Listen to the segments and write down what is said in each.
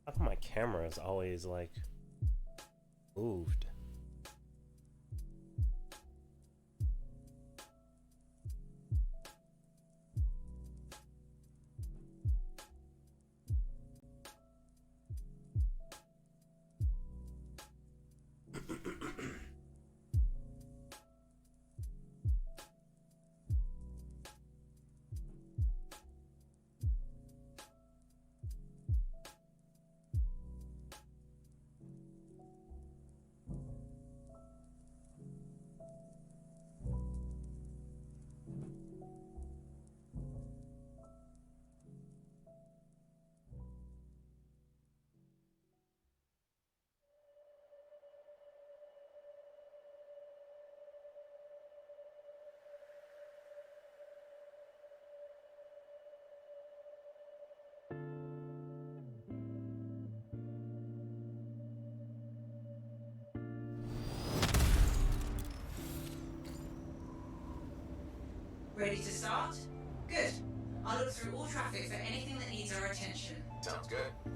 How come my camera is always like moved? Ready to start? Good. I'll look through all traffic for anything that needs our attention. Sounds good.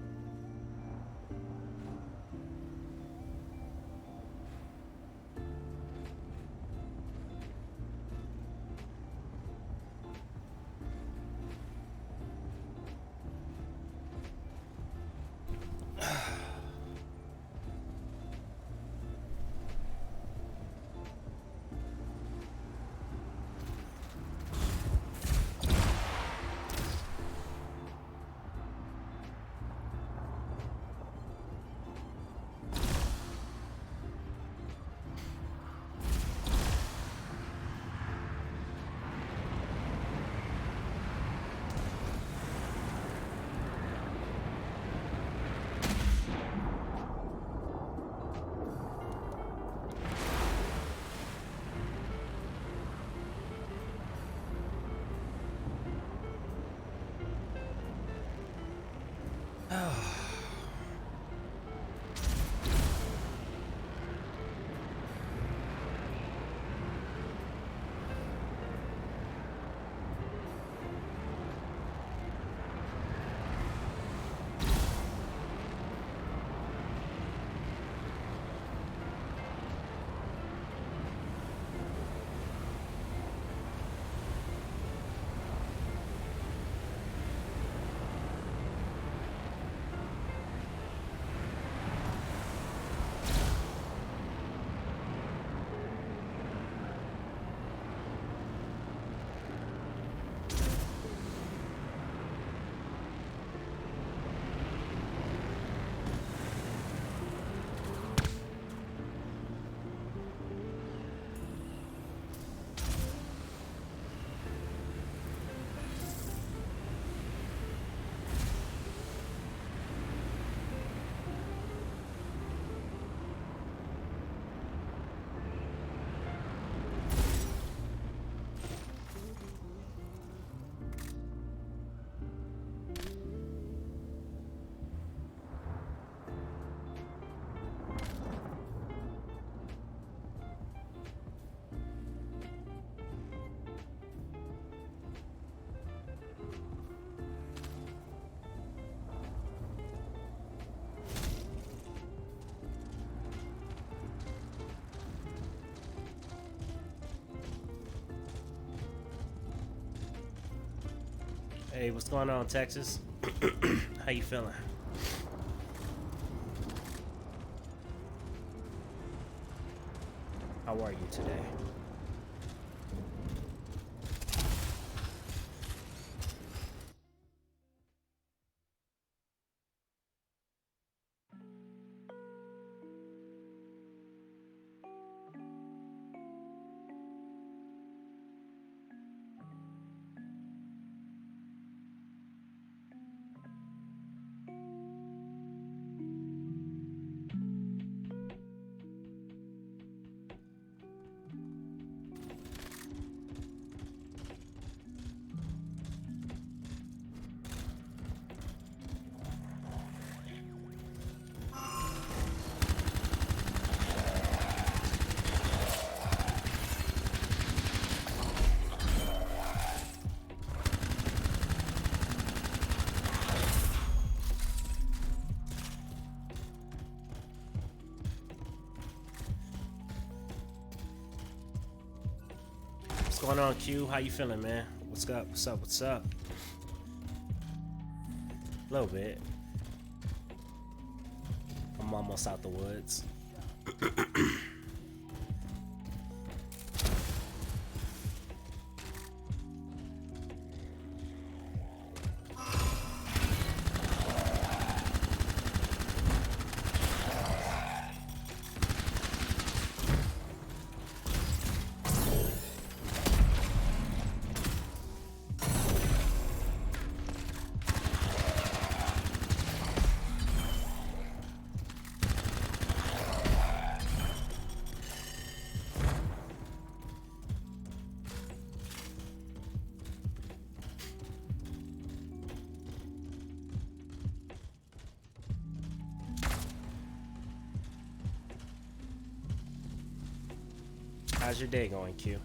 Hey, what's going on, Texas? How you feeling? How are you today? What's going on, Q? How you feeling, man? What's up? What's up? What's up? A little bit. I'm almost out the woods. How's your day going, Q?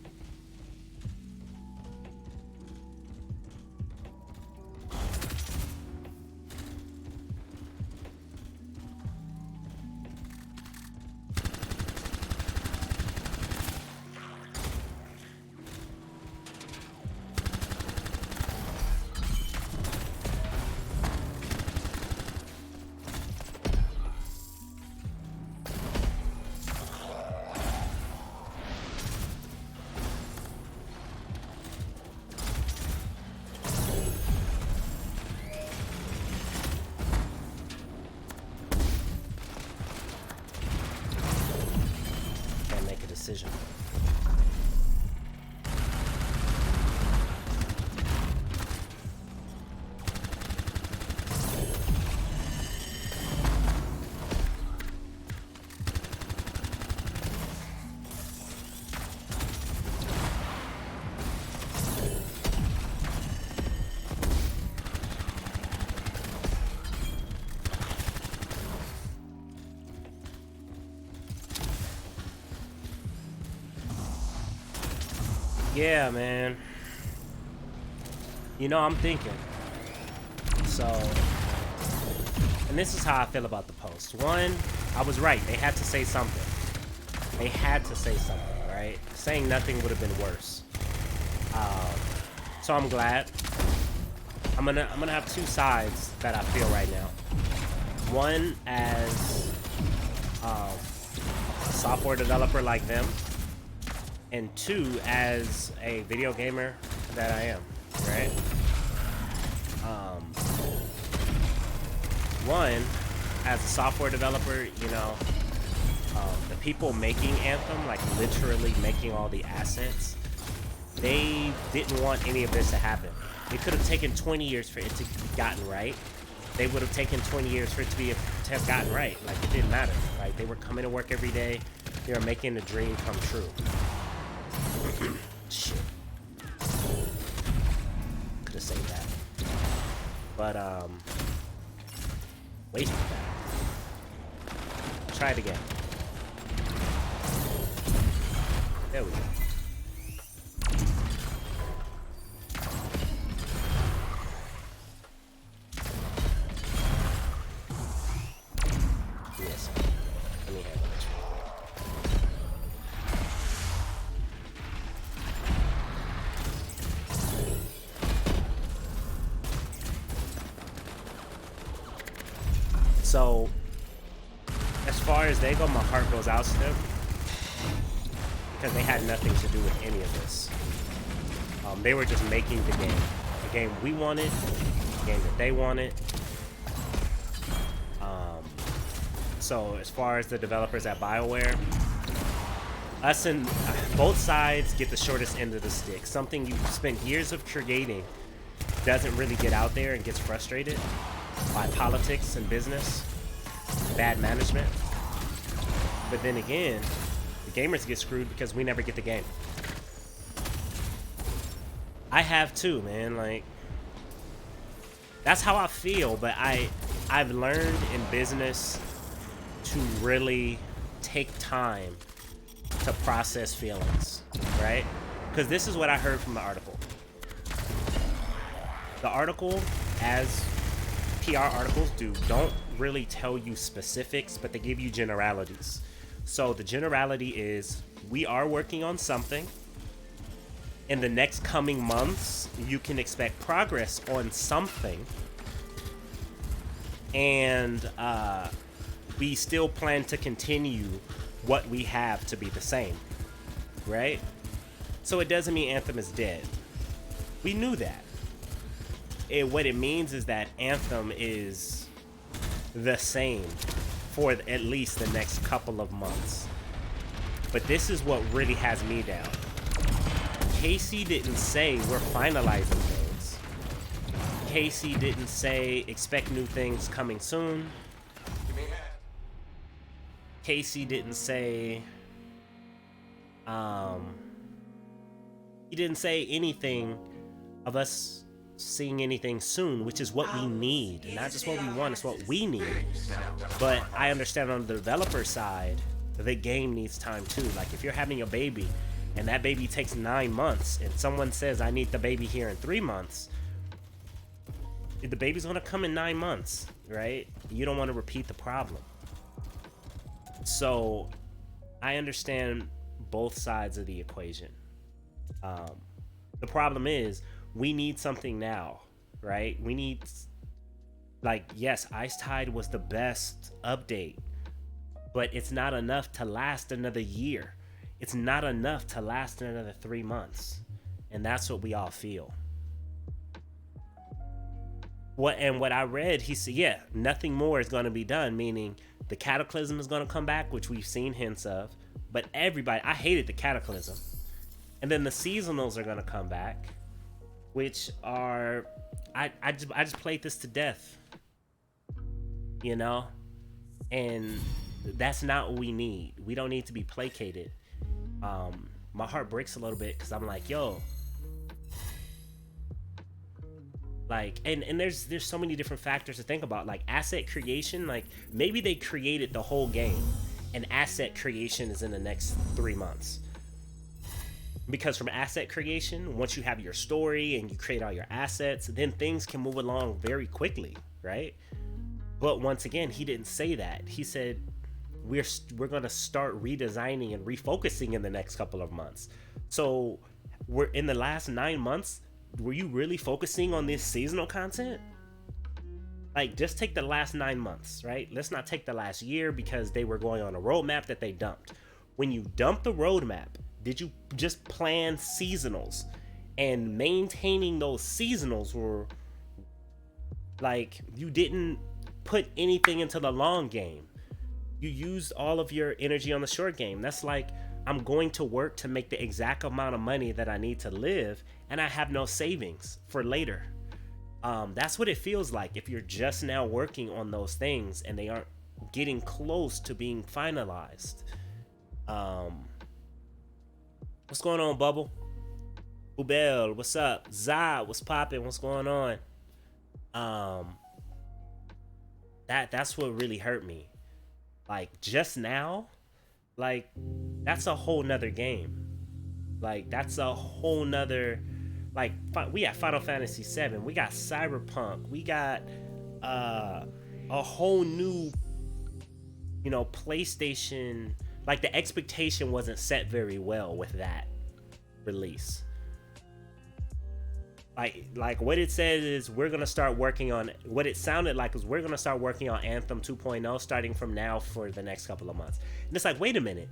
Decision. Yeah, man. You know, I'm thinking. So, and this is how I feel about the post. One, I was right. They had to say something. They had to say something, right? Saying nothing would have been worse. So I'm glad. I'm gonna have two sides that I feel right now. One as a software developer like them. And two, as a video gamer that I am, right? One, as a software developer, you know, the people making Anthem, like literally making all the assets, they didn't want any of this to happen. It could have taken 20 years for it to be gotten right. They would have taken 20 years for it to have gotten right. Like, it didn't matter. Like, they were coming to work every day. They were making the dream come true. Shit. Could have saved that. But, wasted that. Try it again. There we go. Yes. Let me handle this. So, as far as they go, my heart goes out to them because they had nothing to do with any of this. They were just making the game we wanted, the game that they wanted. So, as far as the developers at BioWare, us and both sides get the shortest end of the stick. Something you spent years of creating doesn't really get out there and gets frustrated by politics and business, bad management. But then again, the gamers get screwed because we never get the game. I have too, man. Like, that's how I feel, but I've learned in business to really take time to process feelings, right? Because this is what I heard from the article. The article, as PR articles do, don't really tell you specifics, but they give you generalities. So the generality is, we are working on something. in the next coming months, you can expect progress on something. And we still plan to continue what we have to be the same, right? So it doesn't mean Anthem is dead. We knew that. What it means is that Anthem is the same for at least the next couple of months. But this is what really has me down. Casey didn't say we're finalizing things. Casey didn't say expect new things coming soon. Casey didn't say he didn't say anything of us seeing anything soon, which is what we need. Not just what we want, it's what we need. But I understand on the developer side, the game needs time too. Like if you're having a baby and that baby takes 9 months and someone says I need the baby here in 3 months, the baby's gonna come in 9 months, right? You don't want to repeat the problem. So I understand both sides of the equation. The problem is we need something now, right? We need, like, yes, Ice Tide was the best update, but it's not enough to last another year. It's not enough to last another 3 months. And that's what we all feel. What I read, he said, yeah, nothing more is going to be done, meaning the Cataclysm is going to come back, which we've seen hints of, but everybody, I hated the Cataclysm. And then the seasonals are going to come back, which are, I just played this to death, you know? And that's not what we need. We don't need to be placated. My heart breaks a little bit because I'm like, yo, like, and there's so many different factors to think about, like asset creation. Like maybe they created the whole game and asset creation is in the next 3 months, because from asset creation, once you have your story and you create all your assets, then things can move along very quickly, right? But once again, he didn't say that. He said we're going to start redesigning and refocusing in the next couple of months. So we're in the last 9 months. Were you really focusing on this seasonal content? Like, just take the last 9 months, right? Let's not take the last year because they were going on a roadmap that they dumped. When you dump the roadmap, did you just plan seasonals? And maintaining those seasonals were like, you didn't put anything into the long game. You used all of your energy on the short game. That's like, I'm going to work to make the exact amount of money that I need to live, and I have no savings for later. That's what it feels like if you're just now working on those things and they aren't getting close to being finalized. What's going on, Bubble? Ubel, what's up? Za, what's poppin'? What's going on? That's what really hurt me. Like, just now, like, that's a whole nother game. Like, that's a whole nother, like, we got Final Fantasy VII, we got Cyberpunk, we got a whole new, you know, PlayStation. Like, the expectation wasn't set very well with that release. Like what it said is we're gonna start working on, what it sounded like is we're gonna start working on Anthem 2.0 starting from now for the next couple of months. And it's like, wait a minute,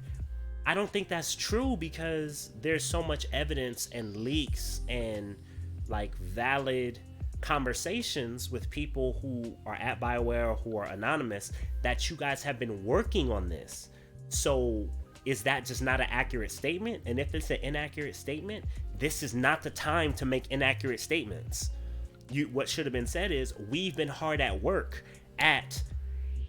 I don't think that's true, because there's so much evidence and leaks and like valid conversations with people who are at BioWare or who are anonymous that you guys have been working on this. So is that just not an accurate statement? And if it's an inaccurate statement, this is not the time to make inaccurate statements. What should have been said is, we've been hard at work at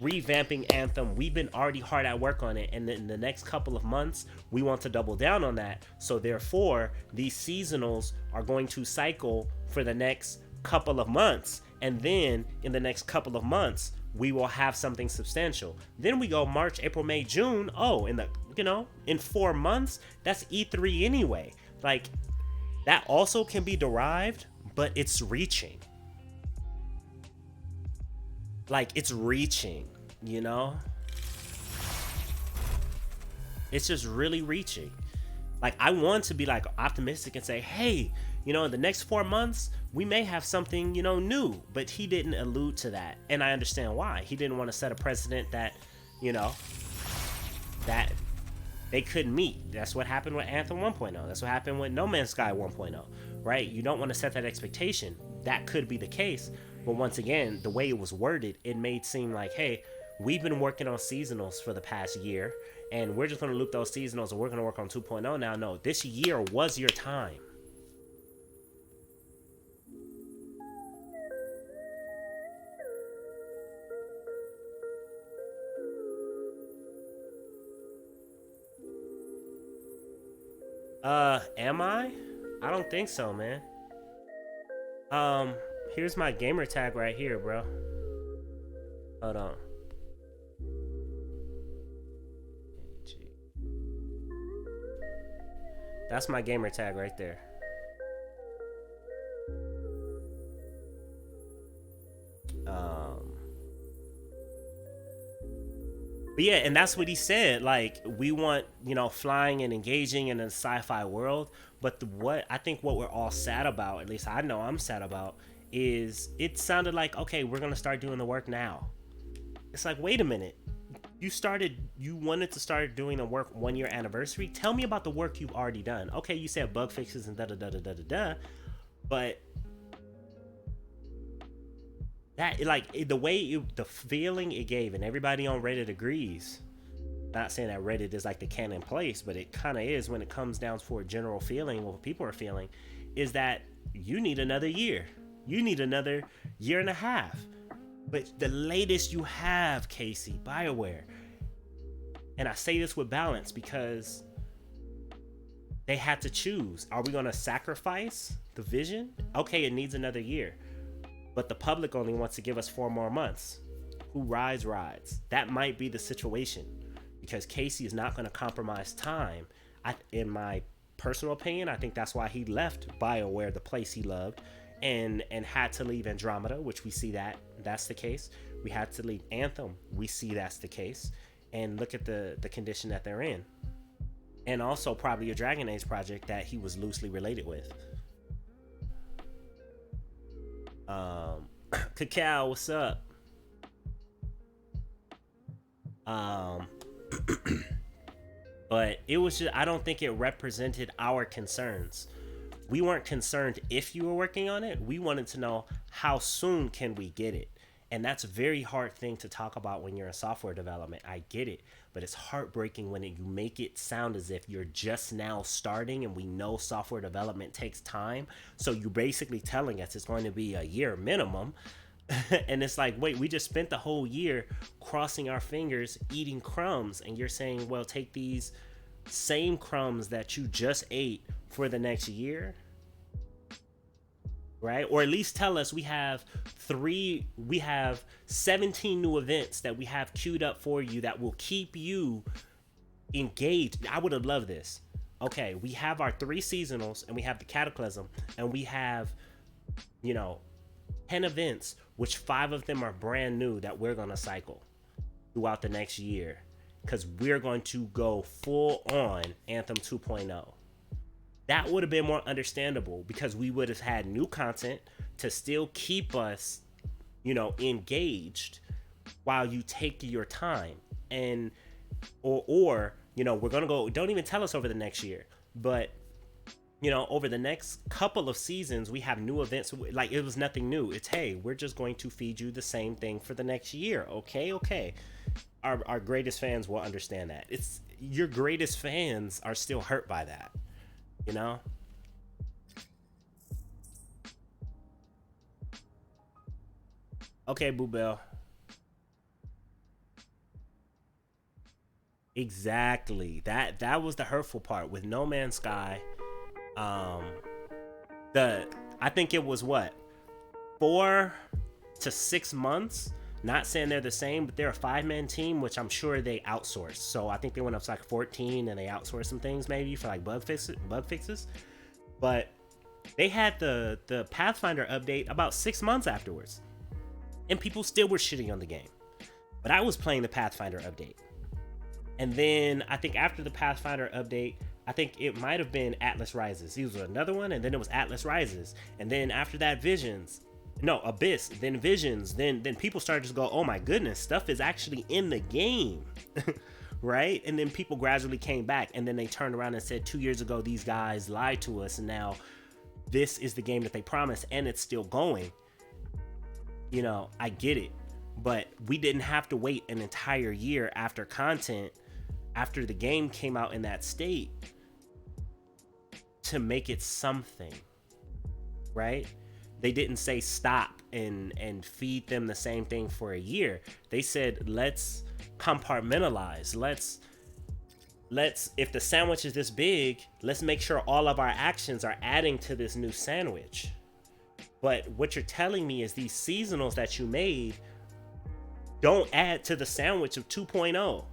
revamping Anthem. We've been already hard at work on it, and in the next couple of months, we want to double down on that. So therefore, these seasonals are going to cycle for the next couple of months, and then in the next couple of months, we will have something substantial. Then we go March, April, May, June. Oh, in 4 months, that's E3 anyway. Like, that also can be derived, but it's reaching. Like, it's reaching, you know? It's just really reaching. Like, I want to be like optimistic and say, hey, in the next 4 months we may have something, new. But he didn't allude to that, and I understand why. He didn't want to set a precedent that, that they couldn't meet. That's what happened with Anthem 1.0. That's what happened with No Man's Sky 1.0, right? You don't want to set that expectation. That could be the case, but once again, the way it was worded, it made seem like, hey, we've been working on seasonals for the past year, and we're just going to loop those seasonals, and we're going to work on 2.0 now. No, this year was your time. Am I? I don't think so, man. Here's my gamer tag right here, bro. Hold on. That's my gamer tag right there. But yeah, and that's what he said. Like, we want, flying and engaging in a sci-fi world. But what we're all sad about, at least I know I'm sad about, is it sounded like, okay, we're gonna start doing the work now. It's like, wait a minute. You wanted to start doing the work 1 year anniversary. Tell me about the work you've already done. Okay, you said bug fixes and da da da da da da, but that, like, the feeling it gave, and everybody on Reddit agrees. Not saying that Reddit is like the canon place, but it kind of is when it comes down for a general feeling, what people are feeling, is that you need another year. You need another year and a half. But the latest you have, Casey, BioWare, and I say this with balance because they had to choose. Are we going to sacrifice the vision? Okay, it needs another year. But the public only wants to give us 4 more months. Who rides. That might be the situation, because Casey is not going to compromise time. In my personal opinion, I think that's why he left BioWare, the place he loved, and had to leave Andromeda, which we see that's the case. We had to leave Anthem. We see that's the case. And look at the condition that they're in. And also probably a Dragon Age project that he was loosely related with. Cacao, what's up? But it was just, I don't think it represented our concerns. We weren't concerned if you were working on it. We wanted to know, how soon can we get it? And that's a very hard thing to talk about when you're in software development. I get it, but it's heartbreaking when you make it sound as if you're just now starting, and we know software development takes time. So you're basically telling us it's going to be a year minimum. And it's like, wait, we just spent the whole year crossing our fingers, eating crumbs. And you're saying, well, take these same crumbs that you just ate for the next year, right? Or at least tell us we have 17 new events that we have queued up for you that will keep you engaged. I would have loved this. Okay, we have our 3 seasonals, and we have the Cataclysm, and we have 10 events, which 5 of them are brand new that we're gonna cycle throughout the next year, because we're going to go full on Anthem 2.0. That would have been more understandable, because we would have had new content to still keep us, engaged while you take your time. And or we're gonna go, don't even tell us over the next year, but over the next couple of seasons, we have new events. Like, it was nothing new. It's, hey, we're just going to feed you the same thing for the next year. Okay. Our greatest fans will understand that. It's your greatest fans are still hurt by that. Okay, Boo Bell. Exactly. That was the hurtful part with No Man's Sky. I think it was 4 to 6 months. Not saying they're the same, but they're a 5-man team, which I'm sure they outsourced. So I think they went up to like 14, and they outsourced some things maybe for like bug fixes. But they had the Pathfinder update about 6 months afterwards, and people still were shitting on the game. But I was playing the Pathfinder update, and then I think after the Pathfinder update, I think it might have been Atlas Rises. He was another one, and then it was Atlas Rises, and then after that, Visions. No, Abyss, then Visions, then people started to go, oh my goodness, stuff is actually in the game, right? And then people gradually came back, and then they turned around and said 2 years ago these guys lied to us, and now this is the game that they promised, and it's still going. You know, I get it, but we didn't have to wait an entire year after content, after the game came out in that state, to make it something, right? They didn't say stop and feed them the same thing for a year. They said, let's compartmentalize. Let's if the sandwich is this big, let's make sure all of our actions are adding to this new sandwich. But what you're telling me is these seasonals that you made don't add to the sandwich of 2.0.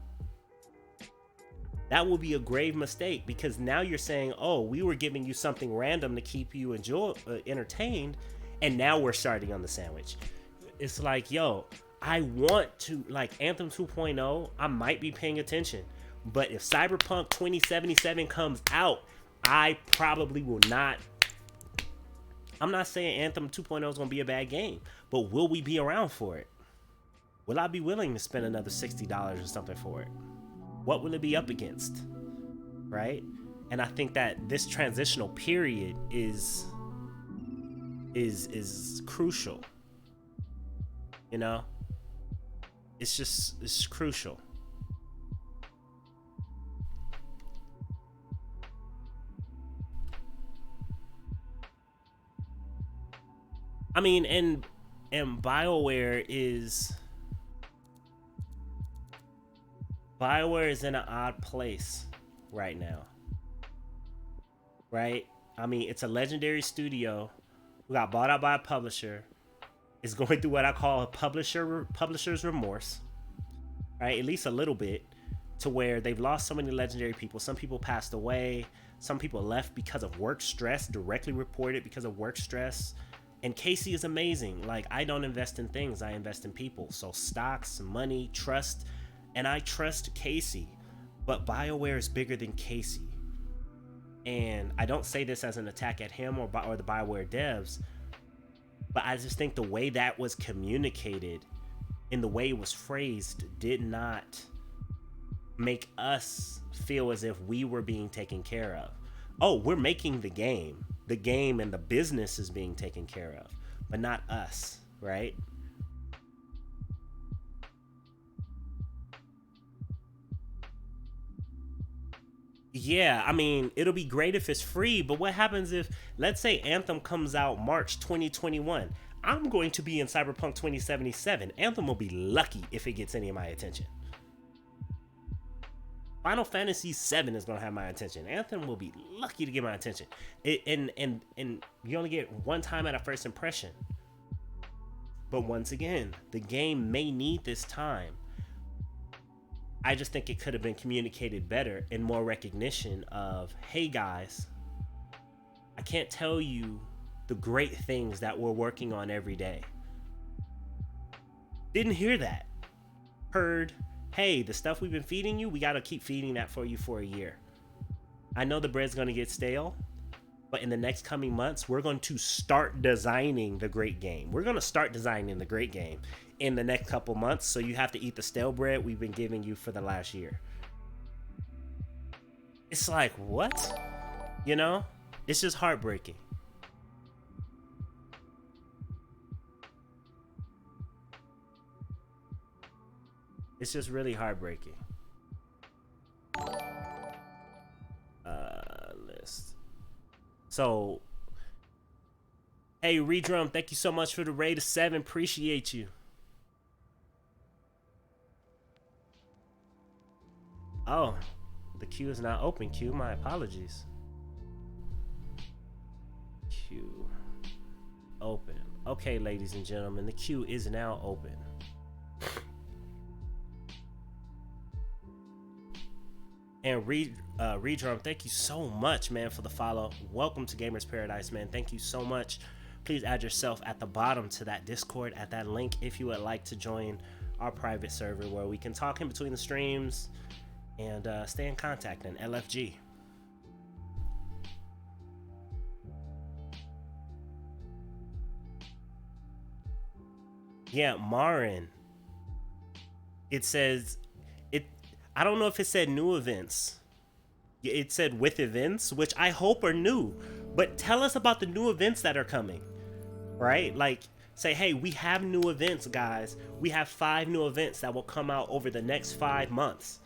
That will be a grave mistake, because now you're saying, oh, we were giving you something random to keep you entertained, and now we're starting on the sandwich. It's like, yo, I want to, like, Anthem 2.0, I might be paying attention. But if Cyberpunk 2077 comes out, I probably will not. I'm not saying Anthem 2.0 is going to be a bad game, but will we be around for it? Will I be willing to spend another $60 or something for it? What will it be up against? Right? And I think that this transitional period is crucial. You know? It's crucial. I mean, and BioWare is in an odd place right now, right? I mean, it's a legendary studio who got bought out by a publisher, is going through what I call a publisher's remorse, right? At least a little bit, to where they've lost so many legendary people. Some people passed away. Some people left because of work stress, directly reported because of work stress. And Casey is amazing. Like, I don't invest in things, I invest in people. So stocks, money, trust, and I trust Casey. But BioWare is bigger than Casey. And I don't say this as an attack at him or the BioWare devs, but I just think the way that was communicated and the way it was phrased did not make us feel as if we were being taken care of. Oh, we're making the game. The game and the business is being taken care of, but not us, right? Yeah, I mean, it'll be great if it's free, but what happens if, let's say Anthem comes out March 2021? I'm going to be in Cyberpunk 2077. Anthem will be lucky if it gets any of my attention. Final Fantasy VII is going to have my attention. Anthem will be lucky to get my attention. And you only get one time at a first impression. But once again, the game may need this time. I just think it could have been communicated better and more recognition of, hey guys, I can't tell you the great things that we're working on every day. Didn't hear that. Heard, hey, the stuff we've been feeding you, we got to keep feeding that for you for a year. I know the bread's going to get stale, but in the next coming months, we're going to start designing the great game. We're going to start designing the great game in the next couple months, so you have to eat the stale bread we've been giving you for the last year. It's like, what? You know? It's just heartbreaking. It's just really heartbreaking. List. So, hey, Redrum, thank you so much for the raid of 7. Appreciate you. Oh, the queue is not open. Queue, my apologies. Queue open. Okay, ladies and gentlemen, the queue is now open. And Redrum, thank you so much, man, for the follow. Welcome to Gamers Paradise, man. Thank you so much. Please add yourself at the bottom to that Discord at that link if you would like to join our private server where we can talk in between the streams and stay in contact in LFG. Yeah, Marin. It says it. I don't know if it said new events. It said with events, which I hope are new. But tell us about the new events that are coming, right? Like, say, hey, we have new events, guys. We have 5 new events that will come out over the next 5 months.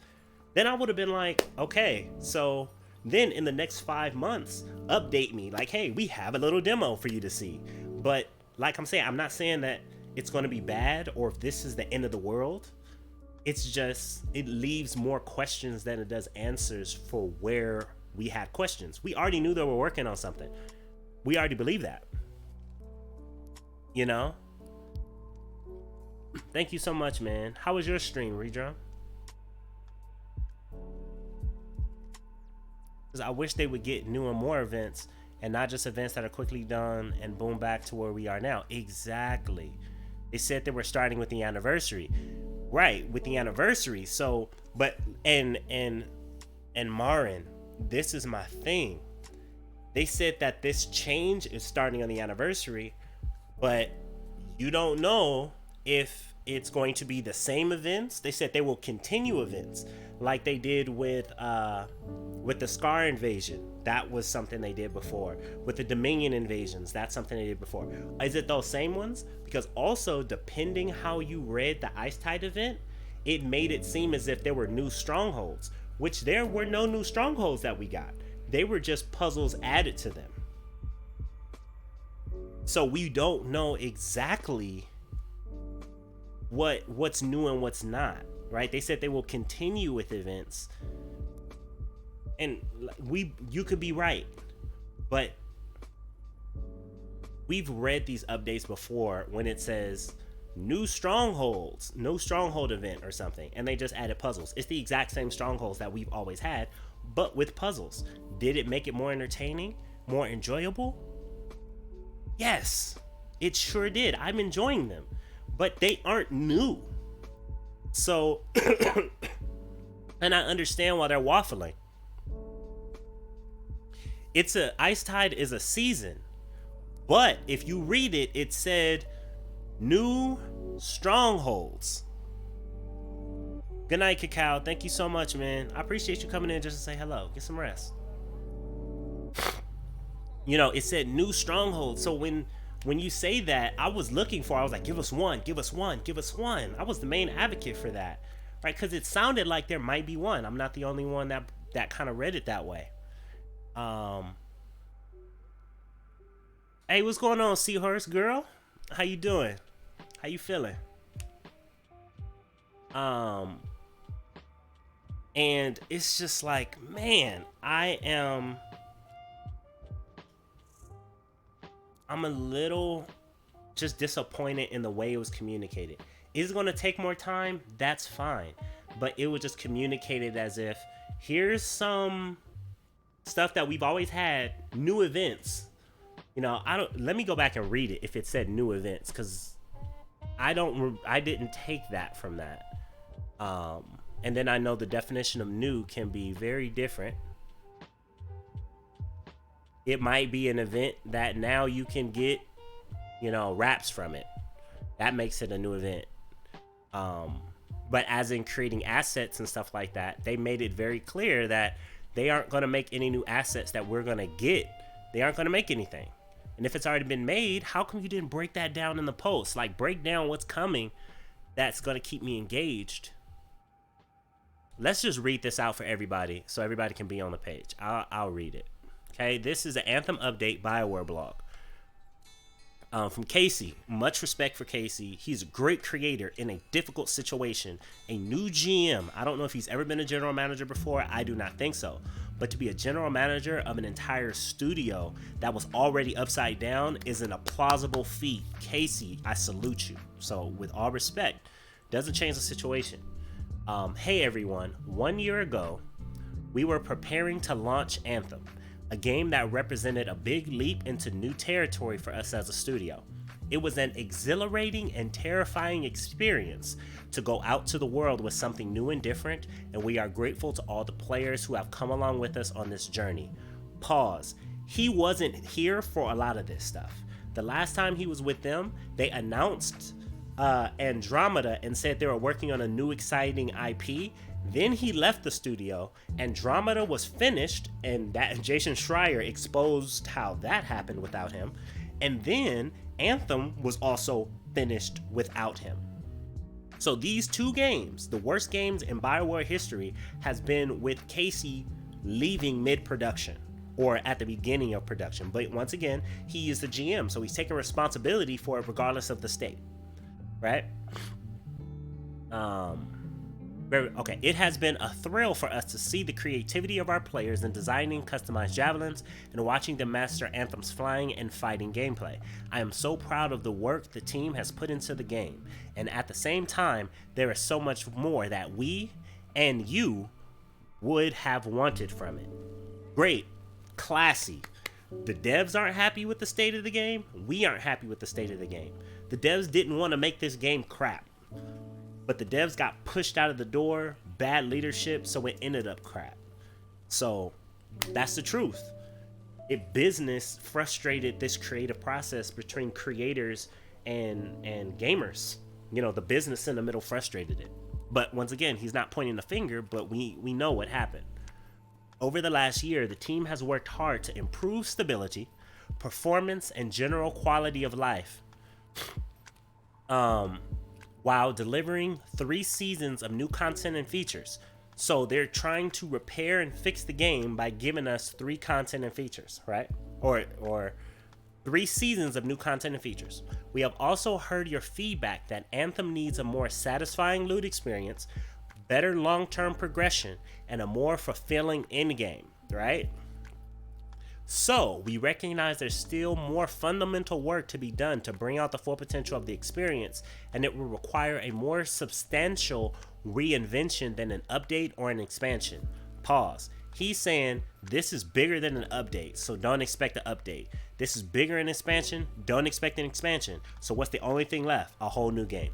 Then I would have been like, okay, so then in the next 5 months, update me. Like, hey, we have a little demo for you to see. But like I'm saying, I'm not saying that it's going to be bad or if this is the end of the world. It's just, it leaves more questions than it does answers for where we had questions. We already knew they were working on something. We already believe that. You know? Thank you so much, man. How was your stream, Redrum? Because I wish they would get new and more events and not just events that are quickly done and boom back to where we are now. Exactly. They said they were starting with the anniversary. Right, with the anniversary. So, but and Marin, this is my thing. They said that this change is starting on the anniversary, but you don't know if it's going to be the same events. They said they will continue events like they did with the Scar invasion. That was something they did before. With the Dominion invasions, that's something they did before. Is it those same ones? Because also, depending how you read the Ice Tide event, it made it seem as if there were new strongholds, which there were no new strongholds that we got. They were just puzzles added to them. So we don't know exactly what's new and what's not, right? They said they will continue with events. And you could be right, but we've read these updates before when it says new strongholds, no stronghold event or something, and they just added puzzles. It's the exact same strongholds that we've always had, but with puzzles. Did it make it more entertaining, more enjoyable? Yes, it sure did. I'm enjoying them, but they aren't new. So, and I understand why they're waffling. Ice Tide is a season, but if you read it, it said new strongholds. Good night, Cacao. Thank you so much, man. I appreciate you coming in just to say hello. Get some rest. You know, it said new strongholds. So when you say that, I was like, give us one, give us one, give us one. I was the main advocate for that, right? Because it sounded like there might be one. I'm not the only one that kind of read it that way. Hey, what's going on, Seahorse girl? How you doing? How you feeling? And it's just like, man, I'm a little just disappointed in the way it was communicated. Is it going to take more time? That's fine. But it was just communicated as if, here's some stuff that we've always had, new events. You know, let me go back and read it if it said new events, because I didn't take that from that. And then I know the definition of new can be very different. It might be an event that now you can get, wraps from it. That makes it a new event. But as in creating assets and stuff like that, they made it very clear that they aren't going to make any new assets that we're going to get. They aren't going to make anything. And if it's already been made, how come you didn't break that down in the post? Like, break down what's coming that's going to keep me engaged. Let's just read this out for everybody so everybody can be on the page. I'll read it. Okay, this is an Anthem update BioWare blog. From Casey. Much respect for Casey. He's a great creator in a difficult situation. A new GM. I don't know if he's ever been a general manager before. I do not think so. But to be a general manager of an entire studio that was already upside down is an applaudable feat. Casey, I salute you. So with all respect, doesn't change the situation. Hey everyone, 1 year ago, we were preparing to launch Anthem, a game that represented a big leap into new territory for us as a studio. It was an exhilarating and terrifying experience to go out to the world with something new and different, and we are grateful to all the players who have come along with us on this journey. Pause. He wasn't here for a lot of this stuff. The last time he was with them, they announced Andromeda and said they were working on a new exciting IP. Then he left the studio. Andromeda was finished, and that Jason Schreier exposed how that happened without him. And then Anthem was also finished without him. So these two games, the worst games in BioWare history, has been with Casey leaving mid-production or at the beginning of production. But once again, he is the GM, so he's taking responsibility for it regardless of the state, right? Okay, it has been a thrill for us to see the creativity of our players in designing customized javelins and watching them master Anthem's flying and fighting gameplay. I am so proud of the work the team has put into the game, and at the same time, there is so much more that we and you would have wanted from it. Great, classy. The devs aren't happy with the state of the game. We aren't happy with the state of the game. The devs didn't want to make this game crap, but the devs got pushed out of the door, bad leadership, so it ended up crap. So that's the truth. Business frustrated this creative process between creators and gamers. You know, the business in the middle frustrated it. But once again, he's not pointing the finger, but we know what happened. Over the last year, the team has worked hard to improve stability, performance, and general quality of life. While delivering 3 seasons of new content and features. So they're trying to repair and fix the game by giving us 3 content and features, right? Or 3 seasons of new content and features. We have also heard your feedback that Anthem needs a more satisfying loot experience, better long-term progression, and a more fulfilling endgame, right? So, we recognize there's still more fundamental work to be done to bring out the full potential of the experience, and it will require a more substantial reinvention than an update or an expansion. Pause. He's saying this is bigger than an update, so don't expect an update. This is bigger an expansion, don't expect an expansion. So what's the only thing left? A whole new game.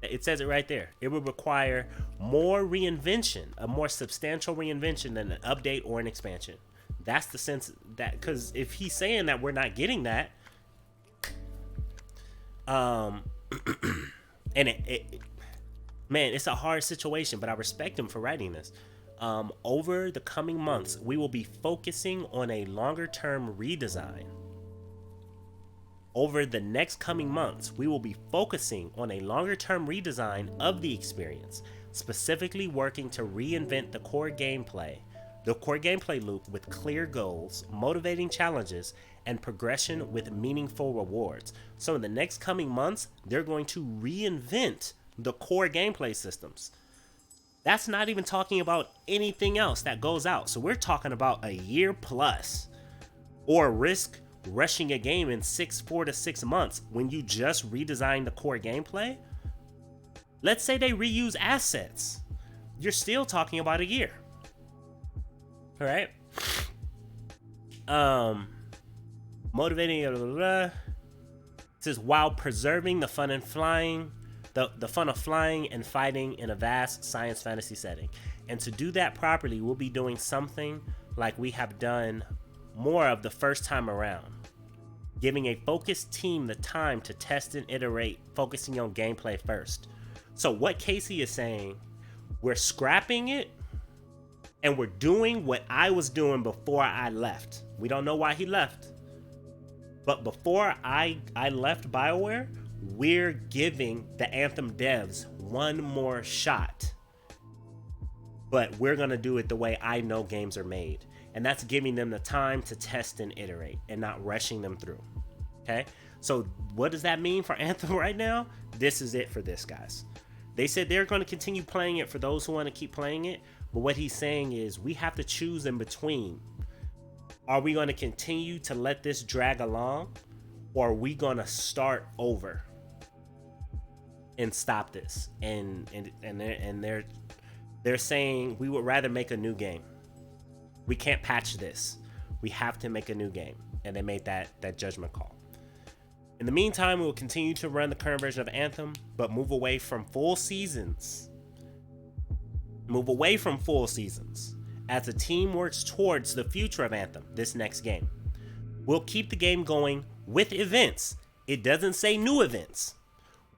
It says it right there. It would require more reinvention, a more substantial reinvention than an update or an expansion. That's the sense that, because if he's saying that we're not getting that, and man, it's a hard situation, but I respect him for writing this. Over the coming months, we will be focusing on a longer-term redesign. Over the next coming months, we will be focusing on a longer-term redesign of the experience, specifically working to reinvent the core gameplay loop with clear goals, motivating challenges, and progression with meaningful rewards. So in the next coming months, they're going to reinvent the core gameplay systems. That's not even talking about anything else that goes out. So we're talking about a year plus, or risk rushing a game in 4 to 6 months when you just redesign the core gameplay. Let's say they reuse assets. You're still talking about a year. All right. Motivating. It says while preserving the fun and flying, the fun of flying and fighting in a vast science fantasy setting. And to do that properly, we'll be doing something like we have done more of the first time around, giving a focused team the time to test and iterate, focusing on gameplay first. So what Casey is saying, we're scrapping it. And we're doing what I was doing before I left. We don't know why he left. But before I left BioWare, we're giving the Anthem devs one more shot. But we're going to do it the way I know games are made. And that's giving them the time to test and iterate and not rushing them through. Okay? So what does that mean for Anthem right now? This is it for this, guys. They said they're going to continue playing it for those who want to keep playing it. But what he's saying is we have to choose in between. Are we going to continue to let this drag along, or are we going to start over and stop this? And they're saying we would rather make a new game. We can't patch this. We have to make a new game. And they made that judgment call. In the meantime, we will continue to run the current version of Anthem, but move away from full seasons as the team works towards the future of Anthem, this next game. We'll keep the game going with events. It doesn't say new events.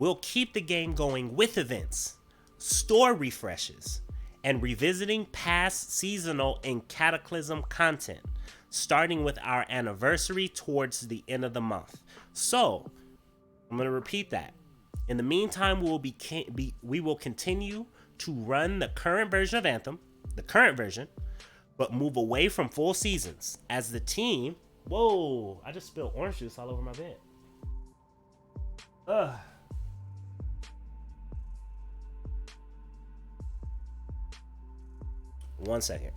We'll keep the game going with events, store refreshes, and revisiting past seasonal and Cataclysm content, starting with our anniversary towards the end of the month. So, I'm going to repeat that. In the meantime, we will continue to run the current version of Anthem, the current version, but move away from full seasons as the team. Whoa, I just spilled orange juice all over my bed. Ugh. One second.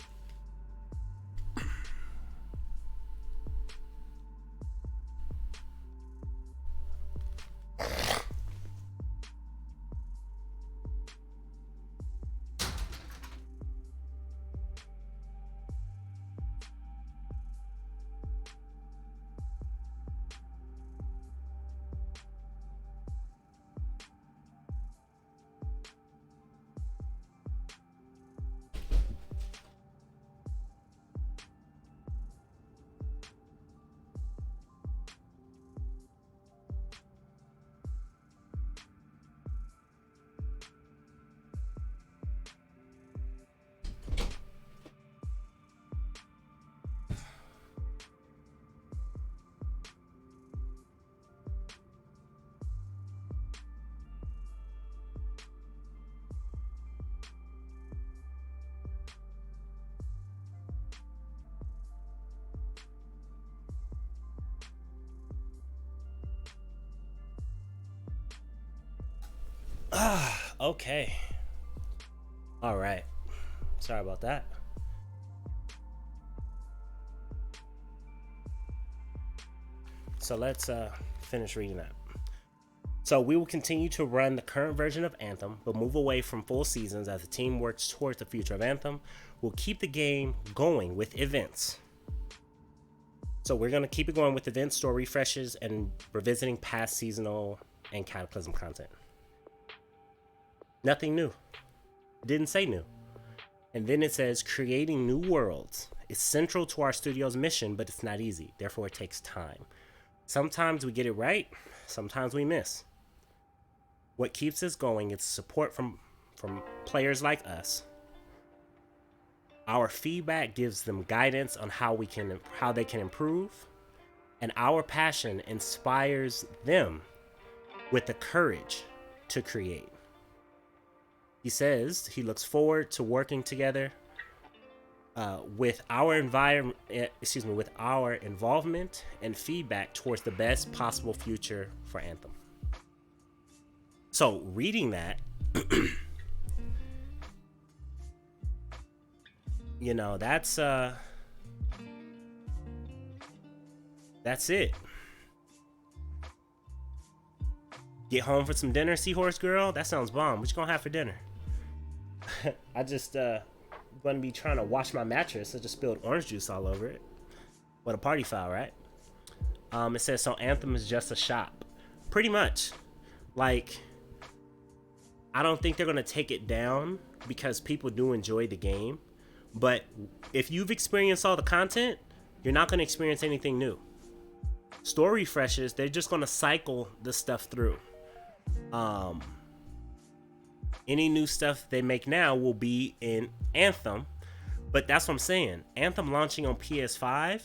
Okay. All right. Sorry about that. So let's finish reading that. So we will continue to run the current version of Anthem, but move away from full seasons as the team works towards the future of Anthem. We'll keep the game going with events. So we're going to keep it going with events, store refreshes, and revisiting past seasonal and Cataclysm content. Nothing new. It didn't say new. And then it says, creating new worlds is central to our studio's mission, but it's not easy. Therefore, it takes time. Sometimes we get it right. Sometimes we miss. What keeps us going is support from players like us. Our feedback gives them guidance on how they can improve, and our passion inspires them with the courage to create. He says he looks forward to working together with our involvement and feedback towards the best possible future for Anthem. So reading that, you know, that's it. Get home for some dinner, Seahorse Girl? That sounds bomb. What you gonna have for dinner? I just gonna be trying to wash my mattress. I just spilled orange juice all over it. What a party foul, right? It says, so Anthem is just a shop. Pretty much. Like, I don't think they're gonna take it down because people do enjoy the game. But if you've experienced all the content, you're not gonna experience anything new. Store refreshes, they're just gonna cycle the stuff through. Any new stuff they make now will be in Anthem, but that's what I'm saying. Anthem launching on PS5,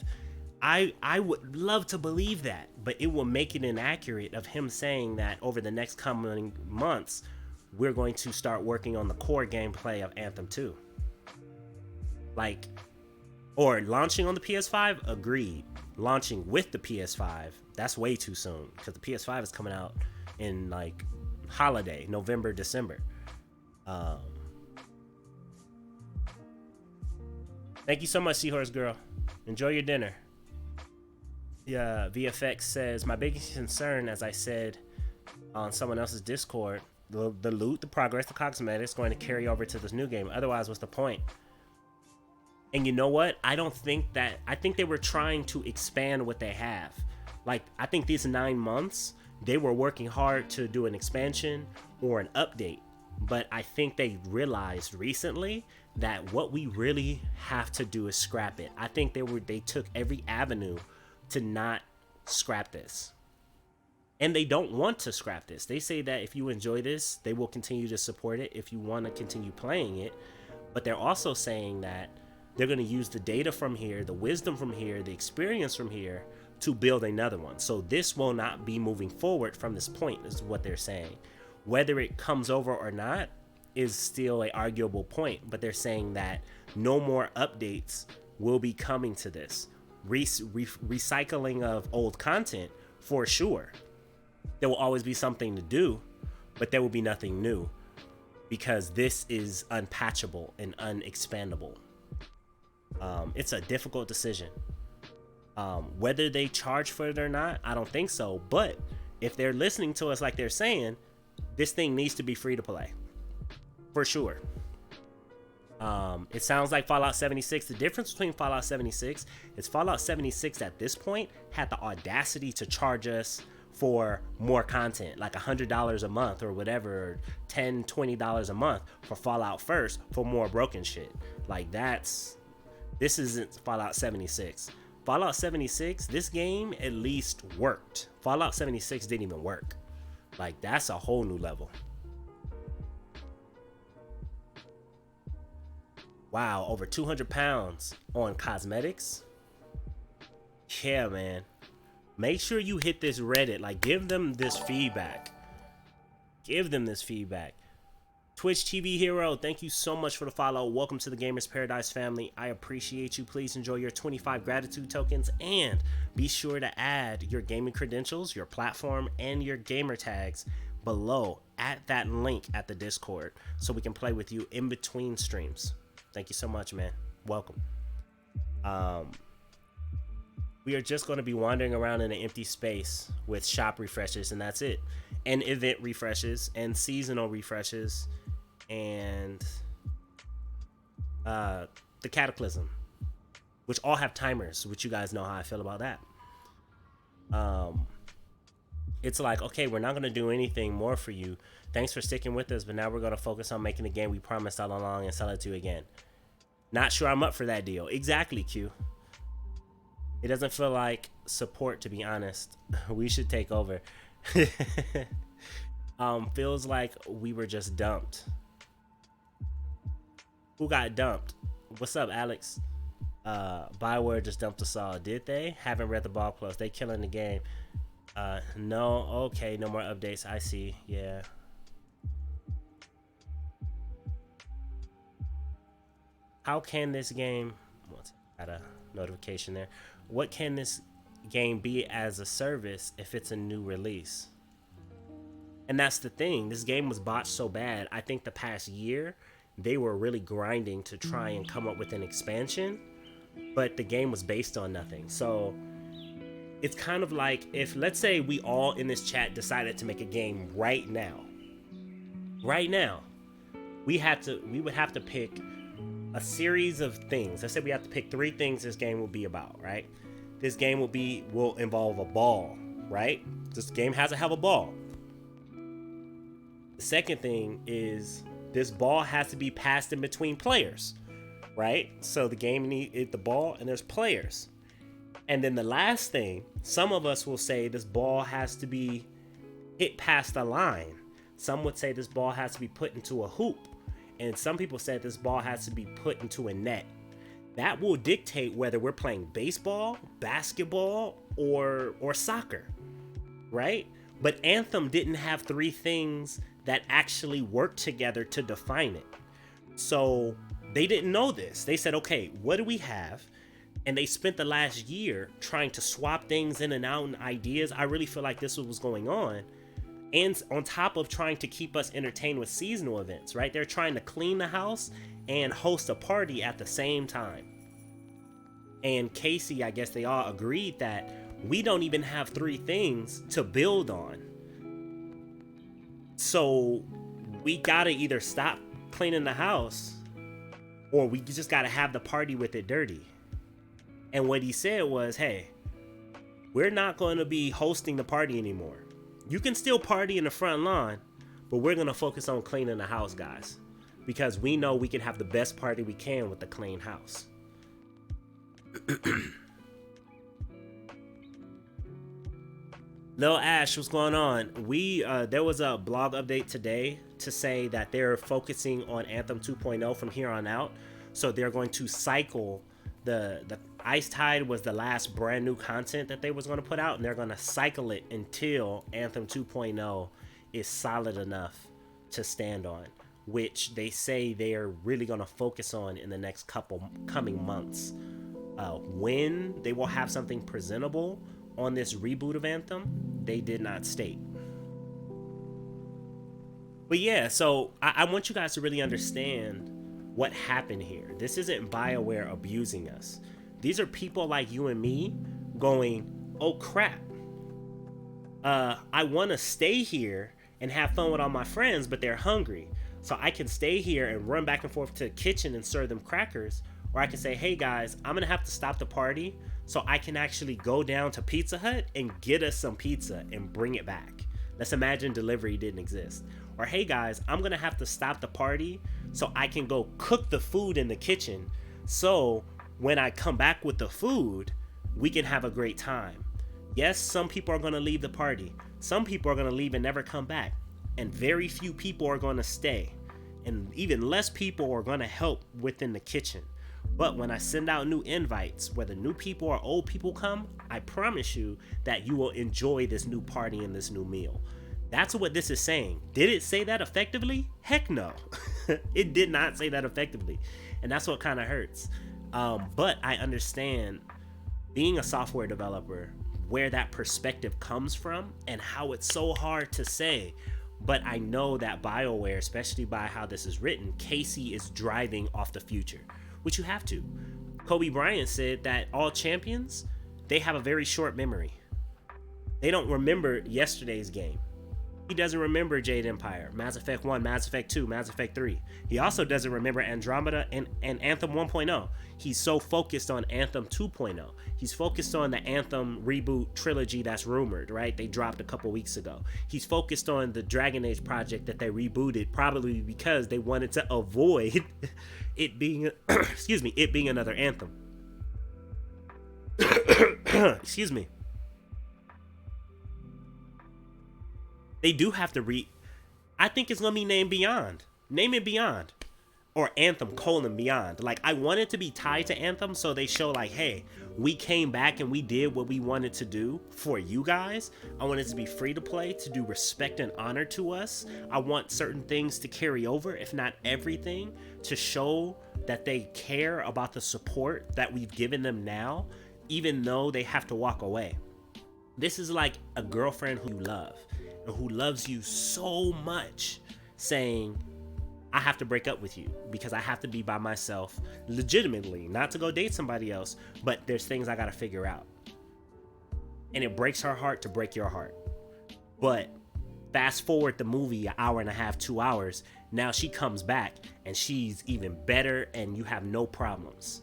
I would love to believe that, but it will make it inaccurate of him saying that over the next coming months, we're going to start working on the core gameplay of Anthem 2. Like, or launching on the PS5, agreed. Launching with the PS5, that's way too soon because the PS5 is coming out in like holiday, November, December. Thank you so much, Seahorse Girl. Enjoy your dinner. Yeah, VFX says, my biggest concern, as I said on someone else's Discord, the loot, the progress, the cosmetics going to carry over to this new game. Otherwise, what's the point? And you know what? I think they were trying to expand what they have. Like, I think these 9 months, they were working hard to do an expansion or an update. But I think they realized recently that what we really have to do is scrap it. I think they took every avenue to not scrap this. And they don't want to scrap this. They say that if you enjoy this, they will continue to support it if you want to continue playing it. But they're also saying that they're going to use the data from here, the wisdom from here, the experience from here to build another one. So this will not be moving forward from this point, is what they're saying. Whether it comes over or not is still an arguable point, but they're saying that no more updates will be coming to this. Recycling of old content, for sure. There will always be something to do, but there will be nothing new because this is unpatchable and unexpandable. It's a difficult decision. Whether they charge for it or not, I don't think so. But if they're listening to us like they're saying, this thing needs to be free to play. For sure. It sounds like Fallout 76. The difference between Fallout 76 is Fallout 76 at this point had the audacity to charge us for more content, like $100 a month or whatever, or $10, $20 a month for Fallout First for more broken shit. Like this isn't Fallout 76. Fallout 76, this game at least worked. Fallout 76 didn't even work. Like, that's a whole new level. Wow, over 200 pounds on cosmetics. Yeah, man. Make sure you hit this Reddit. Like, give them this feedback. Give them this feedback. Twitch TV Hero, thank you so much for the follow. Welcome to the Gamers Paradise family. I appreciate you. Please enjoy your 25 gratitude tokens. And be sure to add your gaming credentials, your platform, and your gamer tags below at that link at the Discord so we can play with you in between streams. Thank you so much, man. Welcome. We are just going to be wandering around in an empty space with shop refreshes, and that's it. And event refreshes, and seasonal refreshes, and the Cataclysm, which all have timers, which you guys know how I feel about that. It's like, okay, we're not going to do anything more for you. Thanks for sticking with us, but now we're going to focus on making the game we promised all along and sell it to you again. Not sure I'm up for that deal. Exactly, Q. It doesn't feel like support, to be honest. We should take over. Feels like we were just dumped. Who got dumped? What's up, Alex? Bioware just dumped us all. Did they? Haven't read the ball plus. They killing the game. No. Okay, no more updates. I see. Yeah. How can this game... Got a notification there. What can this game be as a service if it's a new release? And that's the thing. This game was botched so bad. I think the past year they were really grinding to try and come up with an expansion, but the game was based on nothing. So it's kind of like if, let's say, we all in this chat decided to make a game right now. Right now, we would have to pick a series of things. Let's say we have to pick 3 things this game will be about, right? This game will involve a ball, right? This game has to have a ball. The second thing is this ball has to be passed in between players, right? So the game needs the ball and there's players. And then the last thing, some of us will say this ball has to be hit past the line. Some would say this ball has to be put into a hoop. And some people said this ball has to be put into a net. That will dictate whether we're playing baseball, basketball, or soccer, right? But Anthem didn't have 3 things that actually worked together to define it. So they didn't know this. They said, okay, what do we have? And they spent the last year trying to swap things in and out and ideas. I really feel like this was going on. And on top of trying to keep us entertained with seasonal events, right? They're trying to clean the house and host a party at the same time. And Casey, I guess they all agreed that we don't even have 3 things to build on. So we gotta either stop cleaning the house or we just gotta have the party with it dirty. And what he said was, hey, we're not gonna be hosting the party anymore. You can still party in the front lawn, but we're going to focus on cleaning the house, guys. Because we know we can have the best party we can with the clean house. Lil Ash, what's going on? We there was a blog update today to say that they're focusing on Anthem 2.0 from here on out. So they're going to cycle the Ice Tide was the last brand new content that they was going to put out, and they're going to cycle it until Anthem 2.0 is solid enough to stand on, which they say they are really going to focus on in the next couple coming months. When they will have something presentable on this reboot of Anthem, they did not state. But yeah, so I want you guys to really understand what happened here. This isn't BioWare abusing us. These are people like you and me going, oh crap, I want to stay here and have fun with all my friends, but they're hungry. So I can stay here and run back and forth to the kitchen and serve them crackers. Or I can say, hey guys, I'm going to have to stop the party so I can actually go down to Pizza Hut and get us some pizza and bring it back. Let's imagine delivery didn't exist. Or hey guys, I'm going to have to stop the party so I can go cook the food in the kitchen. So when I come back with the food, we can have a great time. Yes, some people are going to leave the party. Some people are going to leave and never come back. And very few people are going to stay. And even less people are going to help within the kitchen. But when I send out new invites, whether new people or old people come, I promise you that you will enjoy this new party and this new meal. That's what this is saying. Did it say that effectively? Heck no. It did not say that effectively. And that's what kind of hurts. But I understand, being a software developer, where that perspective comes from and how it's so hard to say. But I know that BioWare, especially by how this is written, Casey is driving off the future, which you have to. Kobe Bryant said that all champions, they have a very short memory. They don't remember yesterday's game. He doesn't remember Jade Empire, Mass Effect 1, Mass Effect 2, Mass Effect 3. He also doesn't remember Andromeda and Anthem 1.0. He's so focused on Anthem 2.0. He's focused on the Anthem reboot trilogy that's rumored, right? They dropped a couple weeks ago. He's focused on the Dragon Age project that they rebooted, probably because they wanted to avoid it being, it being another Anthem. Excuse me. They do have to I think it's going to be named Beyond. Name it Beyond. Or Anthem : Beyond. Like, I want it to be tied to Anthem so they show like, hey, we came back and we did what we wanted to do for you guys. I want it to be free to play, to do respect and honor to us. I want certain things to carry over, if not everything, to show that they care about the support that we've given them now, even though they have to walk away. This is like a girlfriend who you love, and who loves you so much, saying, I have to break up with you because I have to be by myself legitimately, not to go date somebody else, but there's things I got to figure out. And it breaks her heart to break your heart. But fast forward the movie an hour and a half, 2 hours, now she comes back and she's even better and you have no problems.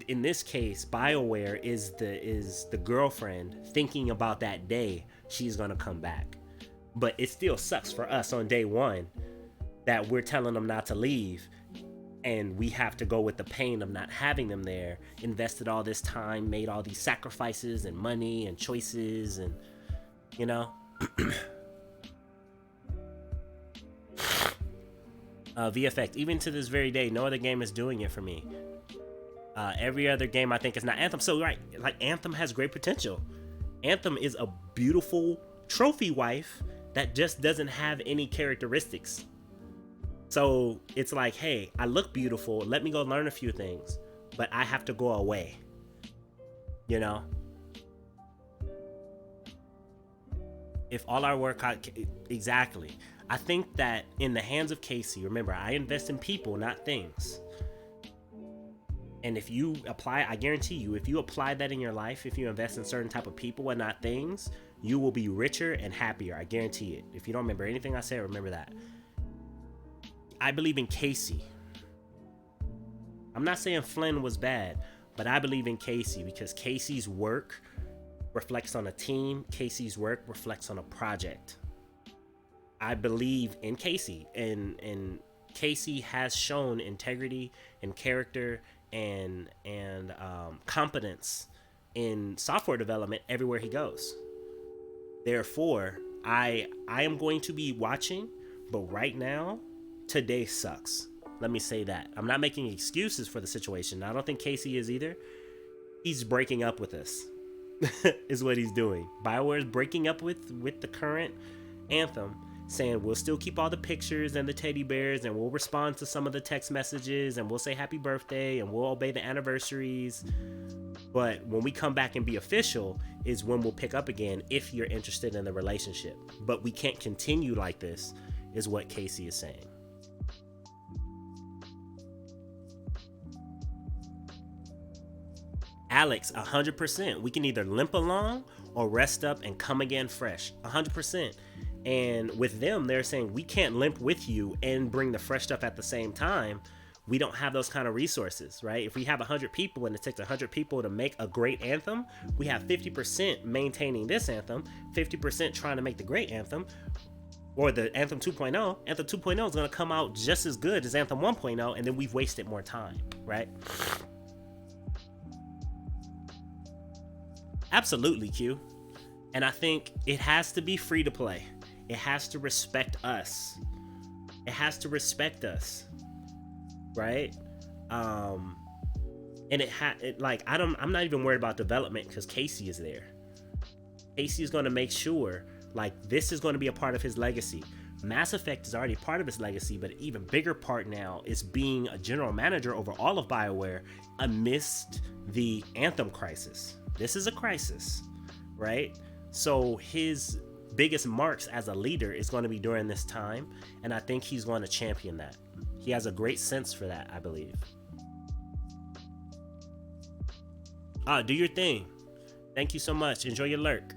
In this case, BioWare is the girlfriend thinking about that day she's gonna come back. But it still sucks for us on day one that we're telling them not to leave, and we have to go with the pain of not having them there, invested all this time, made all these sacrifices and money and choices, and VFX, even to this very day, no other game is doing it for me. Every other game I think is not Anthem. So right, like, Anthem has great potential. Anthem is a beautiful trophy wife that just doesn't have any characteristics. So it's like, hey, I look beautiful, let me go learn a few things, but I have to go away. If all our work exactly. I think that in the hands of Casey, remember, I invest in people, not things. And if you apply, I guarantee you, if you apply that in your life, if you invest in certain type of people and not things, you will be richer and happier. I guarantee it. If you don't remember anything I said, remember that. I believe in Casey. I'm not saying Flynn was bad, but I believe in Casey because Casey's work reflects on a team. Casey's work reflects on a project. I believe in Casey, and Casey has shown integrity and character and competence in software development everywhere he goes. Therefore, I am going to be watching, but right now, today sucks. Let me say that. I'm not making excuses for the situation. I don't think Casey is either. He's breaking up with us. Is what he's doing. BioWare is breaking up with the current Anthem, saying we'll still keep all the pictures and the teddy bears, and we'll respond to some of the text messages, and we'll say happy birthday, and we'll obey the anniversaries. But when we come back and be official is when we'll pick up again if you're interested in the relationship. But we can't continue like this, is what Casey is saying. Alex, 100%. We can either limp along or rest up and come again fresh. 100%. And with them, they're saying we can't limp with you and bring the fresh stuff at the same time. We don't have those kind of resources, right? If we have 100 people and it takes 100 people to make a great anthem, we have 50% maintaining this anthem, 50% trying to make the great anthem, or the Anthem 2.0. Anthem 2.0 is going to come out just as good as Anthem 1.0, and then we've wasted more time, right? Absolutely, Q. And I think it has to be free to play. It has to respect us. It has to respect us. Right? And I'm not even worried about development because Casey is there. Casey is going to make sure this is going to be a part of his legacy. Mass Effect is already part of his legacy, but an even bigger part now is being a general manager over all of BioWare amidst the Anthem crisis. This is a crisis, right? So his biggest marks as a leader is going to be during this time, and I think he's going to champion that. He has a great sense for that, I believe. Do your thing. Thank you so much. Enjoy your lurk.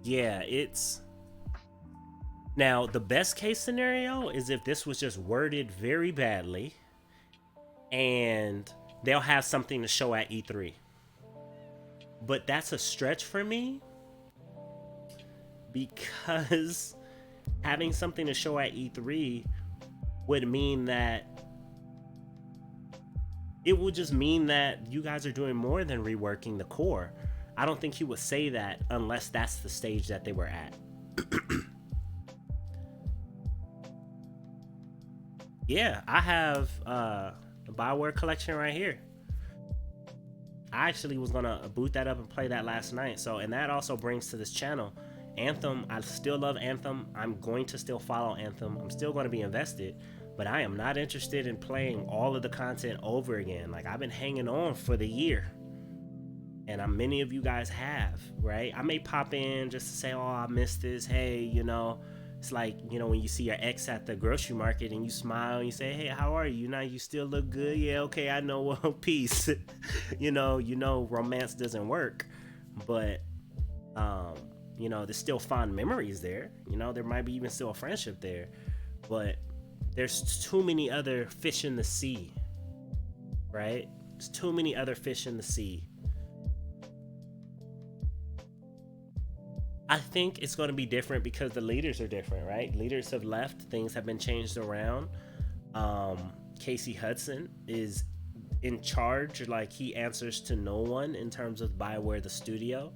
Yeah, it's... Now, the best case scenario is if this was just worded very badly and they'll have something to show at E3. But that's a stretch for me because having something to show at E3 would mean that it would just mean that you guys are doing more than reworking the core. I don't think he would say that unless that's the stage that they were at. Yeah, I have the BioWare collection right here. I actually was gonna boot that up and play that last night. So, and that also brings to this channel Anthem. I still love Anthem. I'm going to still follow Anthem. I'm still going to be invested, but I am not interested in playing all of the content over again. Like, I've been hanging on for the year, and many of you guys have, right? I may pop in just to say, oh, I missed this. Hey, it's like, when you see your ex at the grocery market and you smile and you say, hey, how are you? Now you still look good. Yeah, okay, I know. Well, peace. Romance doesn't work, but there's still fond memories there. There might be even still a friendship there, but there's too many other fish in the sea, right? There's too many other fish in the sea. I think it's going to be different because the leaders are different, right? Leaders have left. Things have been changed around. Casey Hudson is in charge. Like, he answers to no one in terms of BioWare, the studio.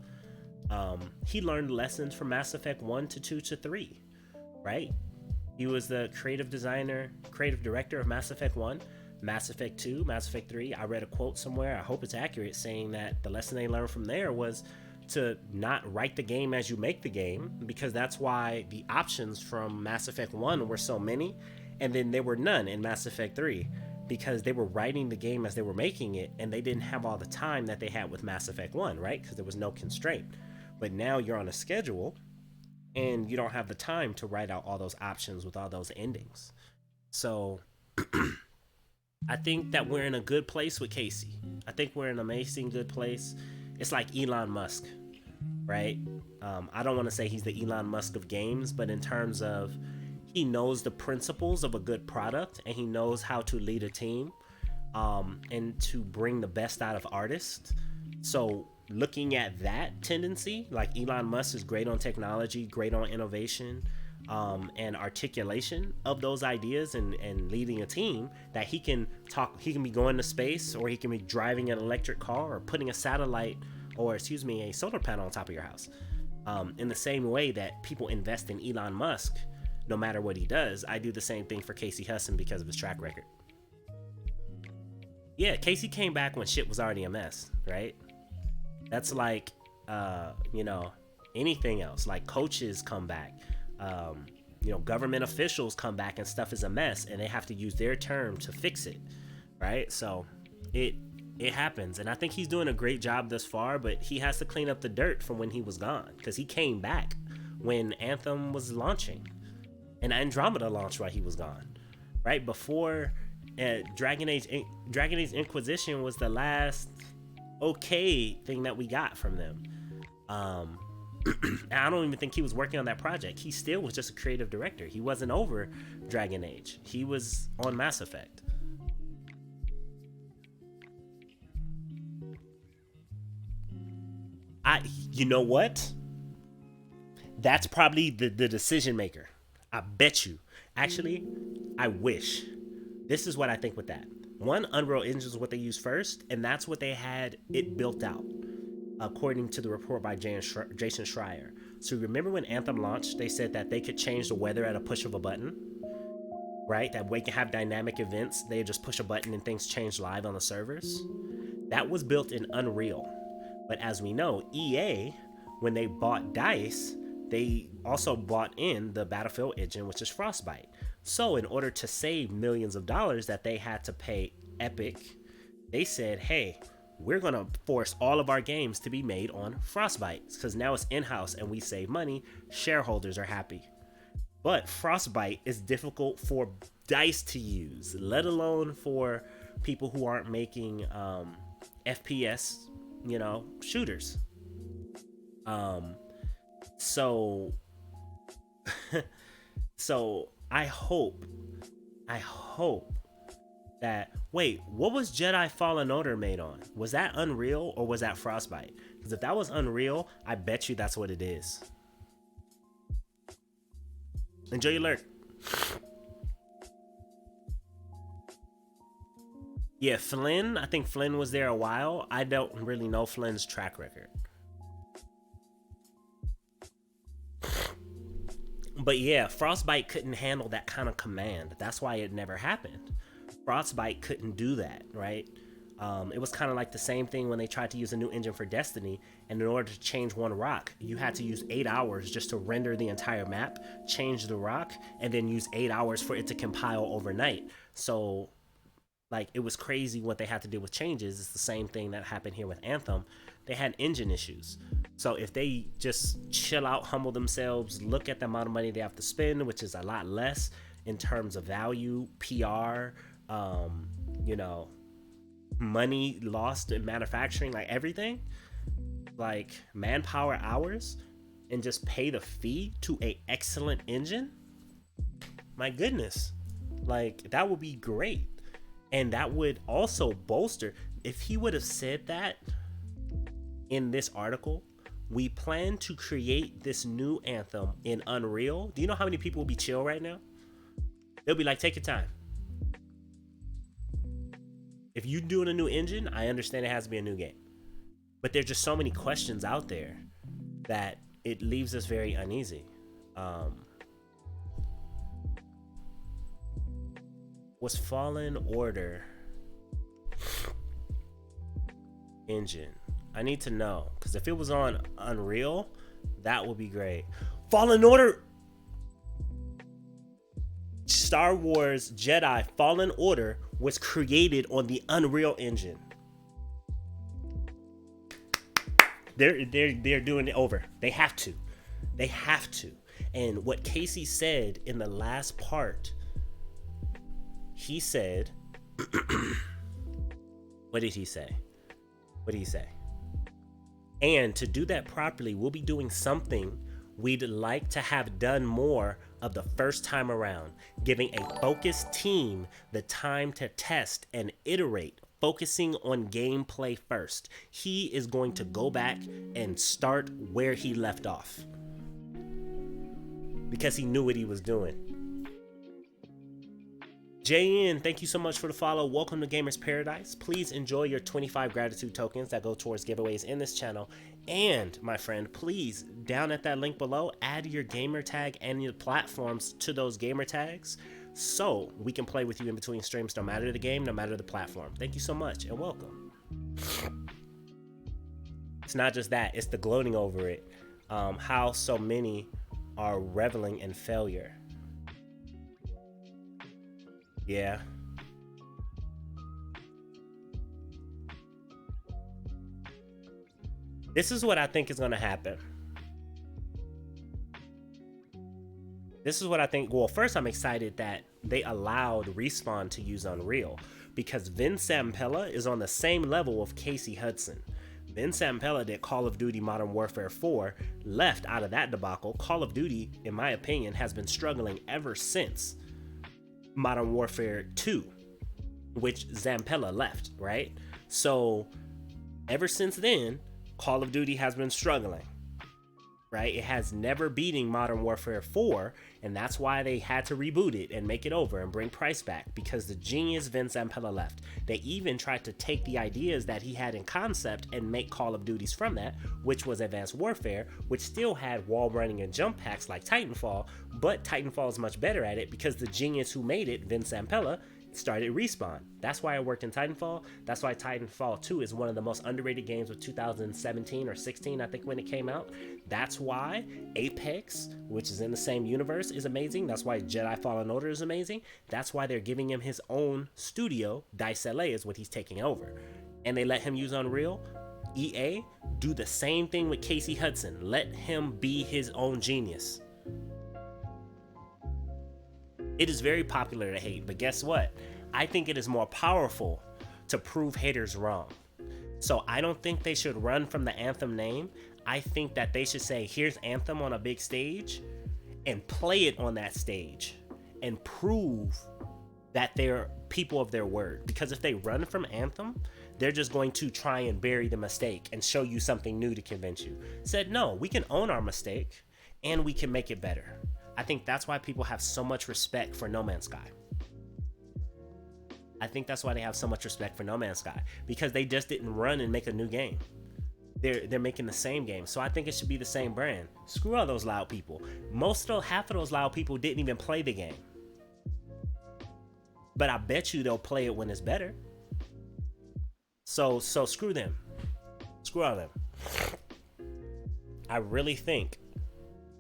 He learned lessons from Mass Effect 1 to 2 to 3, right? He was the creative director of Mass Effect 1, Mass Effect 2, Mass Effect 3. I read a quote somewhere, I hope it's accurate, saying that the lesson they learned from there was to not write the game as you make the game, because that's why the options from Mass Effect 1 were so many, and then there were none in Mass Effect 3, because they were writing the game as they were making it, and they didn't have all the time that they had with Mass Effect 1, right? Because there was no constraint. But now you're on a schedule, and you don't have the time to write out all those options with all those endings. So I think that we're in a good place with Casey. I think we're in an amazing good place. It's like Elon Musk, right? I don't want to say he's the Elon Musk of games, but in terms of he knows the principles of a good product, and he knows how to lead a team and to bring the best out of artists. So looking at that tendency, like Elon Musk is great on technology, great on innovation, and articulation of those ideas and leading a team, that he can be going to space, or he can be driving an electric car, or putting a satellite, or a solar panel on top of your house. In the same way that people invest in Elon Musk, no matter what he does, I do the same thing for Casey Hudson because of his track record. Yeah, Casey came back when shit was already a mess, right? That's like, anything else. Like coaches come back, government officials come back and stuff is a mess, and they have to use their term to fix it, right? So it happens, and I think he's doing a great job thus far, but he has to clean up the dirt from when he was gone, because he came back when Anthem was launching, and Andromeda launched while he was gone, right? Before Dragon Age Inquisition was the last okay thing that we got from them. And I don't even think he was working on that project. He still was just a creative director. He wasn't over Dragon Age. He was on Mass Effect. You know what? That's probably the decision maker. I bet you. Actually, I wish. This is what I think with that. One, Unreal Engine is what they used first, and that's what they had it built out, according to the report by Jason Schreier. So remember when Anthem launched, they said that they could change the weather at a push of a button, right? That way can have dynamic events. They just push a button and things change live on the servers. That was built in Unreal. But as we know, EA, when they bought DICE, they also bought in the Battlefield engine, which is Frostbite. So in order to save millions of dollars that they had to pay Epic, they said, hey, we're going to force all of our games to be made on Frostbite, because now it's in-house and we save money. Shareholders are happy. But Frostbite is difficult for DICE to use, let alone for people who aren't making FPS, shooters. So I hope that, wait, what was Jedi Fallen Order made on? Was that Unreal or was that Frostbite? Because if that was Unreal, I bet you that's what it is. Enjoy your lurk. Yeah, Flynn, I think Flynn was there a while. I don't really know Flynn's track record. But yeah, Frostbite couldn't handle that kind of command. That's why it never happened. Frostbite couldn't do that, right? It was kind of like the same thing when they tried to use a new engine for Destiny, and in order to change one rock, you had to use 8 hours just to render the entire map, change the rock, and then use 8 hours for it to compile overnight. So, like, it was crazy what they had to do with changes. It's the same thing that happened here with Anthem. They had engine issues. So if they just chill out, humble themselves, look at the amount of money they have to spend, which is a lot less in terms of value, PR, money lost in manufacturing, like everything, like manpower hours, and just pay the fee to an excellent engine, my goodness, like that would be great. And that would also bolster, if he would have said that in this article, we plan to create this new Anthem in Unreal. Do you know how many people will be chill right now? They'll be like, take your time. If you're doing a new engine, I understand it has to be a new game. But there's just so many questions out there that it leaves us very uneasy. Was Fallen Order engine? I need to know, because if it was on Unreal, that would be great. Fallen Order, Star Wars Jedi Fallen Order was created on the Unreal Engine. They're doing it over. They have to. And what Casey said in the last part, he said, what did he say? And to do that properly, we'll be doing something we'd like to have done more of the first time around, giving a focused team the time to test and iterate focusing on gameplay first. He is going to go back and start where he left off because he knew what he was doing. JN, thank you so much for the follow. Welcome to Gamers Paradise. Please enjoy your 25 gratitude tokens that go towards giveaways in this channel. And my friend, please, down at that link below, add your gamer tag and your platforms to those gamer tags so we can play with you in between streams, no matter the game, no matter the platform. Thank you so much and welcome. It's not just that, it's the gloating over it. How so many are reveling in failure. Yeah. This is what I think is going to happen. This is what I think. Well, first, I'm excited that they allowed Respawn to use Unreal because Vin Zampella is on the same level of Casey Hudson. Vin Zampella did Call of Duty Modern Warfare 4, left out of that debacle. Call of Duty, in my opinion, has been struggling ever since Modern Warfare 2, which Zampella left, right? So ever since then, Call of Duty has been struggling, right? It has never beaten Modern Warfare 4, and that's why they had to reboot it and make it over and bring price back, because the genius Vin Zampella left. They even tried to take the ideas that he had in concept and make Call of Duties from that, which was Advanced Warfare, which still had wall running and jump packs like Titanfall, but Titanfall is much better at it because the genius who made it, Vin Zampella, started Respawn. That's why it worked in Titanfall. That's why Titanfall 2 is one of the most underrated games of 2017 or 16, I think, when it came out. That's why Apex, which is in the same universe, is amazing. That's why Jedi Fallen Order is amazing. That's why they're giving him his own studio. Dice LA is what he's taking over. And they let him use Unreal. EA, do the same thing with Casey Hudson. Let him be his own genius. It is very popular to hate, but guess what? I think it is more powerful to prove haters wrong. So I don't think they should run from the Anthem name. I think that they should say, here's Anthem on a big stage, and play it on that stage and prove that they're people of their word. Because if they run from Anthem, they're just going to try and bury the mistake and show you something new to convince you. Said, no, we can own our mistake and we can make it better. I think that's why people have so much respect for No Man's Sky. I think that's why they have so much respect for No Man's Sky, because they just didn't run and make a new game. They're making the same game. So I think it should be the same brand. Screw all those loud people. Half of those loud people didn't even play the game. But I bet you they'll play it when it's better. So screw them. Screw all of them. I really think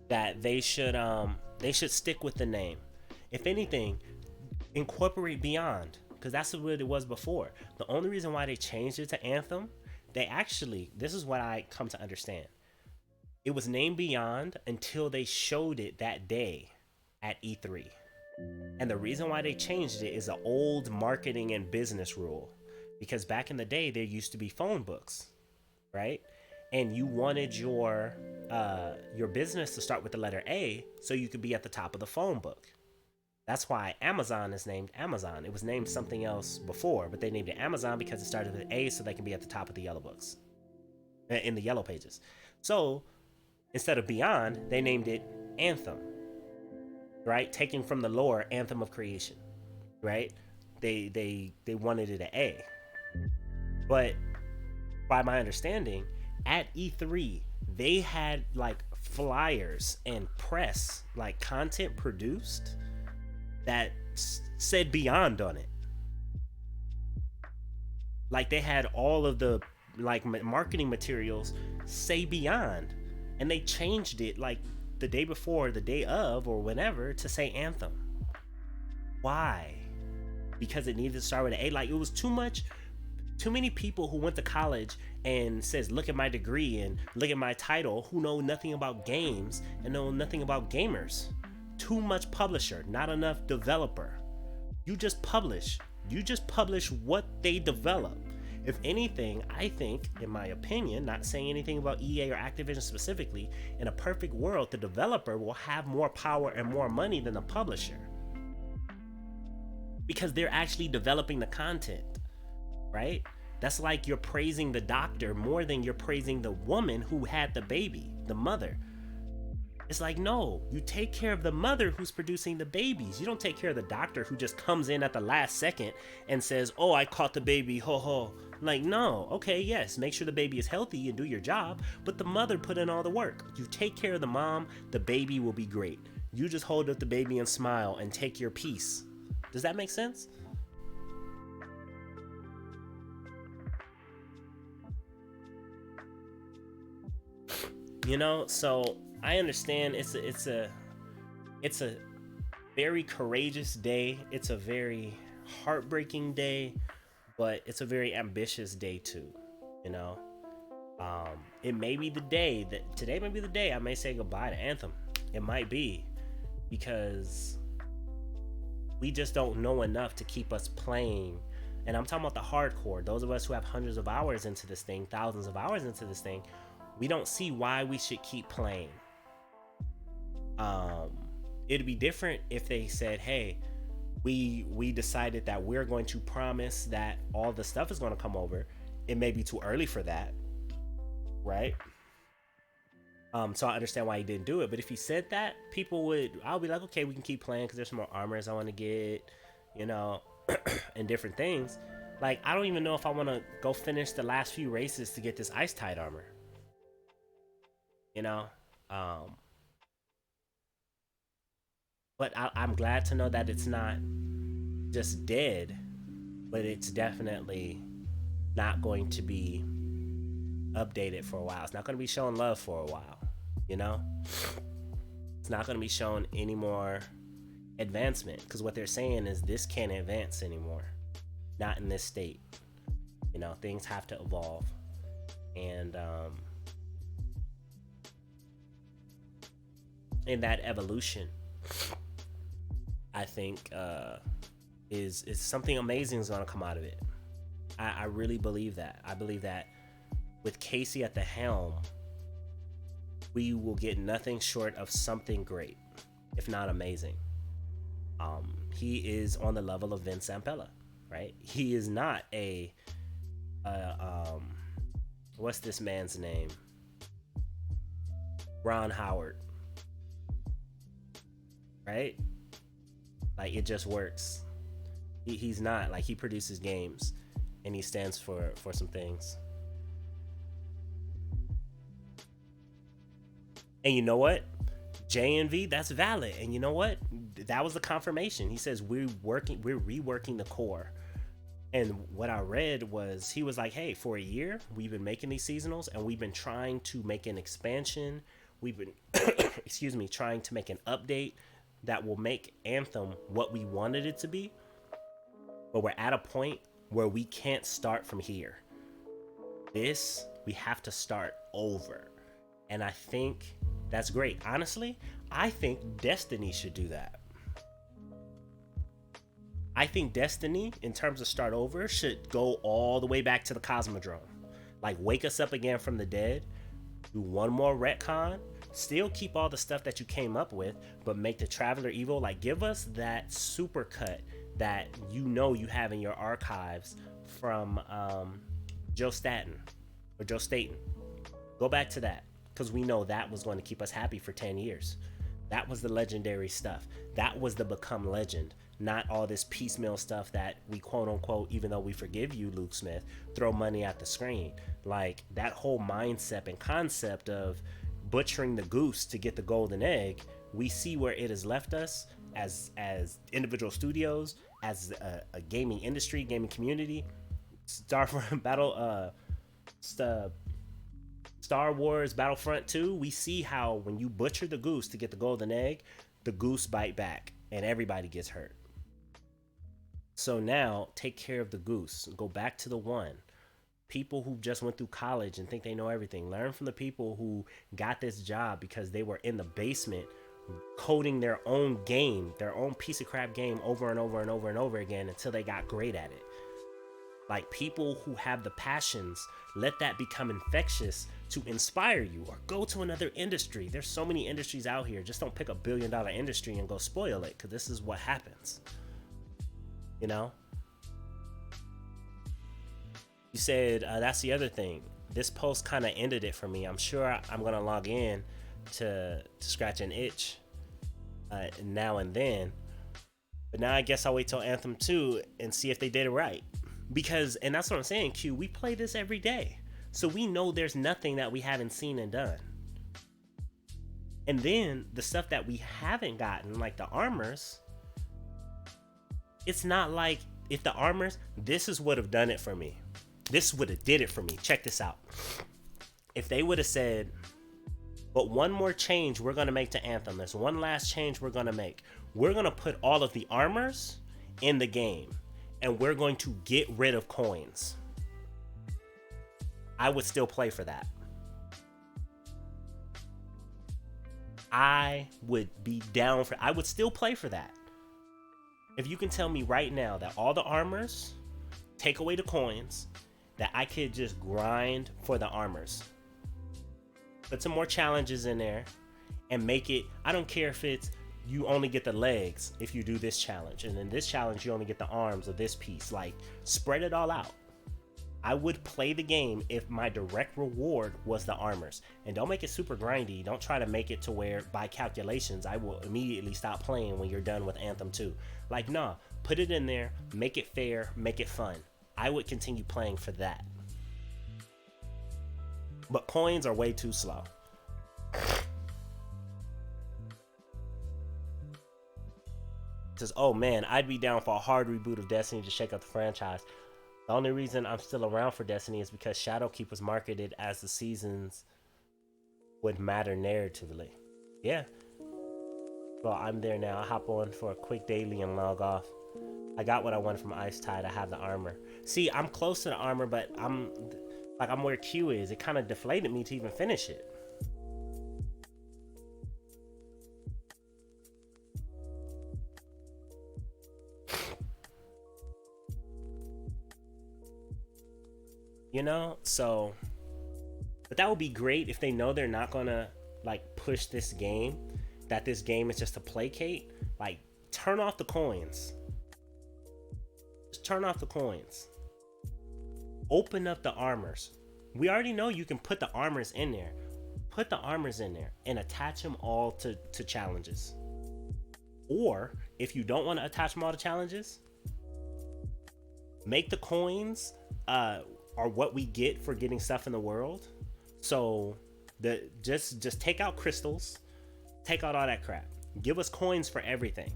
that they should stick with the name. If anything, incorporate Beyond, because that's what it was before. The only reason why they changed it to Anthem, this is what I come to understand. It was named Beyond until they showed it that day at E3. And the reason why they changed it is an old marketing and business rule. Because back in the day, there used to be phone books, right? And you wanted your business to start with the letter A so you could be at the top of the phone book. That's why Amazon is named Amazon. It was named something else before, but they named it Amazon because it started with A so they can be at the top of the yellow books, in the yellow pages. So instead of Beyond, they named it Anthem, right? Taking from the lore, Anthem of Creation, right? They wanted it an A. But by my understanding, at E3, they had like flyers and press, like content produced that said Beyond on it. Like they had all of the like marketing materials say Beyond, and they changed it like the day before, the day of, or whenever to say Anthem. Why? Because it needed to start with an A. Like it was too many people who went to college and says, look at my degree and look at my title, who know nothing about games and know nothing about gamers. Too much publisher, not enough developer. You just publish what they develop. If anything, I think, in my opinion, not saying anything about EA or Activision specifically, in a perfect world, the developer will have more power and more money than the publisher. Because they're actually developing the content. right? That's like you're praising the doctor more than you're praising the woman who had the baby, the mother. It's like, no, you take care of the mother who's producing the babies. You don't take care of the doctor who just comes in at the last second and says, oh, I caught the baby, ho ho. Like, no, okay, yes, make sure the baby is healthy and do your job, but the mother put in all the work. You take care of the mom, the baby will be great. You just hold up the baby and smile and take your piece. Does that make sense? You know, so I understand it's a very courageous day. It's a very heartbreaking day, but it's a very ambitious day too. You know, it may be the day that today may be the day I may say goodbye to Anthem. It might be because we just don't know enough to keep us playing. And I'm talking about the hardcore, those of us who have hundreds of hours into this thing, thousands of hours into this thing. We don't see why we should keep playing. um it'd be different if they said, hey, we decided that we're going to promise that all the stuff is going to come over. It may be too early for that, right? So I understand why he didn't do it, but if he said that, people would, I'll be like, okay, we can keep playing because there's some more armors I want to get, you know, and different things. Like, I don't even know if I want to go finish the last few races to get this ice tide armor, you know. um but I'm glad to know that it's not just dead, but it's definitely not going to be updated for a while. It's not going to be showing love for a while, you know? It's not going to be showing any more advancement because what they're saying is this can't advance anymore. Not in this state. You know, things have to evolve. And in that evolution, I think is something amazing is going to come out of it. I really believe that. I believe that with Casey at the helm, we will get nothing short of something great, if not amazing. He is on the level of Vince Zampella, right? He is not what's this man's name? Ron Howard, right? Like, it just works. He's not like, he produces games and he stands for some things. And you know what? JNV, that's valid. And you know what? That was the confirmation. He says we're reworking the core. And what I read was he was like, hey, for a year, we've been making these seasonals and we've been trying to make an expansion. We've been, excuse me, trying to make an update that will make Anthem what we wanted it to be. But we're at a point where we can't start from here. We have to start over. And I think that's great. Honestly, I think Destiny should do that. I think Destiny, in terms of start over, should go all the way back to the Cosmodrome. Like, wake us up again from the dead, do one more retcon, still keep all the stuff that you came up with, but make the Traveler evil. Like, give us that super cut that you have in your archives from Joe Staten. Go back to that, because we know that was going to keep us happy for 10 years. That was the legendary stuff. That was the become legend, not all this piecemeal stuff that we quote unquote, even though we forgive you, Luke Smith, throw money at the screen. Like, that whole mindset and concept of butchering the goose to get the golden egg, we see where it has left us as individual studios, as a gaming industry, gaming community. Star Wars Battlefront 2, we see how when you butcher the goose to get the golden egg, the goose bite back and everybody gets hurt. So now take care of the goose. Go back to the one. People who just went through college and think they know everything. Learn from the people who got this job because they were in the basement coding their own game, their own piece of crap game over and over and over and over again until they got great at it. Like, people who have the passions, let that become infectious to inspire you, or go to another industry. There's so many industries out here. Just don't pick a $1 billion industry and go spoil it, because this is what happens. You know? You said that's the other thing. This post kind of ended it for me. I'm sure I'm gonna log in to scratch an itch now and then, but now I guess I'll wait till Anthem 2 and see if they did it right. Because, and that's what I'm saying, Q, we play this every day. So we know there's nothing that we haven't seen and done. And then the stuff that we haven't gotten, like the armors, it's not like if the armors, this is would have done it for me. This would have did it for me. Check this out. If they would have said, but one more change we're going to make to Anthem. There's one last change we're going to make. We're going to put all of the armors in the game, and we're going to get rid of coins. I would still play for that. I would be down for, I would still play for that. If you can tell me right now that all the armors take away the coins, that I could just grind for the armors. Put some more challenges in there and make it, I don't care if it's you only get the legs if you do this challenge, and in this challenge you only get the arms of this piece. Like, spread it all out. I would play the game if my direct reward was the armors. And don't make it super grindy. Don't try to make it to where by calculations I will immediately stop playing when you're done with Anthem 2. Like, nah, put it in there, make it fair, make it fun. I would continue playing for that. But coins are way too slow. Says, oh man, I'd be down for a hard reboot of Destiny to shake up the franchise. The only reason I'm still around for Destiny is because Shadowkeep was marketed as the seasons would matter narratively. Yeah. Well, I'm there now. I'll hop on for a quick daily and log off. I got what I wanted from Ice Tide. I have the armor. See, I'm close to the armor, but I'm where Q is. It kind of deflated me to even finish it. You know, so, but that would be great if they know they're not gonna like push this game, that this game is just to placate. Like, turn off the coins. Just turn off the coins. Open up the armors. We already know you can put the armors in there. Put the armors in there and attach them all to challenges. Or if you don't want to attach them all to challenges, make the coins are what we get for getting stuff in the world. So just take out crystals, take out all that crap. Give us coins for everything.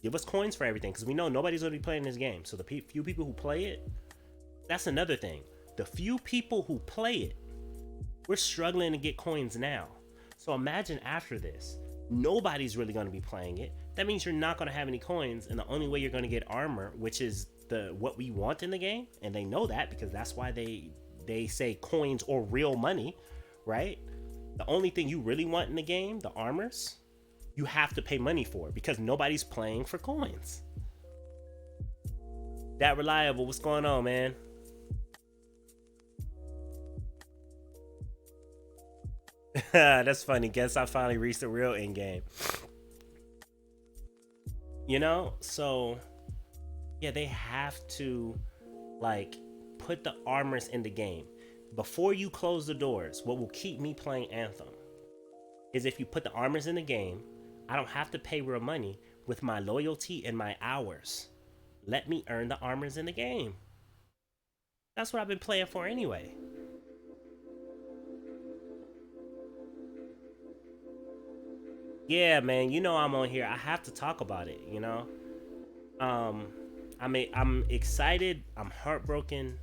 Give us coins for everything, because we know nobody's going to be playing this game. So the few people who play it, that's another thing. The few people who play it, we're struggling to get coins now. So imagine after this, nobody's really going to be playing it. That means you're not going to have any coins, and the only way you're going to get armor, which is what we want in the game, and they know that because that's why they say coins or real money, right? The only thing you really want in the game, the armors, you have to pay money for, because nobody's playing for coins. That Reliable, what's going on, man? That's funny. Guess I finally reached the real end game. You know, so yeah, they have to like put the armors in the game before you close the doors. What will keep me playing Anthem is if you put the armors in the game. I don't have to pay real money with my loyalty and my hours. Let me earn the armors in the game. That's what I've been playing for anyway. Yeah, man, you know I'm on here. I have to talk about it, you know? I'm excited. I'm heartbroken.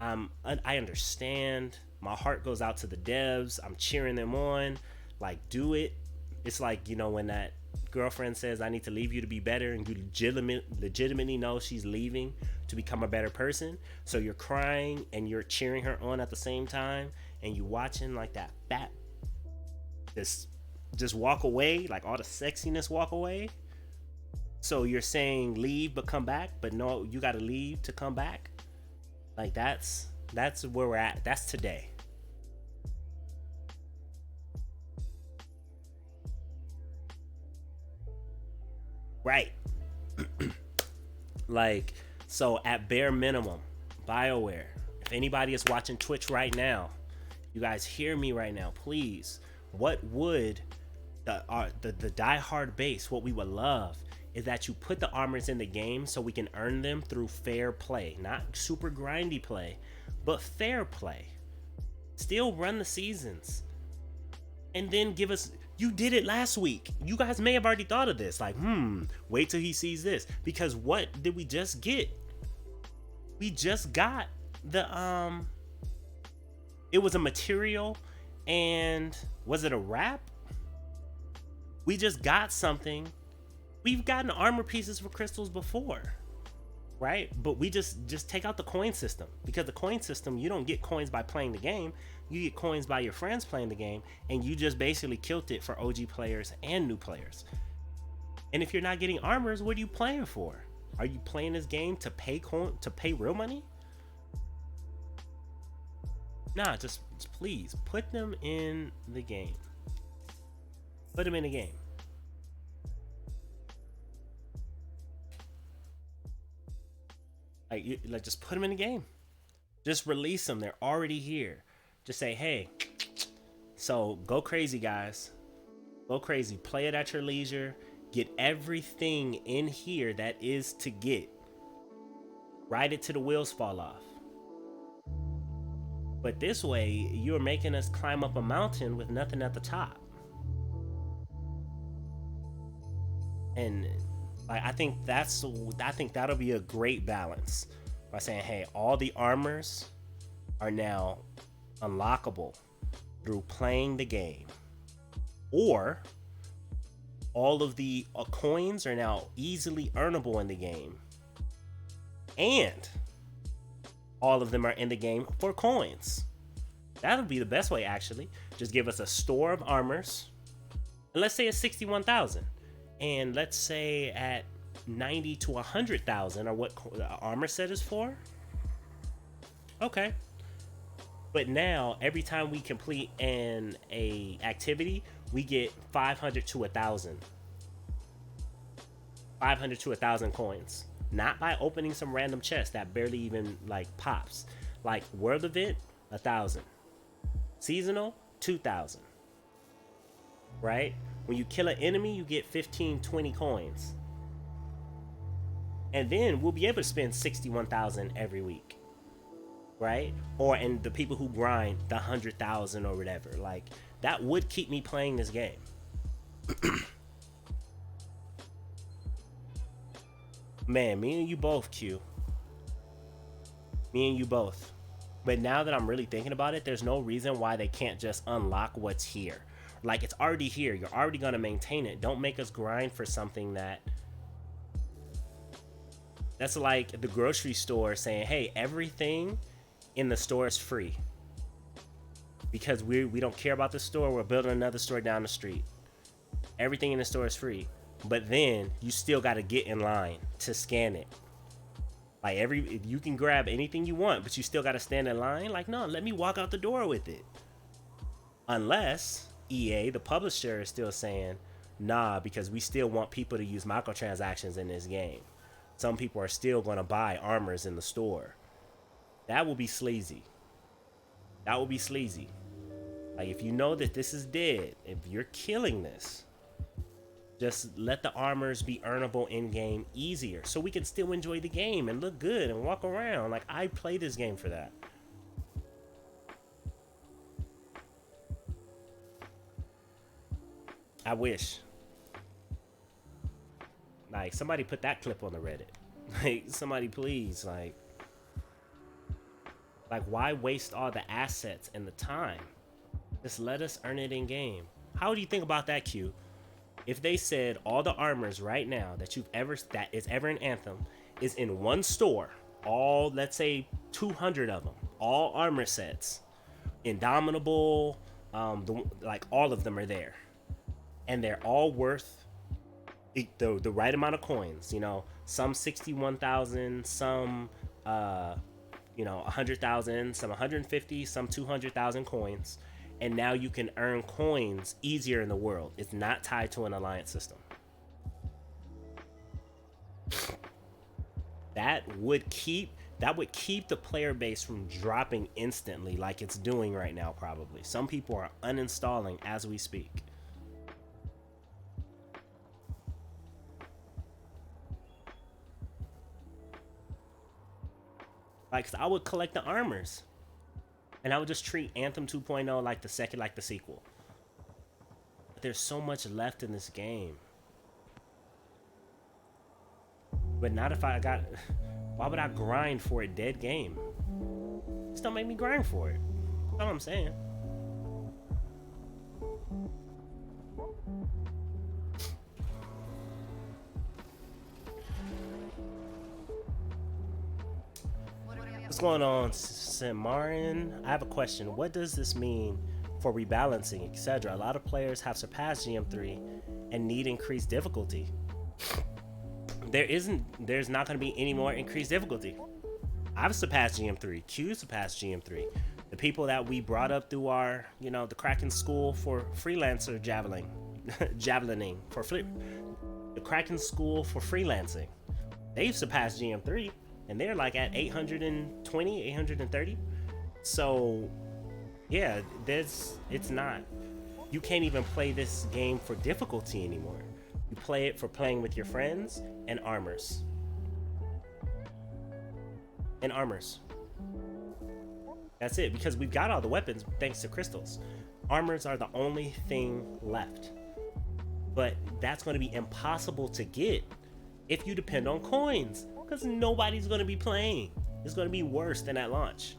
I understand. My heart goes out to the devs. I'm cheering them on. Like, do it. It's like, you know, when that girlfriend says, I need to leave you to be better, and you legitimately know she's leaving to become a better person. So you're crying and you're cheering her on at the same time, and you watching like that fat just walk away, like all the sexiness walk away. So you're saying leave but come back, but no, you gotta leave to come back. Like that's where we're at. That's today. Right. Like, so at bare minimum, BioWare, If anybody is watching Twitch right now, you guys hear me right now, please. What would the diehard base, what we would love is that you put the armors in the game so we can earn them through fair play, not super grindy play, but fair play. Still run the seasons, and then give us. You did it last week. You guys may have already thought of this. Like, wait till he sees this, because what did we just get? We just got the It was a material, and was it a wrap? We just got something. We've gotten armor pieces for crystals before, right? But we just take out the coin system, because the coin system, you don't get coins by playing the game. You get coins by your friends playing the game, and you just basically killed it for OG players and new players. And if you're not getting armors, what are you playing for? Are you playing this game to pay real money? Nah, just please put them in the game. Put them in the game. Like just put them in the game. Just release them. They're already here. Just say, hey, so go crazy, guys. Go crazy. Play it at your leisure. Get everything in here that is to get. Ride it till the wheels fall off. But this way, you're making us climb up a mountain with nothing at the top. And I think that'll be a great balance, by saying, hey, all the armors are now unlockable through playing the game, or all of the coins are now easily earnable in the game, and all of them are in the game for coins. That would be the best way, actually. Just give us a store of armors, and let's say it's 61,000, and let's say at 90 to 100,000 are what the armor set is for. Okay. But now, every time we complete a activity, we get 500 to 1,000. 500 to 1,000 coins. Not by opening some random chest that barely even like pops. Like world event, 1,000. Seasonal, 2,000. Right? When you kill an enemy, you get 15, 20 coins. And then we'll be able to spend 61,000 every week. Right? Or and the people who grind the 100,000 or whatever, like that would keep me playing this game. Man, me and you both, Q. Me and you both. But now that I'm really thinking about it, there's no reason why they can't just unlock what's here. Like, it's already here. You're already gonna maintain it. Don't make us grind for something that's like the grocery store saying, hey, everything in the store is free, because we don't care about the store. We're building another store down the street. Everything in the store is free, but then you still got to get in line to scan it. Like you can grab anything you want, but you still got to stand in line. Like, no, let me walk out the door with it. Unless EA, the publisher, is still saying, nah, because we still want people to use microtransactions in this game. Some people are still going to buy armors in the store. That will be sleazy. That will be sleazy. Like, if you know that this is dead, if you're killing this, just let the armors be earnable in game easier, so we can still enjoy the game and look good and walk around. Like, I play this game for that. I wish. Like, somebody put that clip on the Reddit. Like, somebody please, like, why waste all the assets and the time? Just let us earn it in game. How do you think about that, Q? If they said all the armors right now that is ever in Anthem is in one store, all, let's say 200 of them, all armor sets, Indomitable, like all of them are there, and they're all worth the right amount of coins. You know, some 61,000, some 100,000, some 150, some 200,000 coins. And now you can earn coins easier in the world. It's not tied to an alliance system. That would keep That would keep the player base from dropping instantly like it's doing right now probably. Some people are uninstalling as we speak. Like, 'cause I would collect the armors. And I would just treat Anthem 2.0 like the sequel. But there's so much left in this game. But not if I got... Why would I grind for a dead game? Just don't make me grind for it. That's all I'm saying. What's going on, Samarin? I have a question. What does this mean for rebalancing, etc.? A lot of players have surpassed GM3 and need increased difficulty. There's not going to be any more increased difficulty. I've surpassed GM3. Q surpassed GM3. The people that we brought up through our, the Kraken School for freelancer javelining the Kraken School for freelancing. They've surpassed GM3 and they're like at 820, 830. So yeah, it's not, you can't even play this game for difficulty anymore. You play it for playing with your friends and armors. And armors. That's it, because we've got all the weapons thanks to crystals. Armors are the only thing left. But that's going to be impossible to get if you depend on coins, because nobody's going to be playing. It's going to be worse than at launch.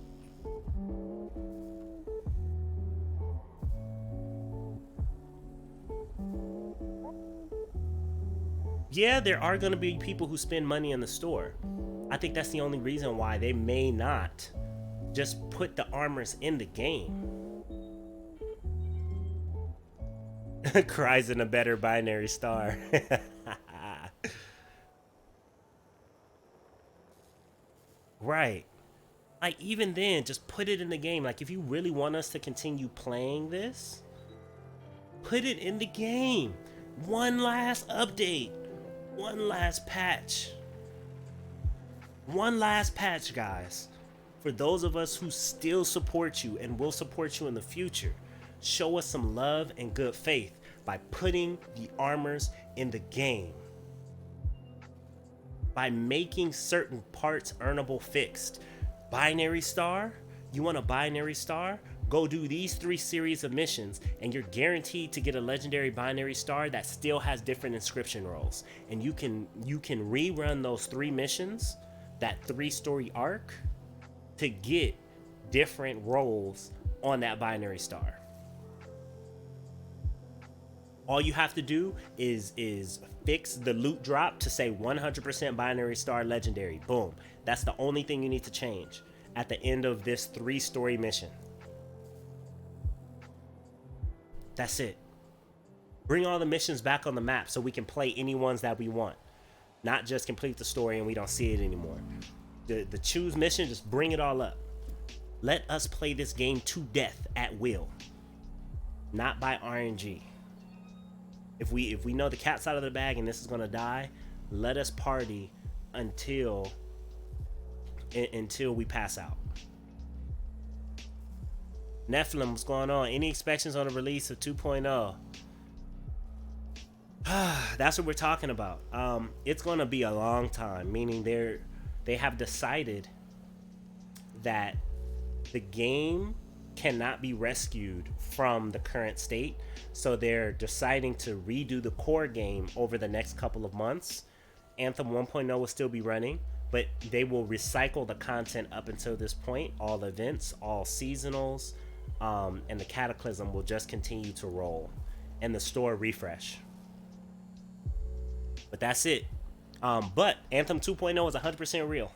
Yeah, there are going to be people who spend money in the store. I think that's the only reason why they may not just put the armors in the game. Cries in a better binary star. Right. Like, even then, just put it in the game. Like, if you really want us to continue playing this, put it in the game. One last update. One last patch. One last patch, guys. For those of us who still support you and will support you in the future, show us some love and good faith by putting the armors in the game. By making certain parts earnable fixed. Binary star? You want a binary star? Go do these 3 series of missions and you're guaranteed to get a legendary binary star that still has different inscription roles. And you can rerun those 3 missions, that 3-story arc, to get different roles on that binary star. All you have to do is fix the loot drop to say 100% binary star legendary. Boom. That's the only thing you need to change at the end of this 3-story mission. That's it. Bring all the missions back on the map so we can play any ones that we want. Not just complete the story and we don't see it anymore. The choose mission, just bring it all up. Let us play this game to death at will. Not by RNG. If we know the cat's out of the bag and this is gonna die, let us party until we pass out. Nephilim, what's going on? Any expectations on the release of 2.0? That's what we're talking about. It's gonna be a long time, meaning they have decided that the game cannot be rescued from the current state, so they're deciding to redo the core game over the next couple of months. Anthem 1.0 will still be running, but they will recycle the content up until this point. All events, all seasonals, and the Cataclysm will just continue to roll, and the store refresh. But that's it. But Anthem 2.0 is 100% real,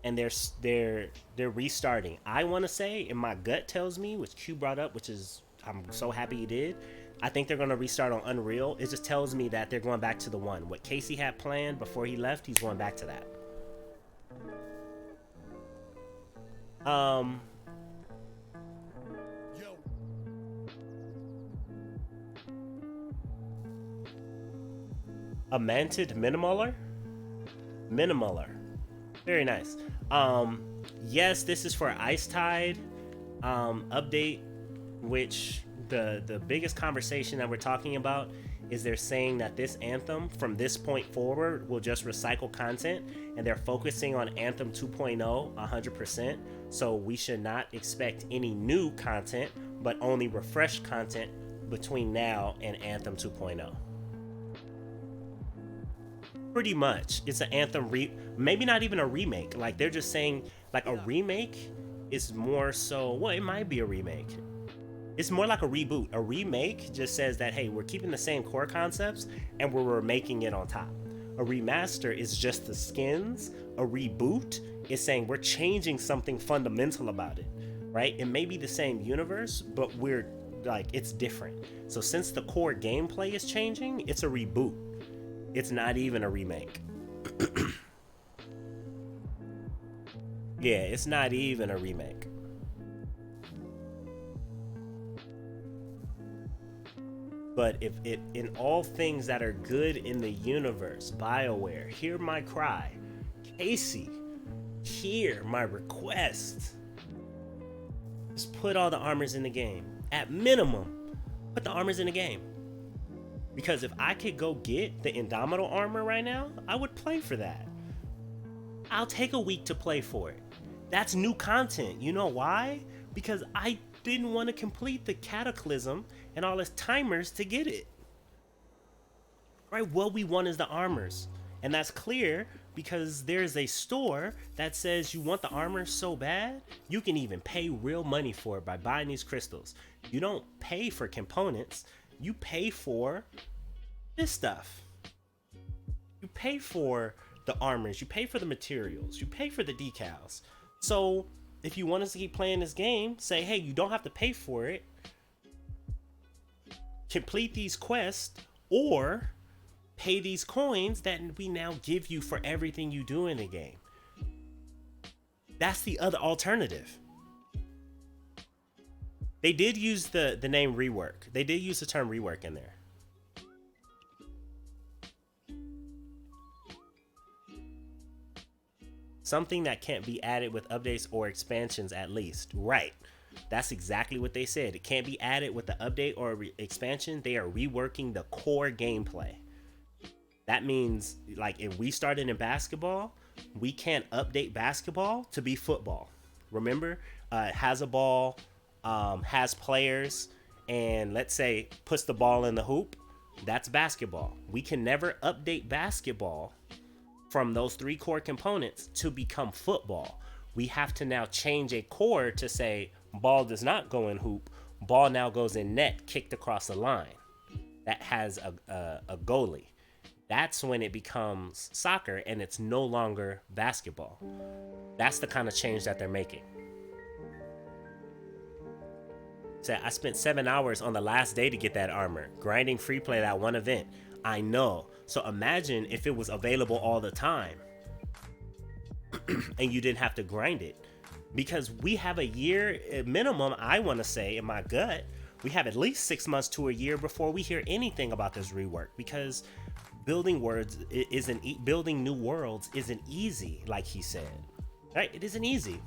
and they're restarting. I want to say, and my gut tells me, which Q brought up, which is I'm so happy he did. I think they're gonna restart on Unreal. It just tells me that they're going back to the one. What Casey had planned before he left, he's going back to that. A manted minimaler? Minimaler. Very nice. Yes, this is for Ice Tide update, which the biggest conversation that we're talking about is they're saying that this Anthem from this point forward will just recycle content, and they're focusing on Anthem 2.0 100%. So we should not expect any new content, but only refreshed content between now and Anthem 2.0. Pretty much, it's an Anthem maybe not even a remake. Like they're just saying, like a remake is more so. Well, it might be a remake. It's more like a reboot. A remake just says that, hey, we're keeping the same core concepts and we're remaking it on top. A remaster is just the skins. A reboot is saying we're changing something fundamental about it, right? It may be the same universe, but we're like, it's different. So since the core gameplay is changing, it's a reboot. It's not even a remake. Yeah, it's not even a remake. But if it, in all things that are good in the universe, BioWare, hear my cry. Casey, hear my request. Just put all the armors in the game. At minimum, put the armors in the game. Because if I could go get the Indomitable armor right now, I would play for that. I'll take a week to play for it. That's new content. You know why? Because I didn't want to complete the Cataclysm and all its timers to get it. Right? What we want is the armors. And that's clear because there's a store that says you want the armor so bad, you can even pay real money for it by buying these crystals. You don't pay for components, you pay for this stuff. You pay for the armors, you pay for the materials, you pay for the decals. So if you want us to keep playing this game, say, hey, you don't have to pay for it. Complete these quests or pay these coins that we now give you for everything you do in the game. That's the other alternative. They did use the name rework. They did use the term rework in there. Something that can't be added with updates or expansions at least. Right. That's exactly what they said. It can't be added with the update or expansion. They are reworking the core gameplay. That means, like, if we started in basketball, we can't update basketball to be football. Remember, it has a ball, has players, and let's say puts the ball in the hoop. That's basketball. We can never update basketball from those three core components to become football. We have to now change a core to say ball does not go in hoop, ball now goes in net, kicked across the line. That has a goalie. That's when it becomes soccer and it's no longer basketball. That's the kind of change that they're making. So I spent 7 hours on the last day to get that armor, grinding free play that one event. I know. So imagine if it was available all the time and you didn't have to grind it. Because we have a year minimum, I want to say in my gut, we have at least 6 months to a year before we hear anything about this rework. Because building new worlds isn't easy, like he said. Right? It isn't easy.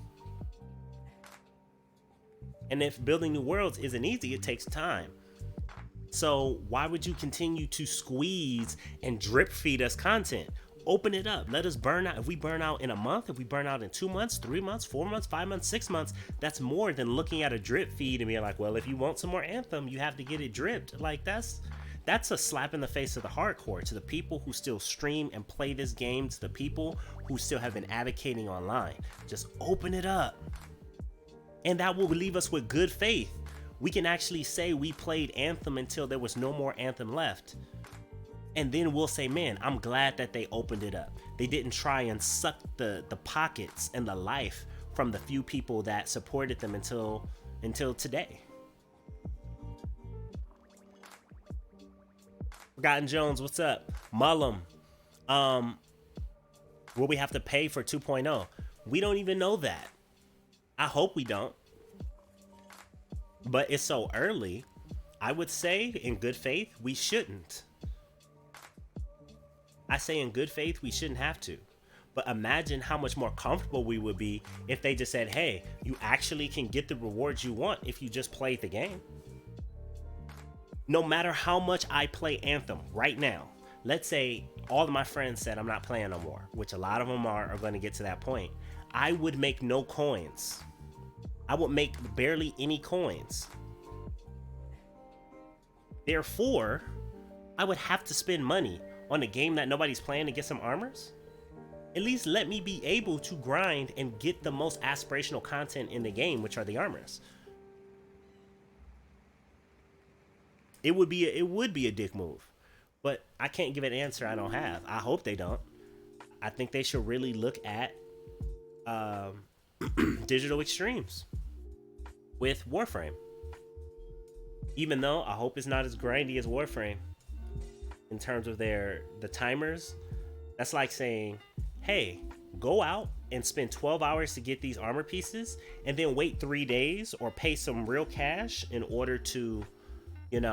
And if building new worlds isn't easy, it takes time. So why would you continue to squeeze and drip feed us content? Open it up. Let us burn out. If we burn out in a month, if we burn out in 2 months, 3 months, 4 months, 5 months, 6 months, that's more than looking at a drip feed and being like, well, if you want some more Anthem, you have to get it dripped. Like that's a slap in the face of the hardcore, to the people who still stream and play this game, to the people who still have been advocating online. Just open it up. And that will leave us with good faith. We can actually say we played Anthem until there was no more Anthem left. And then we'll say, man, I'm glad that they opened it up. They didn't try and suck the pockets and the life from the few people that supported them until today. Forgotten Jones, what's up? Mullum. Will we have to pay for 2.0? We don't even know that. I hope we don't. But it's so early. I would say, in good faith, we shouldn't. I say in good faith, we shouldn't have to. But imagine how much more comfortable we would be if they just said, hey, you actually can get the rewards you want if you just played the game. No matter how much I play Anthem right now, let's say all of my friends said I'm not playing no more, which a lot of them are going to get to that point. I would make no coins. I would make barely any coins. Therefore, I would have to spend money on a game that nobody's playing to get some armors. At least let me be able to grind and get the most aspirational content in the game, which are the armors. It would be a dick move, but I can't give an answer I don't have. I hope they don't. I think they should really look at digital extremes with Warframe. Even though I hope it's not as grindy as Warframe in terms of the timers. That's like saying, hey, go out and spend 12 hours to get these armor pieces and then wait 3 days or pay some real cash in order to, in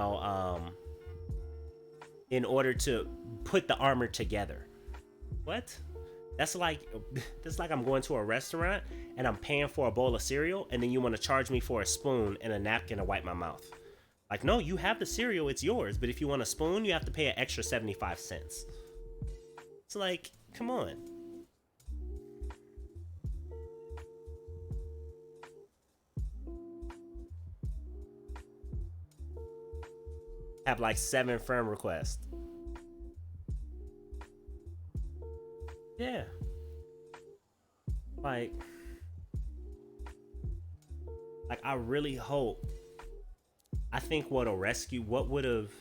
order to put the armor together. What? That's like I'm going to a restaurant and I'm paying for a bowl of cereal and then you want to charge me for a spoon and a napkin to wipe my mouth. Like, no, you have the cereal, it's yours, but if you want a spoon, you have to pay an extra 75 cents. It's like, come on. Have like 7 friend requests. Yeah. Like I really hope. I think what would have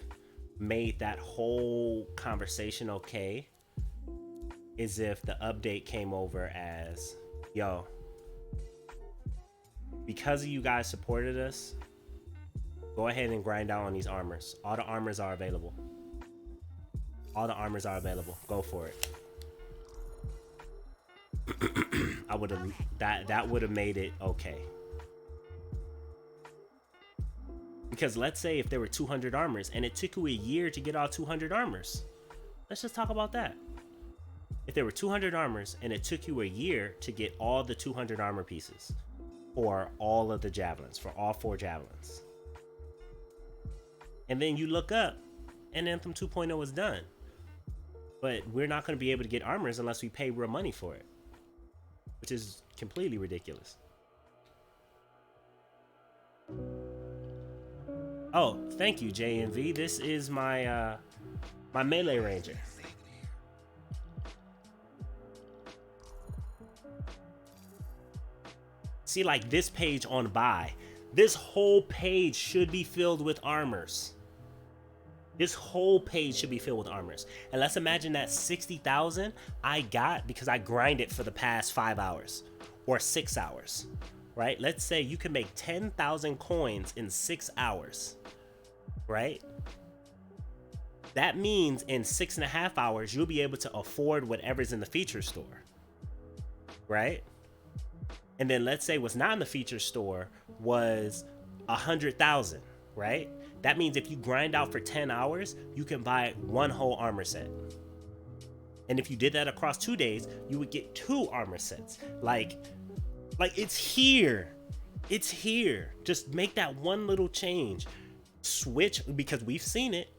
made that whole conversation okay is if the update came over as, yo, because you guys supported us, go ahead and grind out on these armors. All the armors are available. All the armors are available. Go for it. I would have that would have made it okay. Because let's say if there were 200 armors and it took you a year to get all 200 armors. Let's just talk about that. If there were 200 armors and it took you a year to get all the 200 armor pieces for all of the javelins, for all 4 javelins. And then you look up and Anthem 2.0 is done. But we're not going to be able to get armors unless we pay real money for it, which is completely ridiculous. Oh, thank you, JMV. This is my my melee ranger. See, like this page on buy, this whole page should be filled with armors. This whole page should be filled with armors. And let's imagine that 60,000 I got because I grinded for the past 5 hours or 6 hours, right? Let's say you can make 10,000 coins in 6 hours, right? That means in 6.5 hours, you'll be able to afford whatever's in the feature store, right? And then let's say what's not in the feature store was 100,000, right? That means if you grind out for 10 hours, you can buy 1 whole armor set. And if you did that across 2 days, you would get 2 armor sets. Like it's here. It's here. Just make that one little change. Switch, because we've seen it.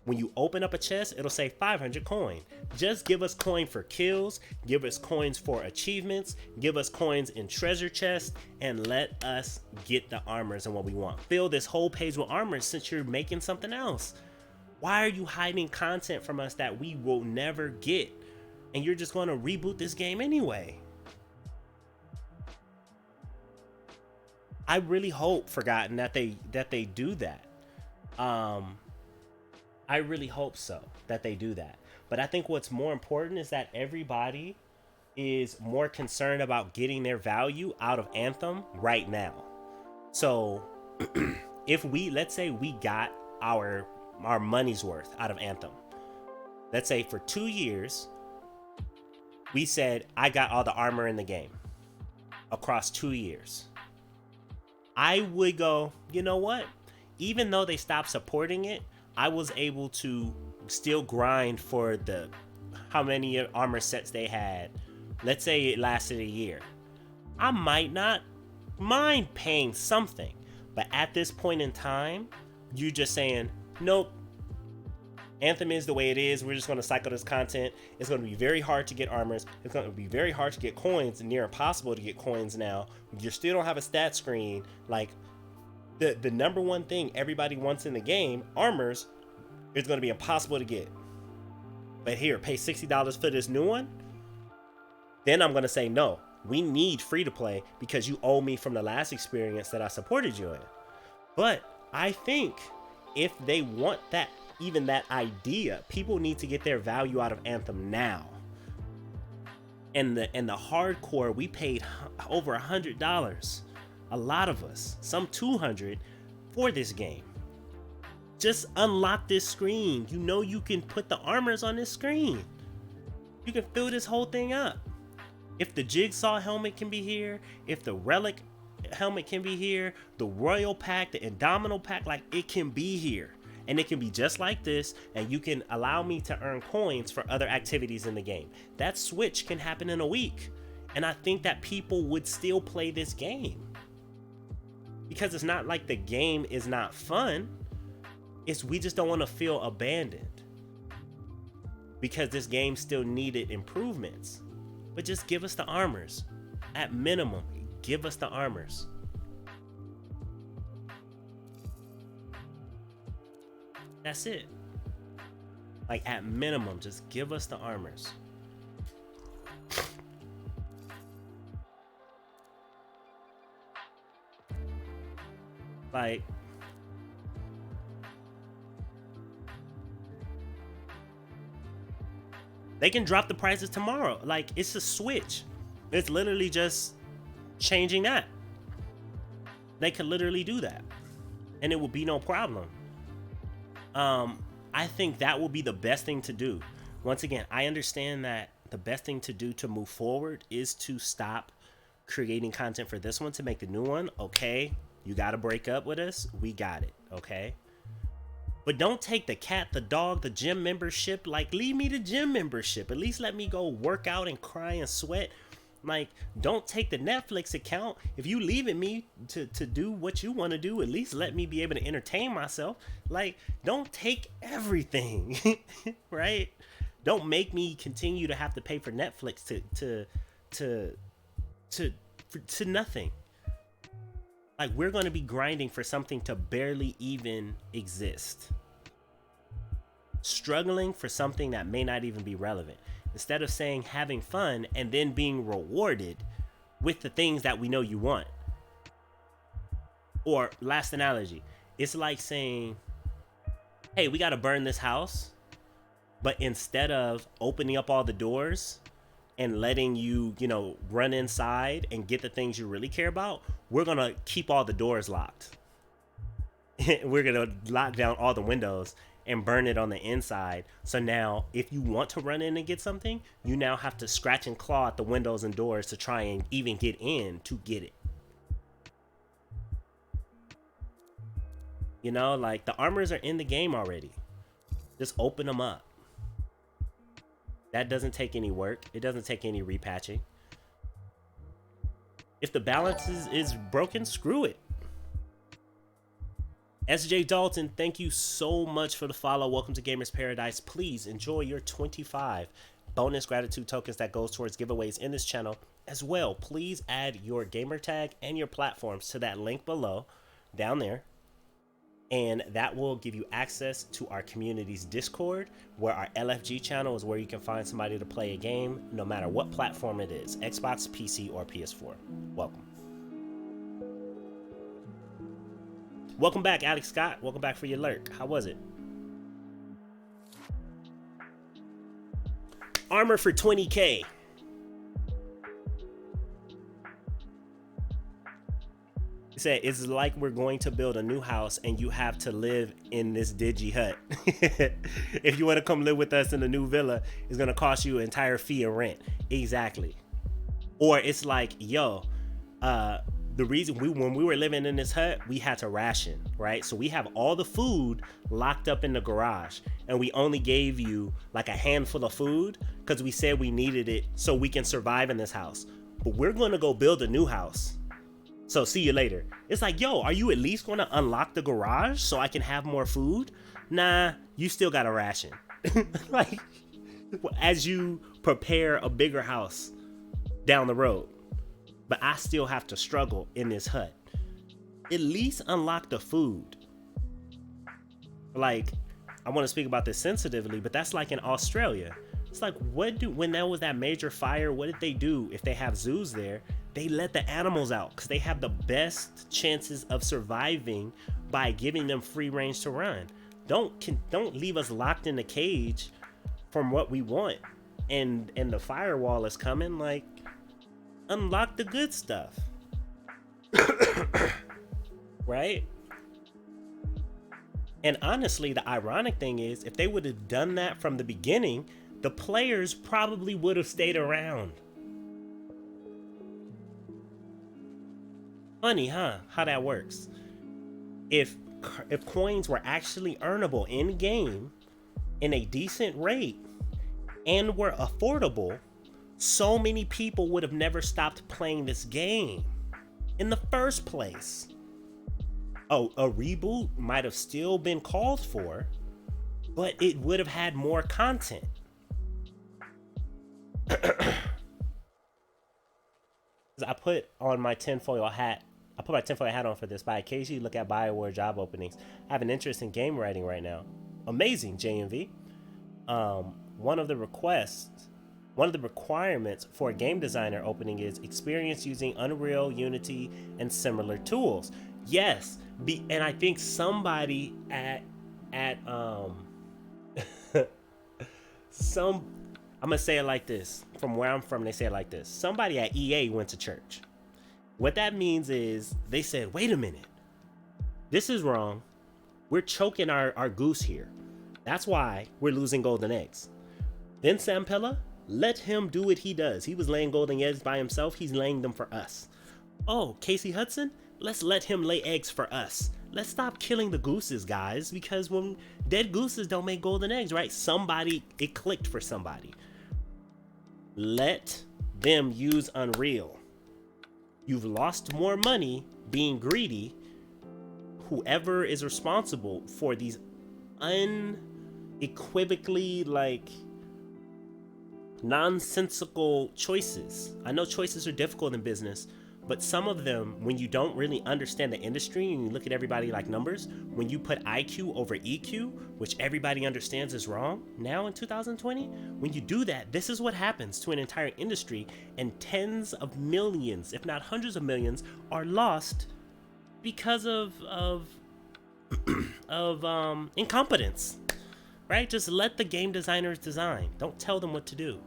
When you open up a chest, it'll say 500 coin. Just give us coin for kills, give us coins for achievements, give us coins in treasure chests, and let us get the armors and what we want. Fill this whole page with armors since you're making something else. Why are you hiding content from us that we will never get? And you're just going to reboot this game anyway. I really hope, Forgotten, that they do that. I really hope so, that they do that. But I think what's more important is that everybody is more concerned about getting their value out of Anthem right now. So if let's say we got our money's worth out of Anthem. Let's say for 2 years, we said, I got all the armor in the game across 2 years. I would go, you know what? Even though they stopped supporting it, I was able to still grind for the how many armor sets they had let's say it lasted a year, I might not mind paying something. But at this point in time, you just saying, nope, Anthem is the way it is. We're just going to cycle this content. It's going to be very hard to get armors. It's going to be very hard to get coins, near impossible to get coins now. You still don't have a stat screen. Like, the number one thing everybody wants in the game, armors, is going to be impossible to get. But here, pay $60 for this new one? Then I'm going to say, no, we need free to play because you owe me from the last experience that I supported you in. But I think if they want that, even that idea, people need to get their value out of Anthem now. And the hardcore, we paid over $100, a lot of us, some $200 for this game. Just unlock this screen. You know you can put the armors on this screen. You can fill this whole thing up. If the Jigsaw helmet can be here, if the Relic helmet can be here, the Royal Pack, the Indomitable Pack, like, it can be here. And it can be just like this, and you can allow me to earn coins for other activities in the game. That switch can happen in a week. And I think that people would still play this game. Because it's not like the game is not fun. It's we just don't want to feel abandoned. Because this game still needed improvements. But just give us the armors. At minimum, give us the armors. That's it. Like, at minimum, just give us the armors. Like, they can drop the prices tomorrow. Like, it's a switch. It's literally just changing that. They could literally do that. And it will be no problem. I think that will be the best thing to do. Once again, I understand that the best thing to do to move forward is to stop creating content for this one to make the new one. Okay, you got to break up with us. We got it. Okay. But don't take the cat, the dog, the gym membership. Like, leave me the gym membership. At least let me go work out and cry and sweat. Like, don't take the Netflix account. If you leaving me to do what you want to do, at least let me be able to entertain myself. Like, don't take everything, right? Don't make me continue to have to pay for Netflix to nothing. Like, we're going to be grinding for something to barely even exist. Struggling for something that may not even be relevant. Instead of saying having fun and then being rewarded with the things that we know you want. Or, last analogy, it's like saying, hey, we got to burn this house. But instead of opening up all the doors and letting you, run inside and get the things you really care about, we're going to keep all the doors locked. We're going to lock down all the windows and burn it on the inside. So now, if you want to run in and get something, you now have to scratch and claw at the windows and doors to try and even get in to get it. Like, the armors are in the game already. Just open them up. That doesn't take any work. It doesn't take any repatching. If the balance is broken, screw it. SJ Dalton, thank you so much for the follow. Welcome to Gamers Paradise. Please enjoy your 25 bonus gratitude tokens that goes towards giveaways in this channel. As well, please add your gamer tag and your platforms to that link below, down there. And that will give you access to our community's Discord, where our LFG channel is where you can find somebody to play a game, no matter what platform it is, Xbox, PC, or PS4. Welcome. Welcome back, Alex Scott. Welcome back for your lurk. How was it? Armor for 20K. He said, it's like we're going to build a new house and you have to live in this digi hut. If you want to come live with us in the new villa, it's going to cost you an entire fee of rent. Exactly. Or it's like, yo, the reason when we were living in this hut, we had to ration, right? So we have all the food locked up in the garage, and we only gave you like a handful of food because we said we needed it so we can survive in this house. But we're gonna go build a new house. So see you later. It's like, yo, are you at least gonna unlock the garage so I can have more food? Nah, you still got a ration. Like, as you prepare a bigger house down the road. But I still have to struggle in this hut. At least unlock the food. Like, I want to speak about this sensitively, but that's like in Australia. It's like, when there was that major fire, what did they do if they have zoos there? They let the animals out because they have the best chances of surviving by giving them free range to run. Don't leave us locked in the cage from what we want, and the firewall is coming. Like, unlock the good stuff. Right? And honestly, the ironic thing is, if they would have done that from the beginning, the players probably would have stayed around. Funny, huh? How that works. If coins were actually earnable in game in a decent rate and were affordable, so many people would have never stopped playing this game in the first place. Oh, a reboot might have still been called for, but it would have had more content. I put my tinfoil hat on for this, but I occasionally look at BioWare job openings. I have an interest in game writing right now. Amazing, JMV. One of the requirements for a game designer opening is experience using Unreal, Unity, and similar tools. Yes, and I think somebody at I'm gonna say it like this. From where I'm from, they say it like this. Somebody at EA went to church. What that means is they said, wait a minute, this is wrong. We're choking our goose here. That's why we're losing golden eggs. Then Sampella, let him do what he does. He was laying golden eggs by himself. He's laying them for us. Oh, Casey Hudson, let's let him lay eggs for us. Let's stop killing the gooses, guys, because when dead gooses don't make golden eggs, right? It clicked for somebody. Let them use Unreal. You've lost more money being greedy. Whoever is responsible for these unequivocally, like, nonsensical choices. I know choices are difficult in business, but some of them, when you don't really understand the industry and you look at everybody like numbers, when you put IQ over EQ, which everybody understands is wrong now in 2020, when you do that, this is what happens to an entire industry, and tens of millions, if not hundreds of millions, are lost because of incompetence, right? Just let the game designers design. Don't tell them what to do.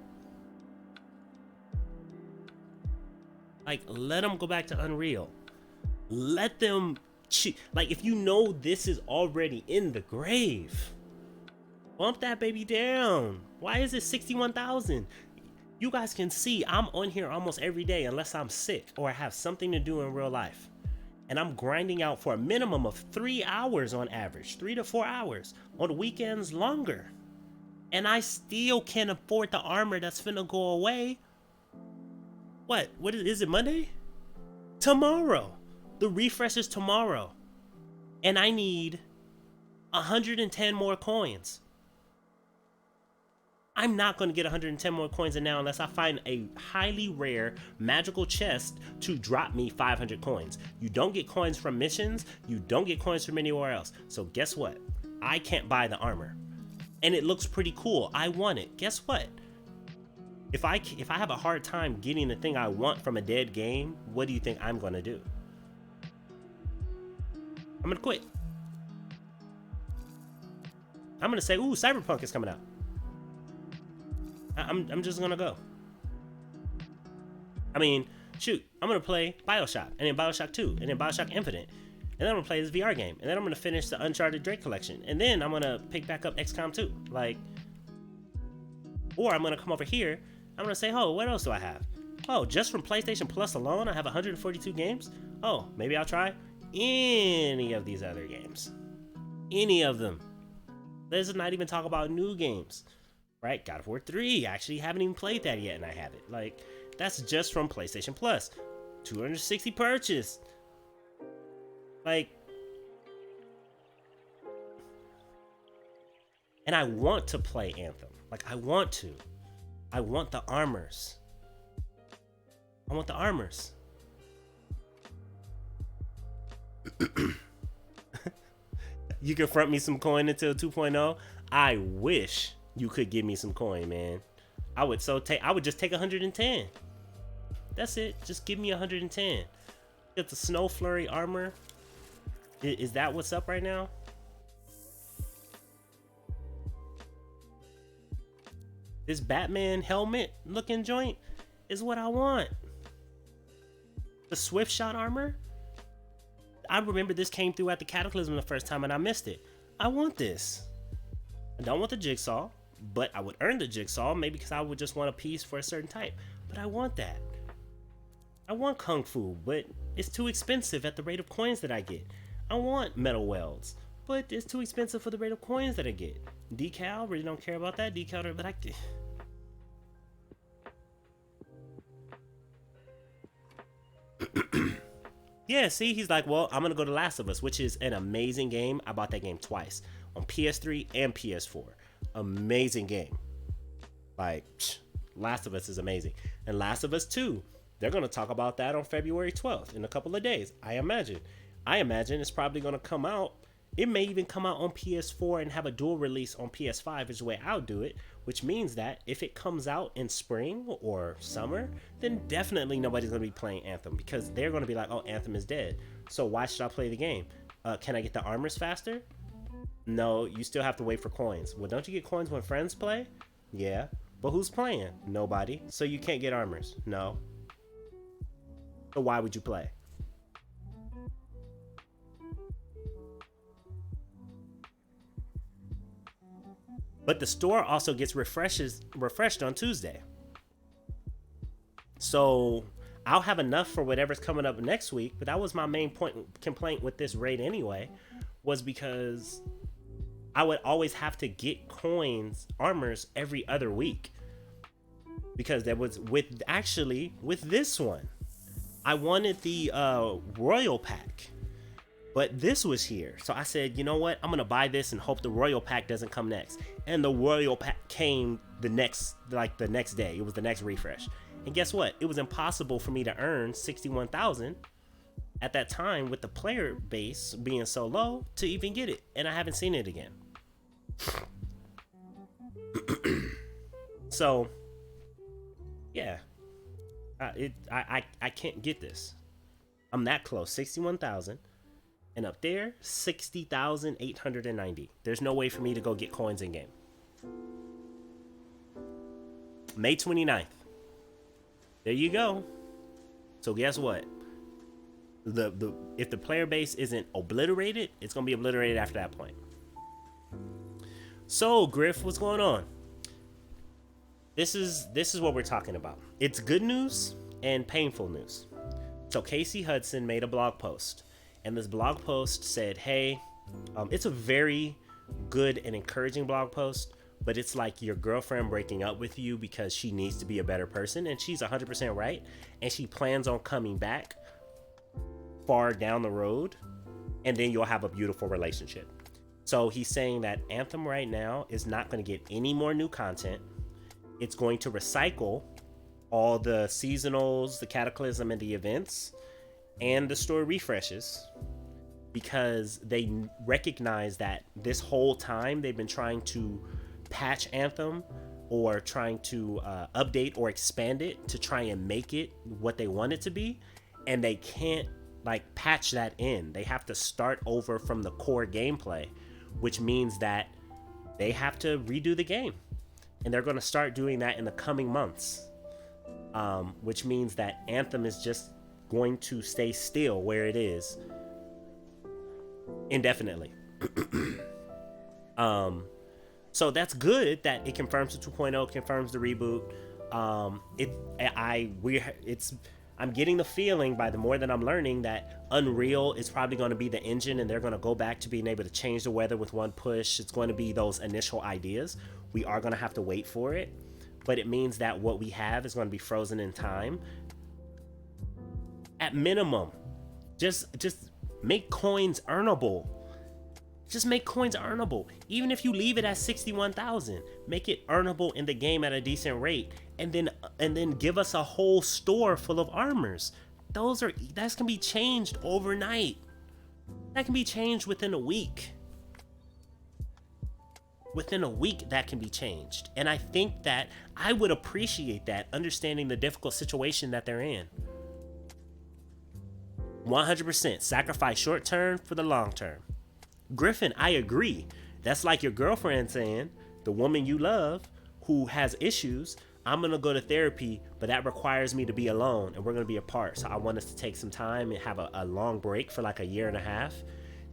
Like, let them go back to Unreal. Let them cheat. Like, if you know this is already in the grave, bump that baby down. Why is it 61,000? You guys can see I'm on here almost every day unless I'm sick or I have something to do in real life. And I'm grinding out for a minimum of 3 hours on average, 3 to 4 hours. On weekends, longer. And I still can't afford the armor that's finna go away. What is it, Monday? Tomorrow. The refresh is tomorrow. And I need 110 more coins. I'm not going to get 110 more coins in now unless I find a highly rare magical chest to drop me 500 coins. You don't get coins from missions. You don't get coins from anywhere else. So guess what? I can't buy the armor. And it looks pretty cool. I want it. Guess what? If I have a hard time getting the thing I want from a dead game, what do you think I'm going to do? I'm going to quit. I'm going to say, ooh, Cyberpunk is coming out. I'm just going to go. I mean, shoot, I'm going to play BioShock, and then BioShock 2, and then BioShock Infinite. And then I'm going to play this VR game. And then I'm going to finish the Uncharted Drake collection. And then I'm going to pick back up XCOM 2. Like, or I'm going to come over here. I'm going to say, oh, what else do I have? Oh, just from PlayStation Plus alone, I have 142 games? Oh, maybe I'll try any of these other games. Any of them. Let's not even talk about new games, right? God of War 3, I actually haven't even played that yet, and I have it. Like, that's just from PlayStation Plus. 260 purchase. Like, and I want to play Anthem. Like, I want to. I want the armors. I want the armors. You can front me some coin until 2.0. I wish you could give me some coin, man. I would just take 110. That's it. Just give me 110. Get the Snow Flurry armor. Is that what's up right now? This Batman helmet looking joint is what I want. The Swift Shot armor. I remember this came through at the Cataclysm the first time and I missed it. I want this. I don't want the Jigsaw, but I would earn the Jigsaw maybe because I would just want a piece for a certain type. But I want that. I want Kung Fu, but it's too expensive at the rate of coins that I get. I want Metal Welds, but it's too expensive for the rate of coins that I get. Decal, really don't care about that. Decal, but I... Yeah, see, he's like, well, I'm gonna go to Last of Us, which is an amazing game. I bought that game twice on PS3 and PS4. Amazing game. Like, Last of Us is amazing. And Last of Us 2, they're gonna talk about that on February 12th in a couple of days. I imagine it's probably gonna come out. It may even come out on PS4 and have a dual release on PS5 is the way I'll do it, which means that if it comes out in spring or summer, then definitely nobody's going to be playing Anthem because they're going to be like, oh, Anthem is dead. So why should I play the game? Can I get the armors faster? No, you still have to wait for coins. Well, don't you get coins when friends play? Yeah, but who's playing? Nobody. So you can't get armors? No. So why would you play? But the store also gets refreshed on Tuesday. So I'll have enough for whatever's coming up next week. But that was my main complaint with this raid anyway, was because I would always have to get armors every other week. Because there was with this one, I wanted the Royal Pack. But this was here. So I said, you know what? I'm going to buy this and hope the Royal Pack doesn't come next. And the Royal Pack came the next day. It was the next refresh. And guess what? It was impossible for me to earn 61,000 at that time with the player base being so low to even get it. And I haven't seen it again. So, yeah. I can't get this. I'm that close. 61,000. And up there, 60,890. There's no way for me to go get coins in game. May 29th. There you go. So guess what? If the player base isn't obliterated, it's gonna be obliterated after that point. So Griff, what's going on? This is what we're talking about. It's good news and painful news. So Casey Hudson made a blog post. And this blog post said, hey, it's a very good and encouraging blog post, but it's like your girlfriend breaking up with you because she needs to be a better person. And she's 100% right. And she plans on coming back far down the road. And then you'll have a beautiful relationship. So he's saying that Anthem right now is not going to get any more new content. It's going to recycle all the seasonals, the Cataclysm, and the events. And the store refreshes because they recognize that this whole time they've been trying to patch Anthem or trying to update or expand it to try and make it what they want it to be, and they can't like patch that in. They have to start over from the core gameplay, which means that they have to redo the game, and they're going to start doing that in the coming months, which means that Anthem is just going to stay still where it is indefinitely. So that's good that it confirms the 2.0, confirms the reboot. I'm getting the feeling by the more that I'm learning that Unreal is probably going to be the engine, and they're going to go back to being able to change the weather with one push. It's going to be those initial ideas. We are going to have to wait for it, but it means that what we have is going to be frozen in time. At minimum, just make coins earnable. Just make coins earnable. Even if you leave it at 61,000, make it earnable in the game at a decent rate, and then give us a whole store full of armors. That can be changed overnight. That can be changed within a week. Within a week, that can be changed. And I think that I would appreciate that, understanding the difficult situation that they're in. 100% sacrifice short term for the long term. Griffin, I agree. That's like your girlfriend saying, the woman you love who has issues, I'm going to go to therapy, but that requires me to be alone and we're going to be apart. So I want us to take some time and have a long break for like a year and a half.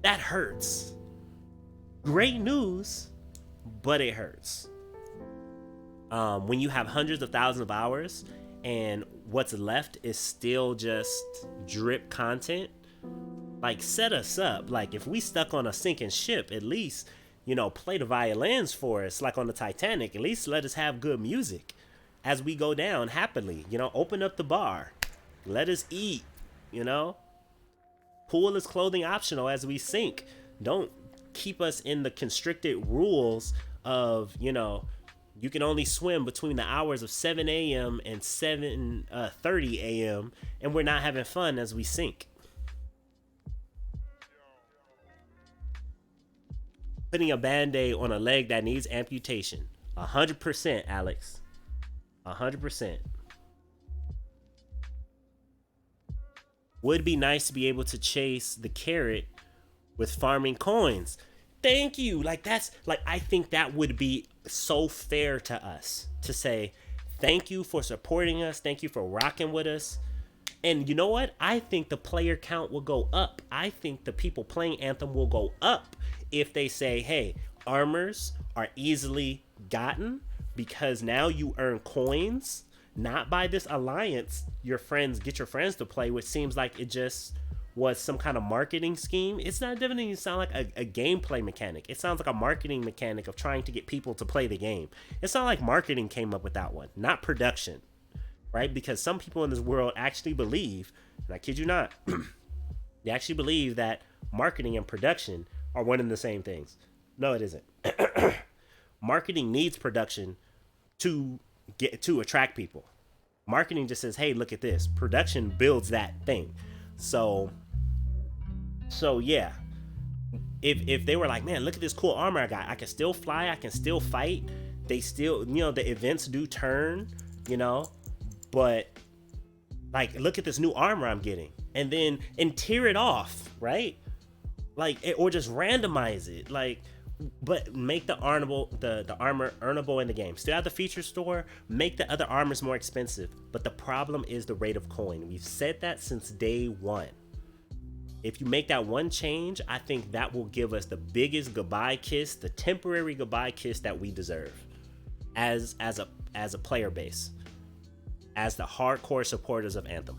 That hurts. Great news, but it hurts. When you have hundreds of thousands of hours and what's left is still just drip content, like, set us up. Like, if we stuck on a sinking ship, at least, play the violins for us, like on the Titanic. At least let us have good music as we go down happily. Open up the bar. Let us eat, Pool is clothing optional as we sink. Don't keep us in the constricted rules of, you can only swim between the hours of 7 a.m. and 7:30 a.m. and we're not having fun as we sink. Putting a band-aid on a leg that needs amputation. 100%, Alex. 100%. Would be nice to be able to chase the carrot with farming coins. Thank you. I think that would be so fair to us to say, thank you for supporting us. Thank you for rocking with us. And you know what? I think the player count will go up. I think the people playing Anthem will go up if they say, hey, armors are easily gotten because now you earn coins, not by this alliance get your friends to play, which seems like it just was some kind of marketing scheme. It doesn't even sound like a gameplay mechanic. It sounds like a marketing mechanic of trying to get people to play the game. It's not like marketing came up with that one, not production, right? Because some people in this world actually believe, and I kid you not, they actually believe that marketing and production are one and the same things. No, it isn't. Marketing needs production to attract people. Marketing just says, hey, look at this. Production builds that thing. So yeah. If they were like, man, look at this cool armor I got. I can still fly. I can still fight. They still, the events do turn, but like, look at this new armor I'm getting. And tear it off, right? Or just randomize it, but make the armor earnable in the game. Still have the feature store, make the other armors more expensive. But the problem is the rate of coin. We've said that since day one. If you make that one change, I think that will give us the biggest goodbye kiss, the temporary goodbye kiss that we deserve as a player base, as the hardcore supporters of Anthem.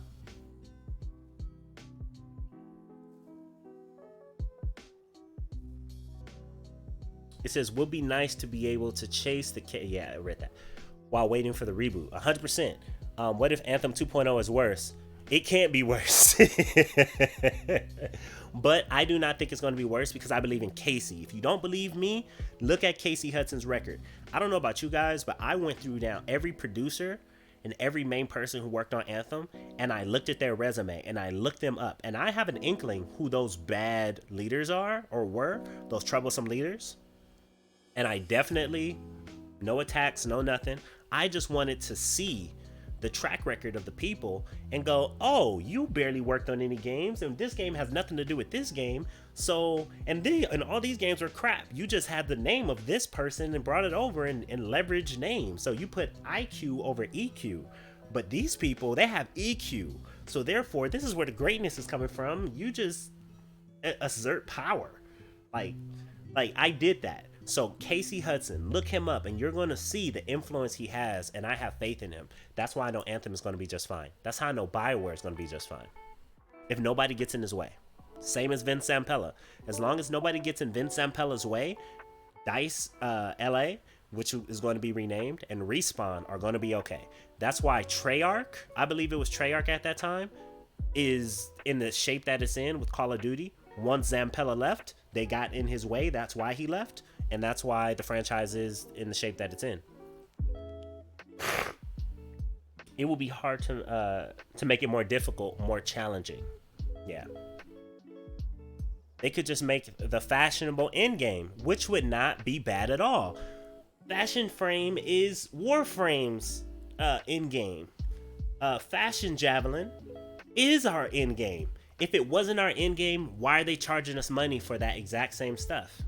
It says, would be nice to be able to chase the yeah, I read that. While waiting for the reboot. 100%. What if Anthem 2.0 is worse? It can't be worse. But I do not think it's going to be worse because I believe in Casey. If you don't believe me, look at Casey Hudson's record. I don't know about you guys, but I went through now every producer and every main person who worked on Anthem, and I looked at their resume and I looked them up, and I have an inkling who those bad leaders are or were, those troublesome leaders. And I definitely, no attacks, no nothing. I just wanted to see the track record of the people and go, oh, you barely worked on any games, and this game has nothing to do with this game. So, and all these games are crap. You just had the name of this person and brought it over and leveraged names. So you put IQ over EQ. But these people, they have EQ. So therefore, this is where the greatness is coming from. You just assert power. Like I did that. So Casey Hudson, look him up and you're going to see the influence he has, and I have faith in him. That's why I know Anthem is going to be just fine. That's how I know BioWare is going to be just fine. If nobody gets in his way. Same as Vince Zampella. As long as nobody gets in Vince Zampella's way, DICE LA, which is going to be renamed, and Respawn are going to be okay. That's why Treyarch, I believe it was Treyarch at that time, is in the shape that it's in with Call of Duty. Once Zampella left, they got in his way. That's why he left. And that's why the franchise is in the shape that it's in. It will be hard to make it more difficult, more challenging. Yeah. They could just make the fashionable end game, which would not be bad at all. Fashion Frame is Warframe's end game. Fashion Javelin is our end game. If it wasn't our end game, why are they charging us money for that exact same stuff?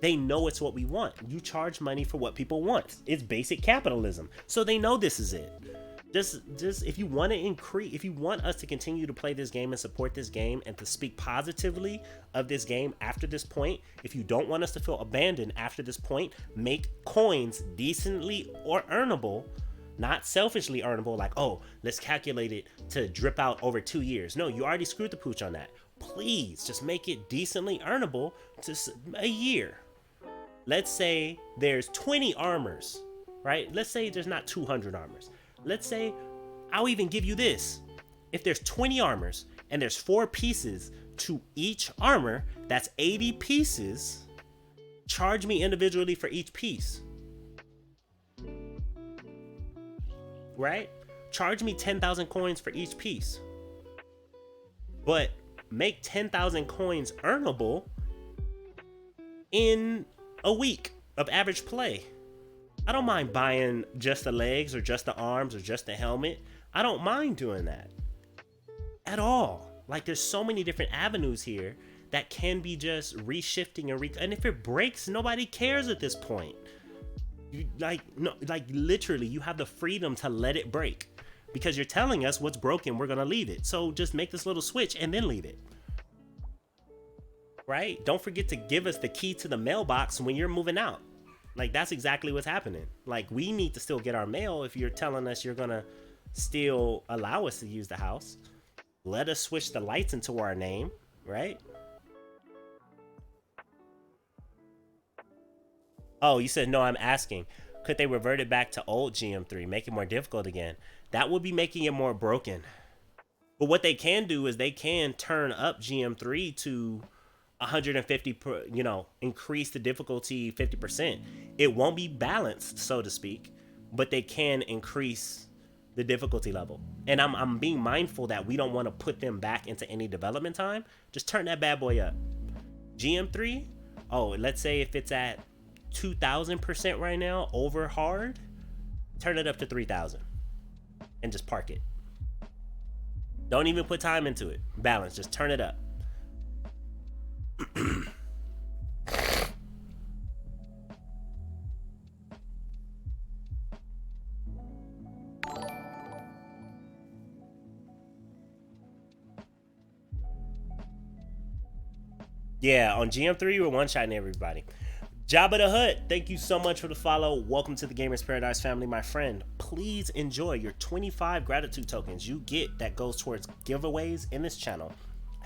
They know it's what we want. You charge money for what people want. It's basic capitalism. So they know this is it. Just if you want to increase, if you want us to continue to play this game and support this game and to speak positively of this game after this point, if you don't want us to feel abandoned after this point, make coins decently or earnable, not selfishly earnable, like, oh, let's calculate it to drip out over 2 years. No, you already screwed the pooch on that. Please just make it decently earnable to a year. Let's say there's 20 armors, right? Let's say there's not 200 armors. Let's say, I'll even give you this. If there's 20 armors and there's 4 pieces to each armor, that's 80 pieces. Charge me individually for each piece. Right? Charge me 10,000 coins for each piece. But make 10,000 coins earnable in a week of average play. I don't mind buying just the legs or just the arms or just the helmet. I don't mind doing that at all. Like, there's so many different avenues here that can be just reshifting and if it breaks, nobody cares at this point. Literally, you have the freedom to let it break because you're telling us what's broken. We're gonna leave it. So just make this little switch and then leave it. Right? Don't forget to give us the key to the mailbox when you're moving out. Like, that's exactly what's happening. Like, we need to still get our mail if you're telling us you're gonna still allow us to use the house. Let us switch the lights into our name, right? Oh, you said no, I'm asking. Could they revert it back to old GM3, make it more difficult again? That would be making it more broken. But what they can do is they can turn up GM3 to 150, increase the difficulty 50%. It won't be balanced, so to speak, but they can increase the difficulty level. And I'm being mindful that we don't want to put them back into any development time. Just turn that bad boy up. GM3, oh, let's say if it's at 2,000% right now over hard, turn it up to 3,000 and just park it. Don't even put time into it. Balance, just turn it up. Yeah, on GM3 we're one-shotting everybody. Jabba the Hutt, thank you so much for the follow. Welcome to the Gamers Paradise family, my friend. Please enjoy your 25 gratitude tokens you get that goes towards giveaways in this channel.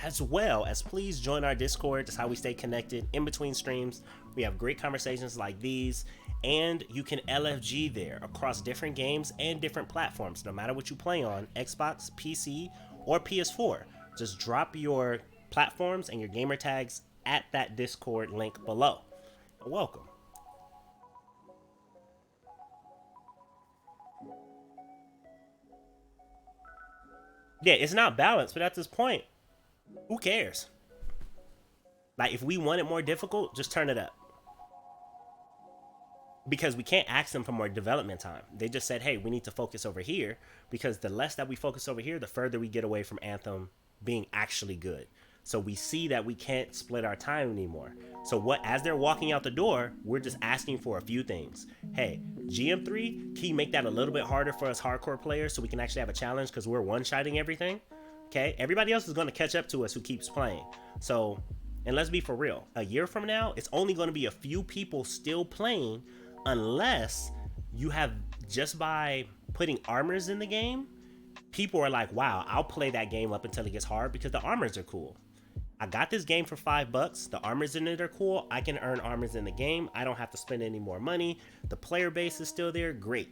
As well as please join our Discord. That's how we stay connected in between streams. We have great conversations like these, and you can LFG there across different games and different platforms, no matter what you play on, Xbox, PC, or PS4. Just drop your platforms and your gamer tags at that Discord link below. Welcome. Yeah, it's not balanced, but at this point, who cares? Like, if we want it more difficult, just turn it up. Because we can't ask them for more development time. They just said, hey, we need to focus over here, because the less that we focus over here, the further we get away from Anthem being actually good. So we see that we can't split our time anymore. So as they're walking out the door, we're just asking for a few things. Hey, GM3, can you make that a little bit harder for us hardcore players so we can actually have a challenge, because we're one-shotting everything? Okay, everybody else is going to catch up to us who keeps playing. So And let's be for real, a year from now, it's only going to be a few people still playing, unless you have, just by putting armors in the game, people are like, wow, I'll play that game up until it gets hard because the armors are cool. I got this game for $5. The armors in it are cool. I can earn armors in the game. I don't have to spend any more money. The player base is still there. Great.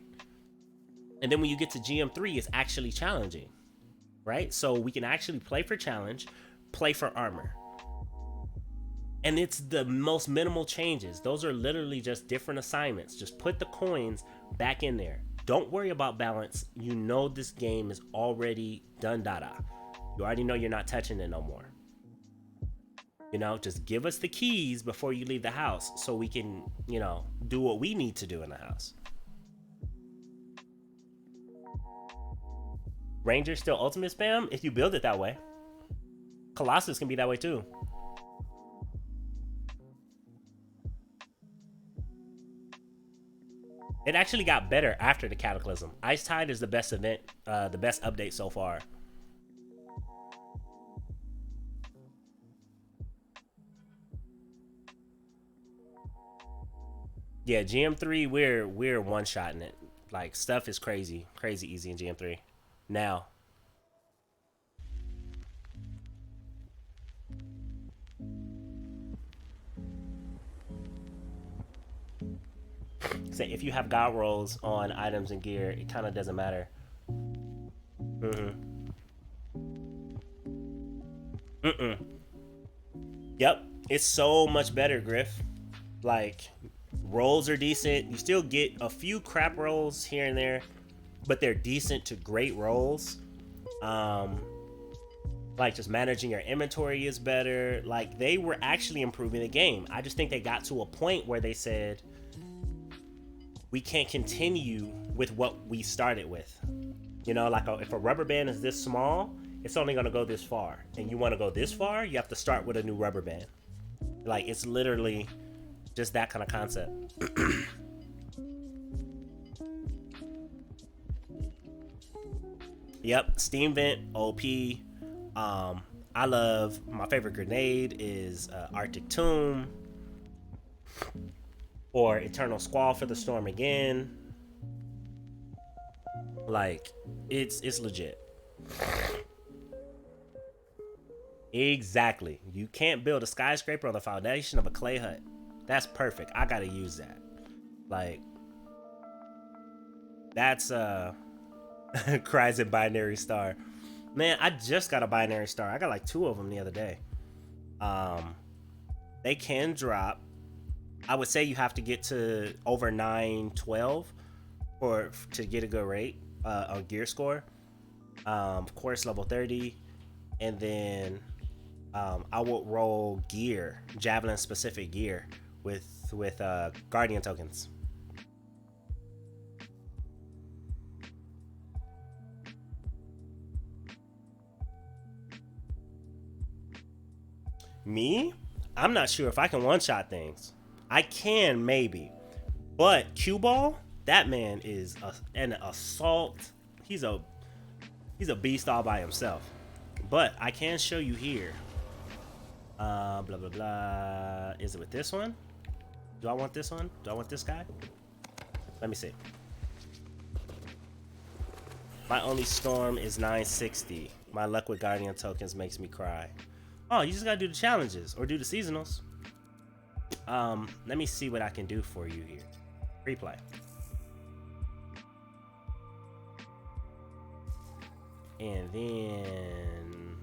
And then when you get to GM3, it's actually challenging, right? So we can actually play for challenge, play for armor. And it's the most minimal changes. Those are literally just different assignments. Just put the coins back in there. Don't worry about balance. You know this game is already done dada. You already know you're not touching it no more. You know, just give us the keys before you leave the house so we can, you know, do what we need to do in the house. Ranger still ultimate spam if you build it that way. Colossus can be that way too. It actually got better after the Cataclysm. Ice Tide is the best event, the best update so far. Yeah, GM3, we're one-shotting it. Like, stuff is crazy easy in GM3 now. Say if you have god rolls on items and gear, it kind of doesn't matter. Yep, it's so much better, Griff. Like, rolls are decent. You still get a few crap rolls here and there, but they're decent to great rolls. Like, just managing your inventory is better. Like, they were actually improving the game. I just think they got to a point where they said, we can't continue with what we started with. You know, like if a rubber band is this small, it's only gonna go this far. And you wanna go this far, you have to start with a new rubber band. Like, it's literally just that kind of concept. Yep, Steam Vent, OP. I love, my favorite grenade is Arctic Tomb. Or Eternal Squall for the Storm again. Like, it's legit. Exactly. You can't build a skyscraper on the foundation of a clay hut. That's perfect. I gotta use that. Like, that's cries in binary star. Man, I just got a binary star. I got like 2 of them the other day. They can drop. I would say you have to get to over 912 to get a good rate on gear score. Of course, level 30, and then I would roll gear, javelin specific gear with guardian tokens. Me? I'm not sure if I can one-shot things. I can maybe, but Cue Ball, that man is an assault. He's a beast all by himself. But I can show you here. Blah blah blah. Is it with this one? Do I want this one? Do I want this guy? Let me see. My only storm is 960. My luck with guardian tokens makes me cry. Oh, you just gotta do the challenges or do the seasonals. Let me see what I can do for you here. Replay. And then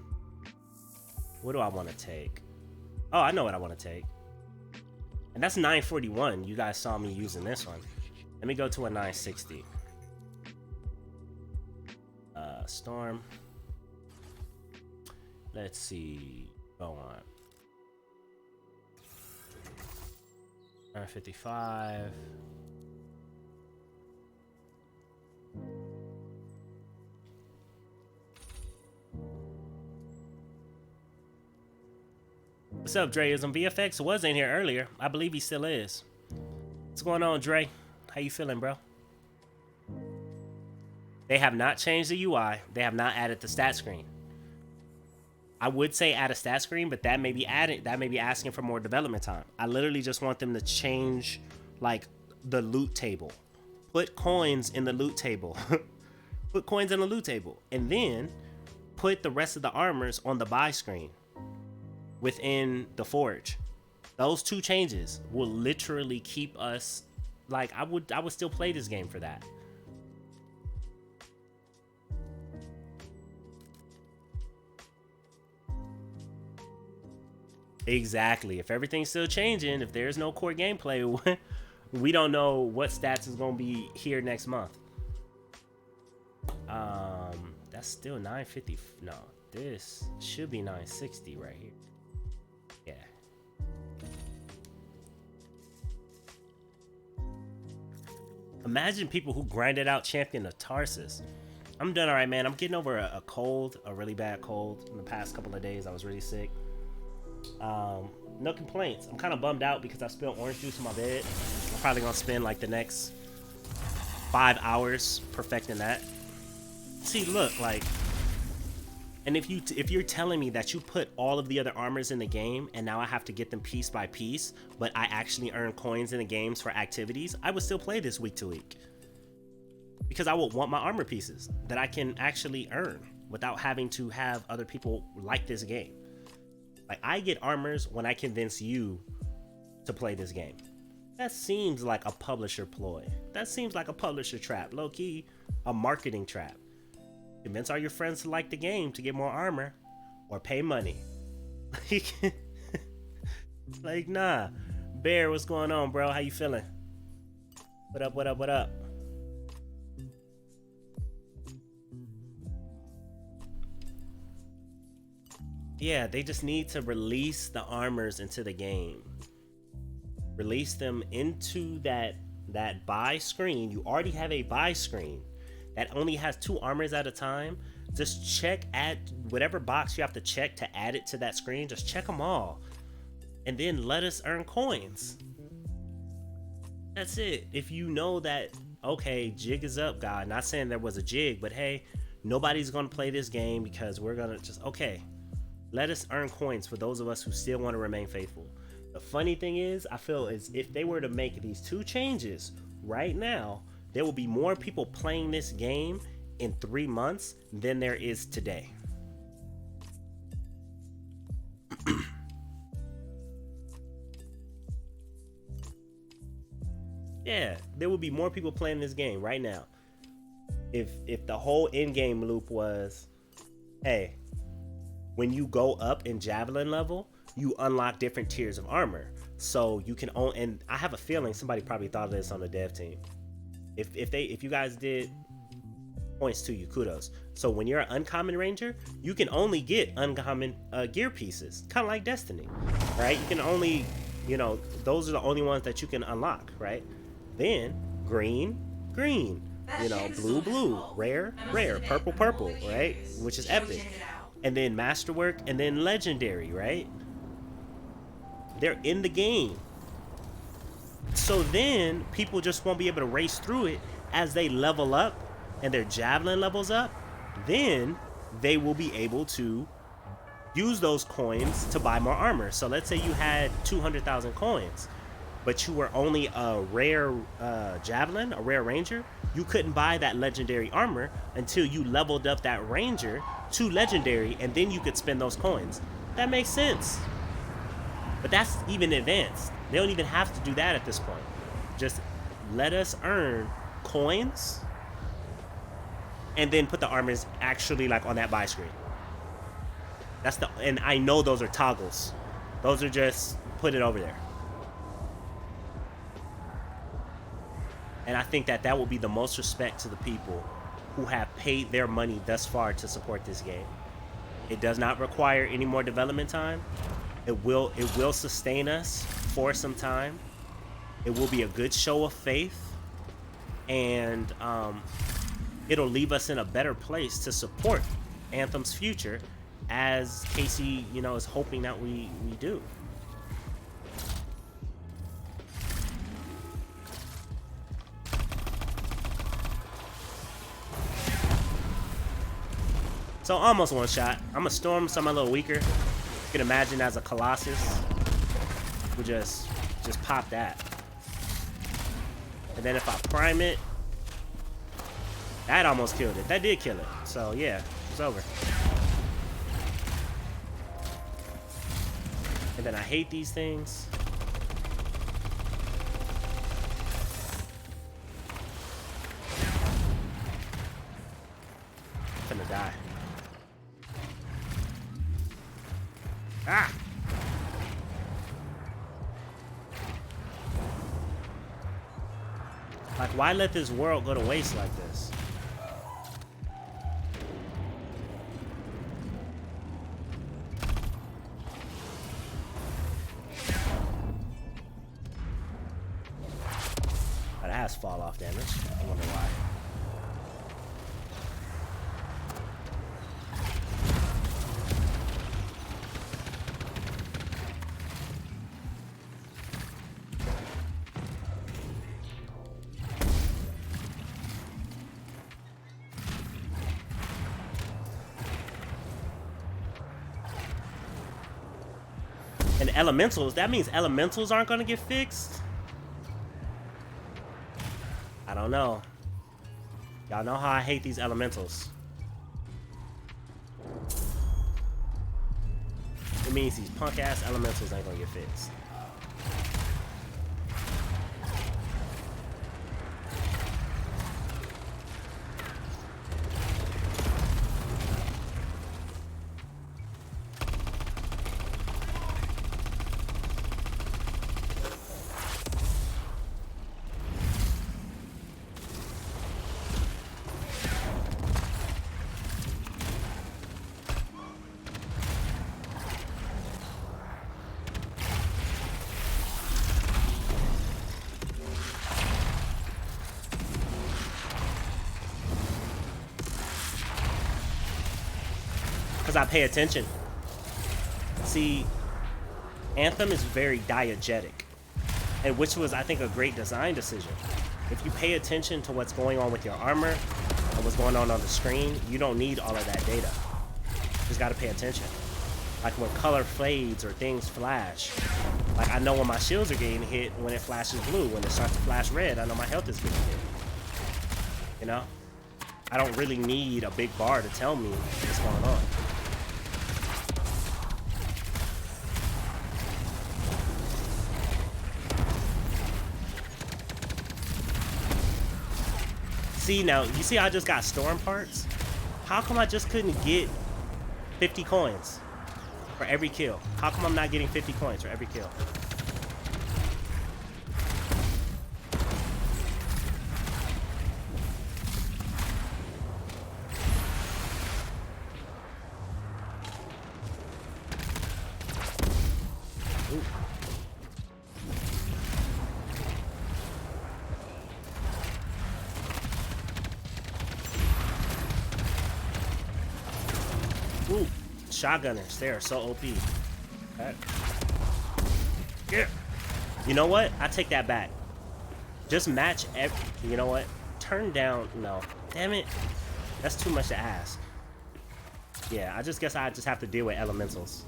what do I want to take? Oh, I know what I want to take. And that's 941. You guys saw me using this one. Let me go to a 960. Storm. Let's see. Go on. 955. What's up, Dre? Is on VFX was in here earlier. I believe he still is. What's going on, Dre? How you feeling, bro? They have not changed the UI. They have not added the stat screen. I would say add a stat screen, but that may be asking for more development time. I literally just want them to change like the loot table. Put coins in the loot table. Put coins in the loot table. And then put the rest of the armors on the buy screen within the forge. Those two changes will literally keep us like I would still play this game for that. Exactly. If everything's still changing, if there's no core gameplay, we don't know what stats is gonna be here next month. That's still 950. No, this should be 960 right here. Yeah. Imagine people who grinded out Champion of Tarsus. I'm doing all right, man. I'm getting over a cold, a really bad cold. In the past couple of days, I was really sick. No complaints. I'm kind of bummed out because I spilled orange juice in my bed. I'm probably gonna spend like the next 5 hours perfecting that. See, look, like, and if you're telling me that you put all of the other armors in the game and now I have to get them piece by piece, but I actually earn coins in the games for activities, I would still play this week to week because I would want my armor pieces that I can actually earn without having to have other people like this game. Like, I get armors when I convince you to play this game. That seems like a publisher ploy. That seems like a publisher trap. Low key, a marketing trap. Convince all your friends to like the game to get more armor or pay money. Like, nah. Bear, what's going on, bro? How you feeling? What up, what up, what up? Yeah, they just need to release the armors into the game. Release them into that buy screen. You already have a buy screen that only has 2 armors at a time. Just check at whatever box you have to check to add it to that screen. Just check them all. And then let us earn coins. That's it. If you know that, okay, jig is up, guy. Not saying there was a jig, but hey, nobody's going to play this game because we're going to just, okay. Let us earn coins for those of us who still want to remain faithful. The funny thing is, I feel as if they were to make these 2 changes right now, there will be more people playing this game in 3 months than there is today. Yeah, there will be more people playing this game right now. If the whole in-game loop was, hey, when you go up in javelin level, you unlock different tiers of armor. So you can own, and I have a feeling somebody probably thought of this on the dev team. If you guys did, points to you, kudos. So when you're an uncommon ranger, you can only get uncommon gear pieces, kind of like Destiny, right? You can only, those are the only ones that you can unlock, right? Then green, blue, rare, purple, right? Which is epic. And then masterwork, and then legendary, right? They're in the game. So then people just won't be able to race through it as they level up and their javelin levels up. Then they will be able to use those coins to buy more armor. So let's say you had 200,000 coins, but you were only a rare javelin, a rare ranger. You couldn't buy that legendary armor until you leveled up that ranger to legendary, and then you could spend those coins. That makes sense. But that's even advanced. They don't even have to do that at this point. Just let us earn coins and then put the armors actually like on that buy screen. And I know those are toggles. Those are just put it over there. And I think that will be the most respect to the people who have paid their money thus far to support this game. It does not require any more development time. It will sustain us for some time. It will be a good show of faith, and it'll leave us in a better place to support Anthem's future, as Casey, is hoping that we do. So almost one shot. I'm a storm, so I'm a little weaker. You can imagine as a Colossus, we just pop that. And then if I prime it, that almost killed it. That did kill it. So yeah, it's over. And then I hate these things. I'm finna die. Ah! Like, why let this world go to waste like this? That has fall off damage. I wonder why. And elementals, that means elementals aren't gonna get fixed? I don't know. Y'all know how I hate these elementals. It means these punk ass elementals ain't gonna get fixed. Because I pay attention. See, Anthem is very diegetic, and which was, I think, a great design decision. If you pay attention to what's going on with your armor and what's going on the screen, you don't need all of that data. You just got to pay attention. Like when color fades or things flash. Like I know when my shields are getting hit when it flashes blue. When it starts to flash red, I know my health is getting hit. You know? I don't really need a big bar to tell me what's going on. See, now, you see I just got storm parts? How come I just couldn't get 50 coins for every kill? How come I'm not getting 50 coins for every kill? Ooh, shotgunners, they are so OP. Okay. Yeah. You know what? I take that back. Just match every. You know what? Turn down. No. Damn it. That's too much to ask. Yeah, I just guess I just have to deal with elementals.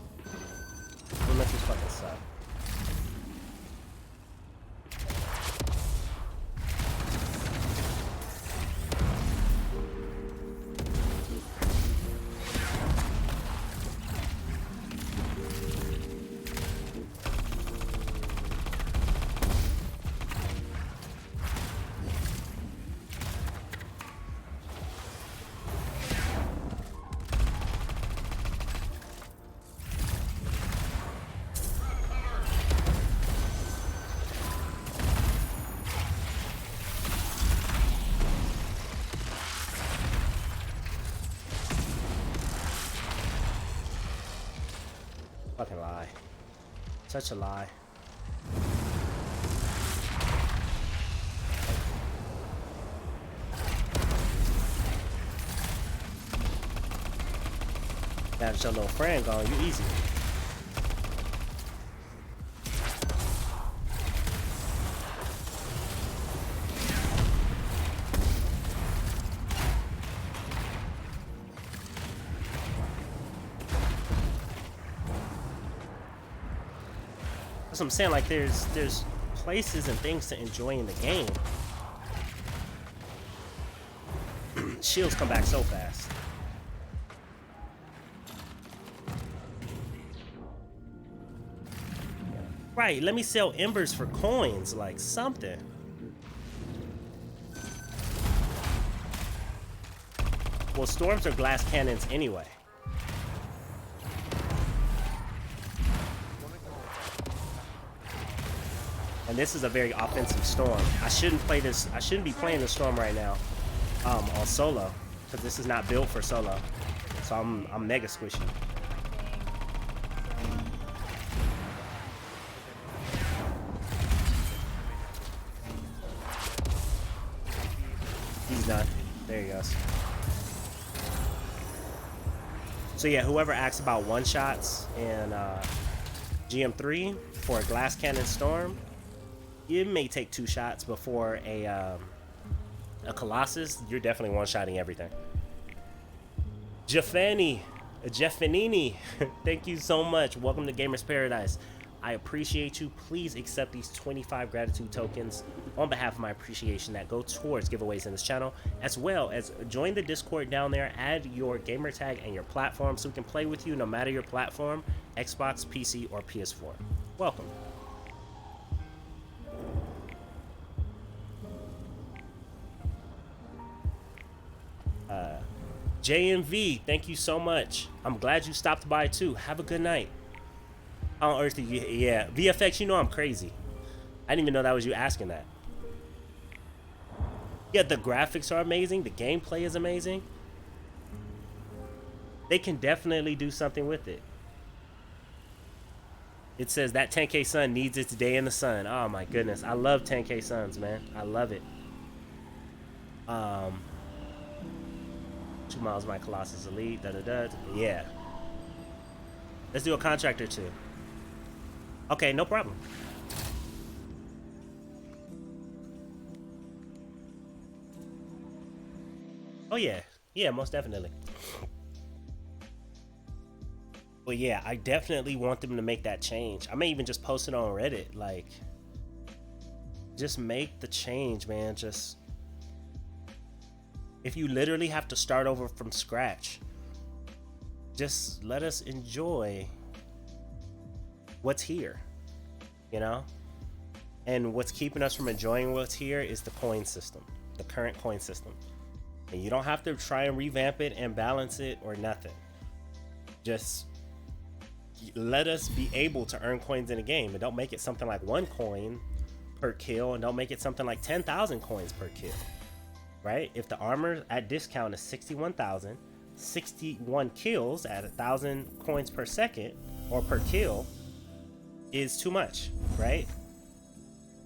Elementals fucking suck. Fucking lie. Such a lie. That's your little friend gone, you easy. That's what I'm saying. Like there's places and things to enjoy in the game. Shields come back so fast. Right, let me sell embers for coins, like something. Well, storms are glass cannons anyway. And this is a very offensive storm. I shouldn't play this. I shouldn't be playing the storm right now on solo, because this is not built for solo. So I'm mega squishy. He's done. There he goes. So yeah, whoever asks about one-shots in GM3 for a glass cannon storm, you may take 2 shots before a Colossus. You're definitely one-shotting everything. Jaffanini, thank you so much. Welcome to Gamers Paradise. I appreciate you. Please accept these 25 gratitude tokens on behalf of my appreciation that go towards giveaways in this channel, as well as join the Discord down there, add your gamer tag and your platform so we can play with you no matter your platform, Xbox, PC, or PS4. Welcome. JMV, thank you so much. I'm glad you stopped by too. Have a good night. How on earth did you? Yeah, VFX, you know I'm crazy. I didn't even know that was you asking that. Yeah, the graphics are amazing. The gameplay is amazing. They can definitely do something with it. It says that 10K Sun needs its day in the sun. Oh my goodness. I love 10K Suns, man. I love it. 2 miles my Colossus Elite. Yeah. Let's do a contractor too. Okay, no problem. Oh yeah. Yeah, most definitely. But yeah, I definitely want them to make that change. I may even just post it on Reddit. Like, just make the change, man. Just, if you literally have to start over from scratch, just let us enjoy what's here, you know? And what's keeping us from enjoying what's here is the coin system, the current coin system. And you don't have to try and revamp it and balance it or nothing. Just let us be able to earn coins in a game, and don't make it something like 1 coin per kill, and don't make it something like 10,000 coins per kill, right? If the armor at discount is 61,000, 61 kills at 1,000 coins per second or per kill is too much, right?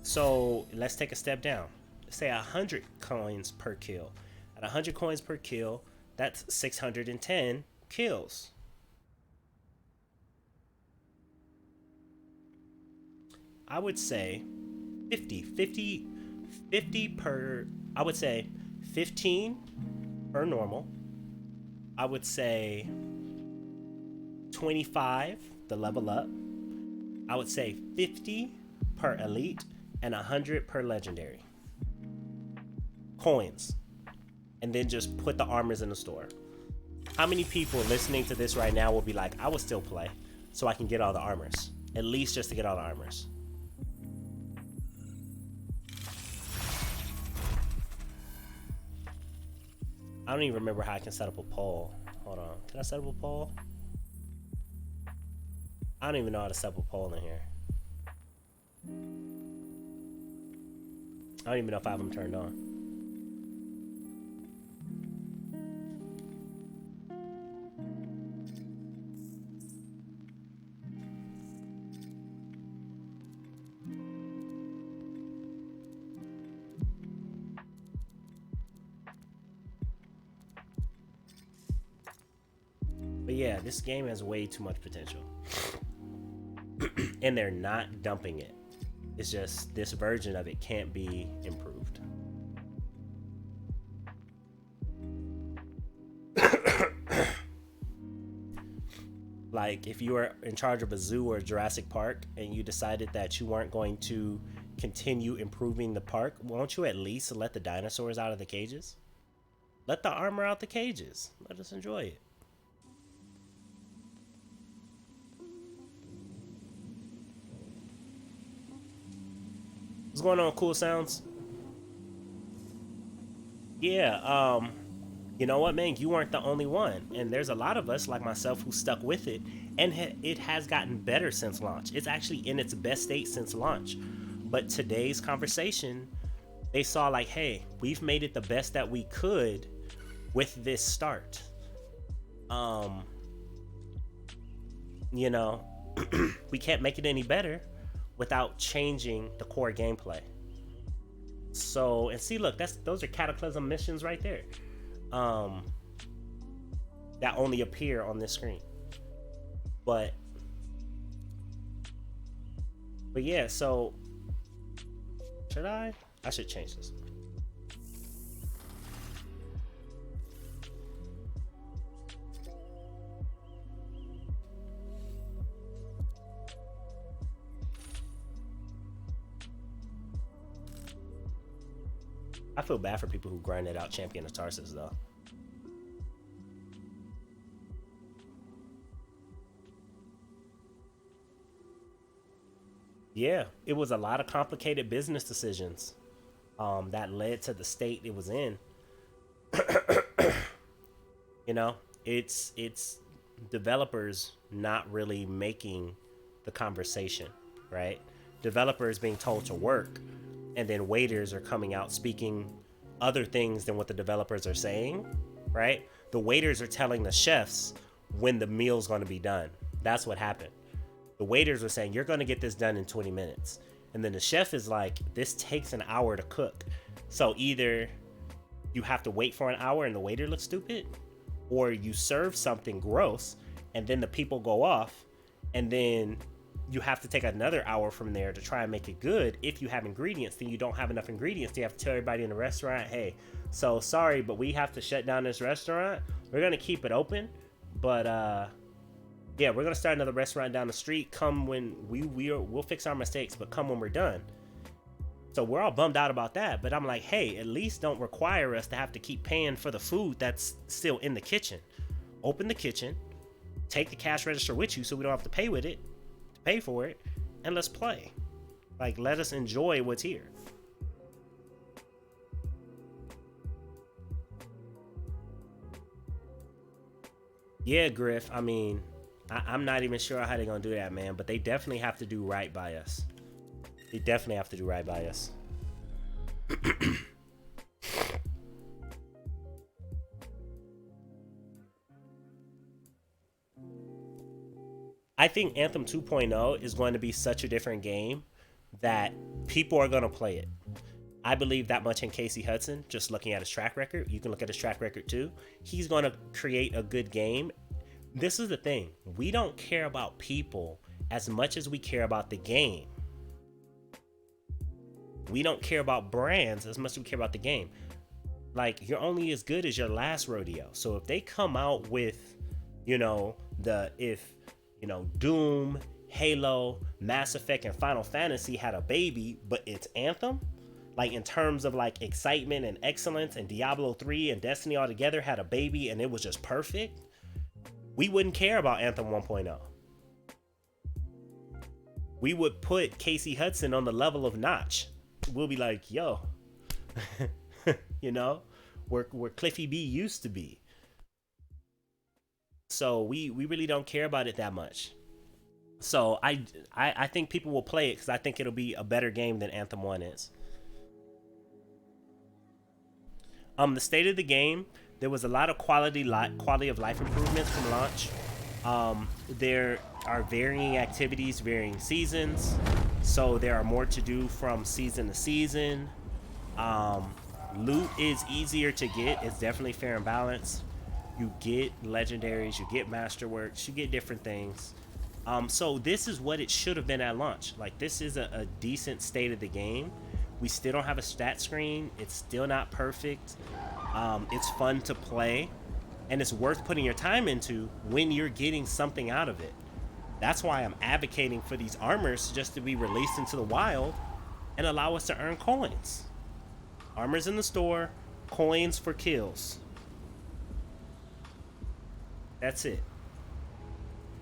So let's take a step down. Say 100 coins per kill. At 100 coins per kill, that's 610 kills. I would say 50 per, I would say 15 per normal. I would say 25 the level up. I would say 50 per elite and 100 per legendary coins. And then just put the armors in the store. How many people listening to this right now will be like, I would still play so I can get all the armors, at least just to get all the armors? I don't even remember how I can set up a poll. Hold on. Can I set up a poll? I don't even know how to set up a poll in here. I don't even know if I have them turned on. But yeah, this game has way too much potential. And they're not dumping it. It's just this version of it can't be improved. Like if you were in charge of a zoo or Jurassic Park and you decided that you weren't going to continue improving the park, won't you at least let the dinosaurs out of the cages? Let the armor out the cages. Let us enjoy it. What's going on, Cool Sounds? Yeah, you know what, man? You weren't the only one. And there's a lot of us, like myself, who stuck with it. And it has gotten better since launch. It's actually in its best state since launch. But today's conversation, they saw like, hey, we've made it the best that we could with this start. You know, we can't make it any better without changing the core gameplay. So, and see, look, those are Cataclysm missions right there. That only appear on this screen. But yeah, so should I should change this. I feel bad for people who grinded out Champion of Tarsus though. Yeah, it was a lot of complicated business decisions that led to the state it was in. You know, it's developers not really making the conversation, right? Developers being told to work, and then waiters are coming out speaking other things than what the developers are saying, right? The waiters are telling the chefs when the meal's going to be done. That's what happened. The waiters were saying, you're going to get this done in 20 minutes. And then the chef is like, this takes an hour to cook. So either you have to wait for an hour and the waiter looks stupid, or you serve something gross and then the people go off, and then you have to take another hour from there to try and make it good. If you have ingredients, then you don't have enough ingredients. You have to tell everybody in the restaurant, hey, so sorry, but we have to shut down this restaurant. We're going to keep it open, but yeah, we're going to start another restaurant down the street. Come when we'll fix our mistakes, but come when we're done. So we're all bummed out about that, but I'm like, hey, at least don't require us to have to keep paying for the food that's still in the kitchen. Open the kitchen, take the cash register with you so we don't have to pay with it, pay for it, and let's play. Like, let us enjoy what's here. Yeah, Griff, I mean, I'm not even sure how they're gonna do that, man, but they definitely have to do right by us. They definitely have to do right by us. I think Anthem 2.0 is going to be such a different game that people are going to play it. I believe that much in Casey Hudson, just looking at his track record. You can look at his track record too. He's going to create a good game. This is the thing. We don't care about people as much as we care about the game. We don't care about brands as much as we care about the game. Like, you're only as good as your last rodeo. So if they come out with, Doom, Halo, Mass Effect, and Final Fantasy had a baby, but it's Anthem, like in terms of like excitement and excellence, and Diablo 3 and Destiny all together had a baby and it was just perfect, we wouldn't care about Anthem 1.0. We would put Casey Hudson on the level of Notch. We'll be like, yo, where Cliffy B used to be. So we really don't care about it that much. So I think people will play it because I think it'll be a better game than Anthem 1 is. The state of the game, there was a lot of quality of life improvements from launch. There are varying activities, varying seasons, so there are more to do from season to season. Loot is easier to get. It's definitely fair and balanced. You get legendaries, you get masterworks, you get different things. So this is what it should have been at launch. Like, this is a decent state of the game. We still don't have a stat screen. It's still not perfect. It's fun to play. and it's worth putting your time into when you're getting something out of it. That's why I'm advocating for these armors just to be released into the wild and allow us to earn coins. Armors in the store, coins for kills. That's it.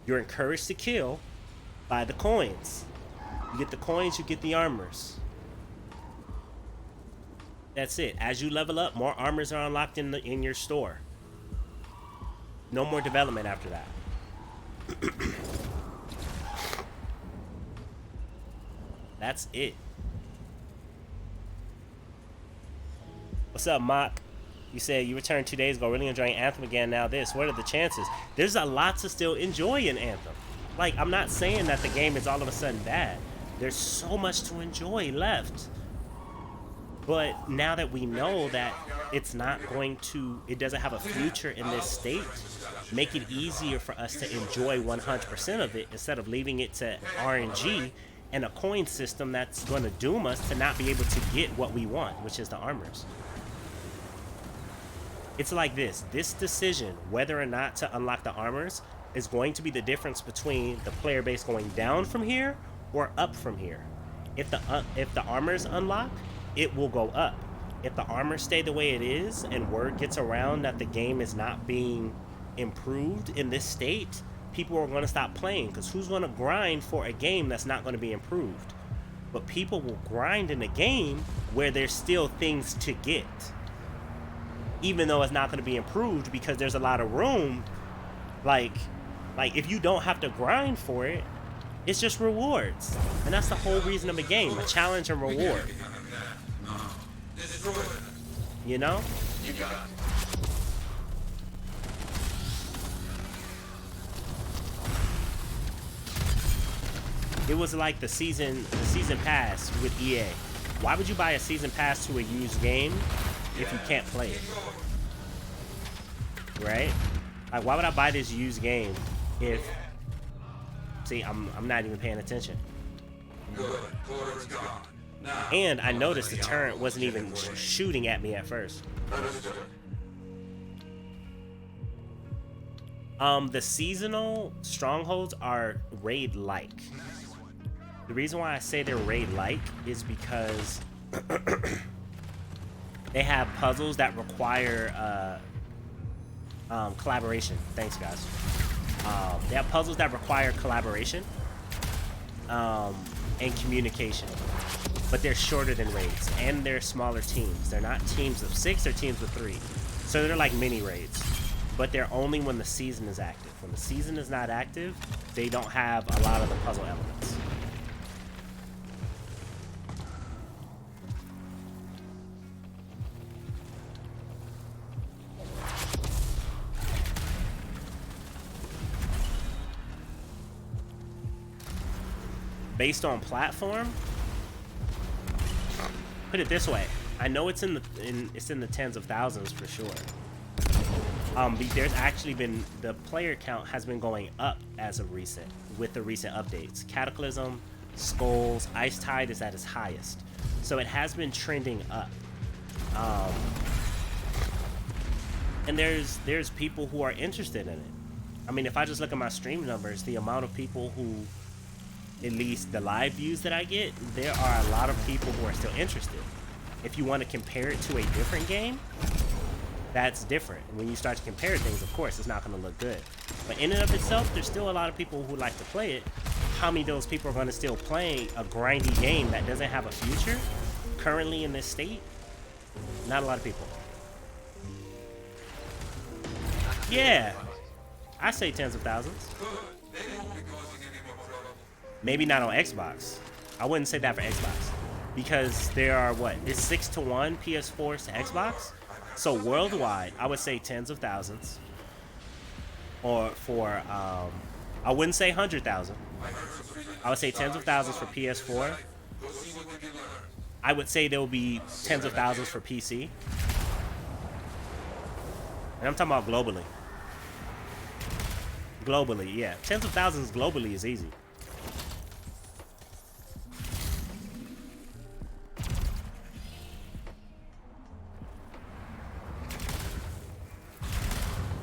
You're encouraged to kill by the coins. You get the coins, you get the armors. That's it. As you level up, more armors are unlocked in your store. No more development after that. That's it. What's up, Mock? You said you returned 2 days ago, really enjoying Anthem again. Now this, what are the chances? There's a lot to still enjoy in Anthem. Like, I'm not saying that the game is all of a sudden bad. There's so much to enjoy left. But now that we know that it's not going to, it doesn't have a future in this state, make it easier for us to enjoy 100% of it instead of leaving it to RNG and a coin system that's going to doom us to not be able to get what we want, which is the armors. It's like this decision, whether or not to unlock the armors, is going to be the difference between the player base going down from here or up from here. If the armors unlock, it will go up. If the armors stay the way it is and word gets around that the game is not being improved in this state, people are going to stop playing, because who's going to grind for a game that's not going to be improved? But people will grind in a game where there's still things to get, even though it's not going to be improved, because there's a lot of room. Like if you don't have to grind for it, it's just rewards. And that's the whole reason of a game, a challenge and reward. You know? It was like the season pass with EA. Why would you buy a season pass to a used game if you can't play it? Right? Like, why would I buy this used game if... See, I'm not even paying attention. And I noticed the turret wasn't even shooting at me at first. The seasonal strongholds are raid-like. The reason why I say they're raid-like is because they have puzzles that require collaboration. Thanks, guys. They have puzzles that require collaboration and communication, but they're shorter than raids, and they're smaller teams. They're not teams of 6, they're teams of 3. So they're like mini raids, but they're only when the season is active. When the season is not active, they don't have a lot of the puzzle elements. Based on platform, put it this way, I know it's in the tens of thousands for sure. There's actually been, the player count has been going up as of recent with the recent updates. Cataclysm, Skulls, Ice Tide is at its highest, so it has been trending up. And there's people who are interested in it. I mean, if I just look at my stream numbers, the amount of people who, at least the live views that I get, there are a lot of people who are still interested. If you want to compare it to a different game, that's different. When you start to compare things, of course, it's not going to look good. But in and of itself, there's still a lot of people who like to play it. How many of those people are going to still play a grindy game that doesn't have a future currently in this state? Not a lot of people. Yeah, I say tens of thousands. Maybe not on Xbox. I wouldn't say that for Xbox, because there are, what, it's 6-to-1 PS4s to Xbox. So worldwide, I would say tens of thousands. Or for, I wouldn't say 100,000. I would say tens of thousands for PS4. I would say there will be tens of thousands for PC. And I'm talking about globally. Globally, yeah. Tens of thousands globally is easy.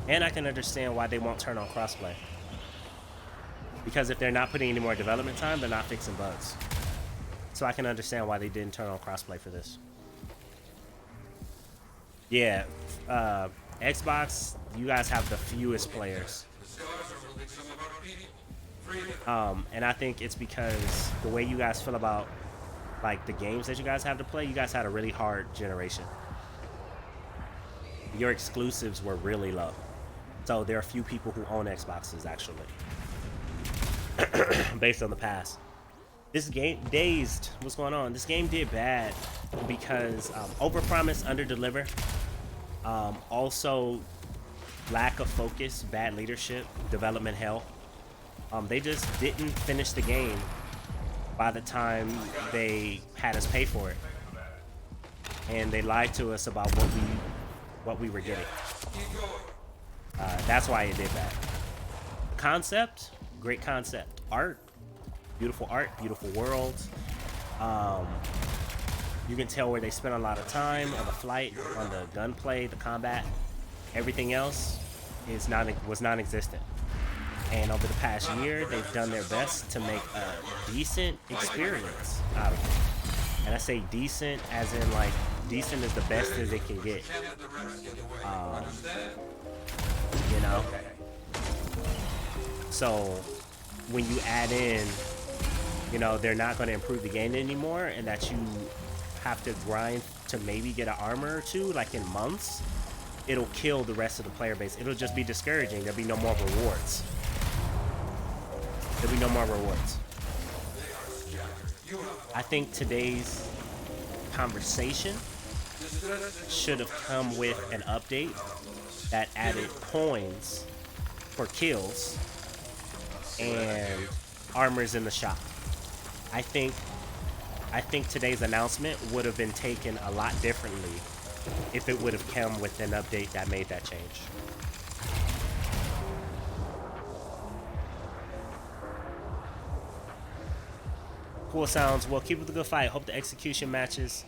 And I can understand why they won't turn on crossplay. Because if they're not putting any more development time, they're not fixing bugs. So I can understand why they didn't turn on crossplay for this. Yeah, Xbox, you guys have the fewest players. And I think it's because the way you guys feel about like the games that you guys have to play, you guys had a really hard generation. Your exclusives were really low. So there are few people who own Xboxes actually. Based on the past. This game, Dazed, what's going on? This game did bad because overpromise, underdeliver. Also lack of focus, bad leadership, development hell. They just didn't finish the game by the time they had us pay for it. And they lied to us about what we were getting. That's why it did bad. Concept, great concept. Art, beautiful world. You can tell where they spent a lot of time on the flight, on the gunplay, the combat. Everything else was non-existent. And over the past year, they've done their best to make a decent experience out of it. And I say decent as in like decent is the best as it can get. You know? So when you add in, you know, they're not going to improve the game anymore and that you have to grind to maybe get an armor or two, like in months, it'll kill the rest of the player base. It'll just be discouraging. There'll be no more rewards. There'll be no more rewards. I think today's conversation should have come with an update that added coins for kills and armors in the shop. I think today's announcement would have been taken a lot differently if it would have come with an update that made that change. Cool sounds. Well, keep up the good fight. Hope the execution matches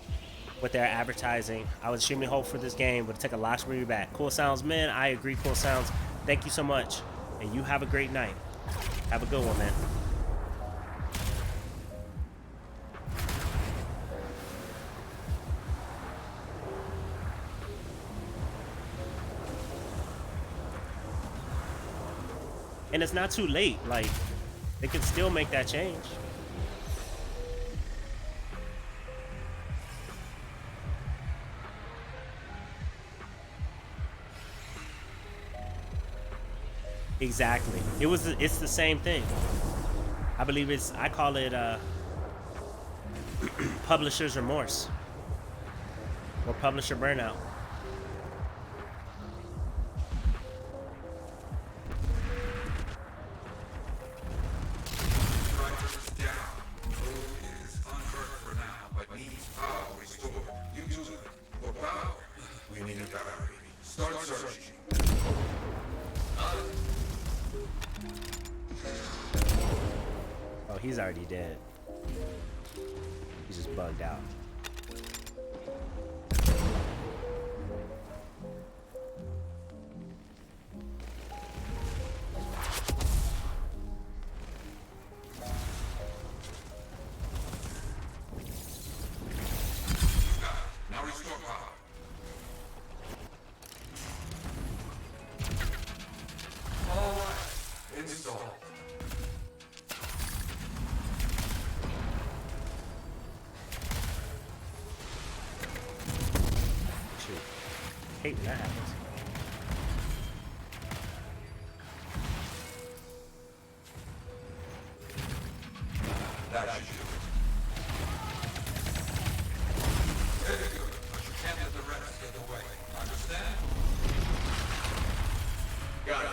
with their advertising. I was extremely hopeful for this game, but it took a lot to bring me back. Cool sounds, man. I agree. Cool sounds. Thank you so much, and you have a great night. Have a good one, man. And it's not too late. Like, they can still make that change. Exactly. It's the same thing. I believe I call it publisher's remorse or publisher burnout. Oh, he's already dead. He's just bugged out. Now restore power. All right, installed. Hate when that happens. That should do it. Very good, but you can't let the rest get away. Understand? Got it.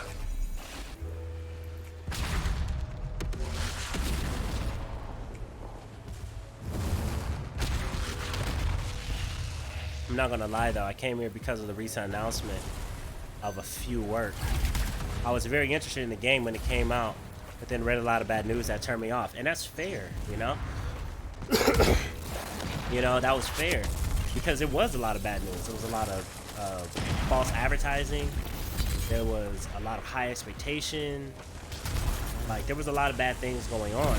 I'm not gonna lie though, I came here because of the recent announcement of a few work. I was very interested in the game when it came out, but then read a lot of bad news that turned me off. And that's fair, you know? You know, that was fair. Because it was a lot of bad news. There was a lot of false advertising. There was a lot of high expectation. Like, there was a lot of bad things going on.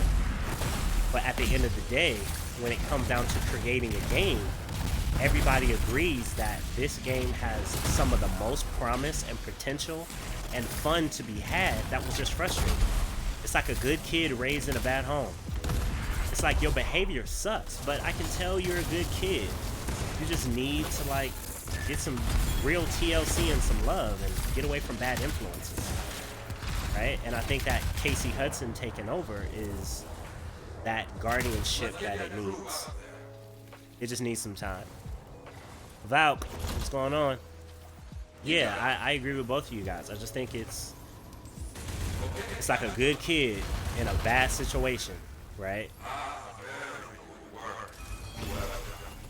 But at the end of the day, when it comes down to creating a game, everybody agrees that this game has some of the most promise and potential and fun to be had that was just frustrating. It's like a good kid raised in a bad home. It's like your behavior sucks, but I can tell you're a good kid. You just need to like get some real TLC and some love and get away from bad influences, right? And I think that Casey Hudson taking over is that guardianship that it needs. It just needs some time. Valk, what's going on? Yeah, I agree with both of you guys. I just think it's like a good kid in a bad situation, right?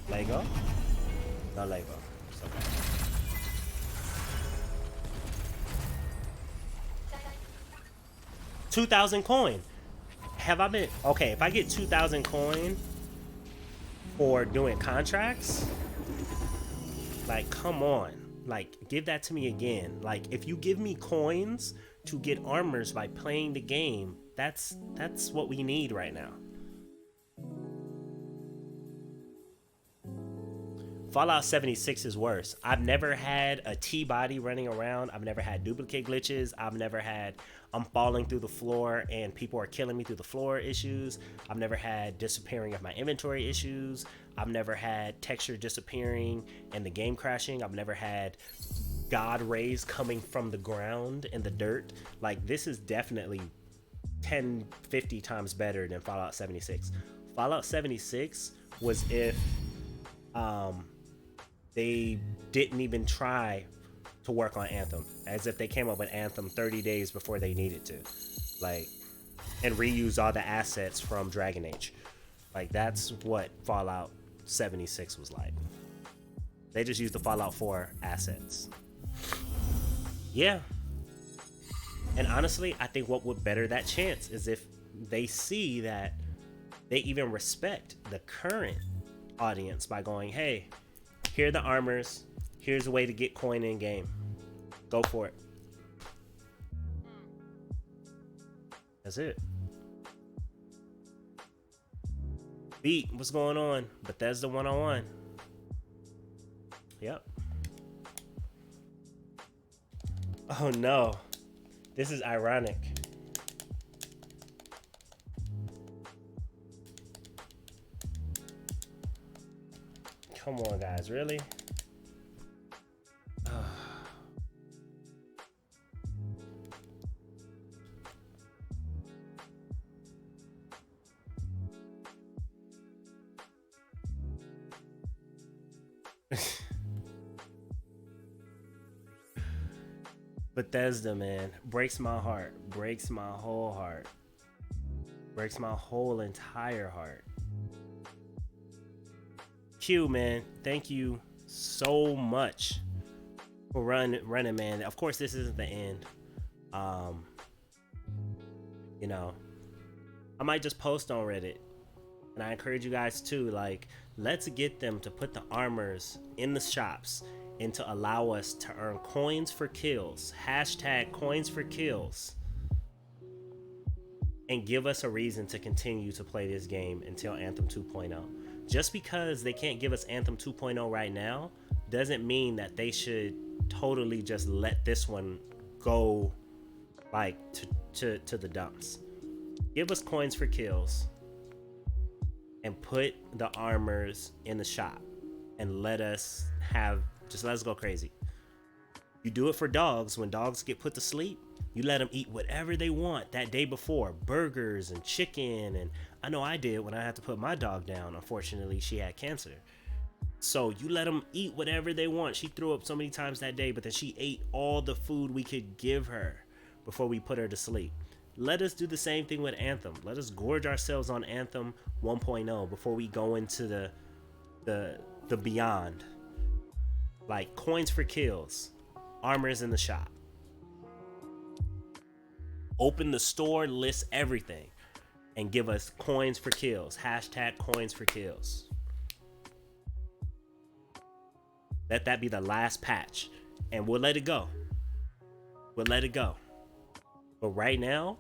Lego? No Lego. It's okay. $2,000 coin. Have I been okay? If I get 2,000 coin for doing contracts, like, come on, like, give that to me again. Like, if you give me coins to get armors by playing the game, that's what we need right now. Fallout 76 is worse. I've never had a T-body running around. I've never had duplicate glitches. I've never had I'm falling through the floor and people are killing me through the floor issues. I've never had disappearing of my inventory issues. I've never had texture disappearing and the game crashing. I've never had God rays coming from the ground and the dirt. Like, this is definitely 10, 50 times better than Fallout 76. Fallout 76 was if they didn't even try to work on Anthem, as if they came up with Anthem 30 days before they needed to, like, and reuse all the assets from Dragon Age. Like, that's what Fallout 76 was like. They just used the Fallout 4 assets. Yeah. And honestly, I think what would better that chance is if they see that they even respect the current audience by going, hey, here are the armors, here's a way to get coin in game, go for it. That's it. Beat, what's going on? Bethesda 101. Yep. Oh no, this is ironic. Come on, guys, really? Bethesda, man, breaks my heart, breaks my whole heart, breaks my whole entire heart. Q, man, thank you so much for running, man. Of course, this isn't the end. You know, I might just post on Reddit, and I encourage you guys to, like, let's get them to put the armors in the shops and to allow us to earn coins for kills. Hashtag coins for kills. And give us a reason to continue to play this game until Anthem 2.0. Just because they can't give us Anthem 2.0 right now doesn't mean that they should totally just let this one go, like, to the dumps. Give us coins for kills and put the armors in the shop and let us go crazy. You do it for dogs. When dogs get put to sleep, you let them eat whatever they want that day before. Burgers and chicken. And I know I did when I had to put my dog down. Unfortunately, she had cancer. So you let them eat whatever they want. She threw up so many times that day, but then she ate all the food we could give her before we put her to sleep. Let us do the same thing with Anthem. Let us gorge ourselves on Anthem 1.0 before we go into the beyond. Like, coins for kills, armors in the shop. Open the store, list everything, and give us coins for kills. Hashtag coins for kills. Let that be the last patch, and we'll let it go. we'll let it go. But right now,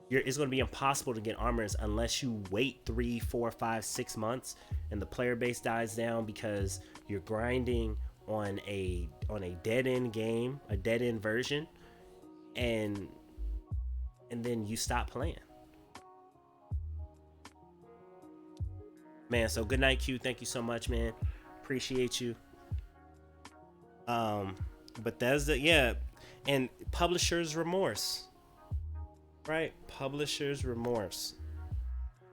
it's going to be impossible to get armors unless you wait 3, 4, 5, 6 months and the player base dies down because you're grinding on a dead end game, a dead end version, and then you stop playing. Man, so good night, Q. Thank you so much, man. Appreciate you. Bethesda, yeah, and publisher's remorse, right? Publisher's remorse.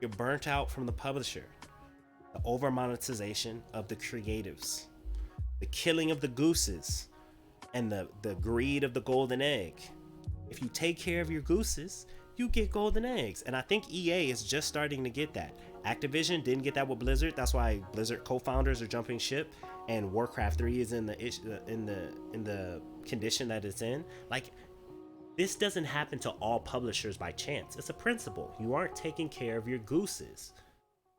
You're burnt out from the publisher. The over monetization of the creatives, the killing of the gooses, and the greed of the golden egg. If you take care of your gooses, you get golden eggs. And I think EA is just starting to get that. Activision didn't get that with Blizzard. That's why Blizzard co-founders are jumping ship, and Warcraft 3 is in the condition that it's in. Like, this doesn't happen to all publishers by chance. It's a principle. You aren't taking care of your gooses.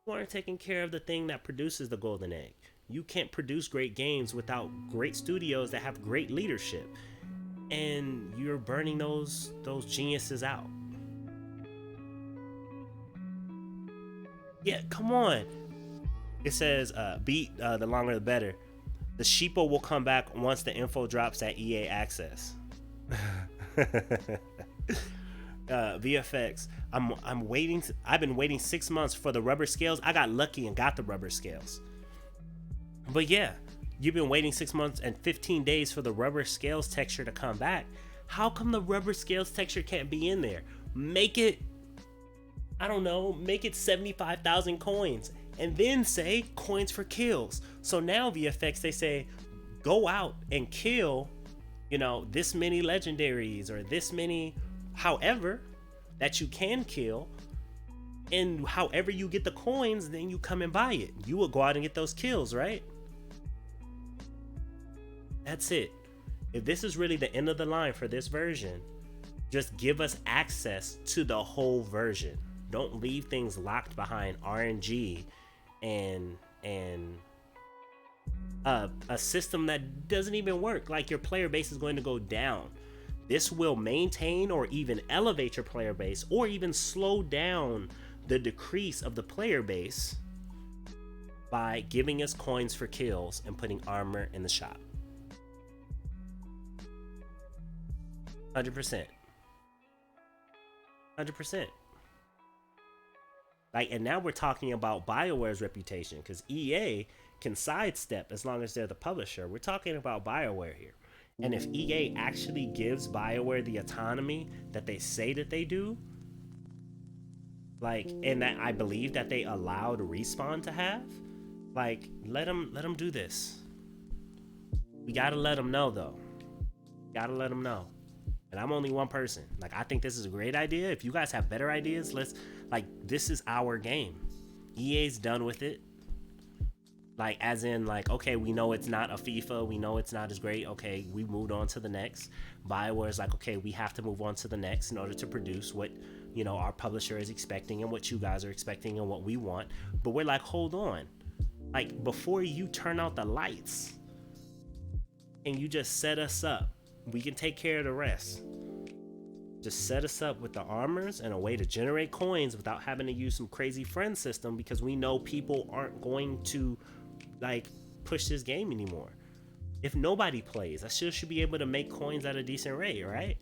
You aren't taking care of the thing that produces the golden egg. You can't produce great games without great studios that have great leadership, and you're burning those geniuses out. Yeah, come on. It says, beat the longer the better. The sheeple will come back once the info drops at EA Access. VFX. I'm waiting. I've been waiting 6 months for the rubber scales. I got lucky and got the rubber scales. But yeah, you've been waiting 6 months and 15 days for the rubber scales texture to come back. How come the rubber scales texture can't be in there? Make it, I don't know, make it 75,000 coins and then say coins for kills. So now VFX, they say, go out and kill, this many legendaries or this many, however, that you can kill. And however you get the coins, then you come and buy it. You will go out and get those kills, right? That's it. If this is really the end of the line for this version, just give us access to the whole version. Don't leave things locked behind RNG and a system that doesn't even work. Like, your player base is going to go down. This will maintain or even elevate your player base, or even slow down the decrease of the player base by giving us coins for kills and putting armor in the shop. 100%. 100%. Like, and now we're talking about BioWare's reputation, because EA can sidestep as long as they're the publisher. We're talking about BioWare here. And if EA actually gives BioWare the autonomy that they say that they do, like, and that I believe that they allowed Respawn to have, like, let them do this. We gotta let them know, though. Gotta let them know. And I'm only one person. Like, I think this is a great idea. If you guys have better ideas, this is our game. EA's done with it. Like, as in, like, okay, we know it's not a FIFA. We know it's not as great. Okay, we moved on to the next. BioWare's like, okay, we have to move on to the next in order to produce what, our publisher is expecting and what you guys are expecting and what we want. But we're like, hold on. Like, before you turn out the lights and you just set us up, we can take care of the rest. Just set us up with the armors and a way to generate coins without having to use some crazy friend system, because we know people aren't going to, like, push this game anymore. If nobody plays, I still should be able to make coins at a decent rate, right?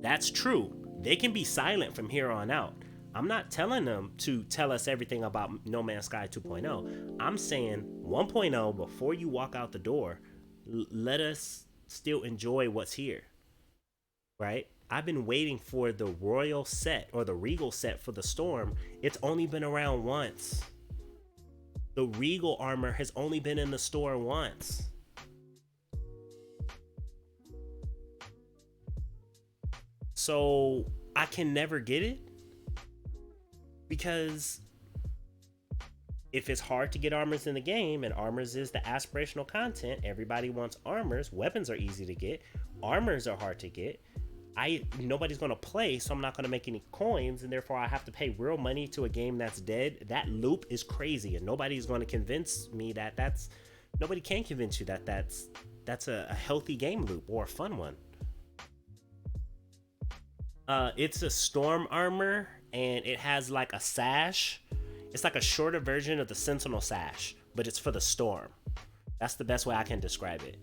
That's true. They can be silent from here on out. I'm not telling them to tell us everything about No Man's Sky 2.0. I'm saying 1.0, before you walk out the door, let us still enjoy what's here, right? I've been waiting for the Royal set or the Regal set for the Storm. It's only been around once. The Regal armor has only been in the store once. So I can never get it, because if it's hard to get armors in the game, and armors is the aspirational content, everybody wants armors. Weapons are easy to get. Armors are hard to get. Nobody's going to play, so I'm not going to make any coins, and therefore I have to pay real money to a game that's dead. That loop is crazy, and nobody's going to convince me that that's Nobody can convince you that that's a healthy game loop or a fun one. It's a storm armor and it has like a sash. It's like a shorter version of the Sentinel sash, but it's for the storm. That's the best way I can describe it.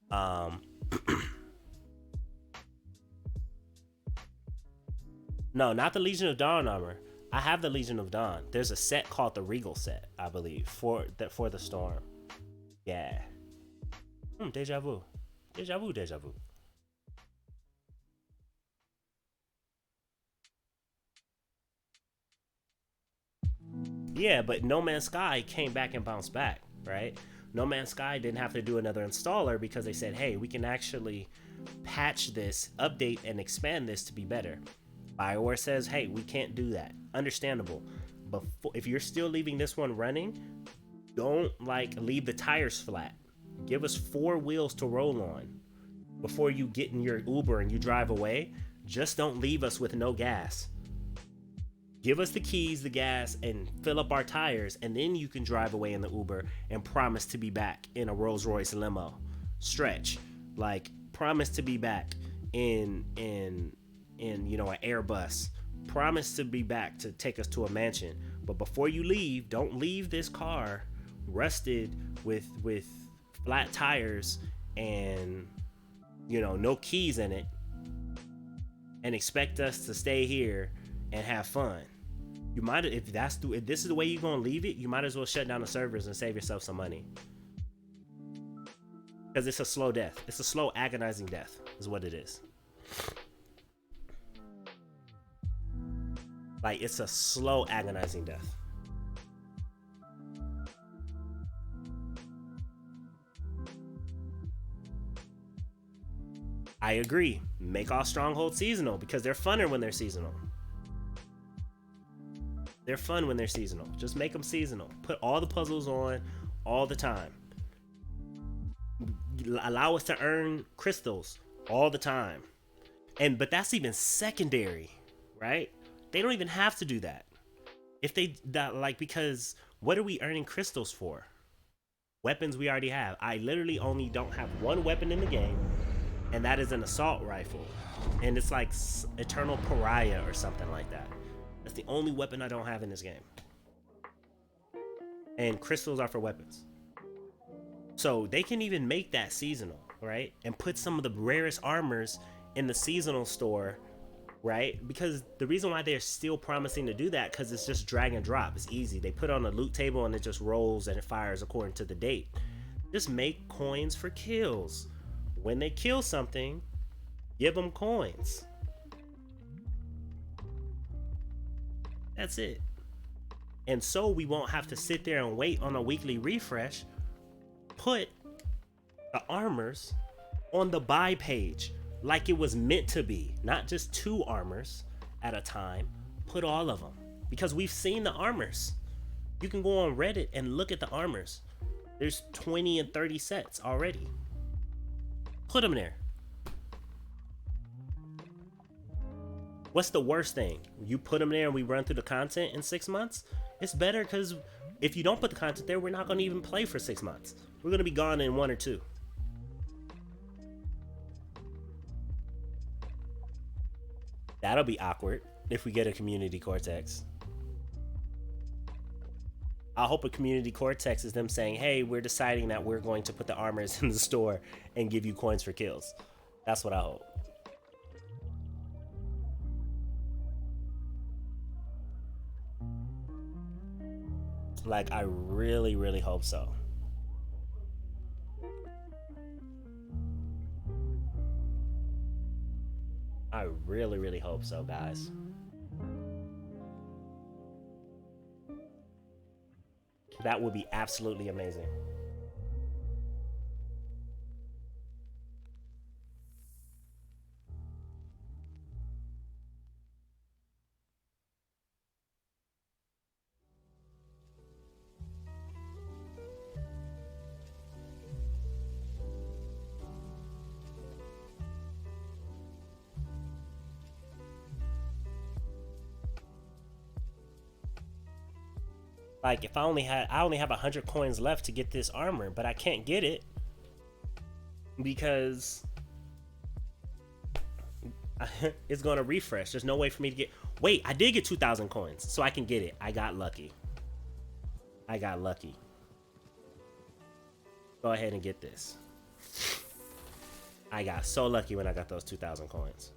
Um, no, not the Legion of Dawn armor. I have the Legion of Dawn. There's a set called the Regal set, I believe, for the storm. Yeah. Deja vu. Deja vu, deja vu. Yeah, but No Man's Sky came back and bounced back, right? No Man's Sky didn't have to do another installer because they said, hey, we can actually patch this, update, and expand this to be better. BioWare says, hey, we can't do that. Understandable. But if you're still leaving this one running, don't like leave the tires flat. Give us 4 wheels to roll on before you get in your Uber and you drive away. Just don't leave us with no gas. Give us the keys, the gas, and fill up our tires, and then you can drive away in the Uber and promise to be back in a Rolls Royce limo. Stretch, like promise to be back in an Airbus. Promise to be back to take us to a mansion. But before you leave, don't leave this car rusted with flat tires and no keys in it, and expect us to stay here and have fun. You might, if this is the way you're gonna leave it, you might as well shut down the servers and save yourself some money. Because it's a slow death. It's a slow, agonizing death, is what it is. Like, it's a slow, agonizing death. I agree. Make all strongholds seasonal because they're funner when they're seasonal. They're fun when they're seasonal. Just make them seasonal. Put all the puzzles on all the time. Allow us to earn crystals all the time. But that's even secondary, right? They don't even have to do that. Because what are we earning crystals for? Weapons we already have. I literally only don't have one weapon in the game, and that is an assault rifle. And it's like Eternal Pariah or something like that. That's the only weapon I don't have in this game. And crystals are for weapons. So they can even make that seasonal, right? And put some of the rarest armors in the seasonal store, right? Because the reason why they're still promising to do that, because it's just drag and drop. It's easy. They put on a loot table and it just rolls and it fires according to the date. Just make coins for kills. When they kill something, give them coins. That's it. And so we won't have to sit there and wait on a weekly refresh. Put the armors on the buy page like it was meant to be. Not just 2 armors at a time. Put all of them. Because we've seen the armors. You can go on Reddit and look at the armors. There's 20 and 30 sets already. Put them there. What's the worst thing? You put them there and we run through the content in 6 months? It's better because if you don't put the content there, we're not going to even play for 6 months. We're going to be gone in 1 or 2. That'll be awkward if we get a community Cortex. I hope a community Cortex is them saying, hey, we're deciding that we're going to put the armors in the store and give you coins for kills. That's what I hope. Like, I really, really hope so. I really, really hope so, guys. That would be absolutely amazing. Like if I only have 100 coins left to get this armor, but I can't get it because it's gonna refresh. There's no way for me to get. Wait, I did get 2,000 coins, so I can get it. I got lucky. I got lucky. Go ahead and get this. I got so lucky when I got those 2,000 coins.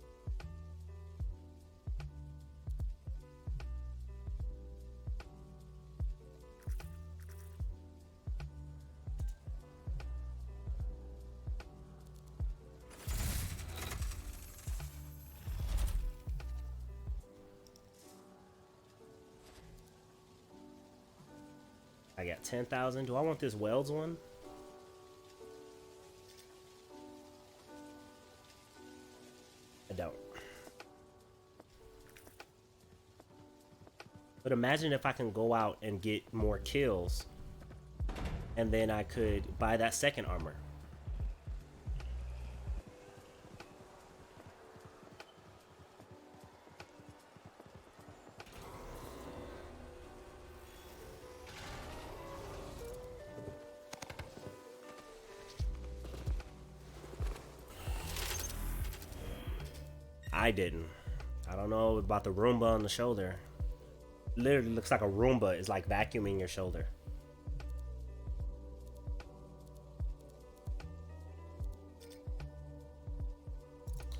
I got 10,000. Do I want this Wells one? I don't. But imagine if I can go out and get more kills, and then I could buy that second armor. I didn't. I don't know about the Roomba on the shoulder. Literally looks like a Roomba is like vacuuming your shoulder.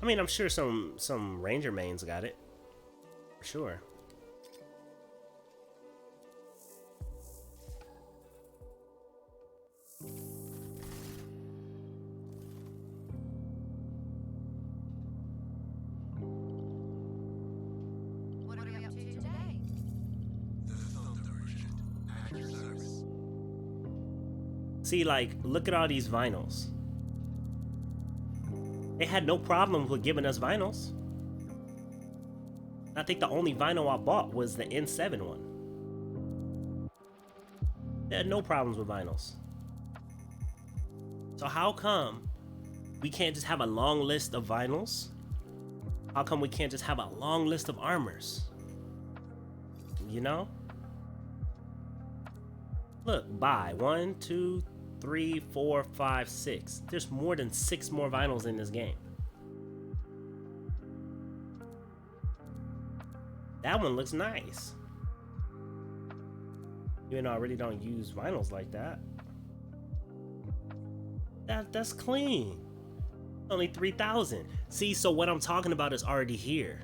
I mean, I'm sure some Ranger mains got it. For sure. What are we up to today? See, like, look at all these vinyls. They had no problem with giving us vinyls. I think the only vinyl I bought was the N7 one. They had no problems with vinyls. So how come we can't just have a long list of vinyls? How come we can't just have a long list of armors? You know? Look, buy 1, 2, 3, 4, 5, 6. There's more than 6 more vinyls in this game. That one looks nice. Even though I really don't use vinyls like that. That's clean. Only 3,000. See, so what I'm talking about is already here.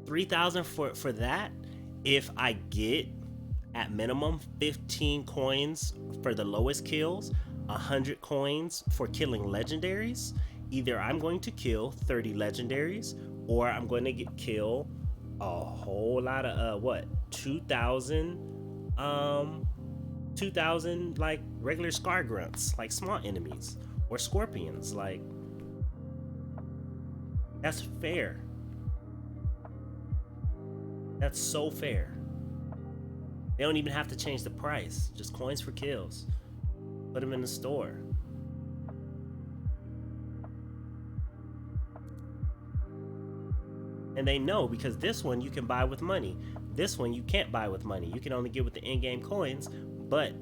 3,000 for that. If I get at minimum 15 coins for the lowest kills, 100 coins for killing legendaries, either I'm going to kill 30 legendaries or I'm going to kill a whole lot of 2,000 like regular scar grunts, like small enemies, or scorpions. Like, that's fair. That's so fair. They don't even have to change the price. Just coins for kills. Put them in the store. And they know, because this one you can buy with money. This one you can't buy with money. You can only get with the in-game coins, but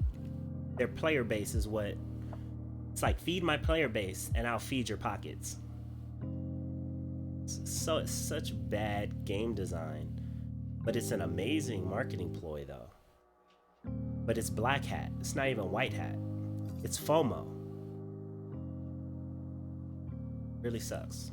their player base is what... It's like, feed my player base and I'll feed your pockets. So it's such bad game design. But it's an amazing marketing ploy though. But it's black hat. It's not even white hat. It's FOMO. Really sucks.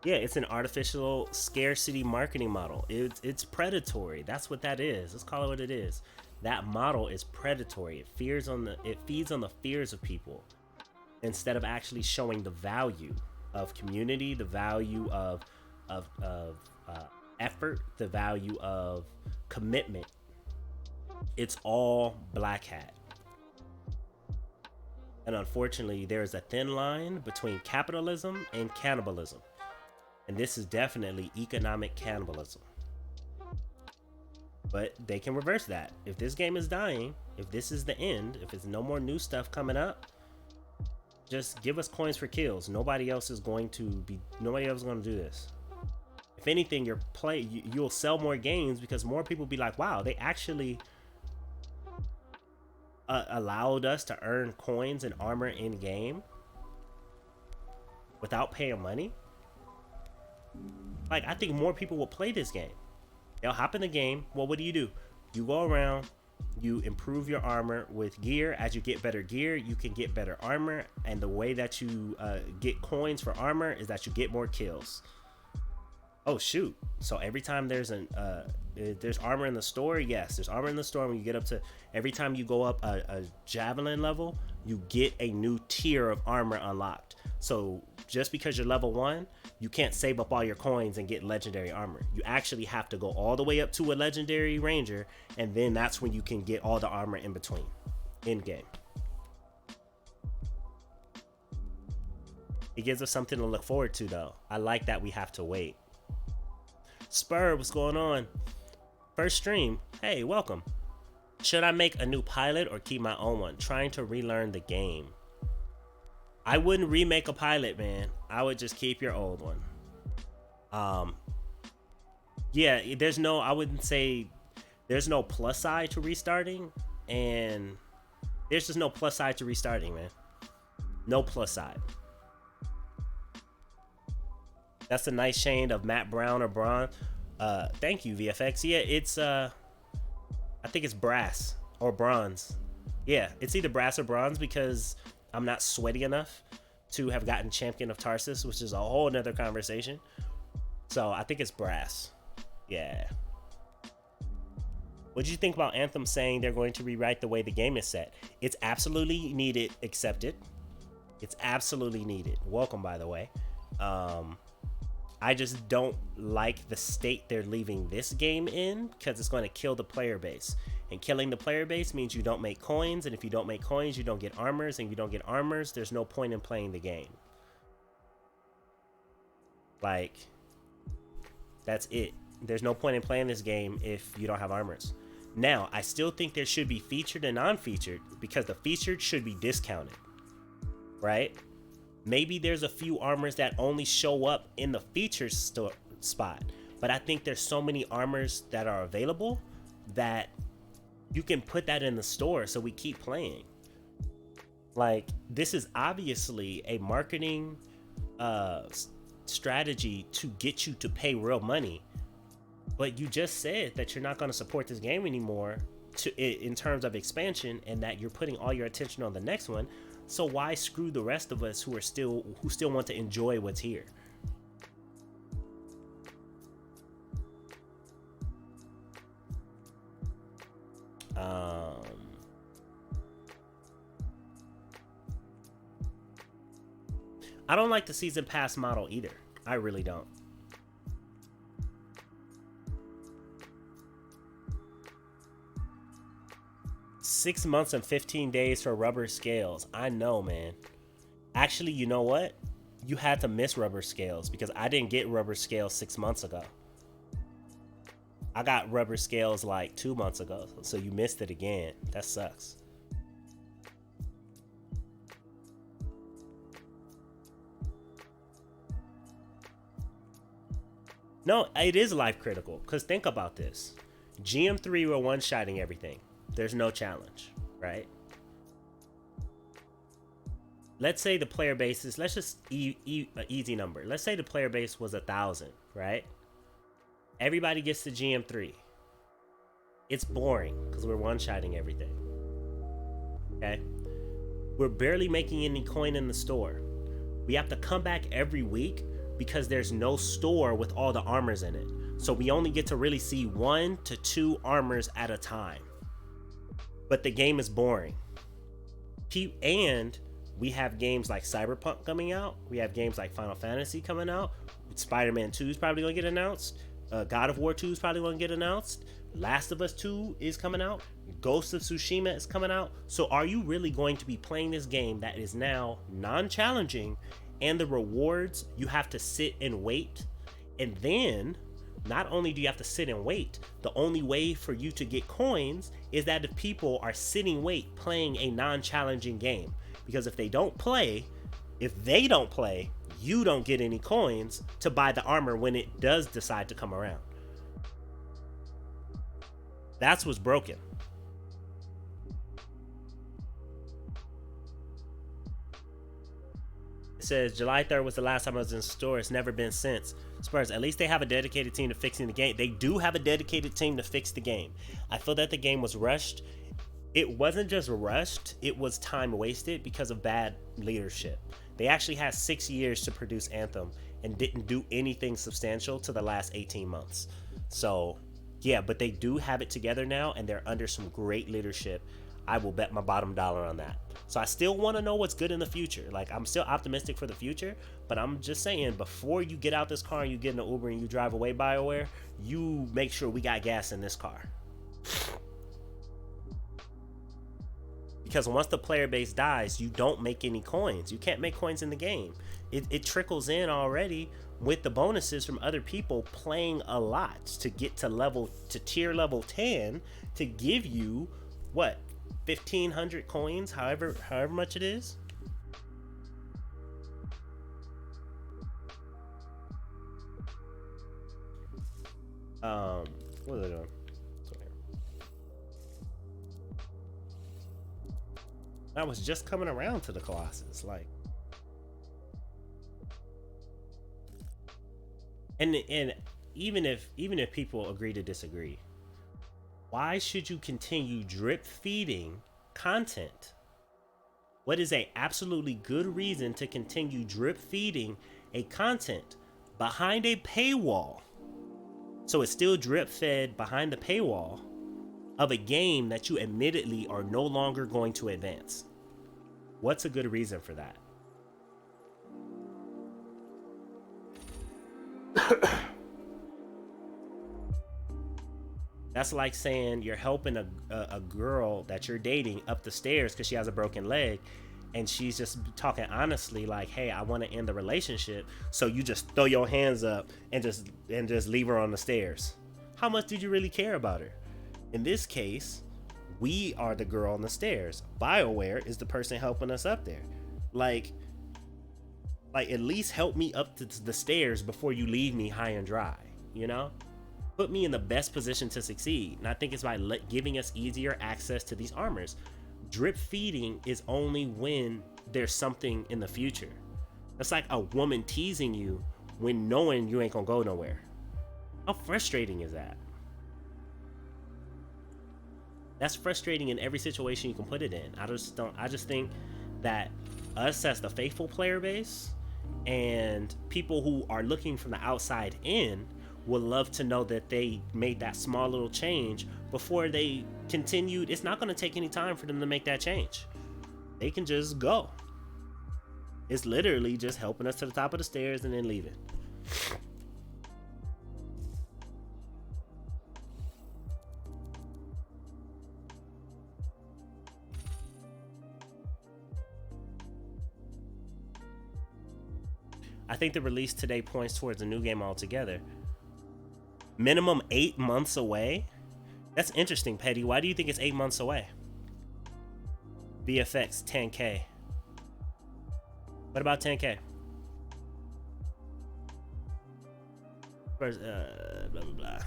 Yeah, it's an artificial scarcity marketing model. It's predatory. That's what that is. Let's call it what it is. That model is predatory. It feeds on the fears of people instead of actually showing the value of community, the value of effort, the value of commitment. It's all black hat. And unfortunately, there's a thin line between capitalism and cannibalism. And this is definitely economic cannibalism. But they can reverse that. If this game is dying, if this is the end, if it's no more new stuff coming up, just give us coins for kills. Nobody else is going to do this. If anything, you'll sell more games because more people be like, wow, they actually allowed us to earn coins and armor in game without paying money. Like, I think more people will play this game. They'll hop in the game. Well, what do? You go around, you improve your armor with gear. As you get better gear, you can get better armor. And the way that you get coins for armor is that you get more kills. Oh, shoot. So every time there's armor in the store, yes, there's armor in the store. When you get up to, every time you go up a javelin level, you get a new tier of armor unlocked. So just because you're level 1, you can't save up all your coins and get legendary armor. You actually have to go all the way up to a legendary ranger, and then that's when you can get all the armor in between, in game. It gives us something to look forward to, though. I like that we have to wait. Spur, what's going on? First stream. Hey, welcome. Should I make a new pilot or keep my own one? Trying to relearn the game. I wouldn't remake a pilot, man. I would just keep your old one. Yeah, I wouldn't say there's no plus side to restarting, and there's just no plus side to restarting, man. No plus side. That's a nice shade of Matt Brown or Braun. Thank you, VFX. Yeah, it's I think it's brass or bronze. Yeah, it's either brass or bronze because I'm not sweaty enough to have gotten Champion of Tarsus, which is a whole nother conversation. So I think it's brass. Yeah. What did you think about Anthem saying they're going to rewrite the way the game is set? It's absolutely needed. Accept it. It's absolutely needed. Welcome, by the way. I just don't like the state they're leaving this game in because it's going to kill the player base. And killing the player base means you don't make coins, and if you don't make coins, you don't get armors, and if you don't get armors, there's no point in playing the game. Like, that's it. There's no point in playing this game if you don't have armors. Now, I still think there should be featured and non-featured because the featured should be discounted, right? Maybe there's a few armors that only show up in the featured spot, but I think there's so many armors that are available that you can put that in the store so we keep playing. Like, this is obviously a marketing strategy to get you to pay real money, but you just said that you're not going to support this game anymore in terms of expansion, and that you're putting all your attention on the next one. So why screw the rest of us who still want to enjoy what's here? I don't like the season pass model either. I really don't. $6 months and 15 days for rubber scales. I know, man. Actually, you know what? You had to miss rubber scales because I didn't get rubber scales 6 months ago. I got rubber scales like 2 months ago, so you missed it again. That sucks. No, it is life critical because think about this. GM3 were one-shotting everything. There's no challenge, right? Let's say the player base is, let's just easy number. Let's say the player base was 1,000, right? Everybody gets to GM3. It's boring because we're one-shotting everything. Okay? We're barely making any coin in the store. We have to come back every week because there's no store with all the armors in it. So we only get to really see 1 to 2 armors at a time. But the game is boring. And we have games like Cyberpunk coming out. We have games like Final Fantasy coming out. Spider-Man 2 is probably going to get announced. God of War 2 is probably going to get announced. Last of Us 2 is coming out. Ghost of Tsushima is coming out. So are you really going to be playing this game that is now non-challenging, and the rewards you have to sit and wait? And then not only do you have to sit and wait, the only way for you to get coins is that if people are sitting wait playing a non-challenging game. Because if they don't play, you don't get any coins to buy the armor when it does decide to come around. That's what's broken. It says July 3rd was the last time I was in store. It's never been since. Spurs, at least they have a dedicated team to fixing the game. They do have a dedicated team to fix the game. I feel that the game was rushed. It wasn't just rushed, it was time wasted because of bad leadership. They actually had 6 years to produce Anthem and didn't do anything substantial to the last 18 months. So, yeah, but they do have it together now and they're under some great leadership. I will bet my bottom dollar on that. So I still want to know what's good in the future. Like, I'm still optimistic for the future, but I'm just saying, before you get out this car and you get in an Uber and you drive away, BioWare, you make sure we got gas in this car. Because once the player base dies, you don't make any coins. You can't make coins in the game. It trickles in already with the bonuses from other people playing a lot to get to tier level 10 to give you what, 1,500 coins, however much it is. What are they doing? I was just coming around to the Colossus, like, and even if people agree to disagree, why should you continue drip feeding content? What is a absolutely good reason to continue drip feeding a content behind a paywall? So it's still drip fed behind the paywall of a game that you admittedly are no longer going to advance. What's a good reason for that? That's like saying you're helping a girl that you're dating up the stairs because she has a broken leg, and she's just talking honestly like, hey, I want to end the relationship, so you just throw your hands up and just leave her on the stairs. How much did you really care about her? In this case, we are the girl on the stairs. BioWare is the person helping us up there. Like at least help me up to the stairs before you leave me high and dry, you know? Put me in the best position to succeed. And I think it's by giving us easier access to these armors. Drip feeding is only when there's something in the future. That's like a woman teasing you when knowing you ain't gonna go nowhere. How frustrating is that? That's frustrating in every situation you can put it in. I just think that us as the faithful player base and people who are looking from the outside in would love to know that they made that small little change before they continued. It's not going to take any time for them to make that change. They can just go. It's literally just helping us to the top of the stairs and then leaving. I think the release today points towards a new game altogether. Minimum 8 months away? That's interesting, Petty. Why do you think it's 8 months away? VFX 10K. What about 10K? Blah, blah, blah.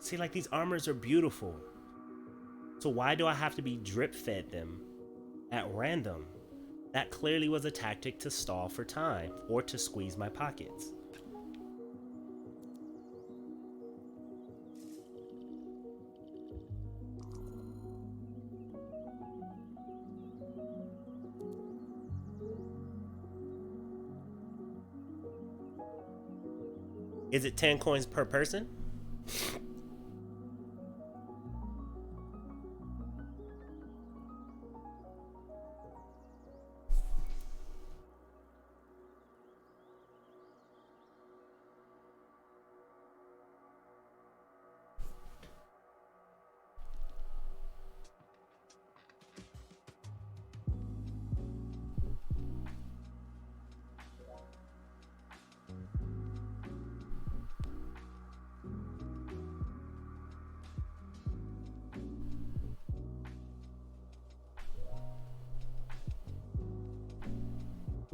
See, like, these armors are beautiful. So why do I have to be drip fed them at random? That clearly was a tactic to stall for time or to squeeze my pockets. Is it 10 coins per person?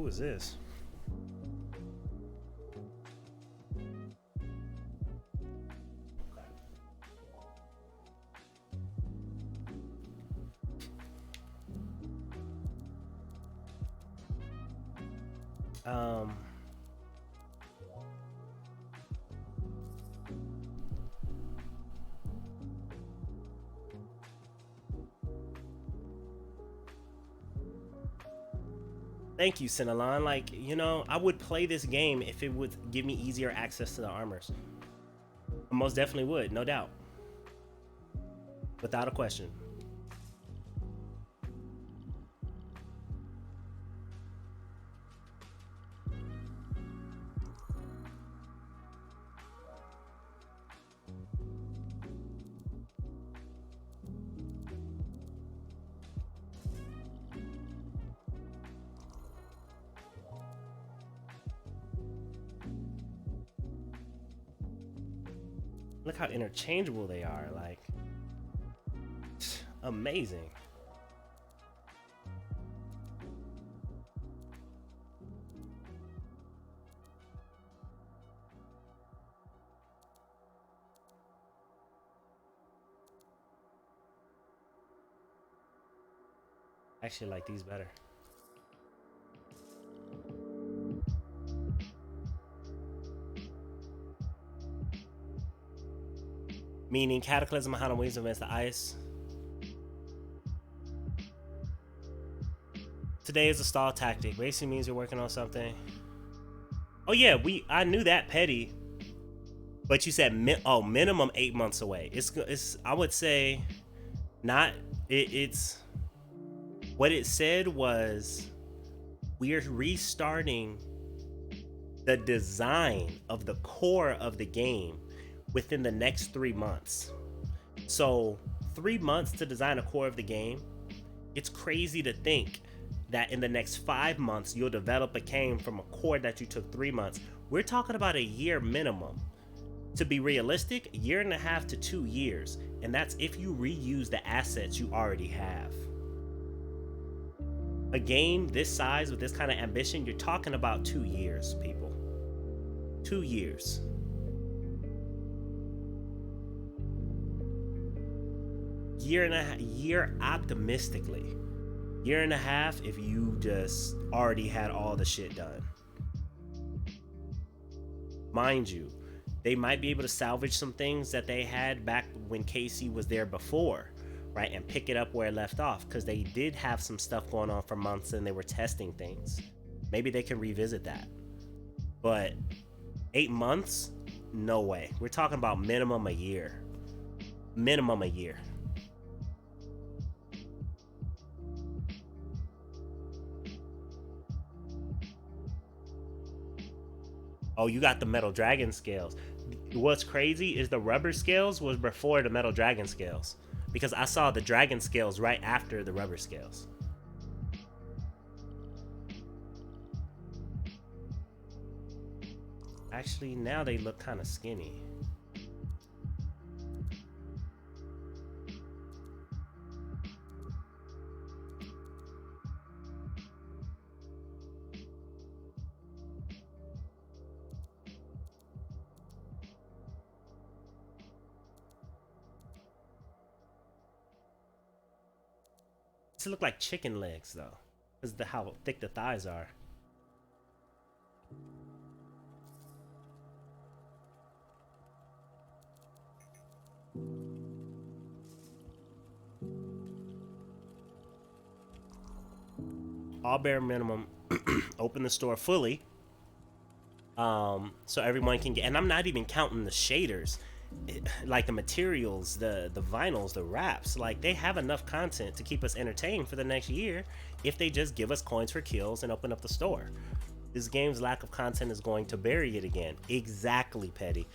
Who is this? Um, Thank you, Cinelon. Like, you know, I would play this game if it would give me easier access to the armors. I most definitely would, no doubt. Without a question. Look how interchangeable they are, like amazing. Actually like these better. Meaning Cataclysm and Halloween's against the ice. Today is a stall tactic. Basically means you're working on something. Oh yeah, I knew that, Petty. But you said minimum 8 months away. It's I would say not. It's what it said was we're restarting the design of the core of the game within the next 3 months. So 3 months to design a core of the game. It's crazy to think that in the next 5 months you'll develop a game from a core that you took 3 months. We're talking about a year minimum. To be realistic, a year and a half to 2 years, and that's if you reuse the assets you already have. A game this size with this kind of ambition, you're talking about 2 years, people. 2 years. Year optimistically. Year and a half if you just already had all the shit done. Mind you, they might be able to salvage some things that they had back when Casey was there before, right? And pick it up where it left off, because they did have some stuff going on for months and they were testing things. Maybe they can revisit that. But 8 months? No way. We're talking about minimum a year. Minimum a year. Oh, you got the Metal Dragon scales. What's crazy is the rubber scales was before the Metal Dragon scales, because I saw the dragon scales right after the rubber scales. Actually, now they look kind of skinny. These look like chicken legs though, because of how thick the thighs are. All bare minimum. Open the store fully, so everyone can get. And I'm not even counting the shaders, like the materials, the vinyls, the wraps. Like, they have enough content to keep us entertained for the next year if they just give us coins for kills and open up the store. This game's lack of content is going to bury it again. Exactly, Petty.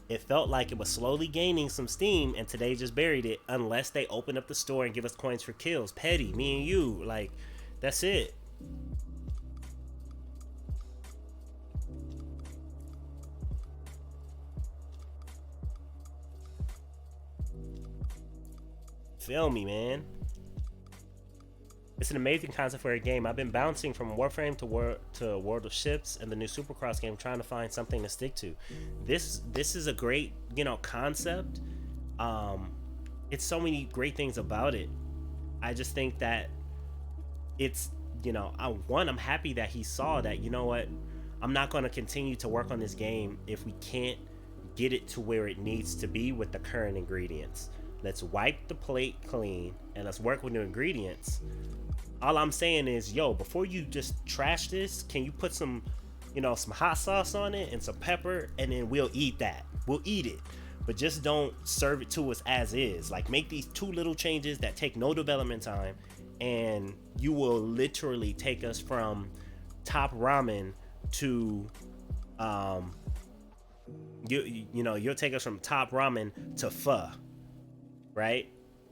It felt like it was slowly gaining some steam, and today just buried it unless they open up the store and give us coins for kills. Petty, me and you, like, that's it. Feel me, man. It's an amazing concept for a game. I've been bouncing from Warframe to World of Ships and the new Supercross game, trying to find something to stick to. This is a great, concept. It's so many great things about it. I just think that it's, I'm happy that he saw that, what, I'm not going to continue to work on this game if we can't get it to where it needs to be with the current ingredients. Let's wipe the plate clean and let's work with new ingredients. All I'm saying is, before you just trash this, can you put some hot sauce on it and some pepper, and then we'll eat that. We'll eat it. But just don't serve it to us as is. Like, make these 2 little changes that take no development time, and you will literally take us from top ramen to you'll take us from top ramen to pho, right?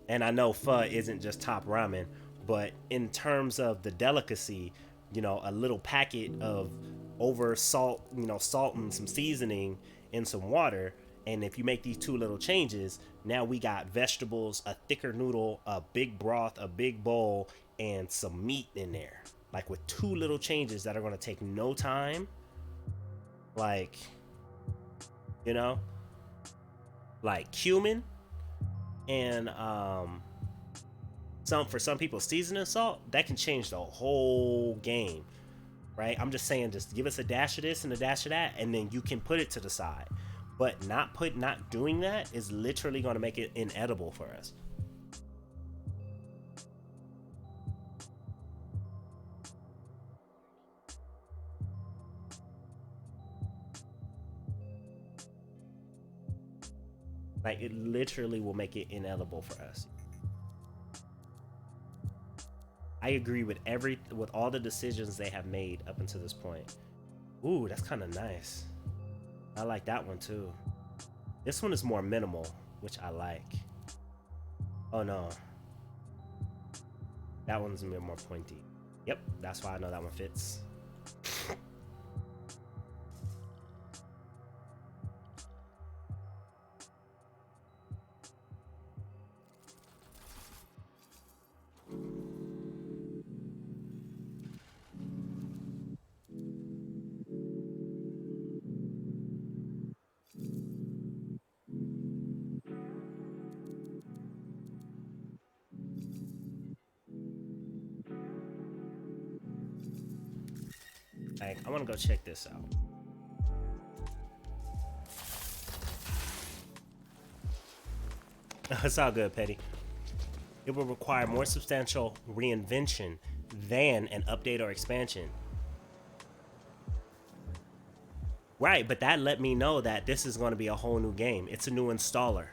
And I know pho isn't just top ramen, but in terms of the delicacy, a little packet of over salt, salt and some seasoning and some water. And if you make these 2 little changes, now we got vegetables, a thicker noodle, a big broth, a big bowl, and some meat in there. Like, with 2 little changes that are going to take no time. Like, like cumin and for some people seasoning salt, that can change the whole game, right? I'm just saying, just give us a dash of this and a dash of that, and then you can put it to the side. But not doing that is literally going to make it inedible for us. Like, it literally will make it inedible for us. I agree with all the decisions they have made up until this point. Ooh, that's kind of nice. I like that one too. This one is more minimal, which I like. Oh no. That one's a bit more pointy. Yep, that's why I know that one fits. Like, I want to go check this out. It's all good, Petty. It will require more substantial reinvention than an update or expansion. Right, but that let me know that this is going to be a whole new game. It's a new installer.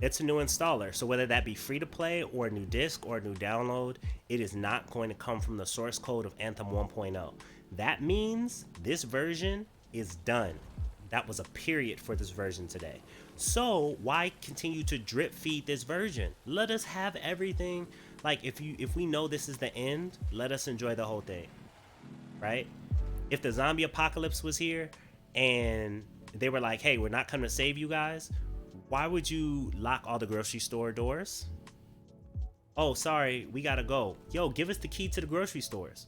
It's a new installer. So whether that be free to play or a new disc or a new download, it is not going to come from the source code of Anthem 1.0. That means this version is done. That was a period for this version today. So why continue to drip feed this version? Let us have everything. Like, if we know this is the end, let us enjoy the whole thing, right? If the zombie apocalypse was here and they were like, hey, we're not coming to save you guys, why would you lock all the grocery store doors? Oh, sorry, we gotta go. Yo, give us the key to the grocery stores.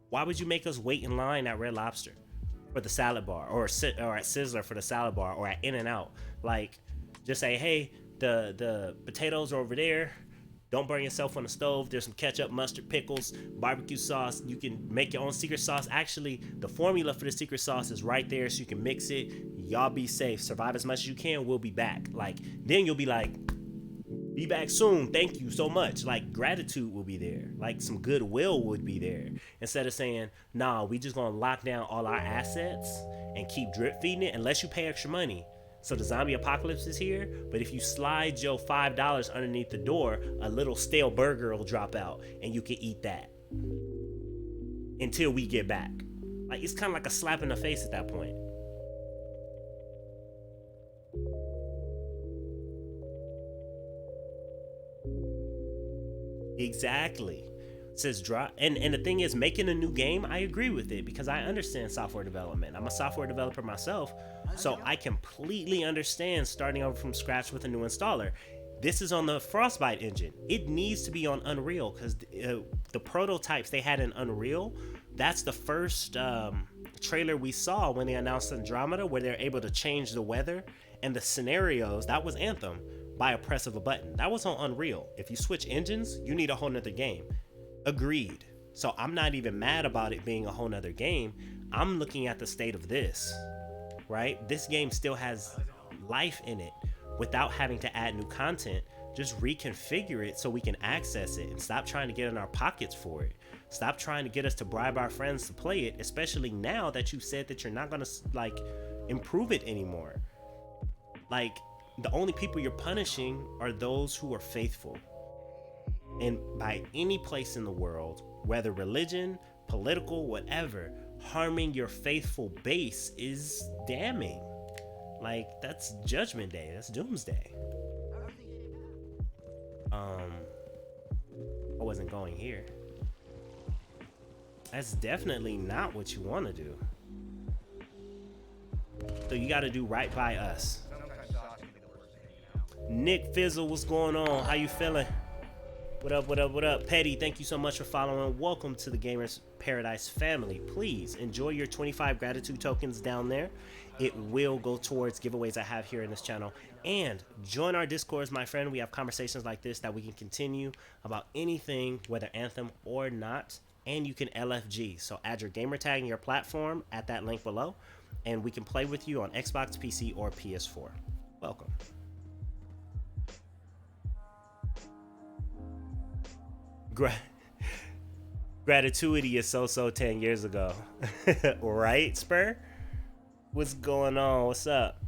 Why would you make us wait in line at Red Lobster for the salad bar, or at Sizzler for the salad bar, or at In-N-Out? Like, just say, hey, the potatoes are over there. Don't burn yourself on the stove. There's some ketchup, mustard, pickles, barbecue sauce. You can make your own secret sauce. Actually, the formula for the secret sauce is right there, so you can mix it. Y'all be safe. Survive as much as you can. We'll be back. Like, then you'll be like, be back soon. Thank you so much. Like, gratitude will be there. Like, some goodwill would be there. Instead of saying, nah, we just gonna lock down all our assets and keep drip feeding it unless you pay extra money. So the zombie apocalypse is here, but if you slide your $5 underneath the door, a little stale burger will drop out and you can eat that until we get back. Like, it's kind of like a slap in the face at that point. Exactly. It says drop, and the thing is, making a new game, I agree with it because I understand software development. I'm a software developer myself, so I completely understand starting over from scratch with a new installer. This is on the Frostbite engine. It needs to be on Unreal because the prototypes they had in Unreal, that's the first trailer we saw when they announced Andromeda, where they're able to change the weather and the scenarios. That was Anthem by a press of a button. That was on Unreal. If you switch engines, you need a whole nother game. Agreed. So I'm not even mad about it being a whole nother game. I'm looking at the state of this, right? This game still has life in it without having to add new content. Just reconfigure it so we can access it and stop trying to get in our pockets for it. Stop trying to get us to bribe our friends to play it, especially now that you said that you're not gonna like improve it anymore. Like, the only people you're punishing are those who are faithful. And by any place in the world, whether religion, political, whatever, harming your faithful base is damning. Like, that's Judgment Day. That's Doomsday. I wasn't going here. That's definitely not what you want to do. So you got to do right by us. Nick Fizzle, what's going on? How you feeling? What up, what up, what up? Petty, thank you so much for following. Welcome to the Gamers Paradise family. Please enjoy your 25 gratitude tokens down there. It will go towards giveaways I have here in this channel. And join our Discords, my friend. We have conversations like this that we can continue about anything, whether Anthem or not. And you can LFG. So add your gamer tag in your platform at that link below. And we can play with you on Xbox, PC, or PS4. Welcome. Gratituity is so 10 years ago. Right, Spur? What's going on? What's up?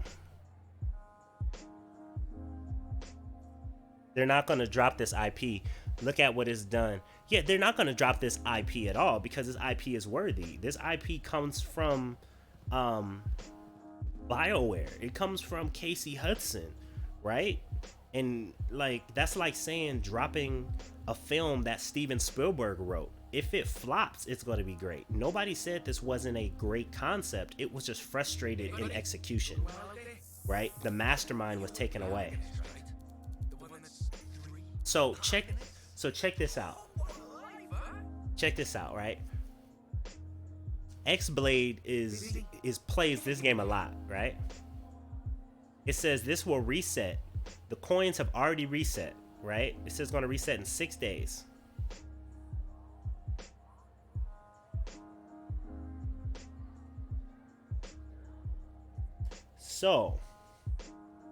They're not going to drop this IP. Look at what it's done. Yeah, they're not going to drop this IP at all because this IP is worthy. This IP comes from BioWare. It comes from Casey Hudson, right? And like, that's like saying dropping a film that Steven Spielberg wrote. If it flops, it's going to be great. Nobody said this wasn't a great concept. It was just frustrated in execution, right? The mastermind was taken away. So check this out. Check this out, right? X-Blade is plays this game a lot, right? It says this will reset. The coins have already reset, right? It says it's going to reset in 6 days. So,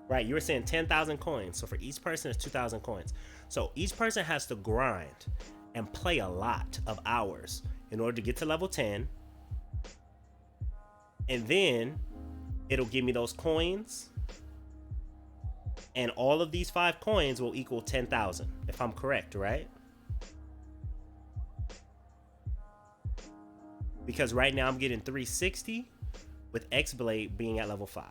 right, you were saying 10,000 coins. So for each person, it's 2,000 coins. So each person has to grind and play a lot of hours in order to get to level 10. And then it'll give me those coins. And all of these 5 coins will equal 10,000, if I'm correct, right? Because right now I'm getting 360 with X-Blade being at level 5.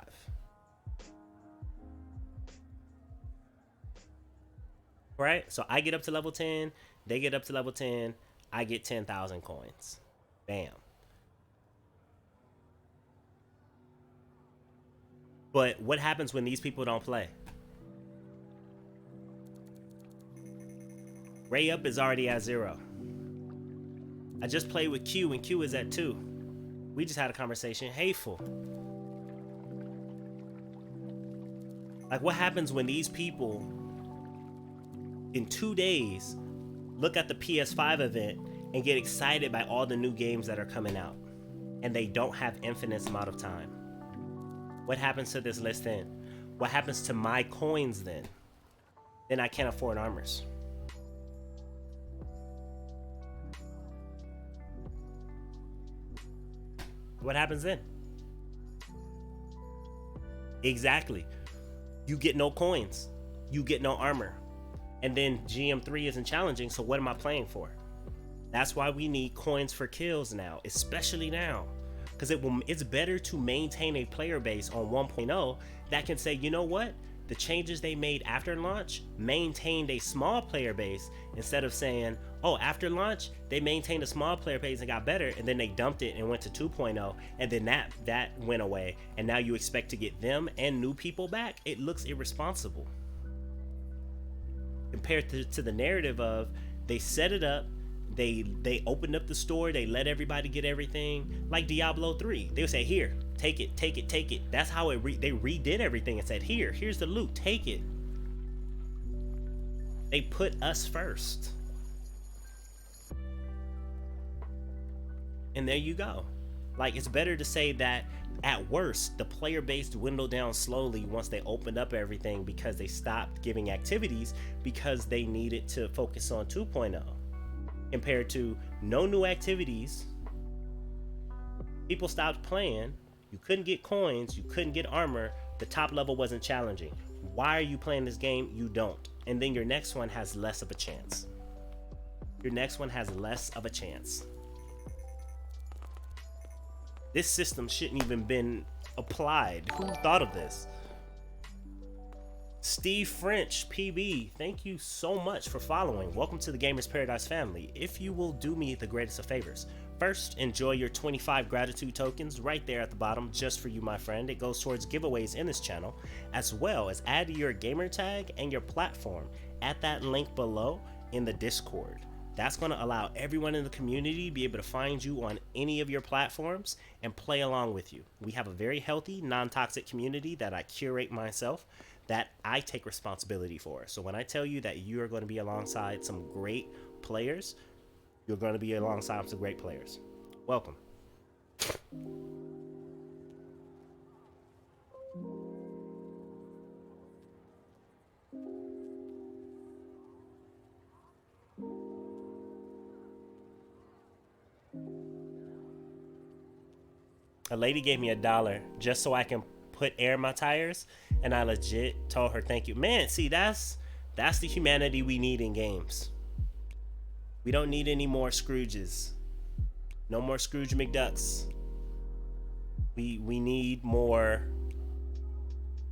Right? So I get up to level 10, they get up to level 10, I get 10,000 coins. Bam. But what happens when these people don't play? Ray Up is already at 0. I just played with Q and Q is at 2. We just had a conversation. Hateful. Like, what happens when these people in 2 days look at the PS5 event and get excited by all the new games that are coming out and they don't have infinite amount of time? What happens to this list then? What happens to my coins then? Then I can't afford armors. What happens then? Exactly. You get no coins. You get no armor. And then GM3 isn't challenging, so what am I playing for? That's why we need coins for kills now, especially now. Because it's better to maintain a player base on 1.0 that can say, you know what? The changes they made after launch maintained a small player base instead of saying, oh, after launch, they maintained a small player base and got better, and then they dumped it and went to 2.0, and then that went away, and now you expect to get them and new people back? It looks irresponsible. compared to the narrative of they set it up, they opened up the store, they let everybody get everything. Like Diablo 3, they would say, here, take it, take it, take it. That's how they redid everything and said, here's the loot, take it. They put us first. And there you go. Like, it's better to say that at worst, the player base dwindled down slowly once they opened up everything because they stopped giving activities because they needed to focus on 2.0. Compared to no new activities, people stopped playing, you couldn't get coins, you couldn't get armor, the top level wasn't challenging. Why are you playing this game? You don't. And then your next one has less of a chance. Your next one has less of a chance. This system shouldn't even been applied. Who thought of this? Steve French PB, thank you so much for following. Welcome to the Gamers Paradise family. If you will do me the greatest of favors, first enjoy your 25 gratitude tokens right there at the bottom, just for you, my friend. It goes towards giveaways in this channel, as well as add your gamer tag and your platform at that link below in the Discord. That's going to allow everyone in the community to be able to find you on any of your platforms and play along with you. We have a very healthy, non-toxic community that I curate myself, that I take responsibility for. So when I tell you that you are going to be alongside some great players, you're going to be alongside some great players. Welcome. A lady gave me $1 just so I can put air in my tires, and I legit told her thank you. Man, see, that's the humanity we need in games. We don't need any more Scrooges. No more Scrooge McDucks. We need more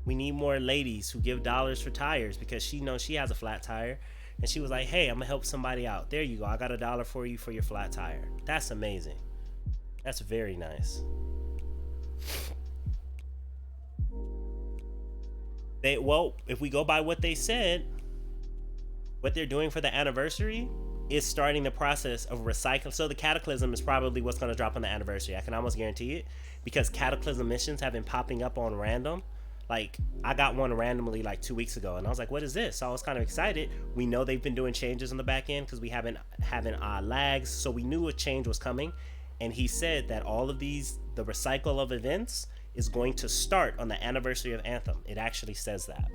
ladies who give dollars for tires because she knows she has a flat tire, and she was like, hey, I'm gonna help somebody out. There you go, I got $1 for you for your flat tire. That's amazing. That's very nice. If we go by what they said, what they're doing for the anniversary is starting the process of recycling. So the Cataclysm is probably what's going to drop on the anniversary. I can almost guarantee it, because Cataclysm missions have been popping up on random. Like, I got one randomly like 2 weeks ago, and I was like, what is this? So I was kind of excited. We know they've been doing changes on the back end because we haven't having lags, so we knew a change was coming. And he said that all of these, the recycle of events, is going to start on the anniversary of Anthem. It actually says that.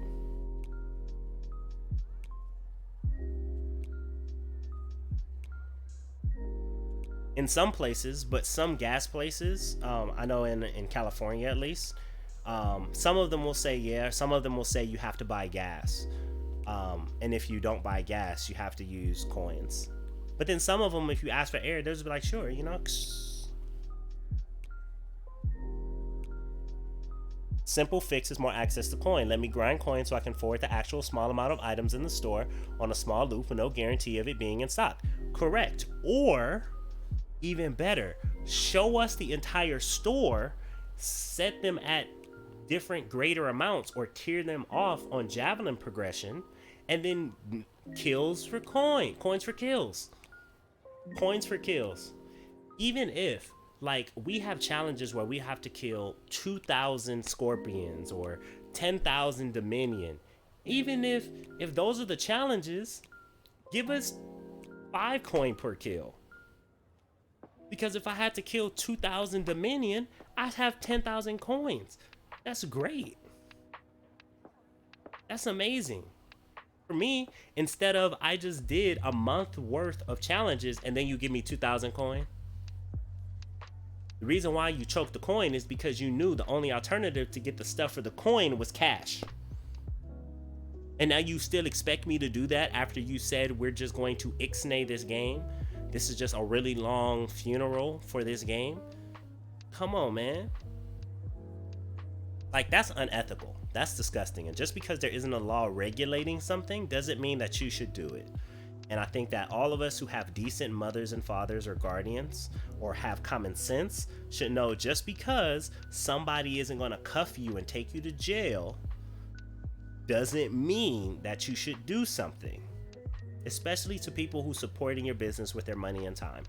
In some places, but some gas places, I know in California at least, some of them will say yeah, some of them will say you have to buy gas. And if you don't buy gas, you have to use coins. But then some of them, if you ask for air, they'll just be like, sure, you know. Simple fix is more access to coin. Let me grind coins so I can forward the actual small amount of items in the store on a small loop with no guarantee of it being in stock. Correct. Or, even better, show us the entire store, set them at different greater amounts or tier them off on javelin progression, and then kills for coins for kills. Coins for kills. Even if, like, we have challenges where we have to kill 2,000 scorpions or 10,000 dominion. Even if those are the challenges, give us 5 coin per kill. Because if I had to kill 2,000 dominion, I'd have 10,000 coins. That's great. That's amazing. For me, instead of I just did a month worth of challenges and then you give me 2,000 coin. The reason why you choked the coin is because you knew the only alternative to get the stuff for the coin was cash. And now you still expect me to do that after you said we're just going to ixnay this game? This is just a really long funeral for this game? Come on, man. Like, that's unethical. That's disgusting. And just because there isn't a law regulating something doesn't mean that you should do it. And I think that all of us who have decent mothers and fathers or guardians or have common sense should know just because somebody isn't going to cuff you and take you to jail doesn't mean that you should do something. especially to people who supporting your business with their money and time.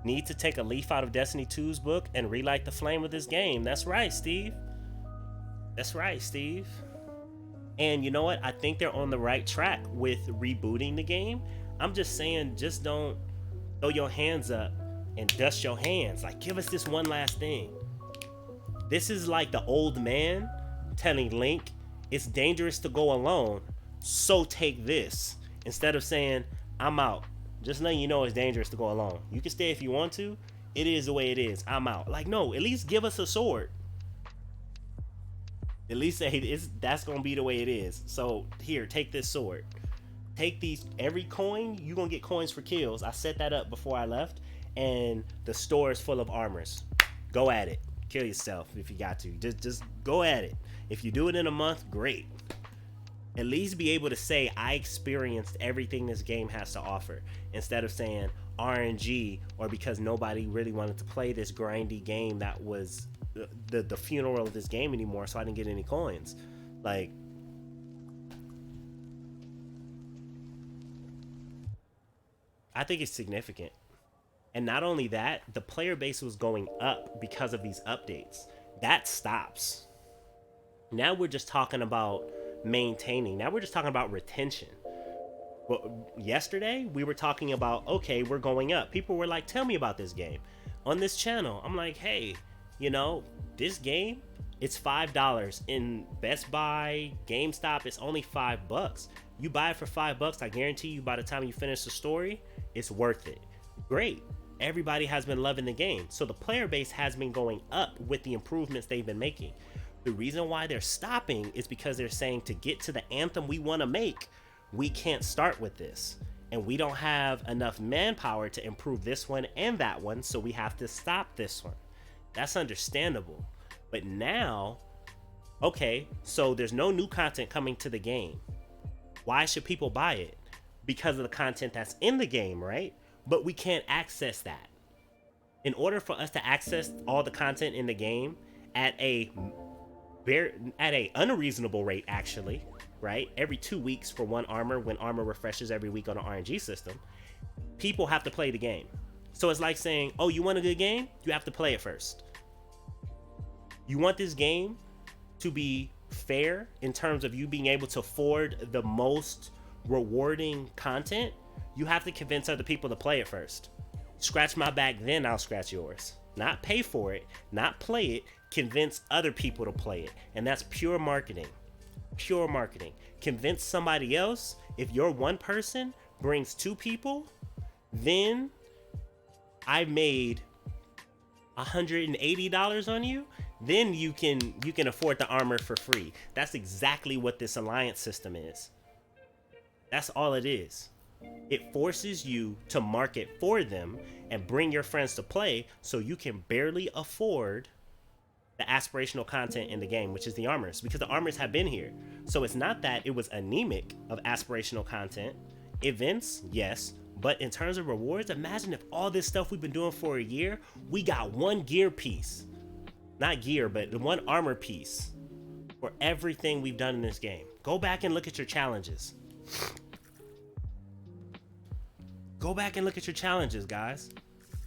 Need to take a leaf out of Destiny 2's book and relight the flame of this game. That's right, Steve. That's right, Steve. And you know what? I think they're on the right track with rebooting the game. I'm just saying, just don't throw your hands up and dust your hands. Like, give us this one last thing. This is like the old man telling Link, it's dangerous to go alone, so take this. Instead of saying, I'm out. Just letting you know it's dangerous to go alone. You can stay if you want to. It is the way it is. I'm out. Like, no, at least give us a sword. At least say that's gonna be the way it is. So here, take this sword. Take these, every coin, you're gonna get coins for kills. I set that up before I left, and the store is full of armors. Go at it. Kill yourself if you got to. Just go at it. If you do it in a month, great. At least be able to say I experienced everything this game has to offer, instead of saying RNG, or because nobody really wanted to play this grindy game that was the funeral of this game anymore, so I didn't get any coins. Like, I think it's significant. And not only that, the player base was going up because of these updates. That stops. Now we're just talking about maintaining. Now we're just talking about retention. Well, yesterday we were talking about, okay, we're going up. People were like, tell me about this game on this channel. I'm like, hey, you know, this game, it's $5 in Best Buy, GameStop. It's only $5. You buy it for $5. I guarantee you, by the time you finish the story, it's worth it. Great. Everybody has been loving the game. So the player base has been going up with the improvements they've been making. The reason why they're stopping is because they're saying, to get to the anthem we want to make, we can't start with this. And we don't have enough manpower to improve this one and that one, so we have to stop this one. That's understandable. But now, okay, so there's no new content coming to the game. Why should people buy it? Because of the content that's in the game, right? But we can't access that. In order for us to access all the content in the game at a unreasonable rate, actually, right? Every 2 weeks for one armor, when armor refreshes every week on an RNG system, people have to play the game. So it's like saying, oh, you want a good game? You have to play it first. You want this game to be fair in terms of you being able to afford the most rewarding content, you have to convince other people to play it first. Scratch my back, then I'll scratch yours. Not pay for it, not play it, convince other people to play it. And that's pure marketing. Pure marketing. Convince somebody else. If your one person brings 2 people, then I made $180 on you. Then you can afford the armor for free. That's exactly what this alliance system is. That's all it is. It forces you to market for them and bring your friends to play, so you can barely afford the aspirational content in the game, which is the armors, because the armors have been here. So it's not that it was anemic of aspirational content. Events, yes, but in terms of rewards, imagine if all this stuff we've been doing for a year, we got one gear piece. Not gear, but the one armor piece for everything we've done in this game. Go back and look at your challenges. Go back and look at your challenges, guys.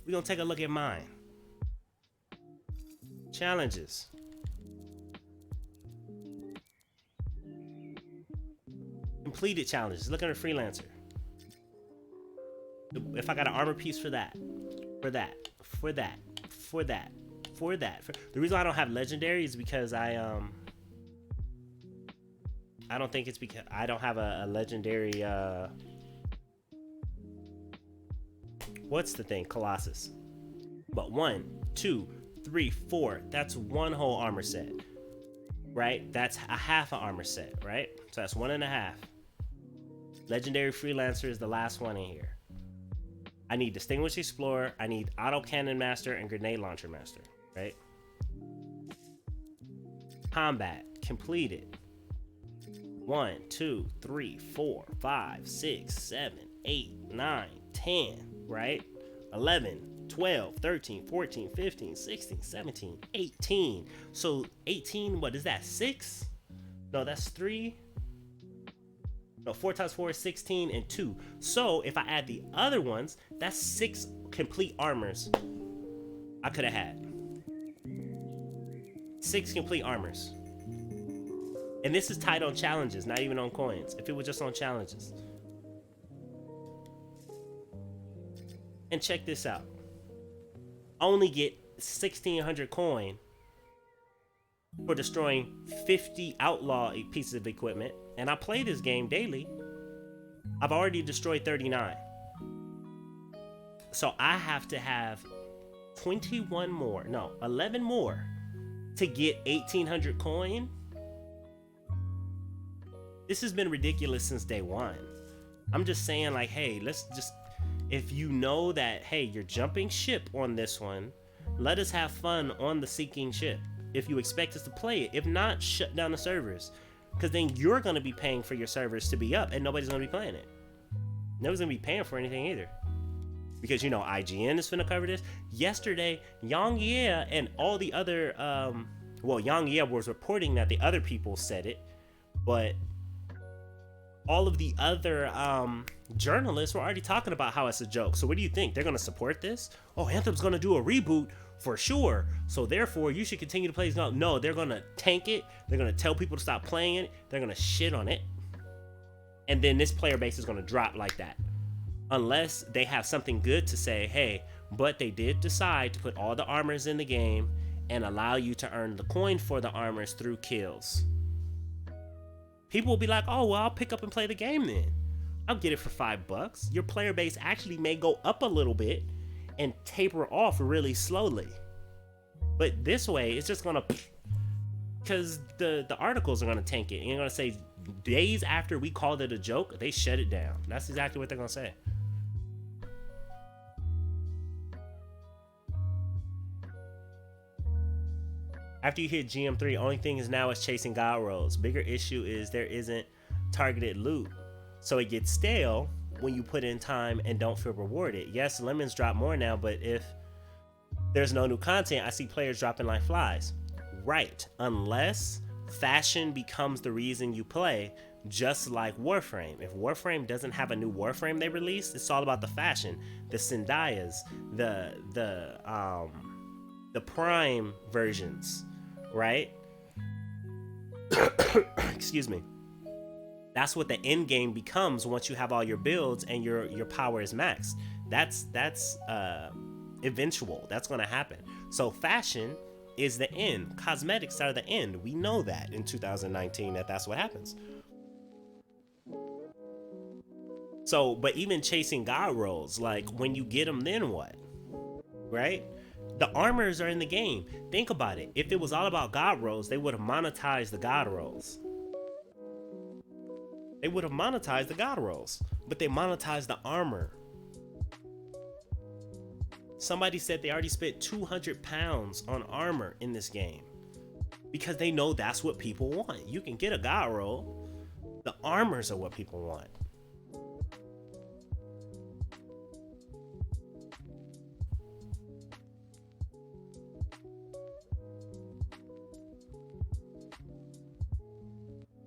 We're gonna take a look at mine. Challenges. Completed challenges. Look at a freelancer. If I got an armor piece for that, for that, for that, for that, for that. The reason I don't have legendary is because I don't think it's because I don't have a legendary what's the thing? Colossus. But 1, 2, 3, 4. That's one whole armor set. Right? That's a half an armor set, right? So that's 1.5. Legendary Freelancer is the last one in here. I need Distinguished Explorer, I need Auto Cannon Master, and Grenade Launcher Master, right? Combat completed. 1, 2, 3, 4, 5, 6, 7, 8, 9, 10, right? 11. 12, 13, 14, 15, 16, 17, 18. So 18, what is that? 6? No, that's 3. No, 4 times 4 is 16 and 2. So if I add the other ones, that's 6 complete armors I could have had. 6 complete armors. And this is tied on challenges, not even on coins. If it was just on challenges. And check this out. I only get 1,600 coin for destroying 50 outlaw pieces of equipment. And I play this game daily. I've already destroyed 39. So I have to have 21 more, no, 11 more to get 1,800 coin. This has been ridiculous since day one. I'm just saying, like, hey, let's just, if you know that, hey, you're jumping ship on this one, let us have fun on the sinking ship. If you expect us to play it, if not, shut down the servers. Because then you're going to be paying for your servers to be up and nobody's going to be playing it. Nobody's going to be paying for anything either. Because, you know, IGN is finna cover this. Yesterday, Yang Ye and all the other, well, Yang Ye was reporting that the other people said it, but all of the other journalists were already talking about how it's a joke. So what do you think? They're going to support this? Oh, Anthem's going to do a reboot for sure. So therefore, you should continue to play this game. No, they're going to tank it. They're going to tell people to stop playing it. They're going to shit on it. And then this player base is going to drop like that. Unless they have something good to say, hey, but they did decide to put all the armors in the game and allow you to earn the coin for the armors through kills. People will be like, oh, well, I'll pick up and play the game then. I'll get it for $5. Your player base actually may go up a little bit and taper off really slowly. But this way, it's just gonna, because the articles are gonna tank it. And you're gonna say, days after we called it a joke, they shut it down. That's exactly what they're gonna say. After you hit GM3, only thing is now is chasing god rolls. Bigger issue is there isn't targeted loot. So it gets stale when you put in time and don't feel rewarded. Yes, lemons drop more now, but if there's no new content, I see players dropping like flies. Right, unless fashion becomes the reason you play, just like Warframe. If Warframe doesn't have a new Warframe they released, it's all about the fashion, the Zendayas, the Prime versions, right? Excuse me. That's what the end game becomes once you have all your builds and your power is maxed. That's eventual. That's going to happen. So fashion is the end. Cosmetics are the end. We know that in 2019 that's what happens. So, but even chasing god rolls, like when you get them, then what? Right? The armors are in the game. Think about it. If it was all about god rolls, they would have monetized the god rolls. They would have monetized the god rolls, but they monetized the armor. Somebody said they already spent 200 pounds on armor in this game because they know that's what people want. You can get a god roll. The armors are what people want.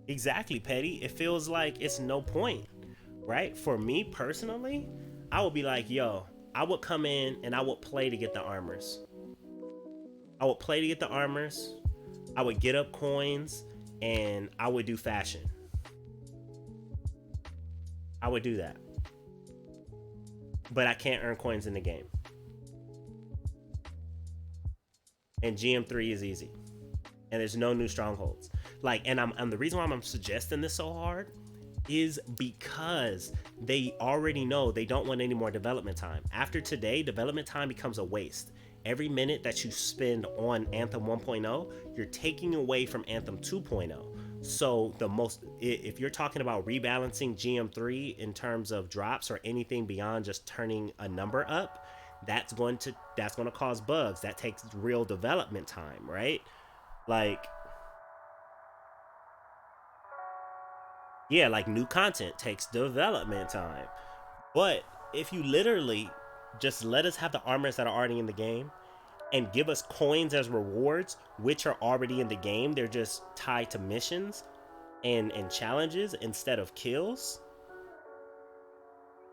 Exactly, Petty. It feels like it's no point, right? For me personally, I would be like, yo, I would come in and I would play to get the armors. I would play to get the armors. I would get up coins and I would do fashion. I would do that. But I can't earn coins in the game. And GM3 is easy. And there's no new strongholds. Like, and the reason why I'm suggesting this so hard is because they already know they don't want any more development time. After today, development time becomes a waste. Every minute that you spend on Anthem 1.0, you're taking away from Anthem 2.0. So if you're talking about rebalancing GM3 in terms of drops or anything beyond just turning a number up, that's going to cause bugs. That takes real development time, right? Like, yeah, like new content takes development time. But if you literally just let us have the armors that are already in the game and give us coins as rewards, which are already in the game. They're just tied to missions and challenges instead of kills.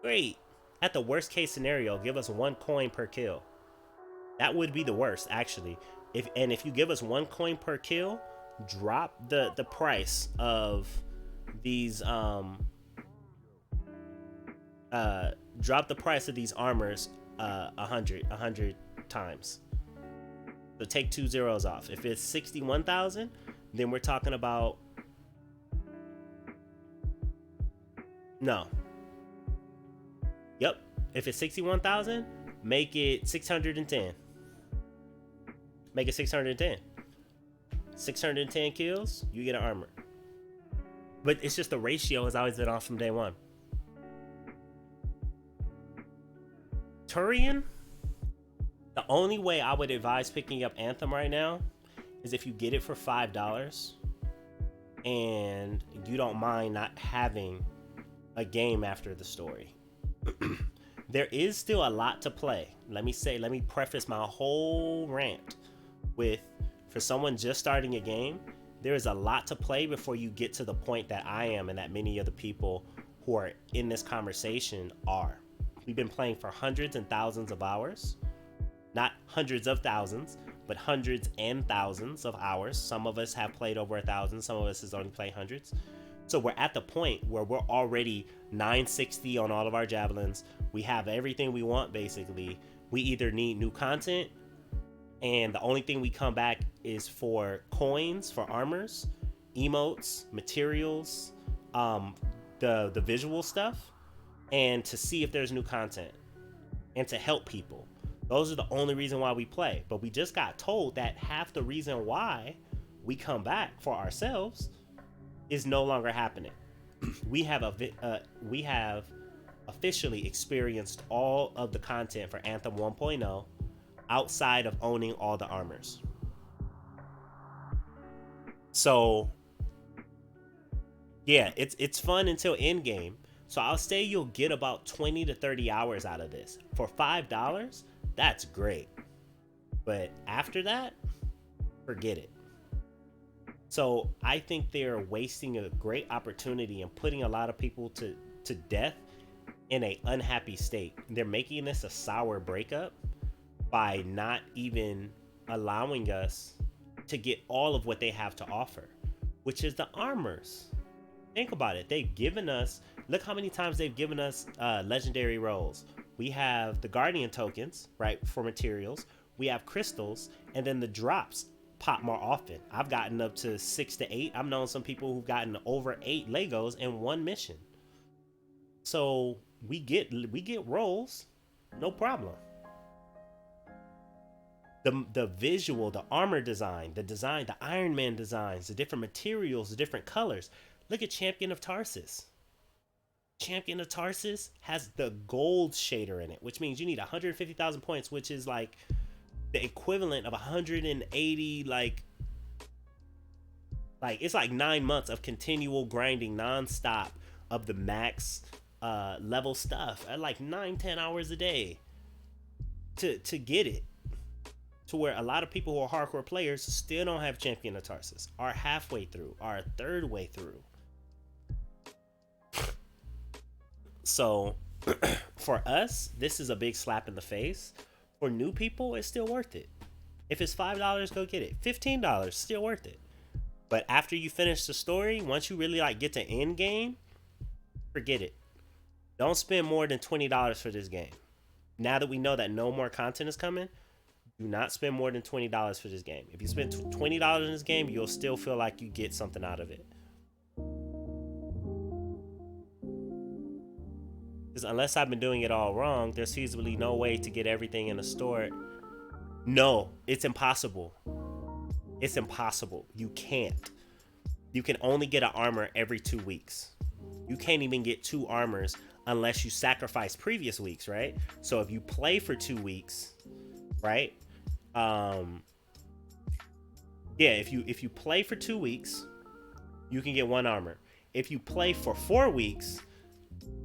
Great. At the worst case scenario, give us 1 coin per kill. That would be the worst, actually. If you give us 1 coin per kill, drop the price of these drop the price of these armors 100 times. So take 2 zeros off. If it's 61,000, then we're talking about no. Yep. If it's 61,000, make it 610. Make it 610. 610 kills, you get an armor. But it's just the ratio has always been off from day one. Turian, the only way I would advise picking up Anthem right now is if you get it for $5 and you don't mind not having a game after the story. There is still a lot to play. Let me preface my whole rant with, for someone just starting a game, there is a lot to play before you get to the point that I am and that many of the people who are in this conversation are. We've been playing for hundreds and thousands of hours. Not hundreds of thousands, but hundreds and thousands of hours. Some of us have played over 1,000. Some of us has only played hundreds. So we're at the point where we're already 960 on all of our javelins. We have everything we want, basically. We either need new content, and the only thing we come back is for coins, for armors, emotes, materials, the visual stuff, and to see if there's new content, and to help people. Those are the only reason why we play. But we just got told that half the reason why we come back for ourselves is no longer happening. We have officially experienced all of the content for Anthem 1.0 outside of owning all the armors. So yeah, it's fun until end game. So I'll say you'll get about 20 to 30 hours out of this. For $5, that's great. But after that, forget it. So I think they're wasting a great opportunity and putting a lot of people to death in an unhappy state. They're making this a sour breakup by not even allowing us to get all of what they have to offer, which is the armors. Think about it. They've given us, look how many times they've given us legendary rolls. We have the Guardian tokens, right, for materials. We have crystals, and then the drops pop more often. I've gotten up to 6 to 8. I've known some people who've gotten over 8 Legos in one mission. So we get rolls, no problem. The visual, the armor design, the Iron Man designs, the different materials, the different colors. Look at Champion of Tarsus. Champion of Tarsus has the gold shader in it, which means you need 150,000 points, which is like the equivalent of 180, like it's like 9 months of continual grinding nonstop of the max level stuff at like 9-10 hours a day to get it, to where a lot of people who are hardcore players still don't have Champion of Tarsus, are halfway through, are a third way through. So for us, this is a big slap in the face. For new people, it's still worth it. If it's $5, go get it. $15, still worth it. But after you finish the story, once you really like get to end game, forget it. Don't spend more than $20 for this game. Now that we know that no more content is coming, do not spend more than $20 for this game. If you spend $20 in this game, you'll still feel like you get something out of it. Because unless I've been doing it all wrong, there's feasibly no way to get everything in the store. No, it's impossible. It's impossible. You can't. You can only get an armor every 2 weeks. You can't even get 2 armors unless you sacrifice previous weeks, right? So if you play for 2 weeks, right? If you play for 2 weeks, you can get 1 armor. If you play for 4 weeks,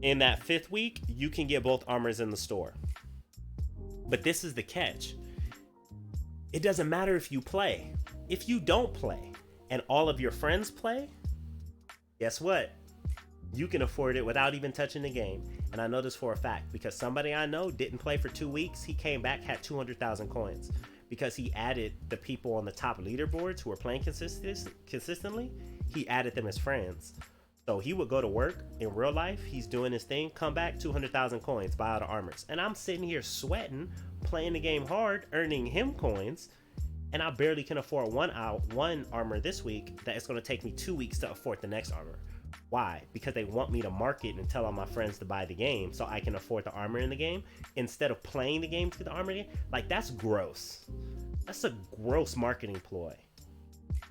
in that 5th week, you can get both armors in the store. But this is the catch. It doesn't matter if you play. If you don't play and all of your friends play, guess what? You can afford it without even touching the game. And I know this for a fact because somebody I know didn't play for 2 weeks. He came back, had 200,000 coins because he added the people on the top leaderboards who were playing consistently. He added them as friends. So he would go to work in real life. He's doing his thing, come back, 200,000 coins, buy all the armors. And I'm sitting here sweating, playing the game hard, earning him coins. And I barely can afford one armor this week that it's going to take me 2 weeks to afford the next armor. Why? Because they want me to market and tell all my friends to buy the game so I can afford the armor in the game instead of playing the game to get the armor. Like, that's gross. That's a gross marketing ploy.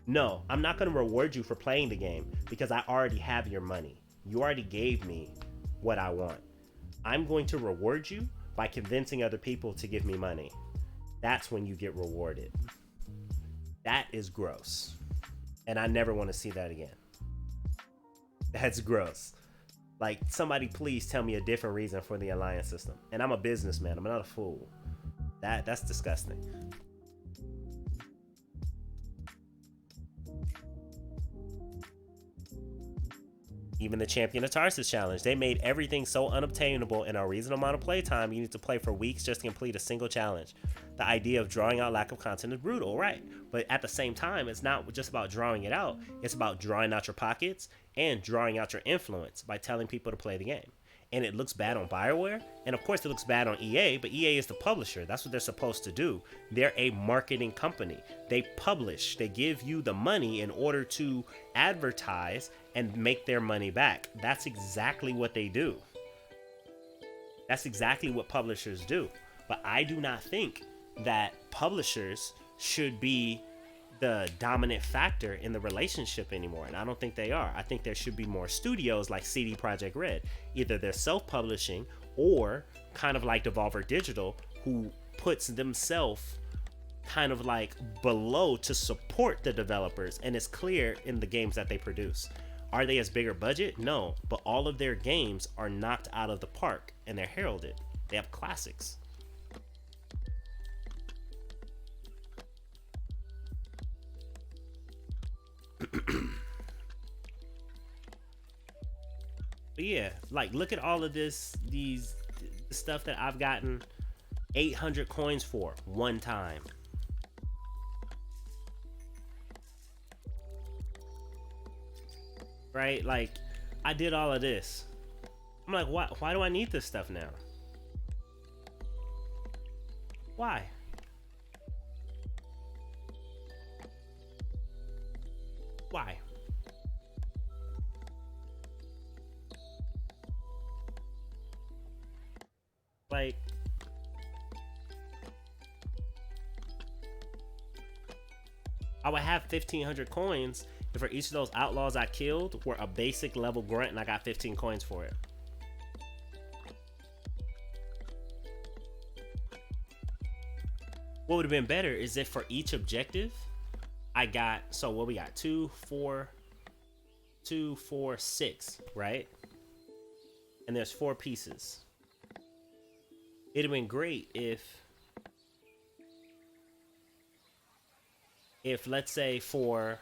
No, I'm not going to reward you for playing the game because I already have your money. You already gave me what I want. I'm going to reward you by convincing other people to give me money. That's when you get rewarded. That is gross. And I never want to see that again. That's gross. Like, somebody please tell me a different reason for the alliance system. And I'm a businessman. I'm not a fool. That's disgusting. Even the Champion of Tarsus challenge, they made everything so unobtainable in a reasonable amount of playtime. You need to play for weeks just to complete a single challenge. The idea of drawing out lack of content is brutal, right? But at the same time, it's not just about drawing it out. It's about drawing out your pockets and drawing out your influence by telling people to play the game. And it looks bad on BioWare, and of course it looks bad on EA, but EA is the publisher. That's what they're supposed to do. They're a marketing company. They publish, they give you the money in order to advertise and make their money back. That's exactly what they do. That's exactly what publishers do. But I do not think that publishers should be the dominant factor in the relationship anymore, and I don't think they are. I think there should be more studios like CD Projekt Red. Either they're self-publishing or kind of like Devolver Digital, who puts themselves kind of like below to support the developers, and it's clear in the games that they produce. Are they as bigger budget? No, but all of their games are knocked out of the park and they're heralded. They have classics. But yeah, like, look at all of the stuff that I've gotten 800 coins for one time. Right? Like, I did all of this. I'm like, why do I need this stuff now? Why? Why? Like, I would have 1,500 coins if for each of those outlaws I killed were a basic level grunt and I got 15 coins for it. What would have been better is if for each objective I got, so what we got, 2, 4, 6, right? And there's 4 pieces. It'd have been great if let's say for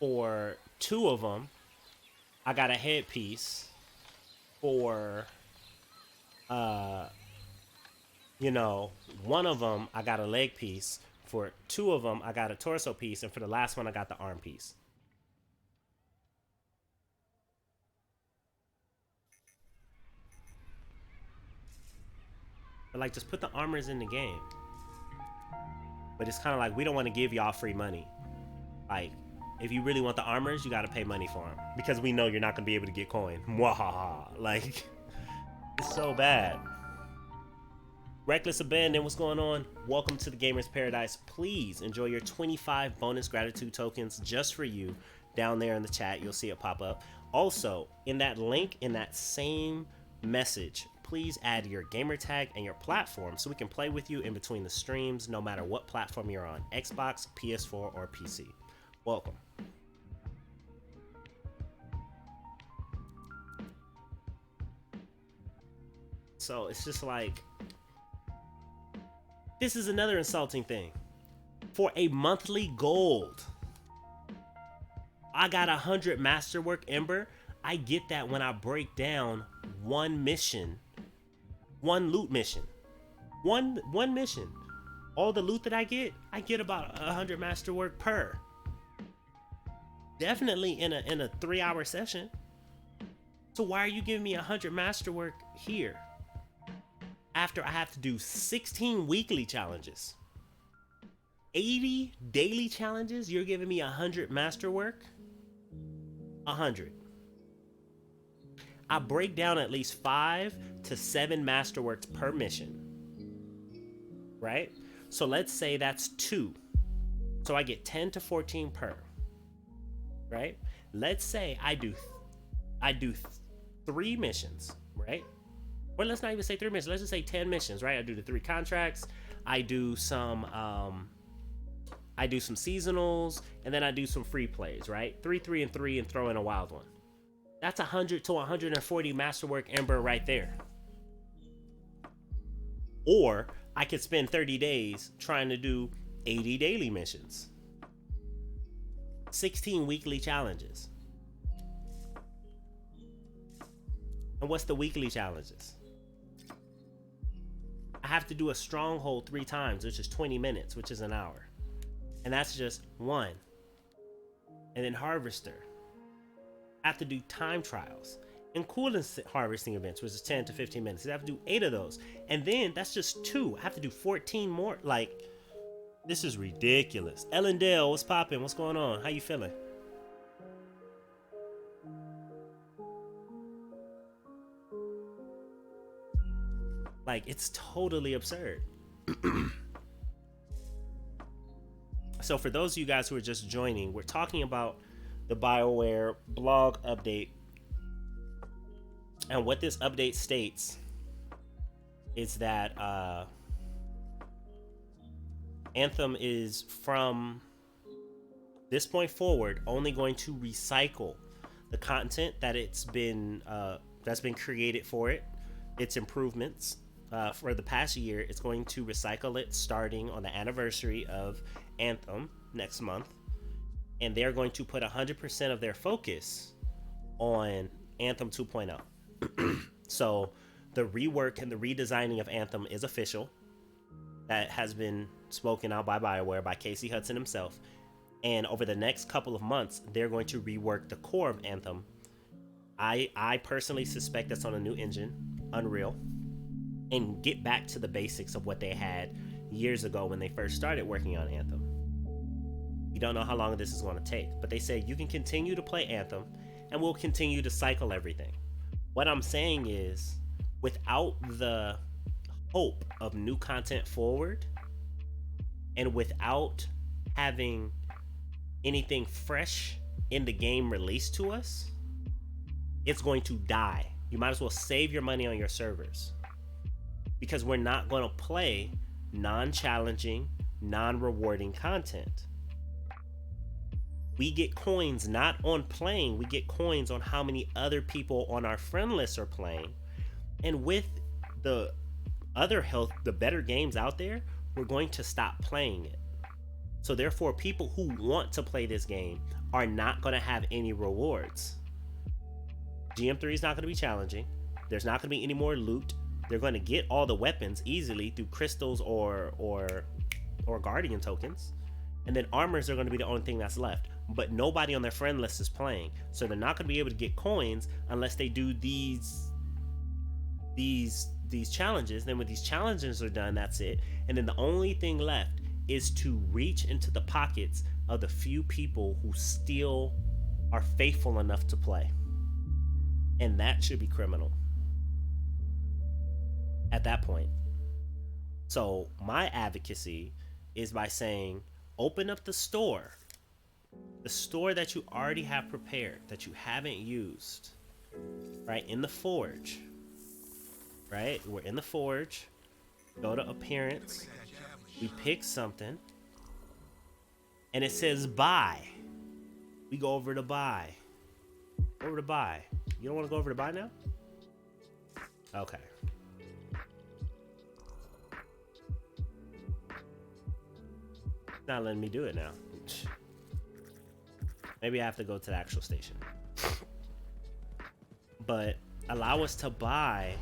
2 of them I got a headpiece, for you know, 1 of them I got a leg piece, for 2 of them I got a torso piece, and for the last one I got the arm piece. But like, just put the armors in the game. But it's kind of like, we don't want to give y'all free money. Like, if you really want the armors, you got to pay money for them, because we know you're not going to be able to get coin. Mwahaha. Like, it's so bad. Reckless Abandon, what's going on? Welcome to the Gamer's Paradise. Please enjoy your 25 bonus gratitude tokens just for you. Down there in the chat, you'll see it pop up. Also, in that link, in that same message, please add your gamer tag and your platform so we can play with you in between the streams, no matter what platform you're on, Xbox, PS4, or PC. Welcome. So it's just like, This is another insulting thing. For a monthly gold, I got 100 masterwork ember. I get that when I break down one mission, one loot mission, one mission. All the loot that I get about 100 masterwork per. Definitely in a 3-hour session. So why are you giving me 100 masterwork here after I have to do 16 weekly challenges, 80 daily challenges? You're giving me 100 masterwork. 100. I break down at least 5 to 7 masterworks per mission, right? So let's say that's 2. So I get 10 to 14 per, right? Let's say I do 3 missions, right? Or let's not even say 3 missions. Let's just say 10 missions, right? I do the 3 contracts. I do some seasonals, and then I do some free plays, right? 3, 3, and 3, and throw in a wild one. That's 100 to 140 masterwork ember right there. Or I could spend 30 days trying to do 80 daily missions, 16 weekly challenges. And what's the weekly challenges? I have to do a stronghold 3 times, which is 20 minutes, which is an hour. And that's just 1. And then harvester. I have to do time trials and cooling harvesting events, which is 10 to 15 minutes. I have to do 8 of those. And then that's just 2. I have to do 14 more. Like, this is ridiculous. Ellendale, what's popping? What's going on? How you feeling? Like, it's totally absurd. So for those of you guys who are just joining, we're talking about the BioWare blog update. And what this update states is that Anthem is, from this point forward, only going to recycle the content that that's been created for it, its improvements. For the past year, it's going to recycle it starting on the anniversary of Anthem next month. And they're going to put 100% of their focus on Anthem 2.0. So the rework and the redesigning of Anthem is official. That has been spoken out by BioWare, by Casey Hudson himself. And over the next couple of months, they're going to rework the core of Anthem. I personally suspect that's on a new engine, Unreal, and get back to the basics of what they had years ago when they first started working on Anthem. We don't know how long this is going to take, but they say you can continue to play Anthem and we'll continue to cycle everything. What I'm saying is, without the hope of new content forward, and without having anything fresh in the game released to us, it's going to die. You might as well save your money on your servers, because we're not going to play non-challenging, non-rewarding content. We get coins not on playing, we get coins on how many other people on our friend list are playing. And with the the better games out there, we're going to stop playing it. So therefore, people who want to play this game are not going to have any rewards. GM3 is not going to be challenging. There's not going to be any more loot. They're going to get all the weapons easily through crystals or guardian tokens. And then armors are going to be the only thing that's left. But nobody on their friend list is playing. So they're not going to be able to get coins unless they do these challenges. Then when these challenges are done, that's it. And then the only thing left is to reach into the pockets of the few people who still are faithful enough to play. And that should be criminal at that point. So my advocacy is by saying, open up the store that you already have prepared, that you haven't used, right? In the Forge, right? We're in the Forge. Go to appearance. We pick something. And it says buy. We go over to buy. Over to buy. You don't want to go over to buy now? Okay. Not letting me do it now. Maybe I have to go to the actual station. But allow us to buy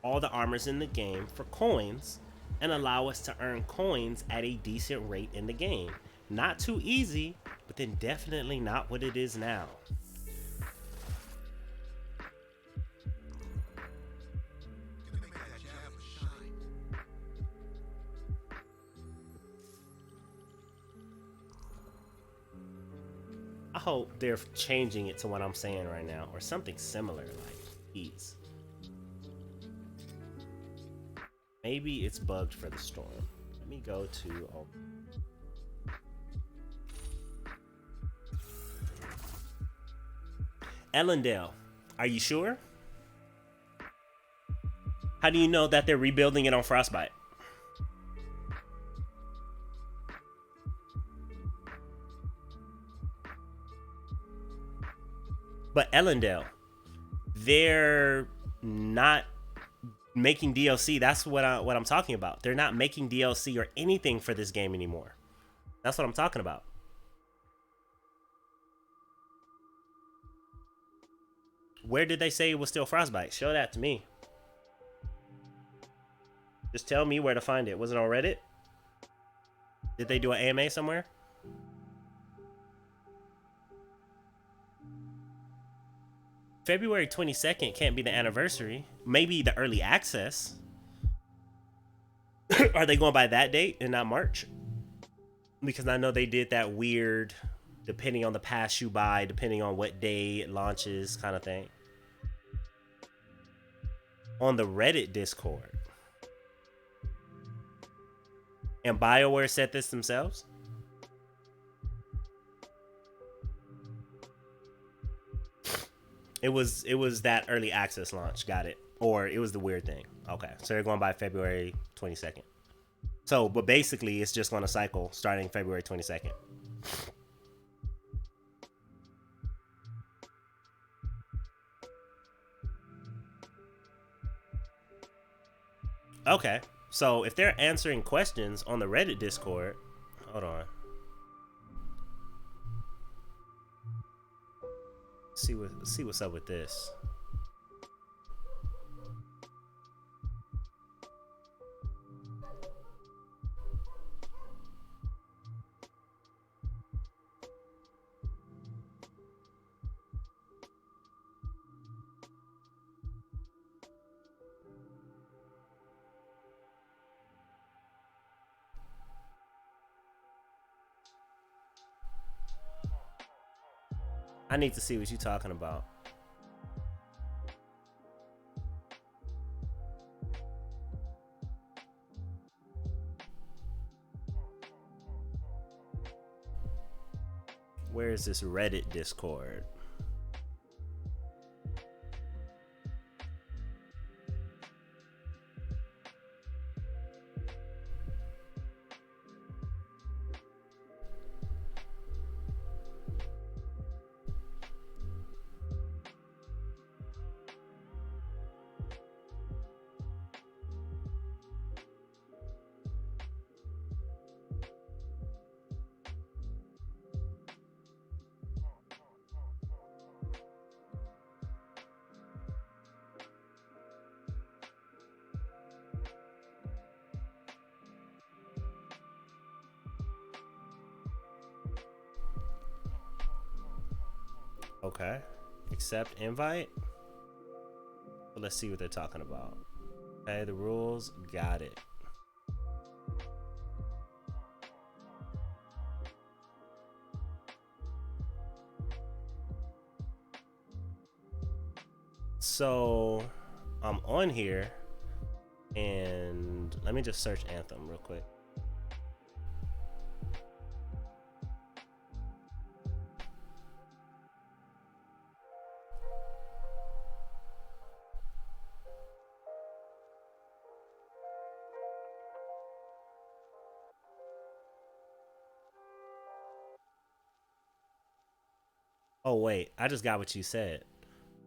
all the armors in the game for coins and allow us to earn coins at a decent rate in the game. Not too easy, but then definitely not what it is now. I hope they're changing it to what I'm saying right now or something similar, like ease. Maybe it's bugged for the storm. Let me go to Ellendale. Are you sure? How do you know that they're rebuilding it on Frostbite? But Ellendale, they're not making DLC. That's what I'm talking about. They're not making DLC or anything for this game anymore. That's what I'm talking about. Where did they say it was still Frostbite? Show that to me. Just tell me where to find it. Was it on Reddit? Did they do an AMA somewhere? February 22nd can't be the anniversary. Maybe the early access. Are they going by that date and not March? Because I know they did that weird, depending on the pass you buy, depending on what day it launches kind of thing. On the Reddit Discord. And BioWare said this themselves? It was that early access launch. Got it. Or it was the weird thing. Okay. So they're going by February 22nd. So, but basically it's just going to cycle starting February 22nd. Okay. So if they're answering questions on the Reddit Discord, hold on. See what's up with this. I need to see what you're talking about. Where is this Reddit Discord? Okay. Accept invite. Well, let's see what they're talking about. Okay, the rules. Got it. So I'm on here and let me just search Anthem real quick. Oh wait, I just got what you said.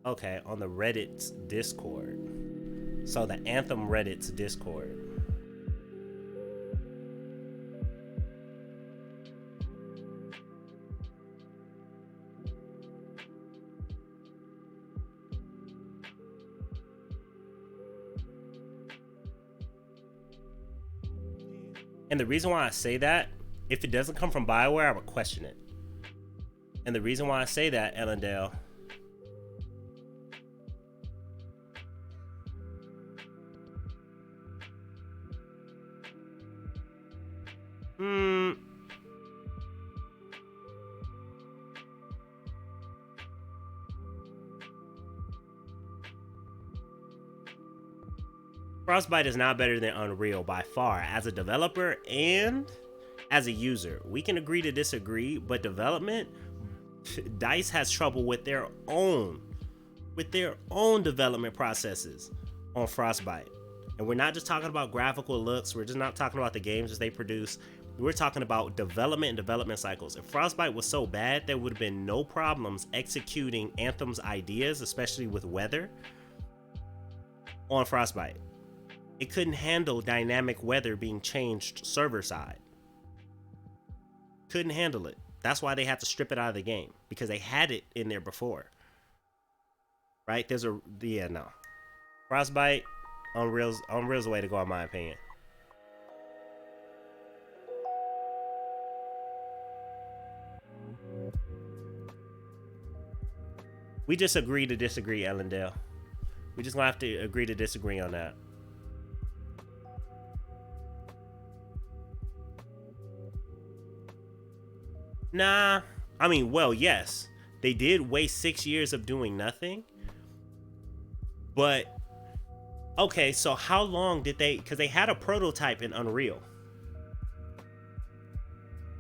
Okay, on the Reddit's Discord. So the Anthem Reddit's Discord. And the reason why I say that, if it doesn't come from BioWare, I would question it. And the reason why I say that, Ellendale, Frostbite is not better than Unreal by far as a developer and as a user. We can agree to disagree, but development, DICE has trouble with their own development processes on Frostbite. And we're not just talking about graphical looks, we're just not talking about the games that they produce. We're talking about development and development cycles. If Frostbite was so bad, there would have been no problems executing Anthem's ideas, especially with weather, on Frostbite. It couldn't handle dynamic weather being changed server side. Couldn't handle it. That's why they had to strip it out of the game, because they had it in there before. Right? No. Frostbite, Unreal's the way to go in my opinion. We just agree to disagree, Ellendale. We just gonna have to agree to disagree on that. Nah, I mean, well, yes, they did waste 6 years of doing nothing. But, okay, so how long did they, because they had a prototype in Unreal.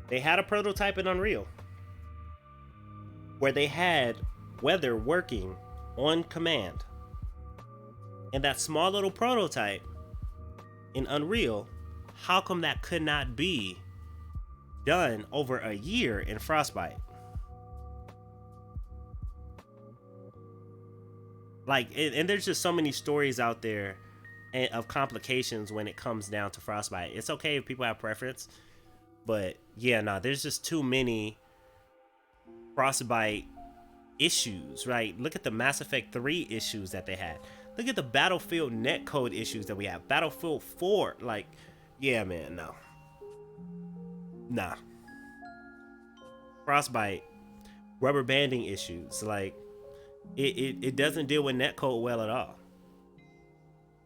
They had a prototype in Unreal where they had weather working on command. And that small little prototype in Unreal, how come that could not be done over a year in Frostbite? Like, and there's just so many stories out there of complications when it comes down to Frostbite. It's okay if people have preference, but yeah, no, there's just too many Frostbite issues, right? Look at the Mass Effect 3 issues that they had. Look at the Battlefield netcode issues that we have. Battlefield 4, like, yeah, man, no. Nah. Frostbite, rubber banding issues, like, it doesn't deal with netcode well at all.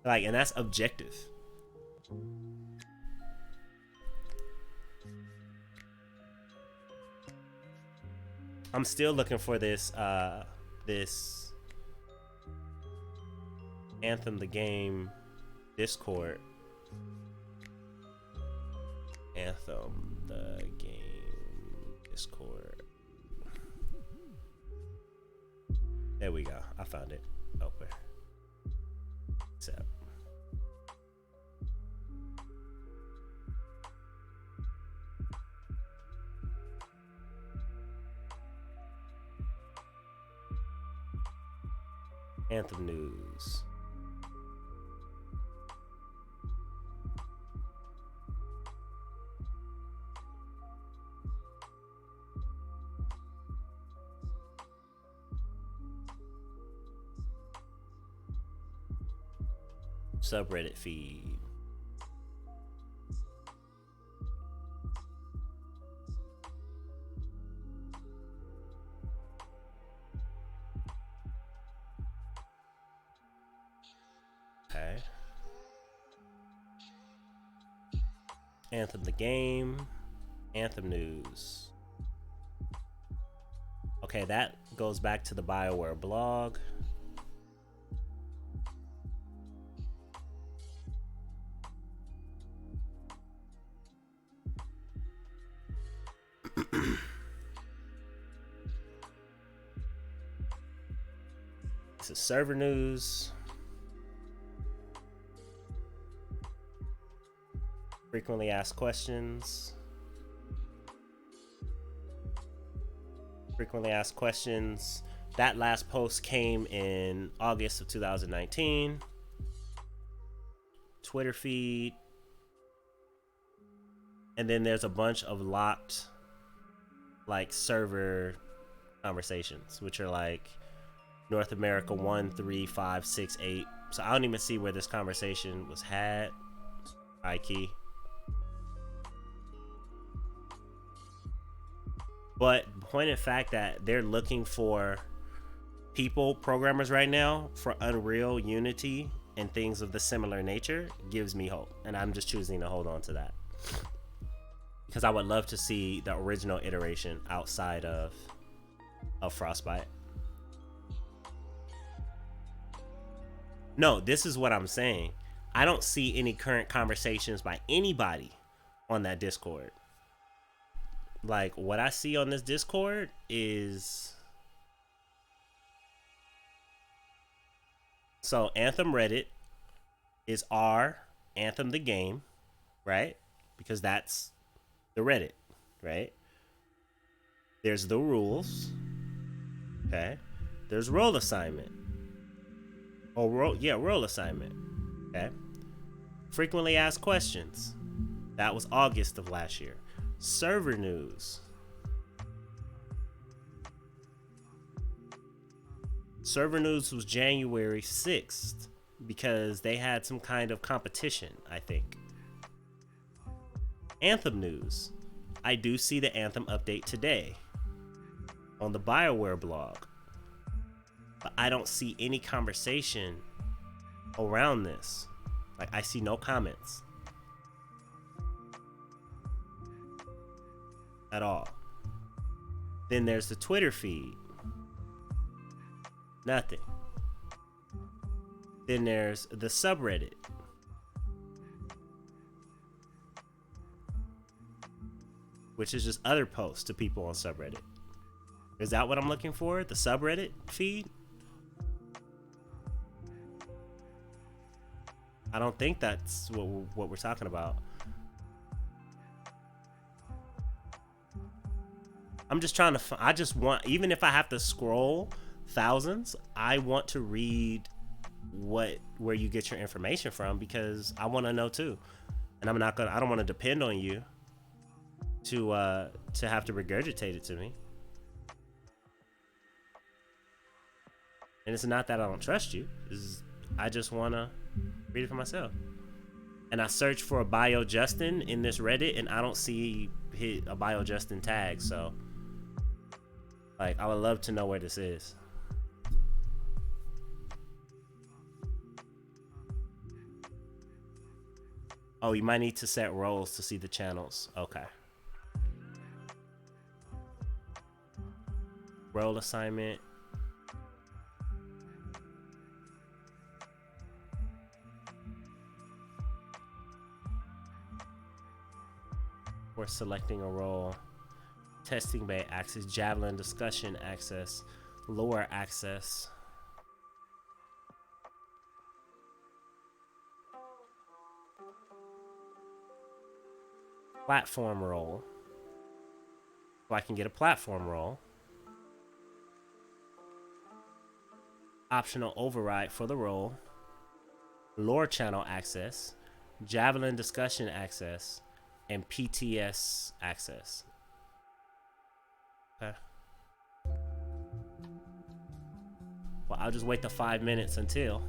Like, and that's objective. I'm still looking for this this Anthem the game Discord. Anthem the game Discord. There we go. I found it. Open. Accept. Anthem news. Subreddit feed. Okay. Anthem the game. Anthem news. Okay, that goes back to the BioWare blog. This is server news. Frequently asked questions. Frequently asked questions. That last post came in August of 2019. Twitter feed. And then there's a bunch of locked, like, server conversations, which are like North America 1, 3, 5, 6, 8. So I don't even see where this conversation was had. Key. But point in fact that they're looking for people, programmers right now for Unreal, Unity, and things of the similar nature gives me hope. And I'm just choosing to hold on to that. Because I would love to see the original iteration outside of Frostbite. No, this is what I'm saying. I don't see any current conversations by anybody on that Discord. Like, what I see on this Discord is... So, Anthem Reddit is r Anthem the game, right? Because that's the Reddit, right? There's the rules. Okay. There's role assignment. Oh, role assignment. Okay. Frequently asked questions. That was August of last year. Server news. Server news was January 6th because they had some kind of competition, I think. Anthem news. I do see the Anthem update today on the BioWare blog, but I don't see any conversation around this. Like, I see no comments at all. Then there's the Twitter feed. Nothing. Then there's the subreddit. Which is just other posts to people on subreddit. Is that what I'm looking for? The subreddit feed? I don't think that's what we're talking about. I'm just trying to... I just want... Even if I have to scroll thousands, I want to read where you get your information from, because I want to know too. And I don't want to depend on you to have to regurgitate it to me. And it's not that I don't trust you. I just want to read it for myself. And I search for a Bio Justin in this Reddit, and I don't see a Bio Justin tag. So, like, I would love to know where this is. Oh, you might need to set roles to see the channels. Okay. Role assignment. We're selecting a role. Testing bay access, javelin discussion access, lore access. Platform role. So I can get a platform role. Optional override for the role. Lore channel access. Javelin discussion access. And PTS access. Okay. Well, I'll just wait the 5 minutes until.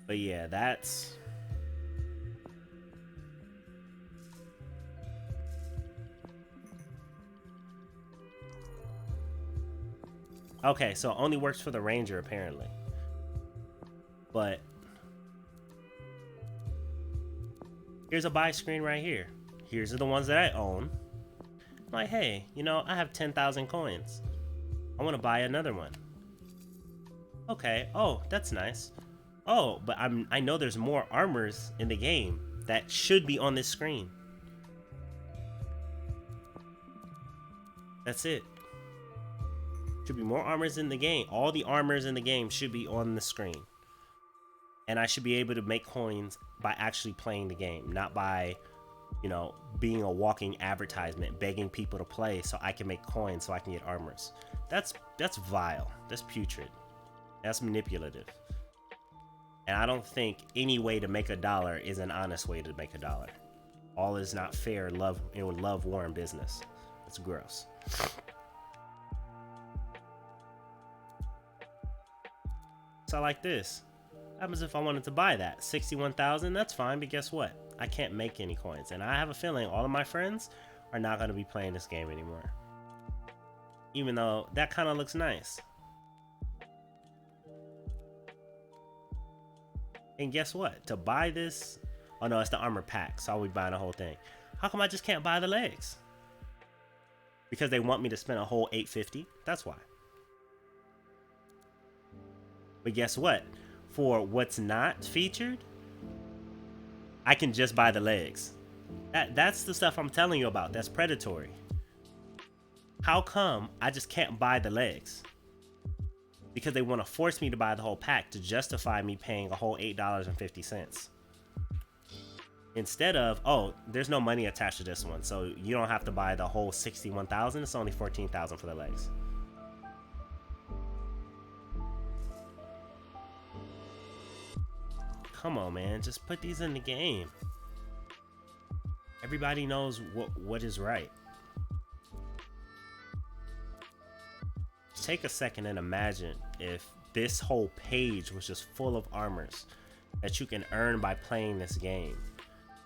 But yeah, that's... Okay, so it only works for the Ranger, apparently. But here's a buy screen right here. Here's the ones that I own. I'm like, hey, you know, I have 10,000 coins. I want to buy another one. Okay, oh, that's nice. Oh, but I know there's more armors in the game that should be on this screen. That's it. Should be more armors in the game. All the armors in the game should be on the screen. And I should be able to make coins by actually playing the game, not by, you know, being a walking advertisement, begging people to play so I can make coins so I can get armors. That's vile. That's putrid. That's manipulative. And I don't think any way to make $1 is an honest way to make $1. All is not fair. Love war and business. It's gross. So like this. What happens if I wanted to buy that? 61,000, that's fine, but guess what? I can't make any coins. And I have a feeling all of my friends are not going to be playing this game anymore. Even though that kind of looks nice. And guess what? To buy this... Oh no, it's the armor pack, so I'll be buying the whole thing. How come I just can't buy the legs? Because they want me to spend a whole $850? That's why. But guess what? For what's not featured, I can just buy the legs. That's the stuff I'm telling you about. That's predatory. How come I just can't buy the legs? Because they want to force me to buy the whole pack to justify me paying a whole $8.50. Instead of, oh, there's no money attached to this one, so you don't have to buy the whole 61,000. It's only 14,000 for the legs. Come on, man, just put these in the game. Everybody knows what is right. Take a second and imagine if this whole page was just full of armors that you can earn by playing this game.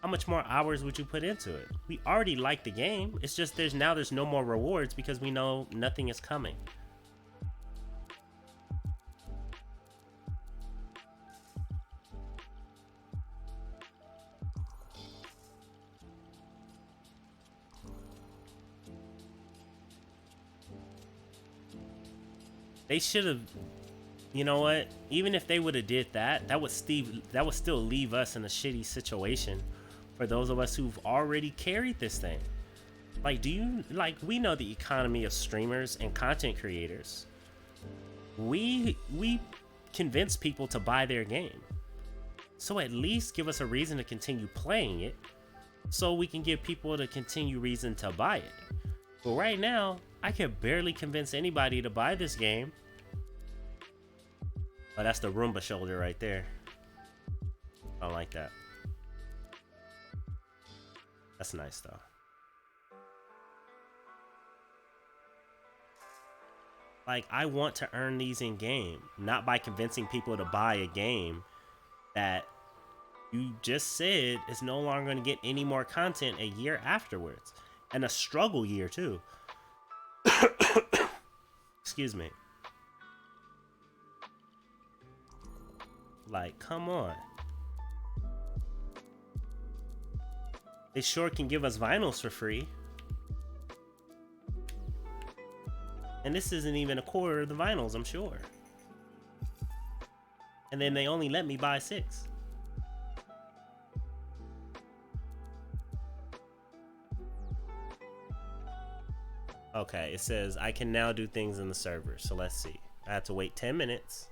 How much more hours would you put into it? We already like the game. It's just there's no more rewards because we know nothing is coming. They should have, you know what? Even if they would have did that, that would still leave us in a shitty situation for those of us who've already carried this thing. Like, we know the economy of streamers and content creators. We convince people to buy their game. So at least give us a reason to continue playing it so we can give people to continue reason to buy it. But right now, I can barely convince anybody to buy this game. Oh, that's the Roomba shoulder right there. I don't like that. That's nice though. Like, I want to earn these in game, not by convincing people to buy a game that you just said is no longer going to get any more content a year afterwards. And a struggle year too. Excuse me. Like, come on. They sure can give us vinyls for free. And this isn't even a quarter of the vinyls, I'm sure. And then they only let me buy 6. Okay, it says I can now do things in the server. So let's see. I have to wait 10 minutes.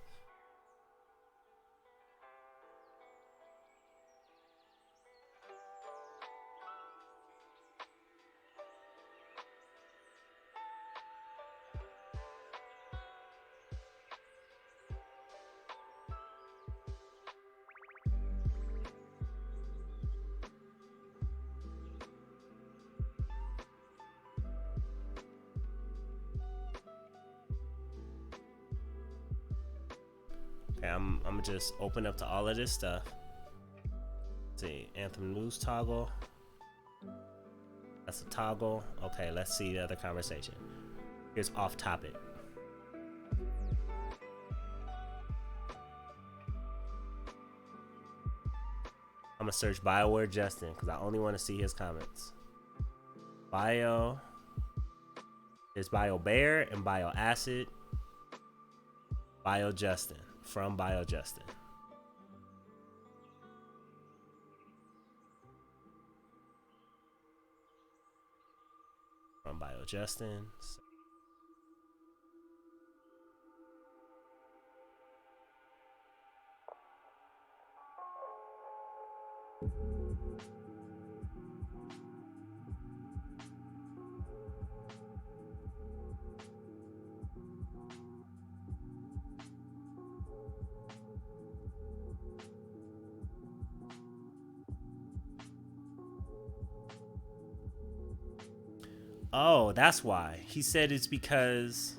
Okay, I'm gonna just open up to all of this stuff. Let's see, Anthem news toggle. That's a toggle. Okay, let's see the other conversation. Here's off topic. I'm gonna search BioWare Justin because I only want to see his comments. Bio. There's Bio Bear and Bio Acid. Bio Justin. From Bio Justin. From Bio Justin. Oh, that's why. He said it's because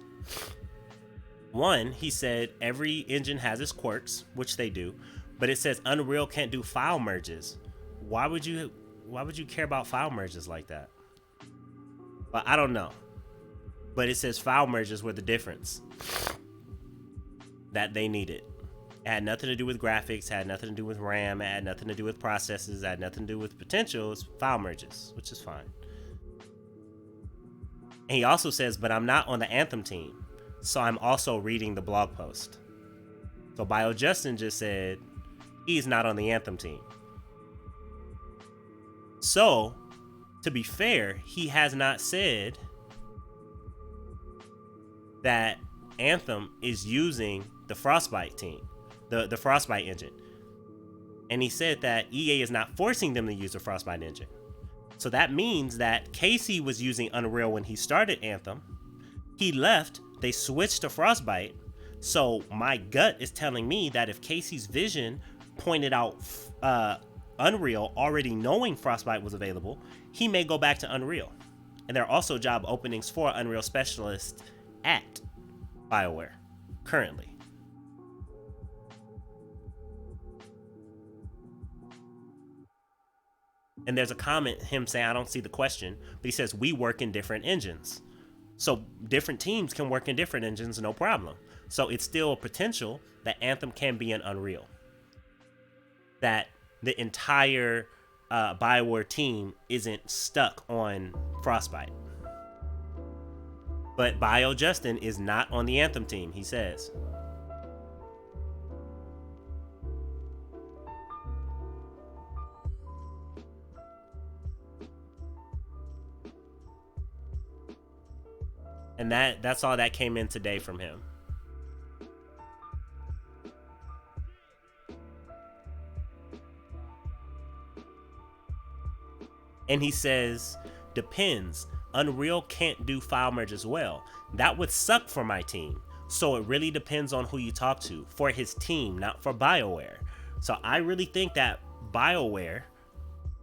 One, he said every engine has its quirks, which they do, but it says Unreal can't do file merges. Why would you care about file merges like that? Well, I don't know. But it says file merges were the difference that they needed. It had nothing to do with graphics, had nothing to do with RAM, it had nothing to do with processes, it had nothing to do with potentials, file merges, which is fine. And he also says, but I'm not on the Anthem team, so I'm also reading the blog post. So BioJustin just said he's not on the Anthem team. So, to be fair, he has not said that Anthem is using the Frostbite team, the Frostbite engine. And he said that EA is not forcing them to use the Frostbite engine. So that means that Casey was using Unreal when he started Anthem. He left, they switched to Frostbite. So my gut is telling me that if Casey's vision pointed out Unreal already knowing Frostbite was available, he may go back to Unreal. And there are also job openings for Unreal specialists at BioWare currently. And there's a comment, him saying, I don't see the question, but he says, we work in different engines. So different teams can work in different engines, no problem. So it's still a potential that Anthem can be an Unreal. That the entire BioWare team isn't stuck on Frostbite. But BioJustin is not on the Anthem team, he says. And that's all that came in today from him. And he says, depends. Unreal can't do file merge as well. That would suck for my team. So it really depends on who you talk to. For his team, not for BioWare. So I really think that BioWare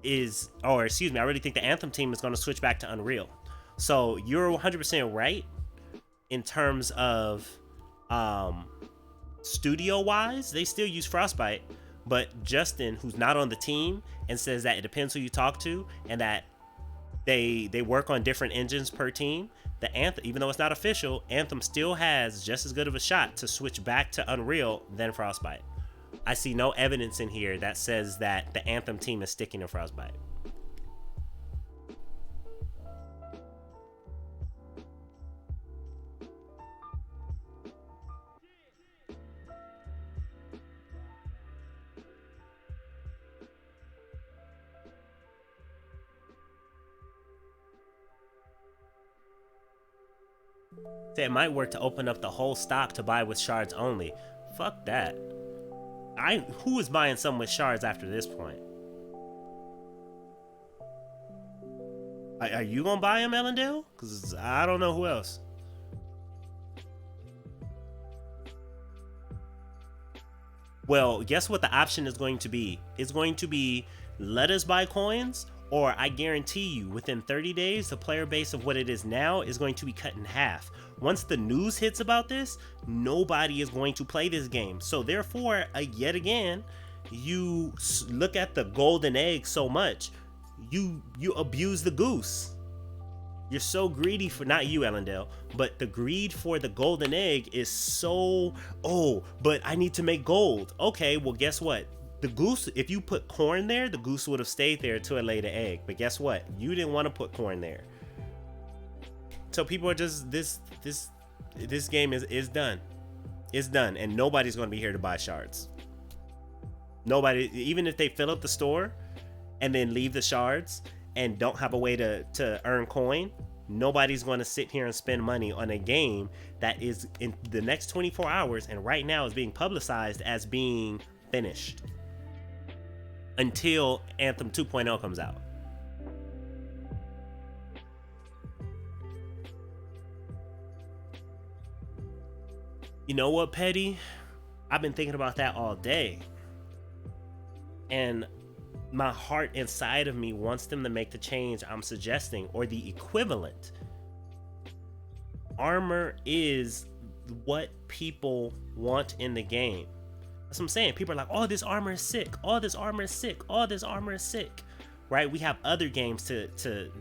is, or excuse me, I really think the Anthem team is going to switch back to Unreal. So you're 100% right in terms of studio-wise. They still use Frostbite. But Justin, who's not on the team, and says that it depends who you talk to, and that they work on different engines per team, the Anthem, even though it's not official, Anthem still has just as good of a shot to switch back to Unreal than Frostbite. I see no evidence in here that says that the Anthem team is sticking to Frostbite. It might work to open up the whole stock to buy with shards only. Fuck that. Who is buying some with shards after this point? Are you gonna buy them, Ellendale? Because I don't know who else. Well, guess what the option is going to be? It's going to be let us buy coins, or I guarantee you within 30 days, the player base of what it is now is going to be cut in half. Once the news hits about this, nobody is going to play this game. So therefore, yet again, you look at the golden egg so much, you abuse the goose. You're so greedy for, not you, Ellendale, but the greed for the golden egg is so, oh, but I need to make gold. Okay, well, guess what? The goose, if you put corn there, the goose would have stayed there until it laid an egg. But guess what? You didn't want to put corn there. So people are just, this game is done. It's done. And nobody's going to be here to buy shards. Nobody, even if they fill up the store and then leave the shards and don't have a way to earn coin, nobody's going to sit here and spend money on a game that is in the next 24 hours and right now is being publicized as being finished until Anthem 2.0 comes out. You know what, Petty? I've been thinking about that all day. And my heart inside of me wants them to make the change I'm suggesting, or the equivalent. Armor is what people want in the game. That's what I'm saying. People are like, oh, this armor is sick. Oh, this armor is sick. Oh, this armor is sick. Right? We have other games to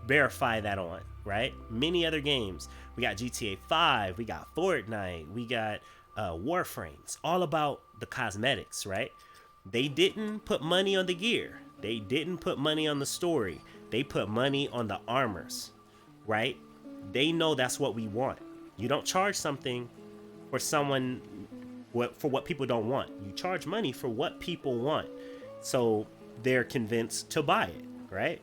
verify that on, right? Many other games. We got GTA 5. We got Fortnite. We got Warframes. All about the cosmetics, right? They didn't put money on the gear. They didn't put money on the story. They put money on the armors, right? They know that's what we want. You don't charge something for someone for what people don't want. You charge money for what people want. So they're convinced to buy it, right?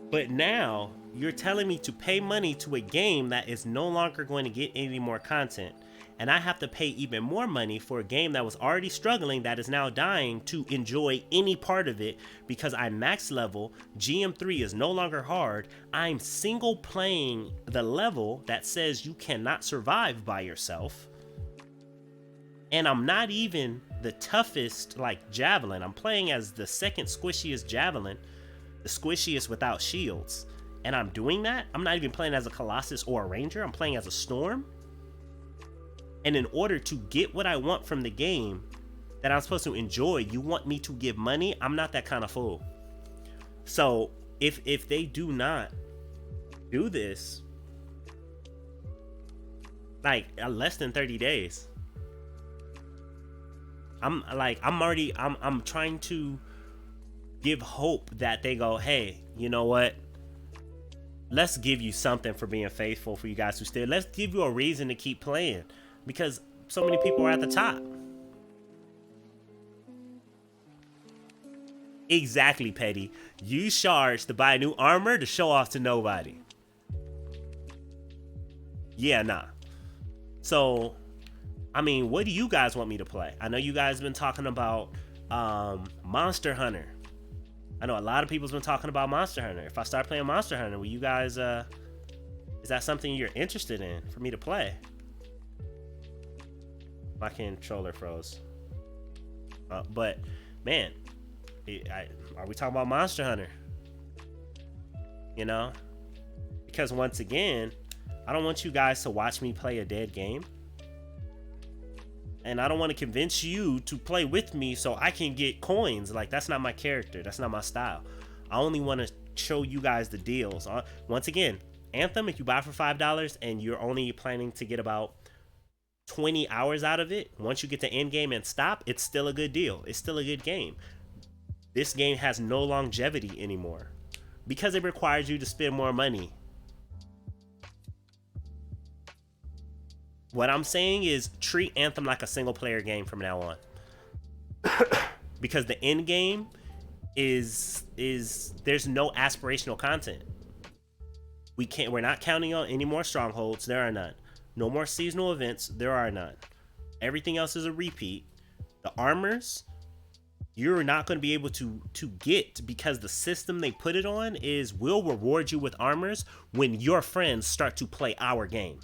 But now you're telling me to pay money to a game that is no longer going to get any more content. And I have to pay even more money for a game that was already struggling, that is now dying, to enjoy any part of it because I'm max level. GM3 is no longer hard. I'm single playing the level that says you cannot survive by yourself. And I'm not even the toughest like Javelin. I'm playing as the second squishiest Javelin, the squishiest without shields. And I'm doing that. I'm not even playing as a Colossus or a Ranger. I'm playing as a Storm. And in order to get what I want from the game that I'm supposed to enjoy, you want me to give money? I'm not that kind of fool. So if they do not do this, like less than 30 days, I'm trying to give hope that they go, hey, you know what? Let's give you something for being faithful, for you guys who stay. Let's give you a reason to keep playing. Because so many people are at the top. Exactly, Petty. You charge to buy new armor to show off to nobody. Yeah, nah. So, I mean, what do you guys want me to play? I know you guys have been talking about Monster Hunter. I know a lot of people's been talking about Monster Hunter. If I start playing Monster Hunter, will you guys, is that something you're interested in for me to play? My controller froze. But man, are we talking about Monster Hunter? You know, because once again, I don't want you guys to watch me play a dead game, and I don't want to convince you to play with me so I can get coins. Like, that's not my character. That's not my style. I only want to show you guys the deals. Once again, Anthem, if you buy for $5 and you're only planning to get about 20 hours out of it, once you get to end game and stop, it's still a good deal. It's still a good game. This game has no longevity anymore because it requires you to spend more money. What I'm saying is treat Anthem like a single player game from now on. Because the end game is there's no aspirational content. We're not counting on any more strongholds. There are none. No more seasonal events. There are none. Everything else is a repeat. The armors, you're not going to be able to get, because the system they put it on is we'll reward you with armors when your friends start to play our game.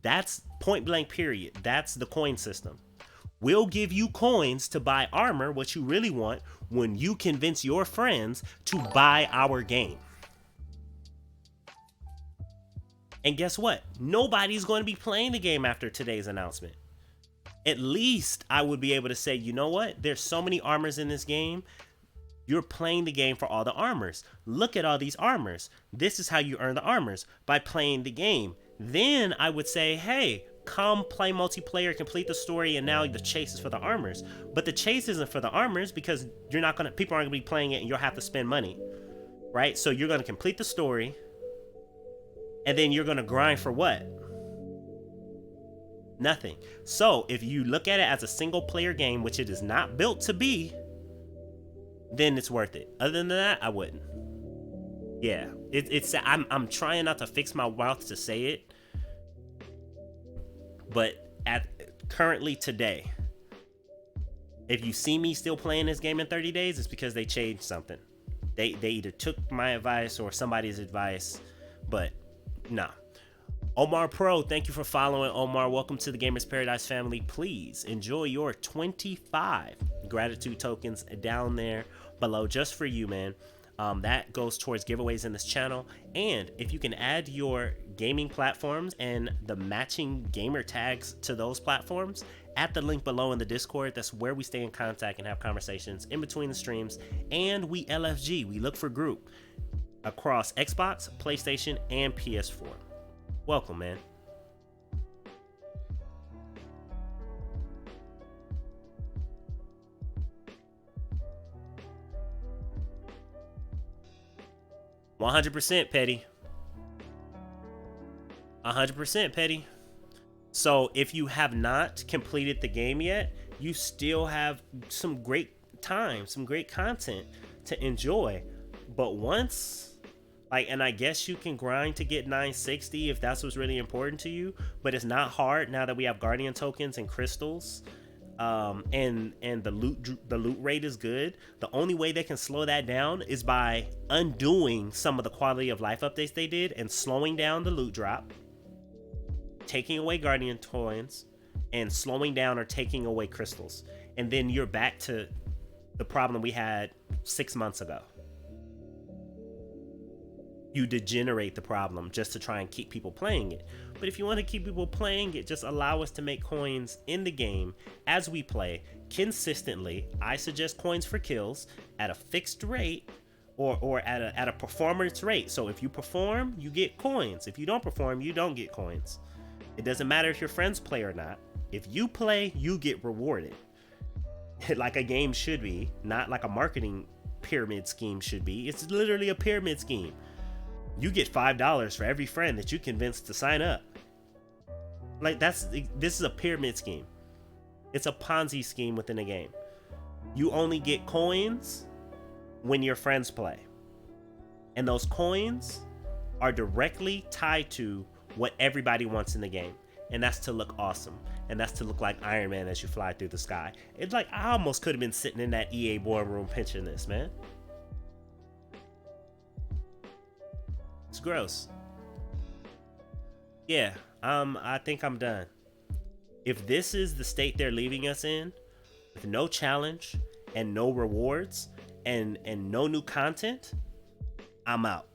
That's point blank period. That's the coin system. We'll give you coins to buy armor, what you really want, when you convince your friends to buy our game. And guess what? Nobody's going to be playing the game after today's announcement. At least I would be able to say, you know what? There's so many armors in this game. You're playing the game for all the armors. Look at all these armors. This is how you earn the armors, by playing the game. Then I would say, hey, come play multiplayer, complete the story, and now the chase is for the armors. But the chase isn't for the armors because people aren't going to be playing it and you'll have to spend money, right? So you're going to complete the story, and then you're going to grind for what? Nothing. So if you look at it as a single player game, which it is not built to be, then it's worth it. Other than that, I wouldn't. Yeah, I'm trying not to fix my mouth to say it, but currently today, if you see me still playing this game in 30 days, it's because they changed something. They either took my advice or somebody's advice, but nah. Omar Pro, thank you for following. Omar, welcome to the Gamers Paradise family. Please enjoy your 25 gratitude tokens down there below just for you, man. That goes towards giveaways in this channel. And if you can add your gaming platforms and the matching gamer tags to those platforms at the link below in the Discord, that's where we stay in contact and have conversations in between the streams. And we LFG, we look for group across Xbox, PlayStation, and PS4. Welcome, man. $100% Petty. 100% Petty. So if you have not completed the game yet, you still have some great time, some great content to enjoy. But once, and I guess you can grind to get 960 if that's what's really important to you, but it's not hard now that we have Guardian tokens and crystals. And the loot rate is good. The only way they can slow that down is by undoing some of the quality of life updates they did and slowing down the loot drop, taking away Guardian tokens, and slowing down or taking away crystals. And then you're back to the problem we had 6 months ago. You degenerate the problem just to try and keep people playing it. But if you want to keep people playing it, just allow us to make coins in the game as we play consistently. I suggest coins for kills at a fixed rate or at a performance rate. So if you perform, you get coins. If you don't perform, you don't get coins. It doesn't matter if your friends play or not. If you play, you get rewarded. Like a game should be, not like a marketing pyramid scheme should be. It's literally a pyramid scheme. You get $5 for every friend that you convince to sign up. This is a pyramid scheme. It's a Ponzi scheme within a game. You only get coins when your friends play. And those coins are directly tied to what everybody wants in the game. And that's to look awesome. And that's to look like Iron Man as you fly through the sky. It's like I almost could have been sitting in that EA boardroom pinching this, man. It's gross. Yeah, I think I'm done. If this is the state they're leaving us in, with no challenge and no rewards and no new content, I'm out.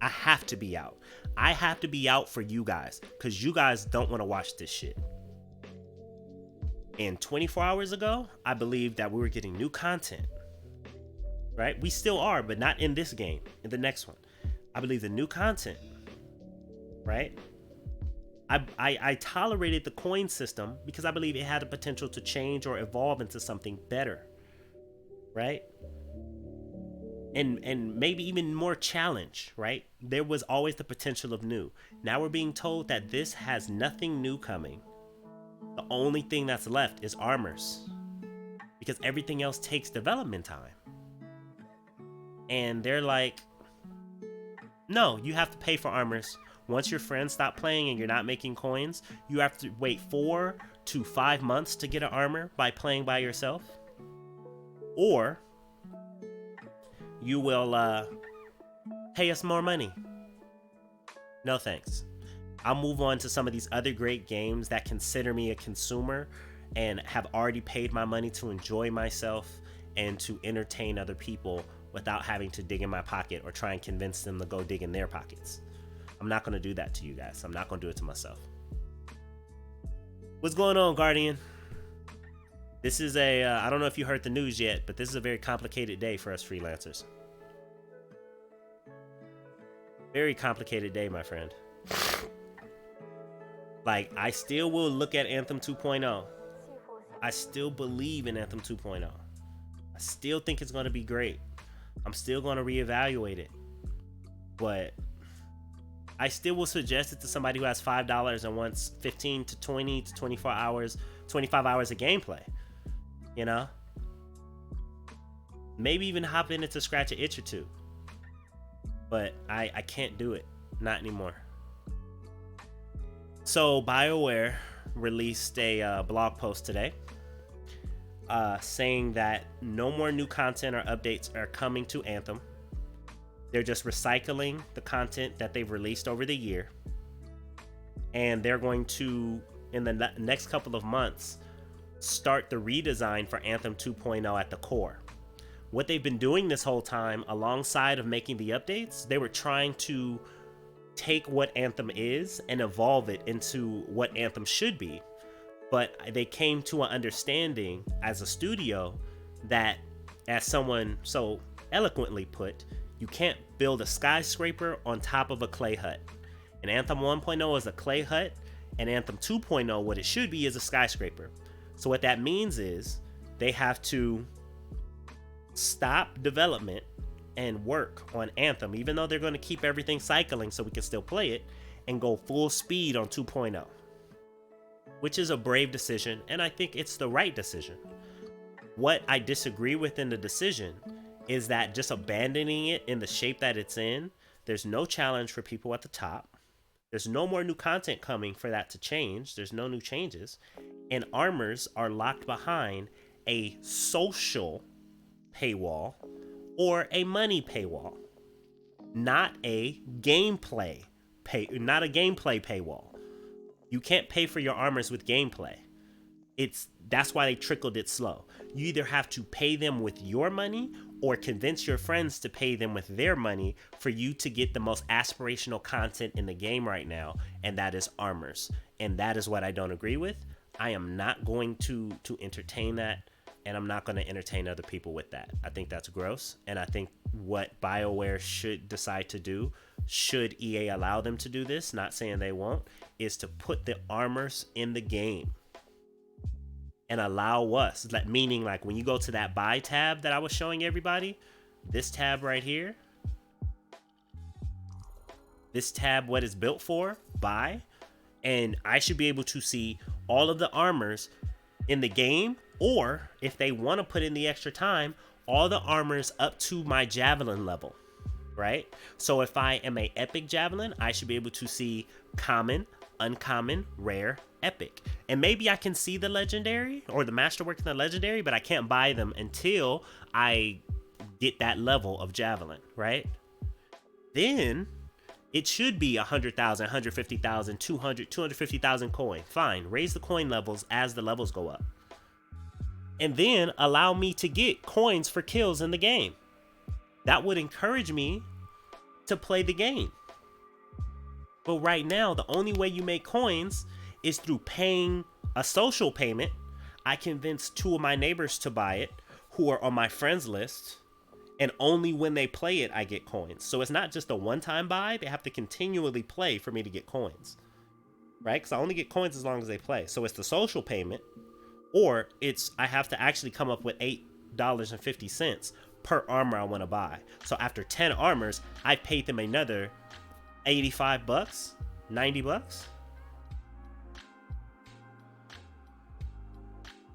I have to be out. I have to be out for you guys, because you guys don't want to watch this shit. And 24 hours ago, I believed that we were getting new content. Right? We still are, but not in this game, in the next one. I believe the new content, right? I tolerated the coin system because I believe it had the potential to change or evolve into something better, right? And maybe even more challenge, right? There was always the potential of new. Now we're being told that this has nothing new coming. The only thing that's left is armors, because everything else takes development time. And they're like, no, you have to pay for armors. Once your friends stop playing and you're not making coins, you have to wait 4 to 5 months to get an armor by playing by yourself. Or you will pay us more money. No thanks. I'll move on to some of these other great games that consider me a consumer and have already paid my money to enjoy myself and to entertain other people without having to dig in my pocket or try and convince them to go dig in their pockets. I'm not going to do that to you guys. I'm not going to do it to myself. What's going on, Guardian? This is I don't know if you heard the news yet, but this is a very complicated day for us freelancers. Very complicated day, my friend. I still will look at Anthem 2.0. I still believe in Anthem 2.0. I still think it's going to be great. I'm still going to reevaluate it. But I still will suggest it to somebody who has $5 and wants 15 to 20 to 24 hours, 25 hours of gameplay. You know? Maybe even hop in it to scratch an itch or two. But I can't do it. Not anymore. So BioWare released a blog post today saying that no more new content or updates are coming to Anthem. They're just recycling the content that they've released over the year. And they're going to, in the next couple of months, start the redesign for Anthem 2.0 at the core. what they've been doing this whole time, alongside of making the updates, they were trying to take what Anthem is and evolve it into what Anthem should be. But they came to an understanding as a studio that, as someone so eloquently put, you can't build a skyscraper on top of a clay hut. And Anthem 1.0 is a clay hut, and Anthem 2.0, what it should be, is a skyscraper. So what that means is they have to stop development and work on Anthem, even though they're going to keep everything cycling so we can still play it, and go full speed on 2.0, which is a brave decision, and I think it's the right decision. What I disagree with in the decision is that just abandoning it in the shape that it's in, there's no challenge for people at the top. There's no more new content coming for that to change. There's no new changes. And armors are locked behind a social paywall or a money paywall, not a gameplay paywall. You can't pay for your armors with gameplay. That's why they trickled it slow. You either have to pay them with your money or convince your friends to pay them with their money for you to get the most aspirational content in the game right now, and that is armors. And that is what I don't agree with. I am not going to entertain that, and I'm not going to entertain other people with that. I think that's gross, and I think what BioWare should decide to do, should EA allow them to do this, not saying they won't, is to put the armors in the game and allow us, meaning like when you go to that buy tab that I was showing everybody, this tab right here, this tab, what it's built for, buy, and I should be able to see all of the armors in the game, or if they want to put in the extra time, all the armors up to my javelin level, right? So if I am a epic javelin, I should be able to see common, uncommon, rare, epic. And maybe I can see the legendary or the masterwork in the legendary, but I can't buy them until I get that level of javelin, right? Then it should be 100,000, 150,000, 200, 250,000 coin. Fine, raise the coin levels as the levels go up. And then allow me to get coins for kills in the game. That would encourage me to play the game. But right now, the only way you make coins is through paying a social payment. I convinced 2 of my neighbors to buy it who are on my friends list, and only when they play it I get coins. So it's not just a one-time buy, they have to continually play for me to get coins, right? Because I only get coins as long as they play. So it's the social payment, or it's I have to actually come up with $8.50 per armor I want to buy. So after 10 armors, I paid them another $85, $90.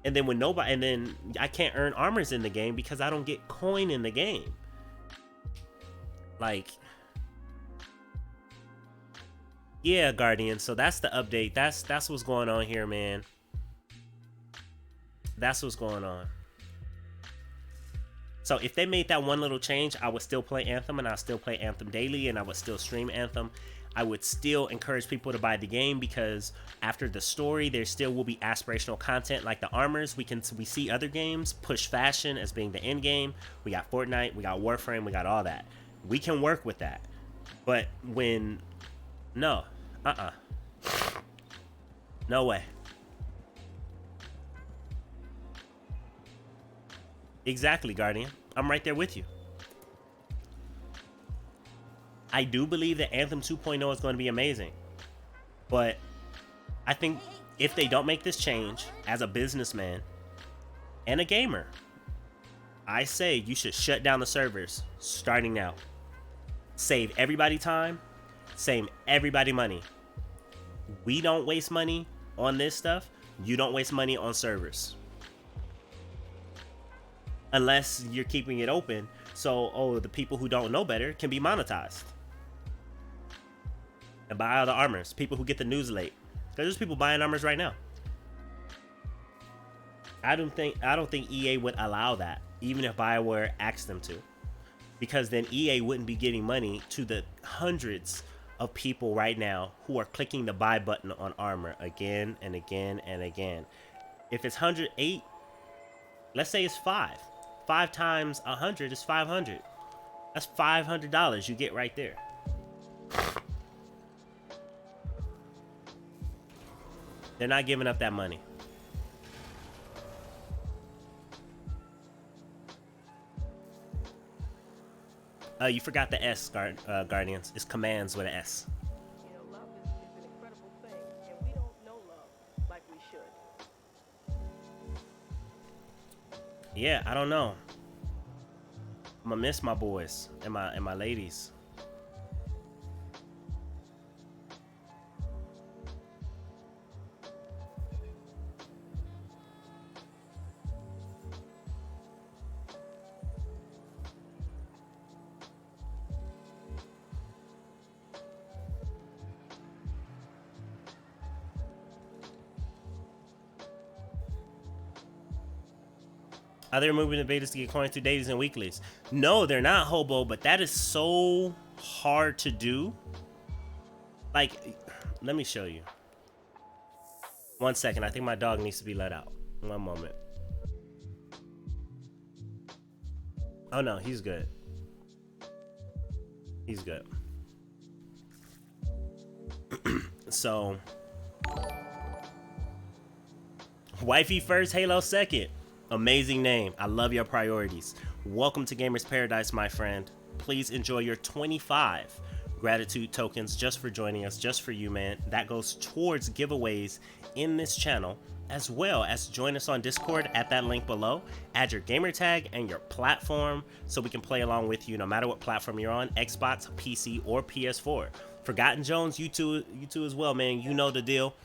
And then I can't earn armors in the game because I don't get coin in the game. Like, yeah, Guardian. So that's the update. That's what's going on here, man. That's what's going on. So if they made that one little change, I would still play Anthem, and I'll still play Anthem daily, and I would still stream Anthem. I would still encourage people to buy the game because after the story, there still will be aspirational content like the armors. We see other games push fashion as being the end game. We got Fortnite, we got Warframe, we got all that. We can work with that. But when no way. Exactly, Guardian. I'm right there with you. I do believe that Anthem 2.0 is going to be amazing. But I think if they don't make this change, as a businessman and a gamer, I say you should shut down the servers starting now. Save everybody time, save everybody money. We don't waste money on this stuff. You don't waste money on servers. Unless you're keeping it open so the people who don't know better can be monetized and buy all the armors. People who get the news late, there's people buying armors right now. I don't think EA would allow that, even if BioWare asked them to, because then EA wouldn't be getting money to the hundreds of people right now who are clicking the buy button on armor again and again and again. If it's 108, let's say it's 5. 5 times 100 is 500. That's $500 you get right there. They're not giving up that money. You forgot the S, Guardians. It's commands with an S. You know, love is an incredible thing, and we don't know love like we should. Yeah, I don't know. I'm gonna miss my boys and my ladies. Are they removing the betas to get coins through dailies and weeklies? No, they're not, Hobo, but that is so hard to do. Like, let me show you. 1 second. I think my dog needs to be let out. 1 moment. Oh, no, he's good. He's good. So, wifey first, Halo second. Amazing name. I love your priorities. Welcome to Gamers Paradise, my friend. Please enjoy your 25 gratitude tokens just for joining us, just for you, man. That goes towards giveaways in this channel, as well as join us on Discord at that link below. Add your gamer tag and your platform so we can play along with you no matter what platform you're on, Xbox, PC, or PS4. Forgotten Jones, you too as well, man. You know the deal.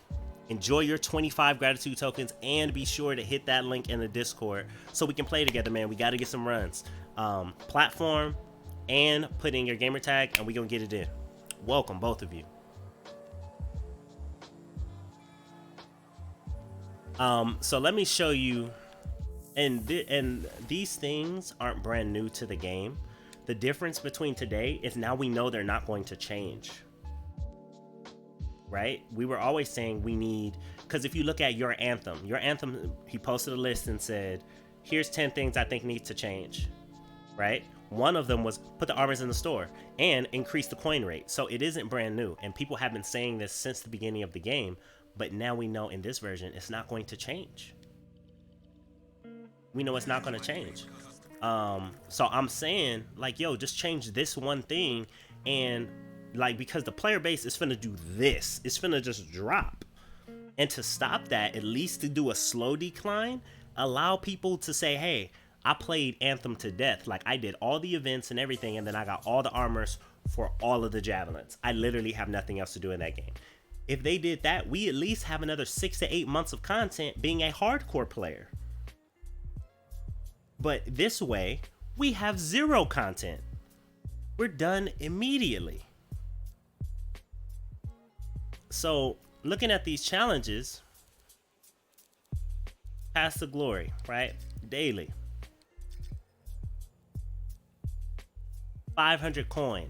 Enjoy your 25 gratitude tokens and be sure to hit that link in the Discord so we can play together, man. We got to get some runs. Platform and put in your gamer tag and we gonna get it in. Welcome, both of you. So let me show you, and these things aren't brand new to the game. The difference between today is now we know they're not going to change. Right? We were always saying we need, because if you look at your anthem, he posted a list and said, here's 10 things I think need to change, right? One of them was put the armors in the store and increase the coin rate. So it isn't brand new. And people have been saying this since the beginning of the game, but now we know in this version, it's not going to change. We know it's not going to change. So I'm saying like, yo, just change this one thing, and like, because the player base is finna do this, it's finna just drop. And to stop that, at least to do a slow decline, allow people to say, hey, I played Anthem to death. Like, I did all the events and everything, and then I got all the armors for all of the javelins. I literally have nothing else to do in that game. If they did that, we at least have another 6 to 8 months of content being a hardcore player. But this way, we have 0 content. We're done immediately. So, looking at these challenges, Path to Glory, right? Daily. 500 coin.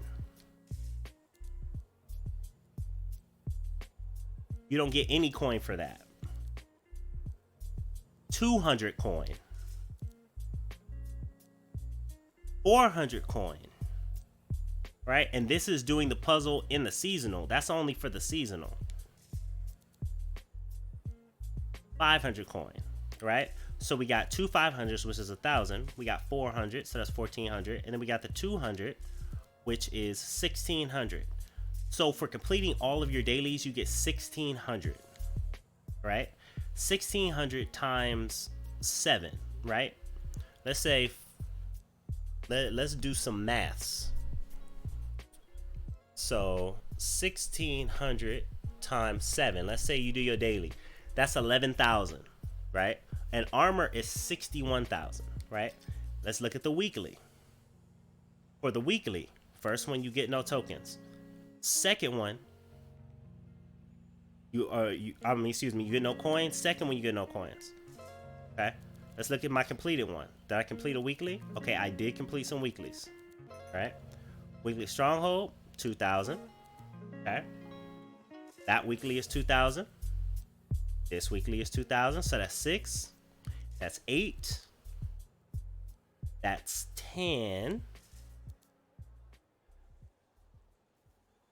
You don't get any coin for that. 200 coin. 400 coin. Right? And this is doing the puzzle in the seasonal. That's only for the seasonal. 500 coin. Right? So we got 2 500s, which is 1,000. We got 400, so that's 1,400. And then we got the 200, which is 1,600. So for completing all of your dailies, you get 1,600. Right? 1,600 times 7. Right? Let's say, let's do some maths. So 1,600 times 7. Let's say you do your daily. That's 11,000, right? And armor is 61,000, right? Let's look at the weekly. For the weekly, first one you get no tokens. Second one, you get no coins. Second one you get no coins. Okay? Let's look at my completed one. Did I complete a weekly? Okay, I did complete some weeklies. Right? Weekly stronghold, 2,000. Okay. That weekly is 2,000. This weekly is 2,000. So that's 6. That's 8. That's 10.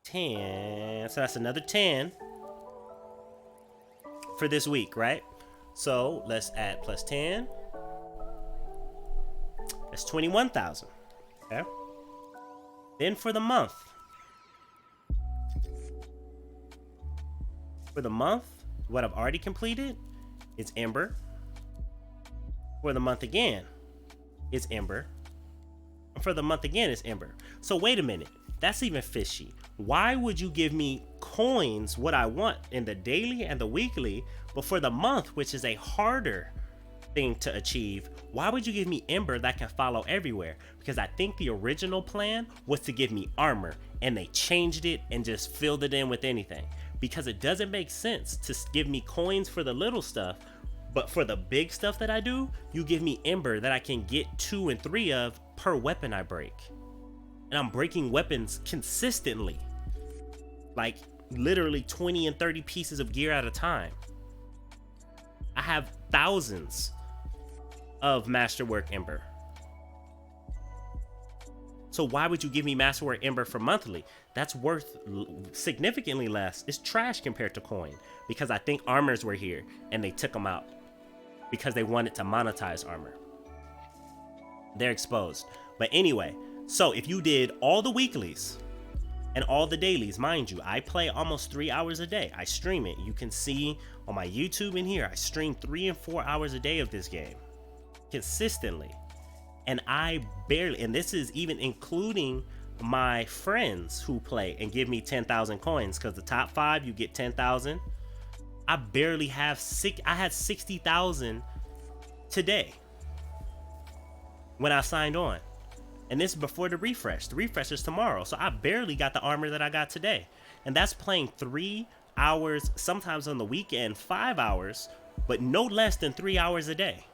10. So that's another 10 for this week, right? So let's add plus 10. That's 21,000. Okay. Then for the month. For the month, what I've already completed is Ember. For the month again, is Ember. And for the month again, is Ember. So wait a minute. That's even fishy. Why would you give me coins, what I want, in the daily and the weekly, but for the month, which is a harder thing to achieve, why would you give me Ember that can follow everywhere? Because I think the original plan was to give me armor, and they changed it and just filled it in with anything. Because it doesn't make sense to give me coins for the little stuff, but for the big stuff that I do, you give me Ember that I can get 2 and 3 of per weapon I break. And I'm breaking weapons consistently. Like literally 20 and 30 pieces of gear at a time. I have thousands of Masterwork Ember. So why would you give me Masterwork Ember for monthly? That's worth significantly less. It's trash compared to coin, because I think armors were here and they took them out because they wanted to monetize armor. They're exposed. But anyway, so if you did all the weeklies and all the dailies, mind you, I play almost 3 hours a day. I stream it. You can see on my YouTube in here, I stream 3 and 4 hours a day of this game consistently. And I barely, and this is even including my friends who play and give me 10,000 coins, because the top 5 you get 10,000. I barely have I had 60,000 today when I signed on. And this is before the refresh. The refresh is tomorrow. So I barely got the armor that I got today. And that's playing 3 hours, sometimes on the weekend, 5 hours, but no less than 3 hours a day.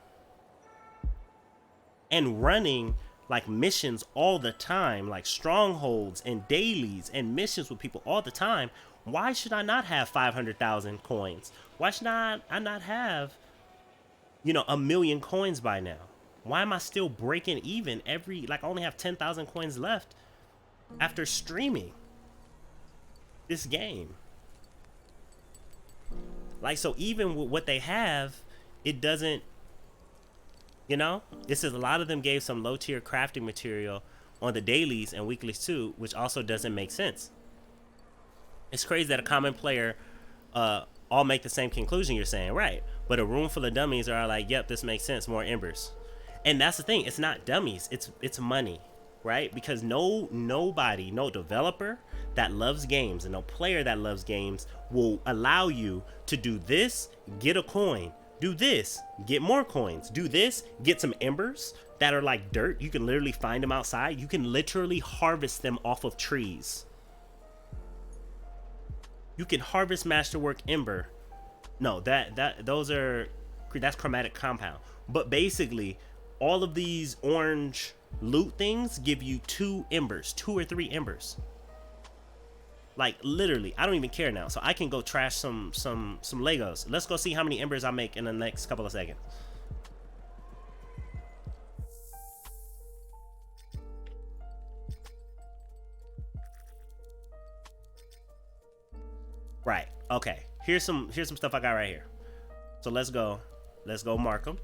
And running like missions all the time, like strongholds and dailies and missions with people all the time. Why should I not have 500,000 coins? Why should I not have, 1 million coins by now? Why am I still breaking even I only have 10,000 coins left after streaming this game? Like, so even with what they have, it doesn't, this is, a lot of them gave some low tier crafting material on the dailies and weeklies too, which also doesn't make sense. It's crazy that a common player all make the same conclusion you're saying, right? But a room full of dummies are like, yep, this makes sense, more embers. And that's the thing, it's not dummies, it's money, right? Because nobody, no developer that loves games and no player that loves games will allow you to do this, get a coin, do this, get more coins, do this, get some embers that are like dirt. You can literally find them outside. You can literally harvest them off of trees. You can harvest Masterwork Ember. No, that's chromatic compound. But basically, all of these orange loot things give you 2 embers, 2 or 3 embers. Like literally, I don't even care now. So I can go trash some Legos. Let's go see how many embers I make in the next couple of seconds. Right. Okay. Here's some stuff I got right here. So let's go mark them.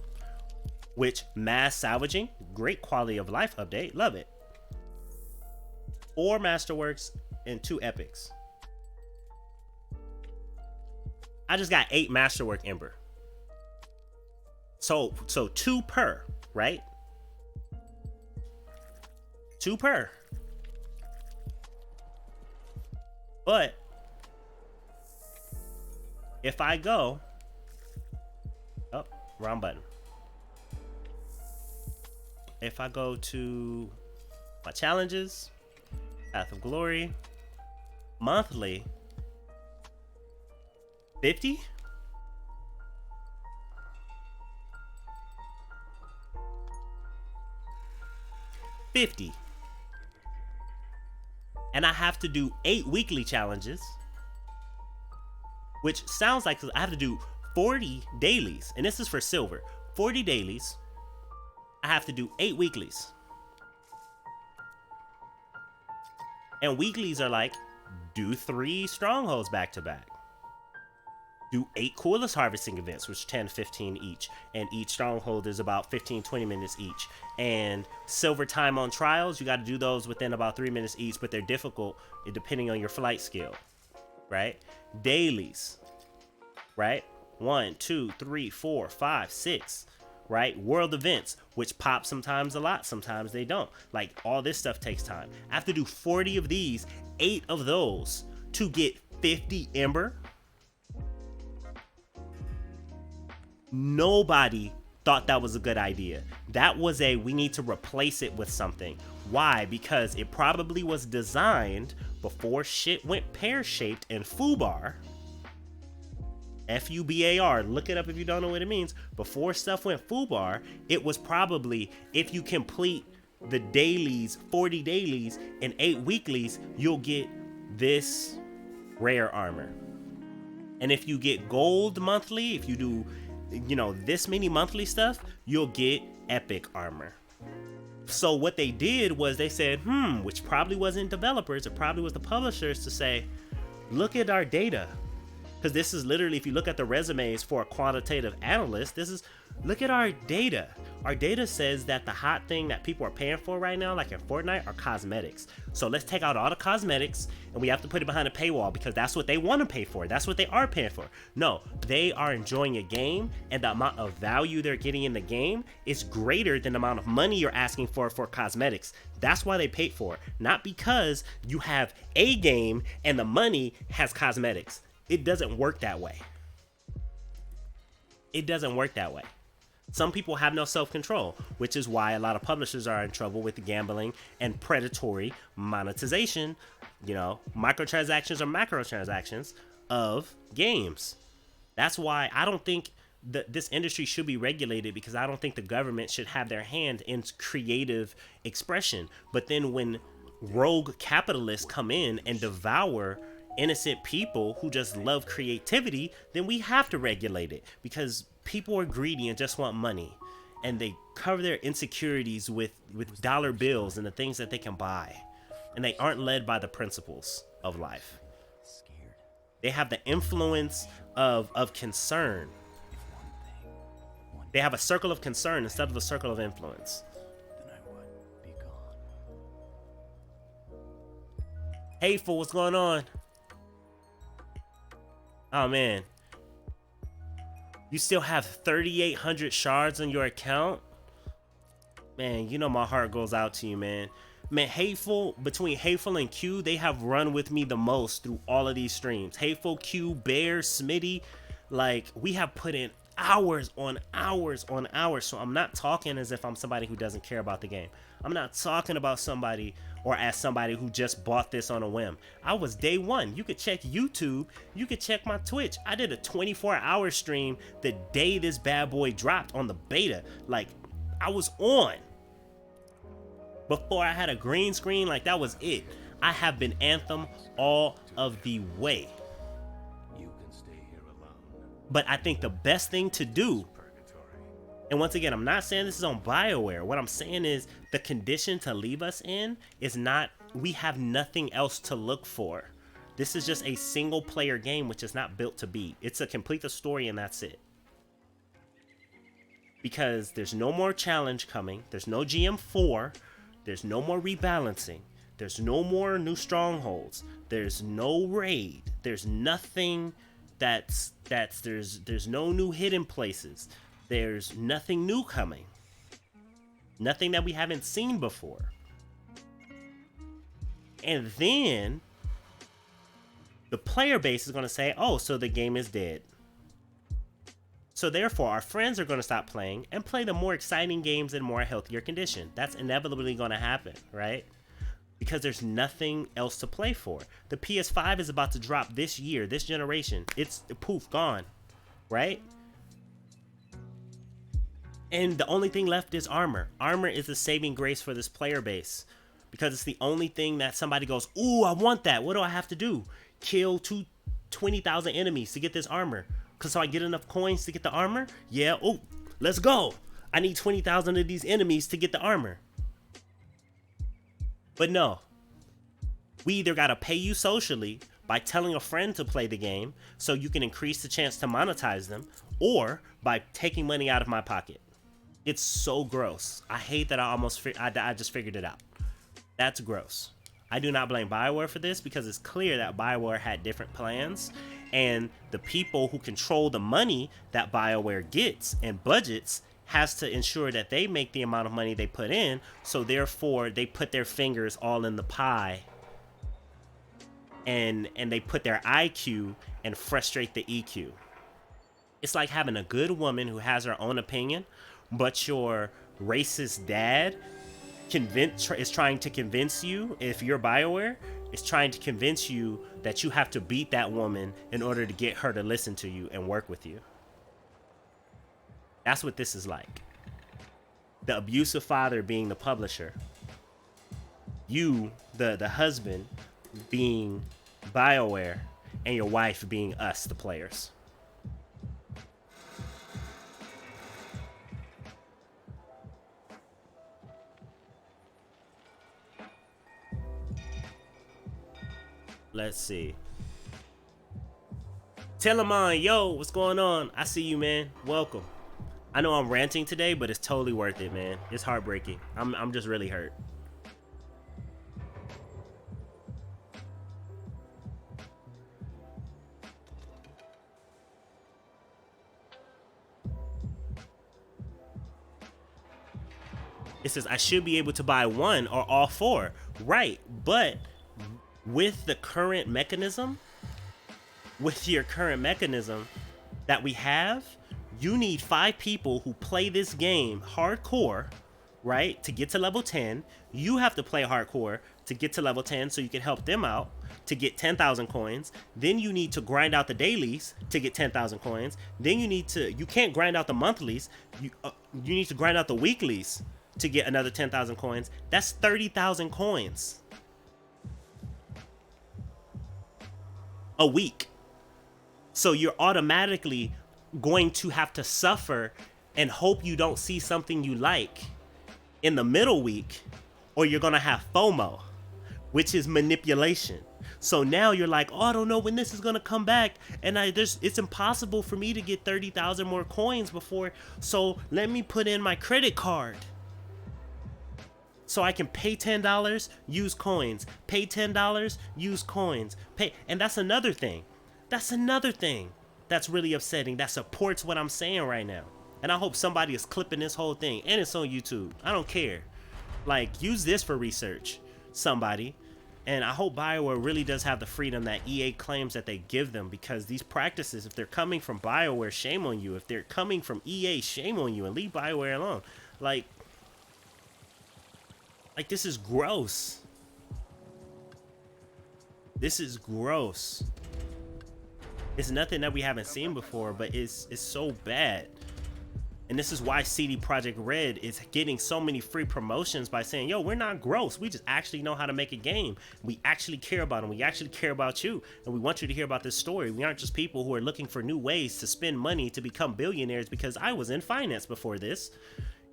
Which mass salvaging, great quality of life update, love it. 4 Masterworks and 2 epics. I just got 8 Masterwork Ember. So 2 per, right? 2 per. But if I go, oh, wrong button. If I go to my challenges, Path of Glory, monthly, 50? $50. And I have to do 8 weekly challenges, which sounds like I have to do 40 dailies, and this is for silver. 40 dailies, I have to do 8 weeklies. And weeklies are like, do 3 strongholds back to back. Do 8 coolest harvesting events, which 10, 15 each. And each stronghold is about 15, 20 minutes each. And silver time on trials, you got to do those within about 3 minutes each, but they're difficult depending on your flight skill, right? Dailies, right? 1, 2, 3, 4, 5, 6, right? World events, which pop sometimes a lot, sometimes they don't. Like, all this stuff takes time. I have to do 40 of these, 8 of those to get 50 Ember. Nobody thought that was a good idea. That was we need to replace it with something. Why? Because it probably was designed before shit went pear-shaped and FUBAR. FUBAR, look it up if you don't know what it means. Before stuff went FUBAR, it was probably, if you complete the dailies, 40 dailies and 8 weeklies, you'll get this rare armor. And if you get gold monthly, if you do, you know, this many monthly stuff, you'll get epic armor. So what they did was they said, which probably wasn't developers, it probably was the publishers, to say, look at our data. Because this is literally, if you look at the resumes for a quantitative analyst, look at our data. Our data says that the hot thing that people are paying for right now, like in Fortnite, are cosmetics. So let's take out all the cosmetics and we have to put it behind a paywall because that's what they want to pay for. That's what they are paying for. No, they are enjoying a game, and the amount of value they're getting in the game is greater than the amount of money you're asking for cosmetics. That's why they paid for it. Not because you have a game and the money has cosmetics. It doesn't work that way. It doesn't work that way. Some people have no self-control, which is why a lot of publishers are in trouble with the gambling and predatory monetization, you know, microtransactions or macrotransactions of games. That's why I don't think that this industry should be regulated, because I don't think the government should have their hand in creative expression. But then when rogue capitalists come in and devour innocent people who just love creativity, then we have to regulate it, because people are greedy and just want money, and they cover their insecurities with dollar bills and the things that they can buy, and they aren't led by the principles of life. They have the influence of concern. They have a circle of concern instead of a circle of influence. Hateful, what's going on? Oh man, you still have 3,800 shards on your account? Man, you know my heart goes out to you, man. Man, Hateful, between Hateful and Q, they have run with me the most through all of these streams. Hateful, Q, Bear, Smitty, like, we have put in hours on hours on hours. So I'm not talking as if I'm somebody who doesn't care about the game. I'm not talking about somebody or as somebody who just bought this on a whim. I was day one. You could check YouTube. You could check my Twitch. I did a 24-hour stream the day this bad boy dropped on the beta. Like, I was on. Before I had a green screen, like, that was it. I have been Anthem all of the way. You can stay here alone. But I think the best thing to do, and once again, I'm not saying this is on BioWare. What I'm saying is the condition to leave us in is not, we have nothing else to look for. This is just a single player game, which is not built to be. It's to complete the story and that's it. Because there's no more challenge coming. There's no GM4. There's no more rebalancing. There's no more new strongholds. There's no raid. There's nothing there's no new hidden places. There's nothing new coming. Nothing that we haven't seen before. And then the player base is going to say, oh, so the game is dead. So therefore, our friends are going to stop playing and play the more exciting games in more healthier condition. That's inevitably going to happen, right? Because there's nothing else to play for. The PS5 is about to drop this year, this generation. It's poof, gone, right? And the only thing left is armor. Armor is the saving grace for this player base, because it's the only thing that somebody goes, ooh, I want that. What do I have to do? Kill 20,000 enemies to get this armor. So I get enough coins to get the armor? Yeah, oh, let's go. I need 20,000 of these enemies to get the armor. But no, we either gotta pay you socially by telling a friend to play the game so you can increase the chance to monetize them, or by taking money out of my pocket. It's so gross. I hate that I just figured it out. That's gross. I do not blame BioWare for this because it's clear that BioWare had different plans, and the people who control the money that BioWare gets and budgets has to ensure that they make the amount of money they put in, so therefore they put their fingers all in the pie and they put their IQ and frustrate the EQ. It's like having a good woman who has her own opinion, but your racist dad is trying to convince you, if you're BioWare, is trying to convince you that you have to beat that woman in order to get her to listen to you and work with you. That's what this is like. The abusive father being the publisher. You, the husband, being BioWare, and your wife being us, the players. Let's see. Telemon, yo, what's going on? I see you, man. Welcome. I know I'm ranting today, but it's totally worth it, man. It's heartbreaking. I'm just really hurt. It says I should be able to buy one or all four. Right, but with the current mechanism, with your current mechanism that we have, you need 5 people who play this game hardcore, right, to get to level 10. You have to play hardcore to get to level 10 so you can help them out to get 10,000 coins. Then you need to grind out the dailies to get 10,000 coins. Then you can't grind out the monthlies. You need to grind out the weeklies to get another 10,000 coins. That's 30,000 coins a week. So you're automatically going to have to suffer and hope you don't see something you like in the middle week, or you're gonna have FOMO, which is manipulation. So now you're like, oh, I don't know when this is gonna come back, and it's impossible for me to get 30,000 more coins before, so let me put in my credit card so I can pay $10, use coins, pay $10, use coins, pay. And that's another thing. That's really upsetting. That supports what I'm saying right now. And I hope somebody is clipping this whole thing, and it's on YouTube. I don't care. Like, use this for research, somebody. And I hope BioWare really does have the freedom that EA claims that they give them, because these practices, if they're coming from BioWare, shame on you. If they're coming from EA, shame on you, and leave BioWare alone. Like this is gross. This is gross. It's nothing that we haven't seen before, but it's so bad. And this is why CD Projekt Red is getting so many free promotions by saying, yo, we're not gross. We just actually know how to make a game. We actually care about them. We actually care about you. And we want you to hear about this story. We aren't just people who are looking for new ways to spend money to become billionaires, because I was in finance before this.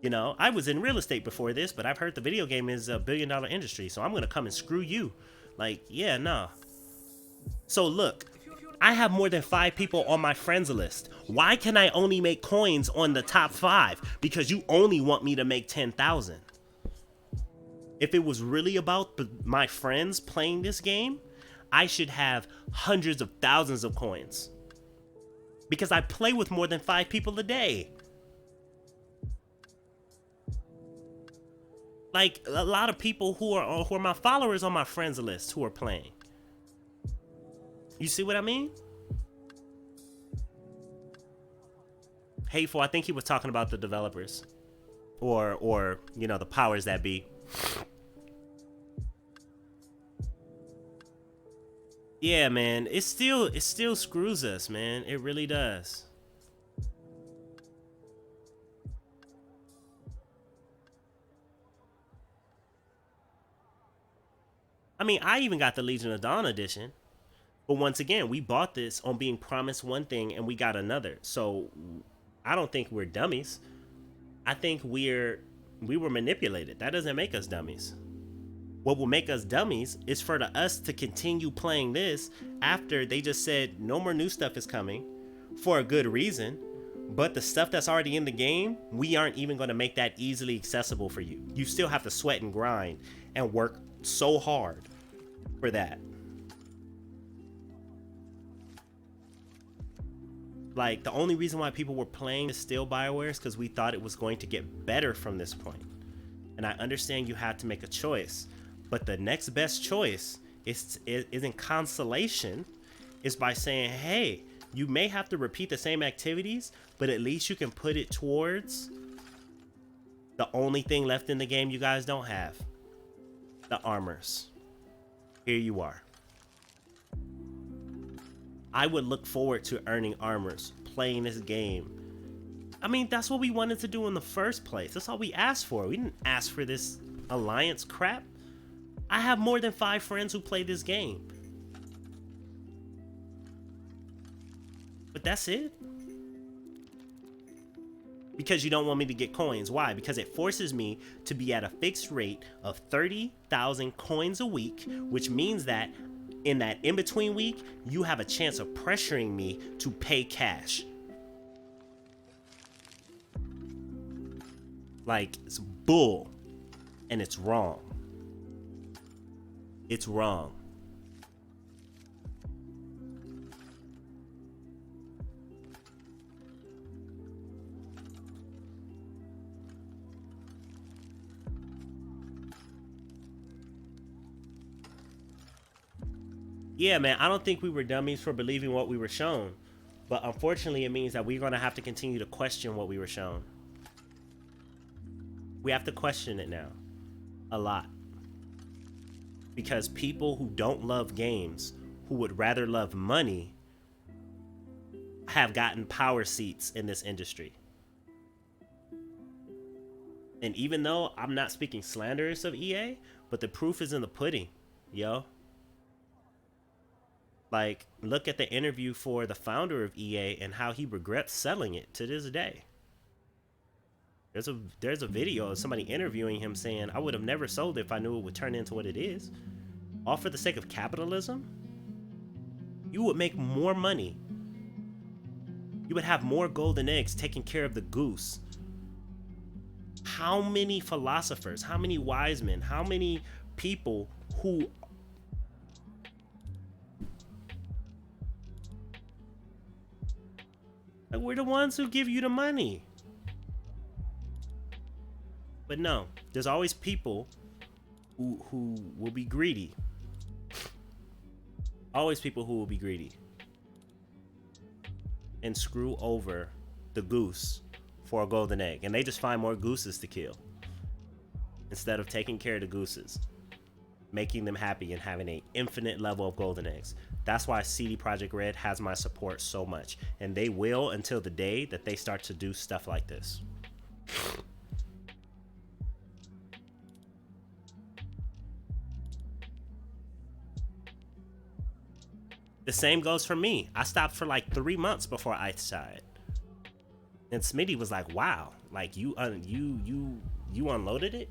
You know, I was in real estate before this, but I've heard the video game is a billion-dollar industry, so I'm going to come and screw you. Like, yeah, nah. So look, I have more than 5 people on my friends list. Why can I only make coins on the top 5? Because you only want me to make 10,000. If it was really about my friends playing this game, I should have hundreds of thousands of coins. Because I play with more than 5 people a day. Like, a lot of people who are my followers on my friends list who are playing. You see what I mean? Hateful, I think he was talking about the developers. Or you know, the powers that be. Yeah, man, it still screws us, man. It really does. I mean, I even got the Legion of Dawn edition. But once again, we bought this on being promised one thing and we got another. So I don't think we're dummies. I think we were manipulated. That doesn't make us dummies. What will make us dummies is for us to continue playing this after they just said no more new stuff is coming for a good reason. But the stuff that's already in the game, we aren't even going to make that easily accessible for you. You still have to sweat and grind and work so hard for that. Like, the only reason why people were playing still BioWare is because we thought it was going to get better from this point. And I understand you had to make a choice. But the next best choice is in consolation, is by saying, hey, you may have to repeat the same activities, but at least you can put it towards the only thing left in the game you guys don't have. The armors. Here you are. I would look forward to earning armors, playing this game. I mean, that's what we wanted to do in the first place. That's all we asked for. We didn't ask for this alliance crap. I have more than 5 friends who play this game. But that's it. Because you don't want me to get coins. Why? Because it forces me to be at a fixed rate of 30,000 coins a week, which means that in that in-between week, you have a chance of pressuring me to pay cash. Like, it's bull. And it's wrong. It's wrong. Yeah, man, I don't think we were dummies for believing what we were shown. But unfortunately, it means that we're going to have to continue to question what we were shown. We have to question it now. A lot. Because people who don't love games, who would rather love money, have gotten power seats in this industry. And even though I'm not speaking slanderous of EA, but the proof is in the pudding, yo. Like, look at the interview for the founder of EA and how he regrets selling it to this day. There's a video of somebody interviewing him saying, I would have never sold it if I knew it would turn into what it is. All for the sake of capitalism? You would make more money. You would have more golden eggs taking care of the goose. How many philosophers, how many wise men, how many people who we're the ones who give you the money. But no, there's always people who will be greedy. Always people who will be greedy. And screw over the goose for a golden egg. And they just find more gooses to kill. Instead of taking care of the gooses. Making them happy and having an infinite level of golden eggs. That's why CD Projekt Red has my support so much. And they will until the day that they start to do stuff like this. The same goes for me. I stopped for like 3 months before Ice died. And Smitty was like, wow, like you unloaded it?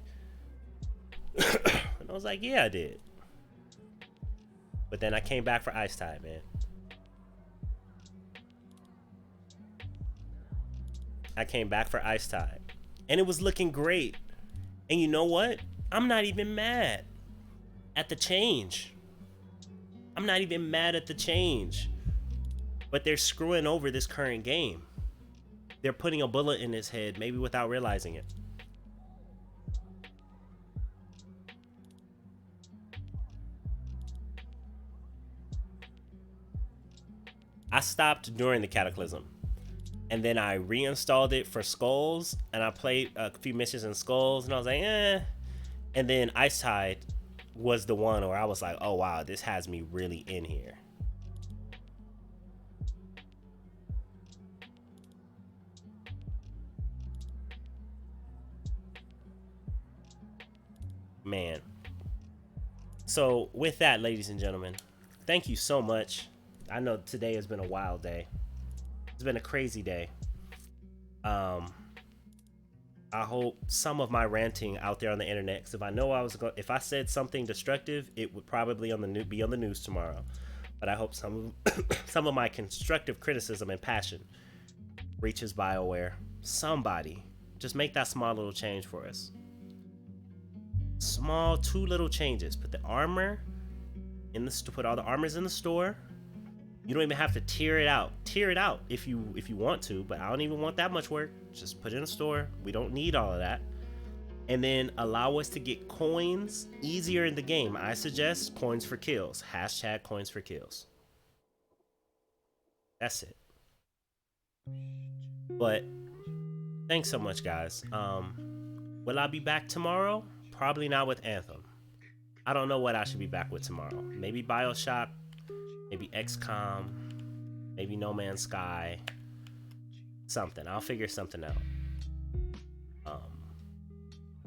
And I was like, yeah, I did. But then I came back for Ice Tide, man. I came back for Ice Tide. And it was looking great. And you know what? I'm not even mad at the change. I'm not even mad at the change. But they're screwing over this current game. They're putting a bullet in his head, maybe without realizing it. I stopped during the Cataclysm. And then I reinstalled it for Skulls. And I played a few missions in Skulls. And I was like, eh. And then Ice Tide was the one where I was like, oh wow, this has me really in here. Man. So with that, ladies and gentlemen, thank you so much. I know today has been a wild day. It's been a crazy day. I hope some of my ranting out there on the internet, because if I know if I said something destructive, it would probably be on the news tomorrow. But I hope some of my constructive criticism and passion reaches BioWare. Somebody, just make that small little change for us. Small, 2 little changes. Put the armor put all the armors in the store. You don't even have to tear it out. Tear it out if you want to, but I don't even want that much work. Just put it in the store. We don't need all of that. And then allow us to get coins easier in the game. I suggest coins for kills. # coins for kills. That's it. But thanks so much, guys. Will I be back tomorrow? Probably not with Anthem. I don't know what I should be back with tomorrow. Maybe BioShock, maybe XCOM, maybe No Man's Sky. Something. I'll figure something out.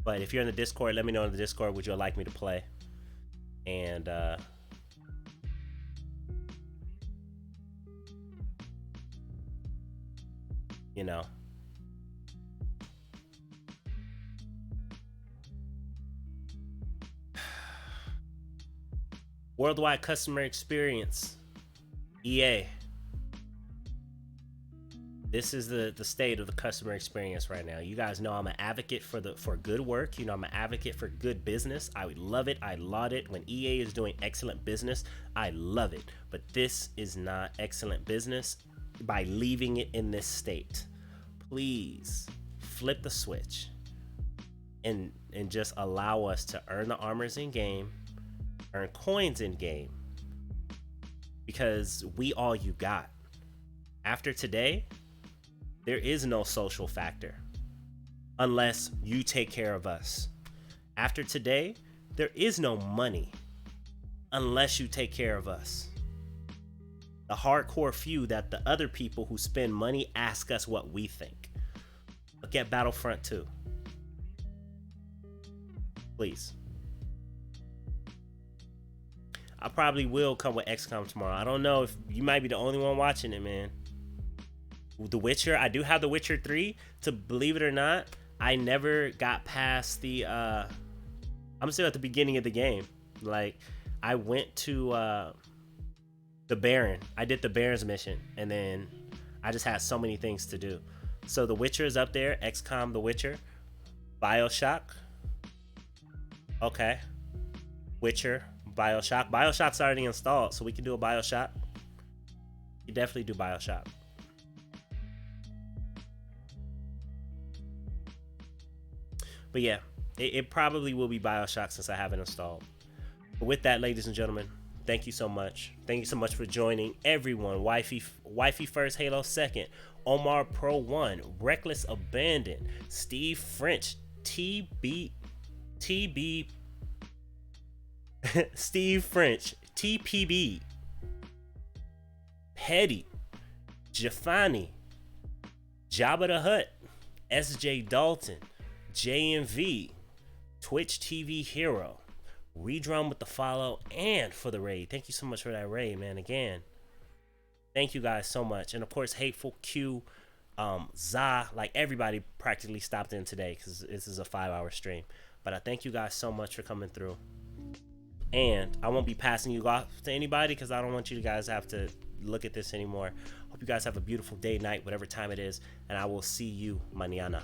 But if you're in the Discord, let me know in the Discord would you like me to play. And you know. Worldwide customer experience. EA. This is the state of the customer experience right now. You guys know I'm an advocate for good work. You know I'm an advocate for good business. I would love it. I laud it. When EA is doing excellent business, I love it. But this is not excellent business by leaving it in this state. Please flip the switch and just allow us to earn the armors in game, earn coins in game, because we all you got. After today, there is no social factor unless you take care of us. After today, there is no money unless you take care of us. The hardcore few that the other people who spend money ask us what we think. Look at Battlefront 2. Please. I probably will come with XCOM tomorrow. I don't know if you might be the only one watching it, man. The Witcher, I do have The Witcher 3. To believe it or not, I never got past the I'm still at the beginning of the game. Like, I went to the Baron. I did the Baron's mission, and then I just had so many things to do. So The Witcher is up there. XCOM, The Witcher, BioShock. Okay. Witcher, BioShock. BioShock's already installed, so we can do a BioShock. You definitely do BioShock. But yeah, it probably will be BioShock since I haven't installed. But with that, ladies and gentlemen, thank you so much. Thank you so much for joining everyone. Wifey first, Halo second, Omar Pro 1, Reckless Abandon, Steve French, TB, Steve French, TPB, Petty, Jafani, Jabba the Hutt, SJ Dalton, JMV, Twitch TV Hero, Redrum with the follow, and for the raid. Thank you so much for that raid, man. Again, thank you guys so much. And of course, Hateful Q, Za, like everybody practically stopped in today because this is a 5-hour stream. But I thank you guys so much for coming through. And I won't be passing you off to anybody because I don't want you guys to have to look at this anymore. Hope you guys have a beautiful day, night, whatever time it is. And I will see you mañana.